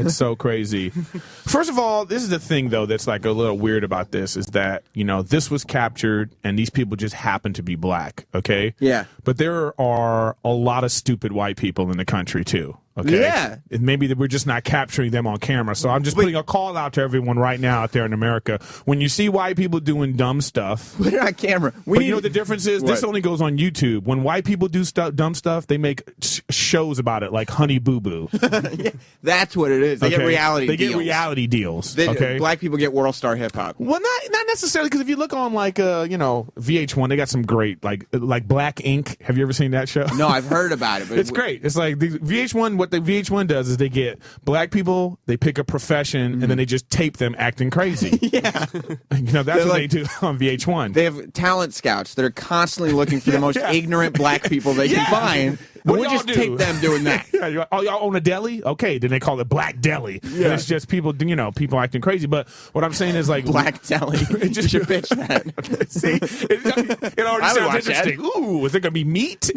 it's so crazy. First of all, this is the thing though that's like a little weird about this is that, you know, this was captured and these people just happen to be black, okay? Yeah. But there are a lot of stupid white people in the country too. Okay. Yeah. And maybe that we're just not capturing them on camera. So I'm just putting a call out to everyone right now out there in America. When you see white people doing dumb stuff, put it on camera. But you know what the difference is? This only goes on YouTube. When white people do dumb stuff, they make shows about it, like Honey Boo Boo. Yeah, that's what it is. They get reality deals. They get reality deals. Okay. Black people get World Star Hip Hop. Well, not necessarily, because if you look on like you know, VH1, they got some great like Black Ink. Have you ever seen that show? No, I've heard about it. But it's great. It's like the VH1. What the VH1 does is they get black people, they pick a profession, and then they just tape them acting crazy. Yeah. You know, that's what they do on VH1. They have talent scouts that are constantly looking for the most ignorant black people they can find. What we'll just tape them doing that. Oh, y'all own a deli? Okay, then they call it Black Deli. Yeah. And it's just people, you know, people acting crazy. But what I'm saying is like Black Deli. It just should pitch that. Okay, see, it already sounds interesting. That. Ooh, is it gonna be meat?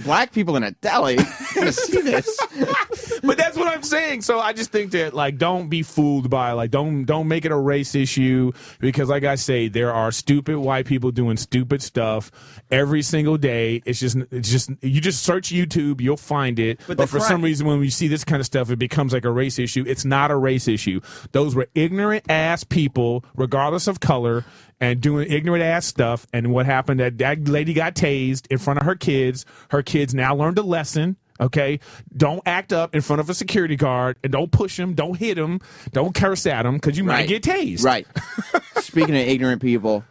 Black people in a deli. I'm gonna see this. But that's what I'm saying. So I just think that like don't be fooled by like don't make it a race issue, because like I say, there are stupid white people doing stupid stuff every single day. It's just you just search YouTube, you'll find it. But for some reason, when we see this kind of stuff, it becomes like a race issue. It's not a race issue. Those were ignorant ass people, regardless of color, and doing ignorant ass stuff. And what happened? That lady got tased in front of her kids. Her kids now learned a lesson. Okay, don't act up in front of a security guard, and don't push him, don't hit him, don't curse at him, because you might get tased. Right. Speaking of ignorant people,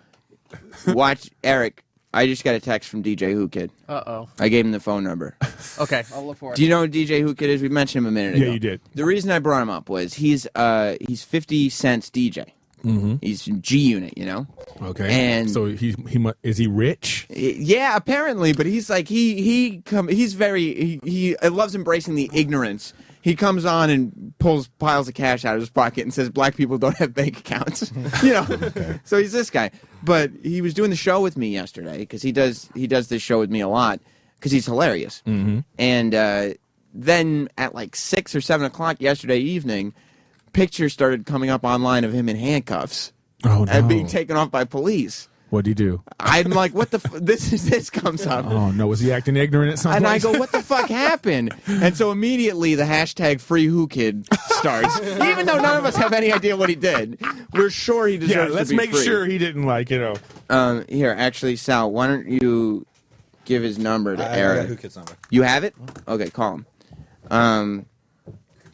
watch Eric. I just got a text from DJ Who Kid. Uh-oh. Oh. I gave him the phone number. Okay, I'll look for it. Do you know who DJ Who Kid is? We mentioned him a minute ago. Yeah, you did. The reason I brought him up was he's 50 Cent's DJ. Mm-hmm. He's G Unit, you know. Okay. And so is he rich? Yeah, apparently, but he's like he loves embracing the ignorance. He comes on and pulls piles of cash out of his pocket and says black people don't have bank accounts. You know. Okay. So he's this guy. But he was doing the show with me yesterday because he does this show with me a lot because he's hilarious. Mm-hmm. And then at like 6 or 7 o'clock yesterday evening, pictures started coming up online of him in handcuffs and being taken off by police. What'd he do? I'm like, what the this comes up. Oh, no. Was he acting ignorant at some And point? I go, what the fuck happened? And so immediately the hashtag #FreeWhoKid starts. Even though none of us have any idea what he did, we're sure he deserves to be free. let's make sure he didn't, Here, actually, Sal, why don't you give his number to Eric? I got Who Kid's number. You have it? Okay, call him. I'm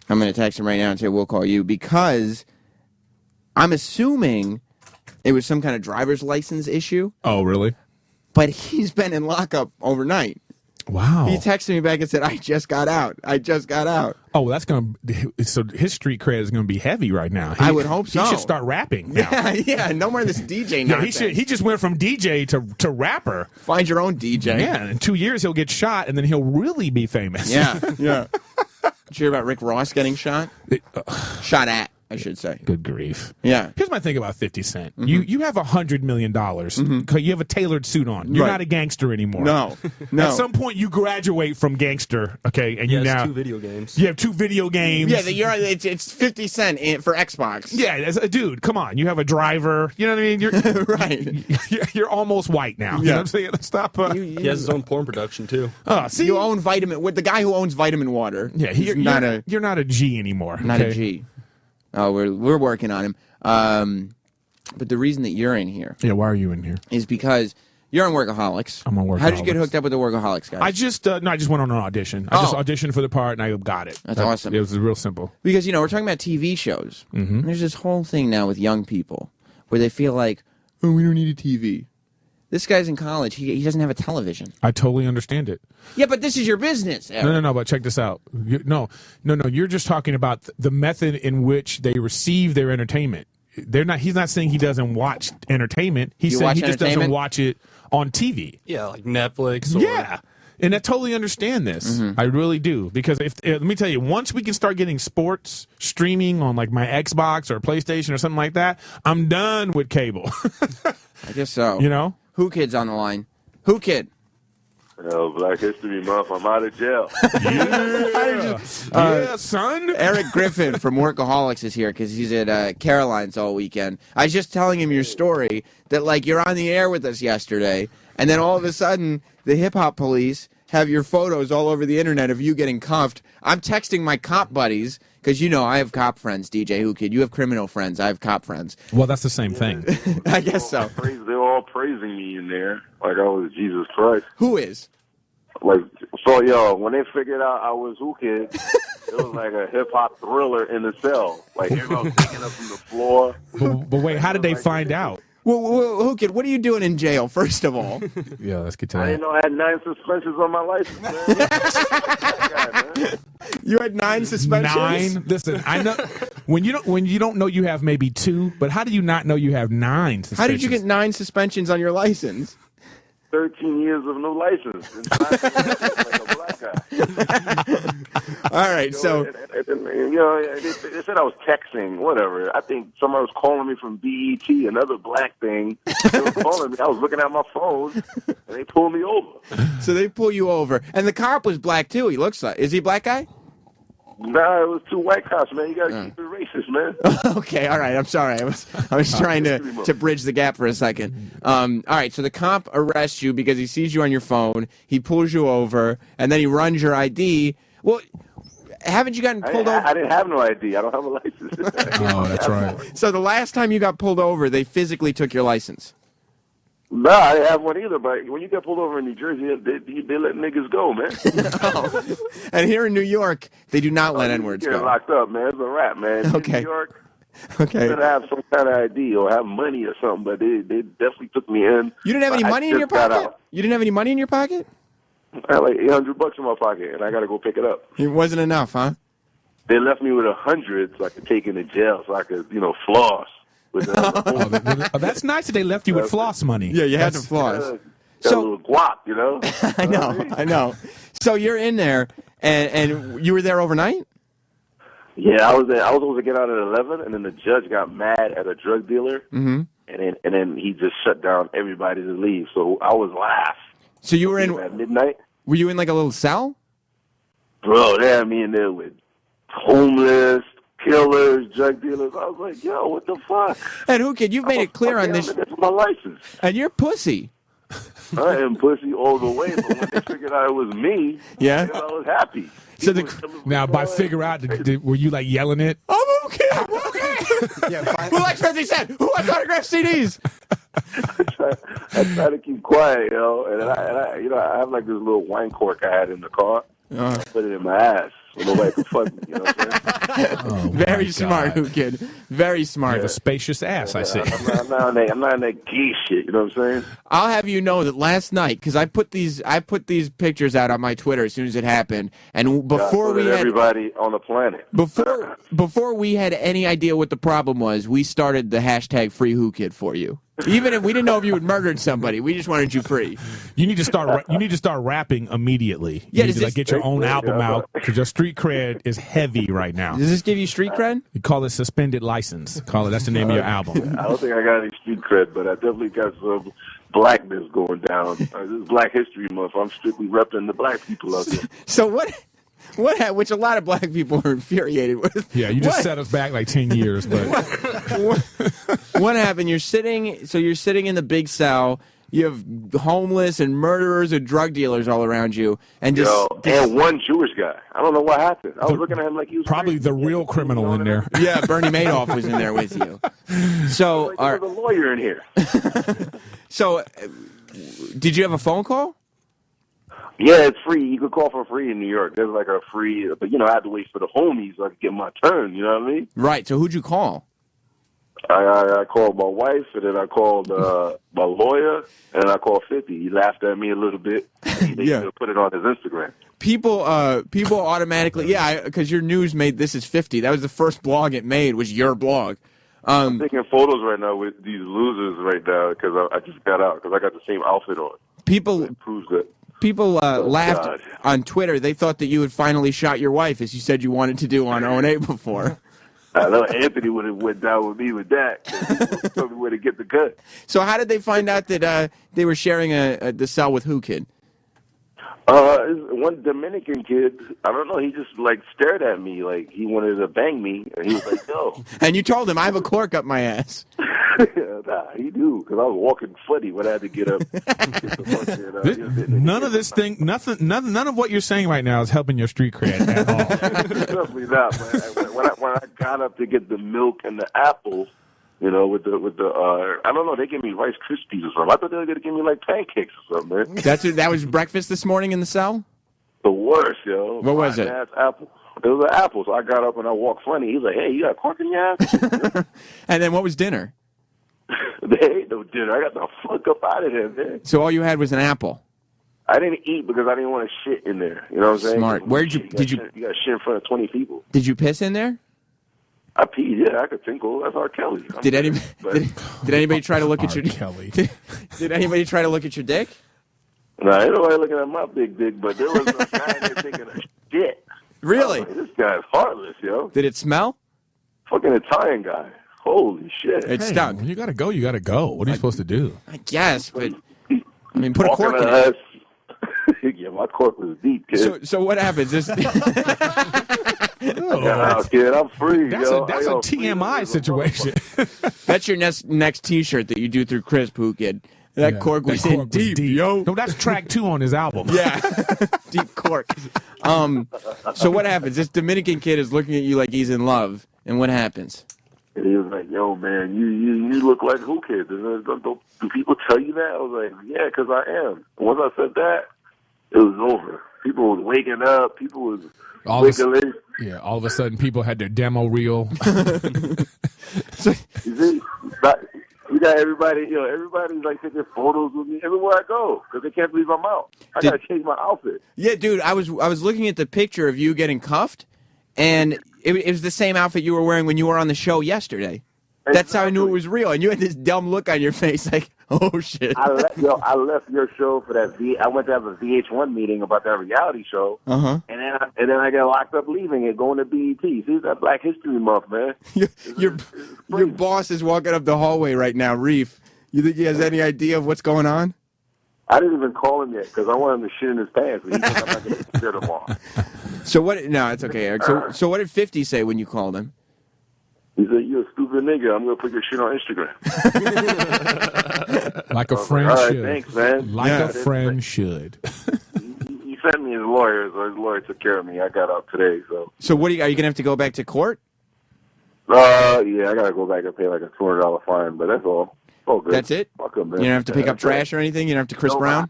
going to text him right now and say we'll call you because I'm assuming it was some kind of driver's license issue. Oh, really? But he's been in lockup overnight. Wow. He texted me back and said, I just got out. Oh, well, that's going to... So his street cred is going to be heavy right now. I would hope so. He should start rapping now. Yeah, no more of this DJ Yeah, nonsense. he just went from DJ to rapper. Find your own DJ. Yeah, in 2 years he'll get shot, and then he'll really be famous. Yeah, yeah. Did you hear about Rick Ross getting shot? Shot at, I should say. Good grief. Yeah. Here's my thing about 50 Cent. Mm-hmm. You have $100 million. You have a tailored suit on. You're not a gangster anymore. No. At some point, you graduate from gangster, okay? And you now... 2 video games. You have 2 video games. Yeah, it's 50 Cent for Xbox. Yeah, dude, come on. You have a driver. You know what I mean? You're right. You're almost white now. You know what I'm saying? Stop. He has his own porn production, too. See? You own with the guy who owns Vitamin Water. Yeah, you're not a G anymore. Not okay? a G. Oh, we're working on him. But the reason that you're in here... Yeah, why are you in here? ...is because you're on Workaholics. I'm on Workaholics. How did you get hooked up with the Workaholics guys? I just went on an audition. I just auditioned for the part, and I got it. That's awesome. It was real simple. Because, we're talking about TV shows. Mm-hmm. And there's this whole thing now with young people where they feel like, oh, we don't need a TV. This guy's in college. He doesn't have a television. I totally understand it. Yeah, but this is your business, Eric. No, but check this out. No. You're just talking about the method in which they receive their entertainment. He's not saying he doesn't watch entertainment. He's saying he just doesn't watch it on TV. Yeah, like Netflix. Or... Yeah. And I totally understand this. Mm-hmm. I really do. Because let me tell you, once we can start getting sports streaming on like my Xbox or PlayStation or something like that, I'm done with cable. I guess so. Who Kid's on the line? Who Kid? Black History Month. I'm out of jail. Yeah, son. Eric Griffin from Workaholics is here because he's at Caroline's all weekend. I was just telling him your story that, you're on the air with us yesterday, and then all of a sudden, the hip-hop police have your photos all over the internet of you getting cuffed. I'm texting my cop buddies because, I have cop friends, DJ Who Kid. You have criminal friends. I have cop friends. Well, that's the same thing. I guess so. They're all praising me in there like I was Jesus Christ. Who is? When they figured out I was Who Kid, it was like a hip-hop thriller in the cell. Everybody was picking up from the floor. But wait, how did they find out? Well, Who Kid, what are you doing in jail, first of all? Yeah, let's get to that. I didn't know I had 9 suspensions on my license, man. You had 9 suspensions? 9? Listen, I know when you don't know you have maybe 2, but how do you not know you have 9 suspensions? How did you get 9 suspensions on your license? 13 years of no license. Like a black guy. All right, so... they said I was texting, whatever. I think somebody was calling me from BET, another black thing. They were calling me. I was looking at my phone, and they pulled me over. So they pull you over. And the cop was black, too, he looks like. Is he a black guy? Nah, it was 2 white cops, man. You gotta keep it racist, man. Okay, all right. I'm sorry. I was trying to bridge the gap for a second. All right, so the cop arrests you because he sees you on your phone. He pulls you over, and then he runs your ID. Well, haven't you gotten pulled over? I didn't have no ID. I don't have a license. Oh, that's right. So the last time you got pulled over, they physically took your license. Nah, I didn't have one either. But when you get pulled over in New Jersey, they let niggas go, man. And here in New York, they do not let N-words You're go. locked up, man. It's a rap, man. Okay. In New York, Okay. you gotta have some kind of ID or have money or something. But they definitely took me in. You didn't have any I money in your just got pocket? out. You didn't have any money in your pocket? I had like $800 in my pocket, and I got to go pick it up. It wasn't enough, huh? They left me with 100 so I could take into jail so I could, floss. With That's nice that they left you with floss money. Yeah, you had to floss. Got a little guap, you know? I know. So you're in there, and you were there overnight? Yeah, I was there. I was supposed to get out at 11, and then the judge got mad at a drug dealer, Mm-hmm. and then he just shut down everybody to leave. So I was last. So you were in at midnight? Were you in like a little cell? Bro, they had me in there with homeless, killers, drug dealers. I was like, yo, what the fuck? And Hookid, you've made it clear on this. That's my license. And you're pussy. I am pussy all the way, but when they figured out it was me, Yeah. I was happy. So now, by figure out, were you like yelling it? I'm okay. I'm okay. Who likes 50 Cent? Who wants autographed CDs? I try to keep quiet, and I have like this little wine cork I had in the car. I put it in my ass so nobody could fuck me. You know what I'm saying? Very smart, Hookid. Very smart. A spacious ass, I see. I'm not in that gay shit. You know what I'm saying? I'll have you know that last night, because I put these pictures out on my Twitter as soon as it happened, and before we had everybody on the planet, before we had any idea what the problem was, we started the hashtag Free Hookid for you. Even if we didn't know if you had murdered somebody, we just wanted you free. You need to start rapping immediately. You need to get your own album out because your street cred is heavy right now. Does this give you street cred? You call it suspended license. That's the name of your album. I don't think I got any street cred, but I definitely got some blackness going down. This is Black History Month. I'm strictly repping the black people out there. So which a lot of black people are infuriated with. Yeah, you just set us back like 10 years. But what happened? You're sitting in the big cell. You have homeless and murderers and drug dealers all around you, and and one Jewish guy. I don't know what happened. I was looking at him like he was probably crazy. the real criminal in there. Yeah, Bernie Madoff was in there with you. So there's a lawyer in here. So, did you have a phone call? Yeah, it's free. You could call for free in New York. There's like a free, but I had to wait for the homies so I could get my turn. You know what I mean? Right. So who'd you call? I called my wife, and then I called my lawyer, and then I called 50. He laughed at me a little bit. He put it on his Instagram. People automatically, because your news made This Is 50. That was the first blog it made, was your blog. I'm taking photos right now with these losers right now because I just got out because I got the same outfit on. It proves that. People laughed on Twitter. They thought that you had finally shot your wife, as you said you wanted to do on O&A before. I know Anthony would have went down with me with that. He told me where to get the gun. So how did they find out that they were sharing the cell with who, kid? One Dominican kid, I don't know, he just stared at me like he wanted to bang me, and he was like, "No." And you told him, "I have a cork up my ass." Nah, he knew because I was walking funny when I had to get up. None of this thing, none of what you're saying right now is helping your street cred at all. Definitely not, man. When I got up to get the milk and the apples, with the I don't know, they gave me Rice Krispies or something. I thought they were gonna give me pancakes or something, man. That was breakfast this morning in the cell? The worst, yo. What was it? Apple. It was an apple. So I got up and I walked funny. He's like, "Hey, you got a cork in your ass?" And then what was dinner? There ain't no dinner. I got the fuck up out of there, man. So all you had was an apple? I didn't eat because I didn't want to shit in there. You know what I'm saying? Smart. You got shit in front of 20 people. Did you piss in there? I peed, yeah. I could tinkle. That's R. Kelly. Did anybody try to look at your Kelly? Did anybody try to look at your dick? Nah, ain't nobody looking at my big dick, but there was a guy there taking a shit. Really? Like, this guy's heartless, yo. Did it smell? Fucking Italian guy. Holy shit. It stunk. When you gotta go, you gotta go. What are you supposed to do? I guess, but I mean, put a cork in it. Yeah, my cork was deep, kid. So what happens? This kid, I'm free. That's a TMI situation. That's your next T-shirt that you do through Crisp, who kid. That cork was in deep, yo. No, that's track 2 on his album. Yeah, deep cork. So what happens? This Dominican kid is looking at you like he's in love, and what happens? And he was like, "Yo, man, you look like Who Kid. Do people tell you that?" I was like, "Yeah, because I am." And once I said that, it was over. People was waking up. People was waking late. Yeah, all of a sudden, people had their demo reel. You see, we got everybody. Everybody's like taking photos with me everywhere I go because they can't believe I'm out. I gotta change my outfit. Yeah, dude, I was looking at the picture of you getting cuffed, and it was the same outfit you were wearing when you were on the show yesterday. Exactly. That's how I knew it was real. And you had this dumb look on your face, like, oh shit. I left your show for that. I went to have a VH1 meeting about that reality show, and then I got locked up leaving and going to BET. See, it's that Black History Month, man. Your boss is walking up the hallway right now, Reef. You think he has any idea of what's going on? I didn't even call him yet because I want him to shit in his pants. But he said I'm not going to shit him off. So what? No, it's okay, Eric. So what did 50 say when you called him? He said, "You're a stupid nigga. I'm going to put your shit on Instagram." Like a friend all right, should. Thanks, man. Like a friend should. He sent me his lawyer, so his lawyer took care of me. I got out today, so. So what are you going to have to go back to court? Yeah, I got to go back and pay like a $200 fine, but that's all. Oh, good. That's it? Fuck him, man. You don't have to pick up trash or anything? You don't have to Chris Brown?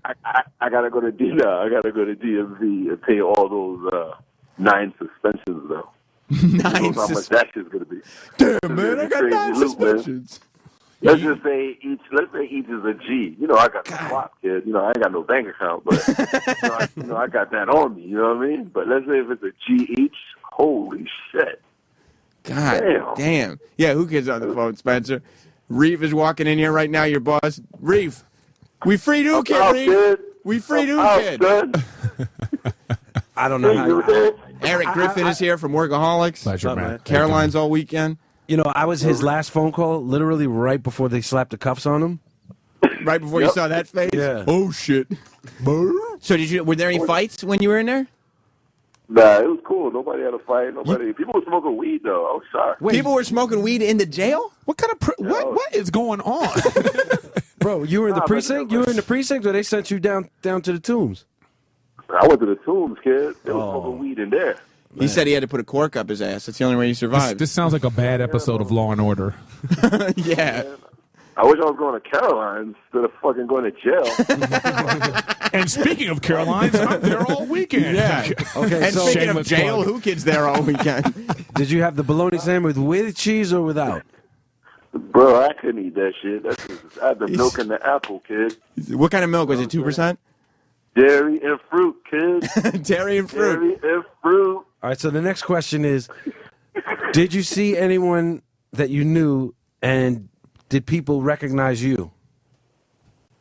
I got to go to I got to go to DMV and pay all those 9 suspensions, though. 9 how much that shit's going to be. Damn, man, I got 9 suspensions. Let's just say each is a G. I got the swap, kid. I ain't got no bank account, but I got that on me. You know what I mean? But let's say if it's a G each, holy shit. God damn. Yeah, Who Kid's on the phone, Spencer? Reef is walking in here right now, your boss. Reef, we freed Who Kid, Reef. We freed Who Kid. I don't know how. Eric Griffin is here from Workaholics. Pleasure, man. Caroline's all weekend. I was his last phone call, literally right before they slapped the cuffs on him. Right before you saw that face? Yeah. Oh, shit. So were there any fights when you were in there? Nah, it was cool. Nobody had a fight. People were smoking weed, though. I was shocked. People were smoking weed in the jail? What kind of what is going on? Bro, you were in the precinct? You were in the precinct, or they sent you down to the Tombs? I went to the Tombs, kid. They were smoking weed in there. He said he had to put a cork up his ass. That's the only way he survived. This sounds like a bad episode of Law and Order. Yeah. I wish I was going to Caroline's instead of fucking going to jail. And speaking of Caroline's, I'm there all weekend. Yeah. Okay. And speaking of jail, Who Kid's there all weekend? Did you have the bologna sandwich with cheese or without? Bro, I couldn't eat that shit. I had the milk and the apple, kid. What kind of milk? Was it 2%? Dairy and fruit, kid. Dairy and fruit. Dairy and fruit. All right, so the next question is, did you see anyone that you knew, and did people recognize you?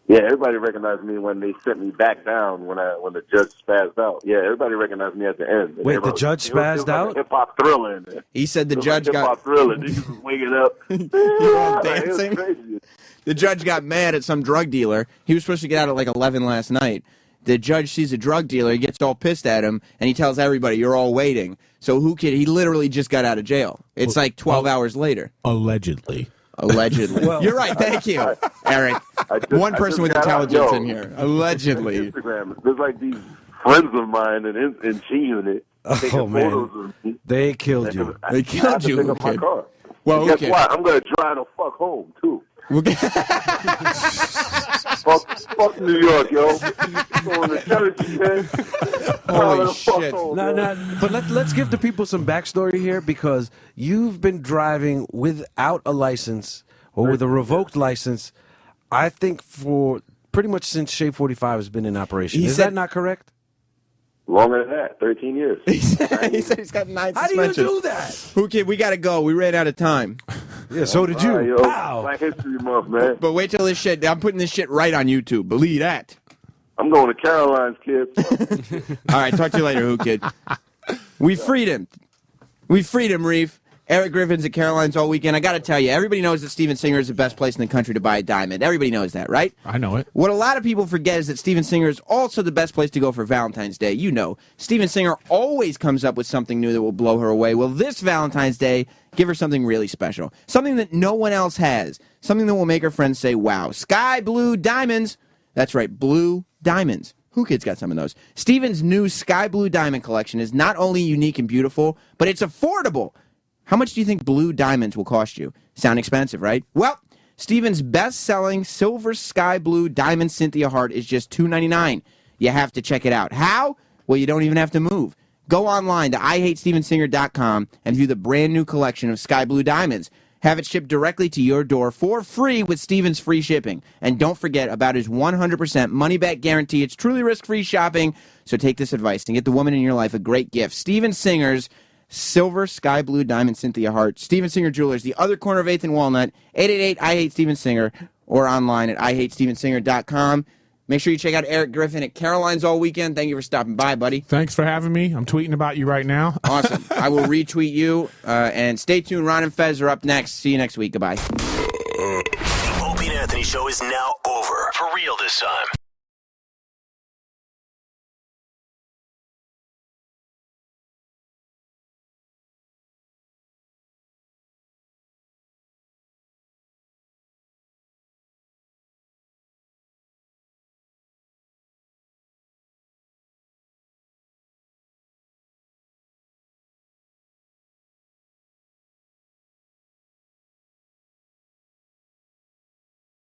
Yeah, everybody recognized me when they sent me back down when the judge spazzed out. Yeah, everybody recognized me at the end. Wait, the judge spazzed out? Hip hop thriller in there. He said the judge got hip hop thriller. Niggas was waking up. You're all dancing. The judge got mad at some drug dealer. He was supposed to get out at like 11 last night. The judge sees a drug dealer, he gets all pissed at him, and he tells everybody, "You're all waiting." So Who Kid? He literally just got out of jail. It's like 12 hours later. Allegedly. Well, you're right. Thank you, Eric. One person with intelligence in here. Allegedly. Instagram. There's like these friends of mine in G Unit. Oh man, they killed you. They killed you. Pick up my car. Well, guess what? I'm gonna drive the fuck home too. Fuck New York, yo. Going to church, man. Holy shit. No, but let's give the people some backstory here, because you've been driving without a license or with a revoked license, I think, for pretty much since Shade 45 has been in operation. Is that not correct? Longer than that, 13 years. He said he's got 9 suspensions. How do you do that? Who Kid? We got to go. We ran out of time. Yeah, so did you. Right, yo. Pow. Black History Month, man. But wait till this shit. I'm putting this shit right on YouTube. Believe that. I'm going to Caroline's, kid. All right, talk to you later, Who Kid. We freed him. We freed him, Reef. Eric Griffin's at Caroline's all weekend. I got to tell you, everybody knows that Steven Singer is the best place in the country to buy a diamond. Everybody knows that, right? I know it. What a lot of people forget is that Steven Singer is also the best place to go for Valentine's Day. You know, Steven Singer always comes up with something new that will blow her away. Well, this Valentine's Day, give her something really special. Something that no one else has. Something that will make her friends say, wow. Sky blue diamonds. That's right, blue diamonds. Who Kid's got some of those? Steven's new sky blue diamond collection is not only unique and beautiful, but it's affordable. How much do you think blue diamonds will cost you? Sound expensive, right? Well, Steven's best-selling Silver Sky Blue Diamond Cynthia Heart is just $2.99. You have to check it out. How? Well, you don't even have to move. Go online to IHateStevenSinger.com and view the brand new collection of Sky Blue Diamonds. Have it shipped directly to your door for free with Steven's free shipping. And don't forget about his 100% money-back guarantee. It's truly risk-free shopping. So take this advice and get the woman in your life a great gift. Steven Singer's Silver Sky Blue Diamond Cynthia Heart. Steven Singer Jewelers, the other corner of 8th and Walnut. 888-I-HATE-STEVEN-SINGER or online at IHateStevenSinger.com. Make sure you check out Eric Griffin at Caroline's all weekend. Thank you for stopping by, buddy. Thanks for having me. I'm tweeting about you right now. Awesome. I will retweet you. And stay tuned. Ron and Fez are up next. See you next week. Goodbye. The Opie and Anthony Show is now over. For real this time.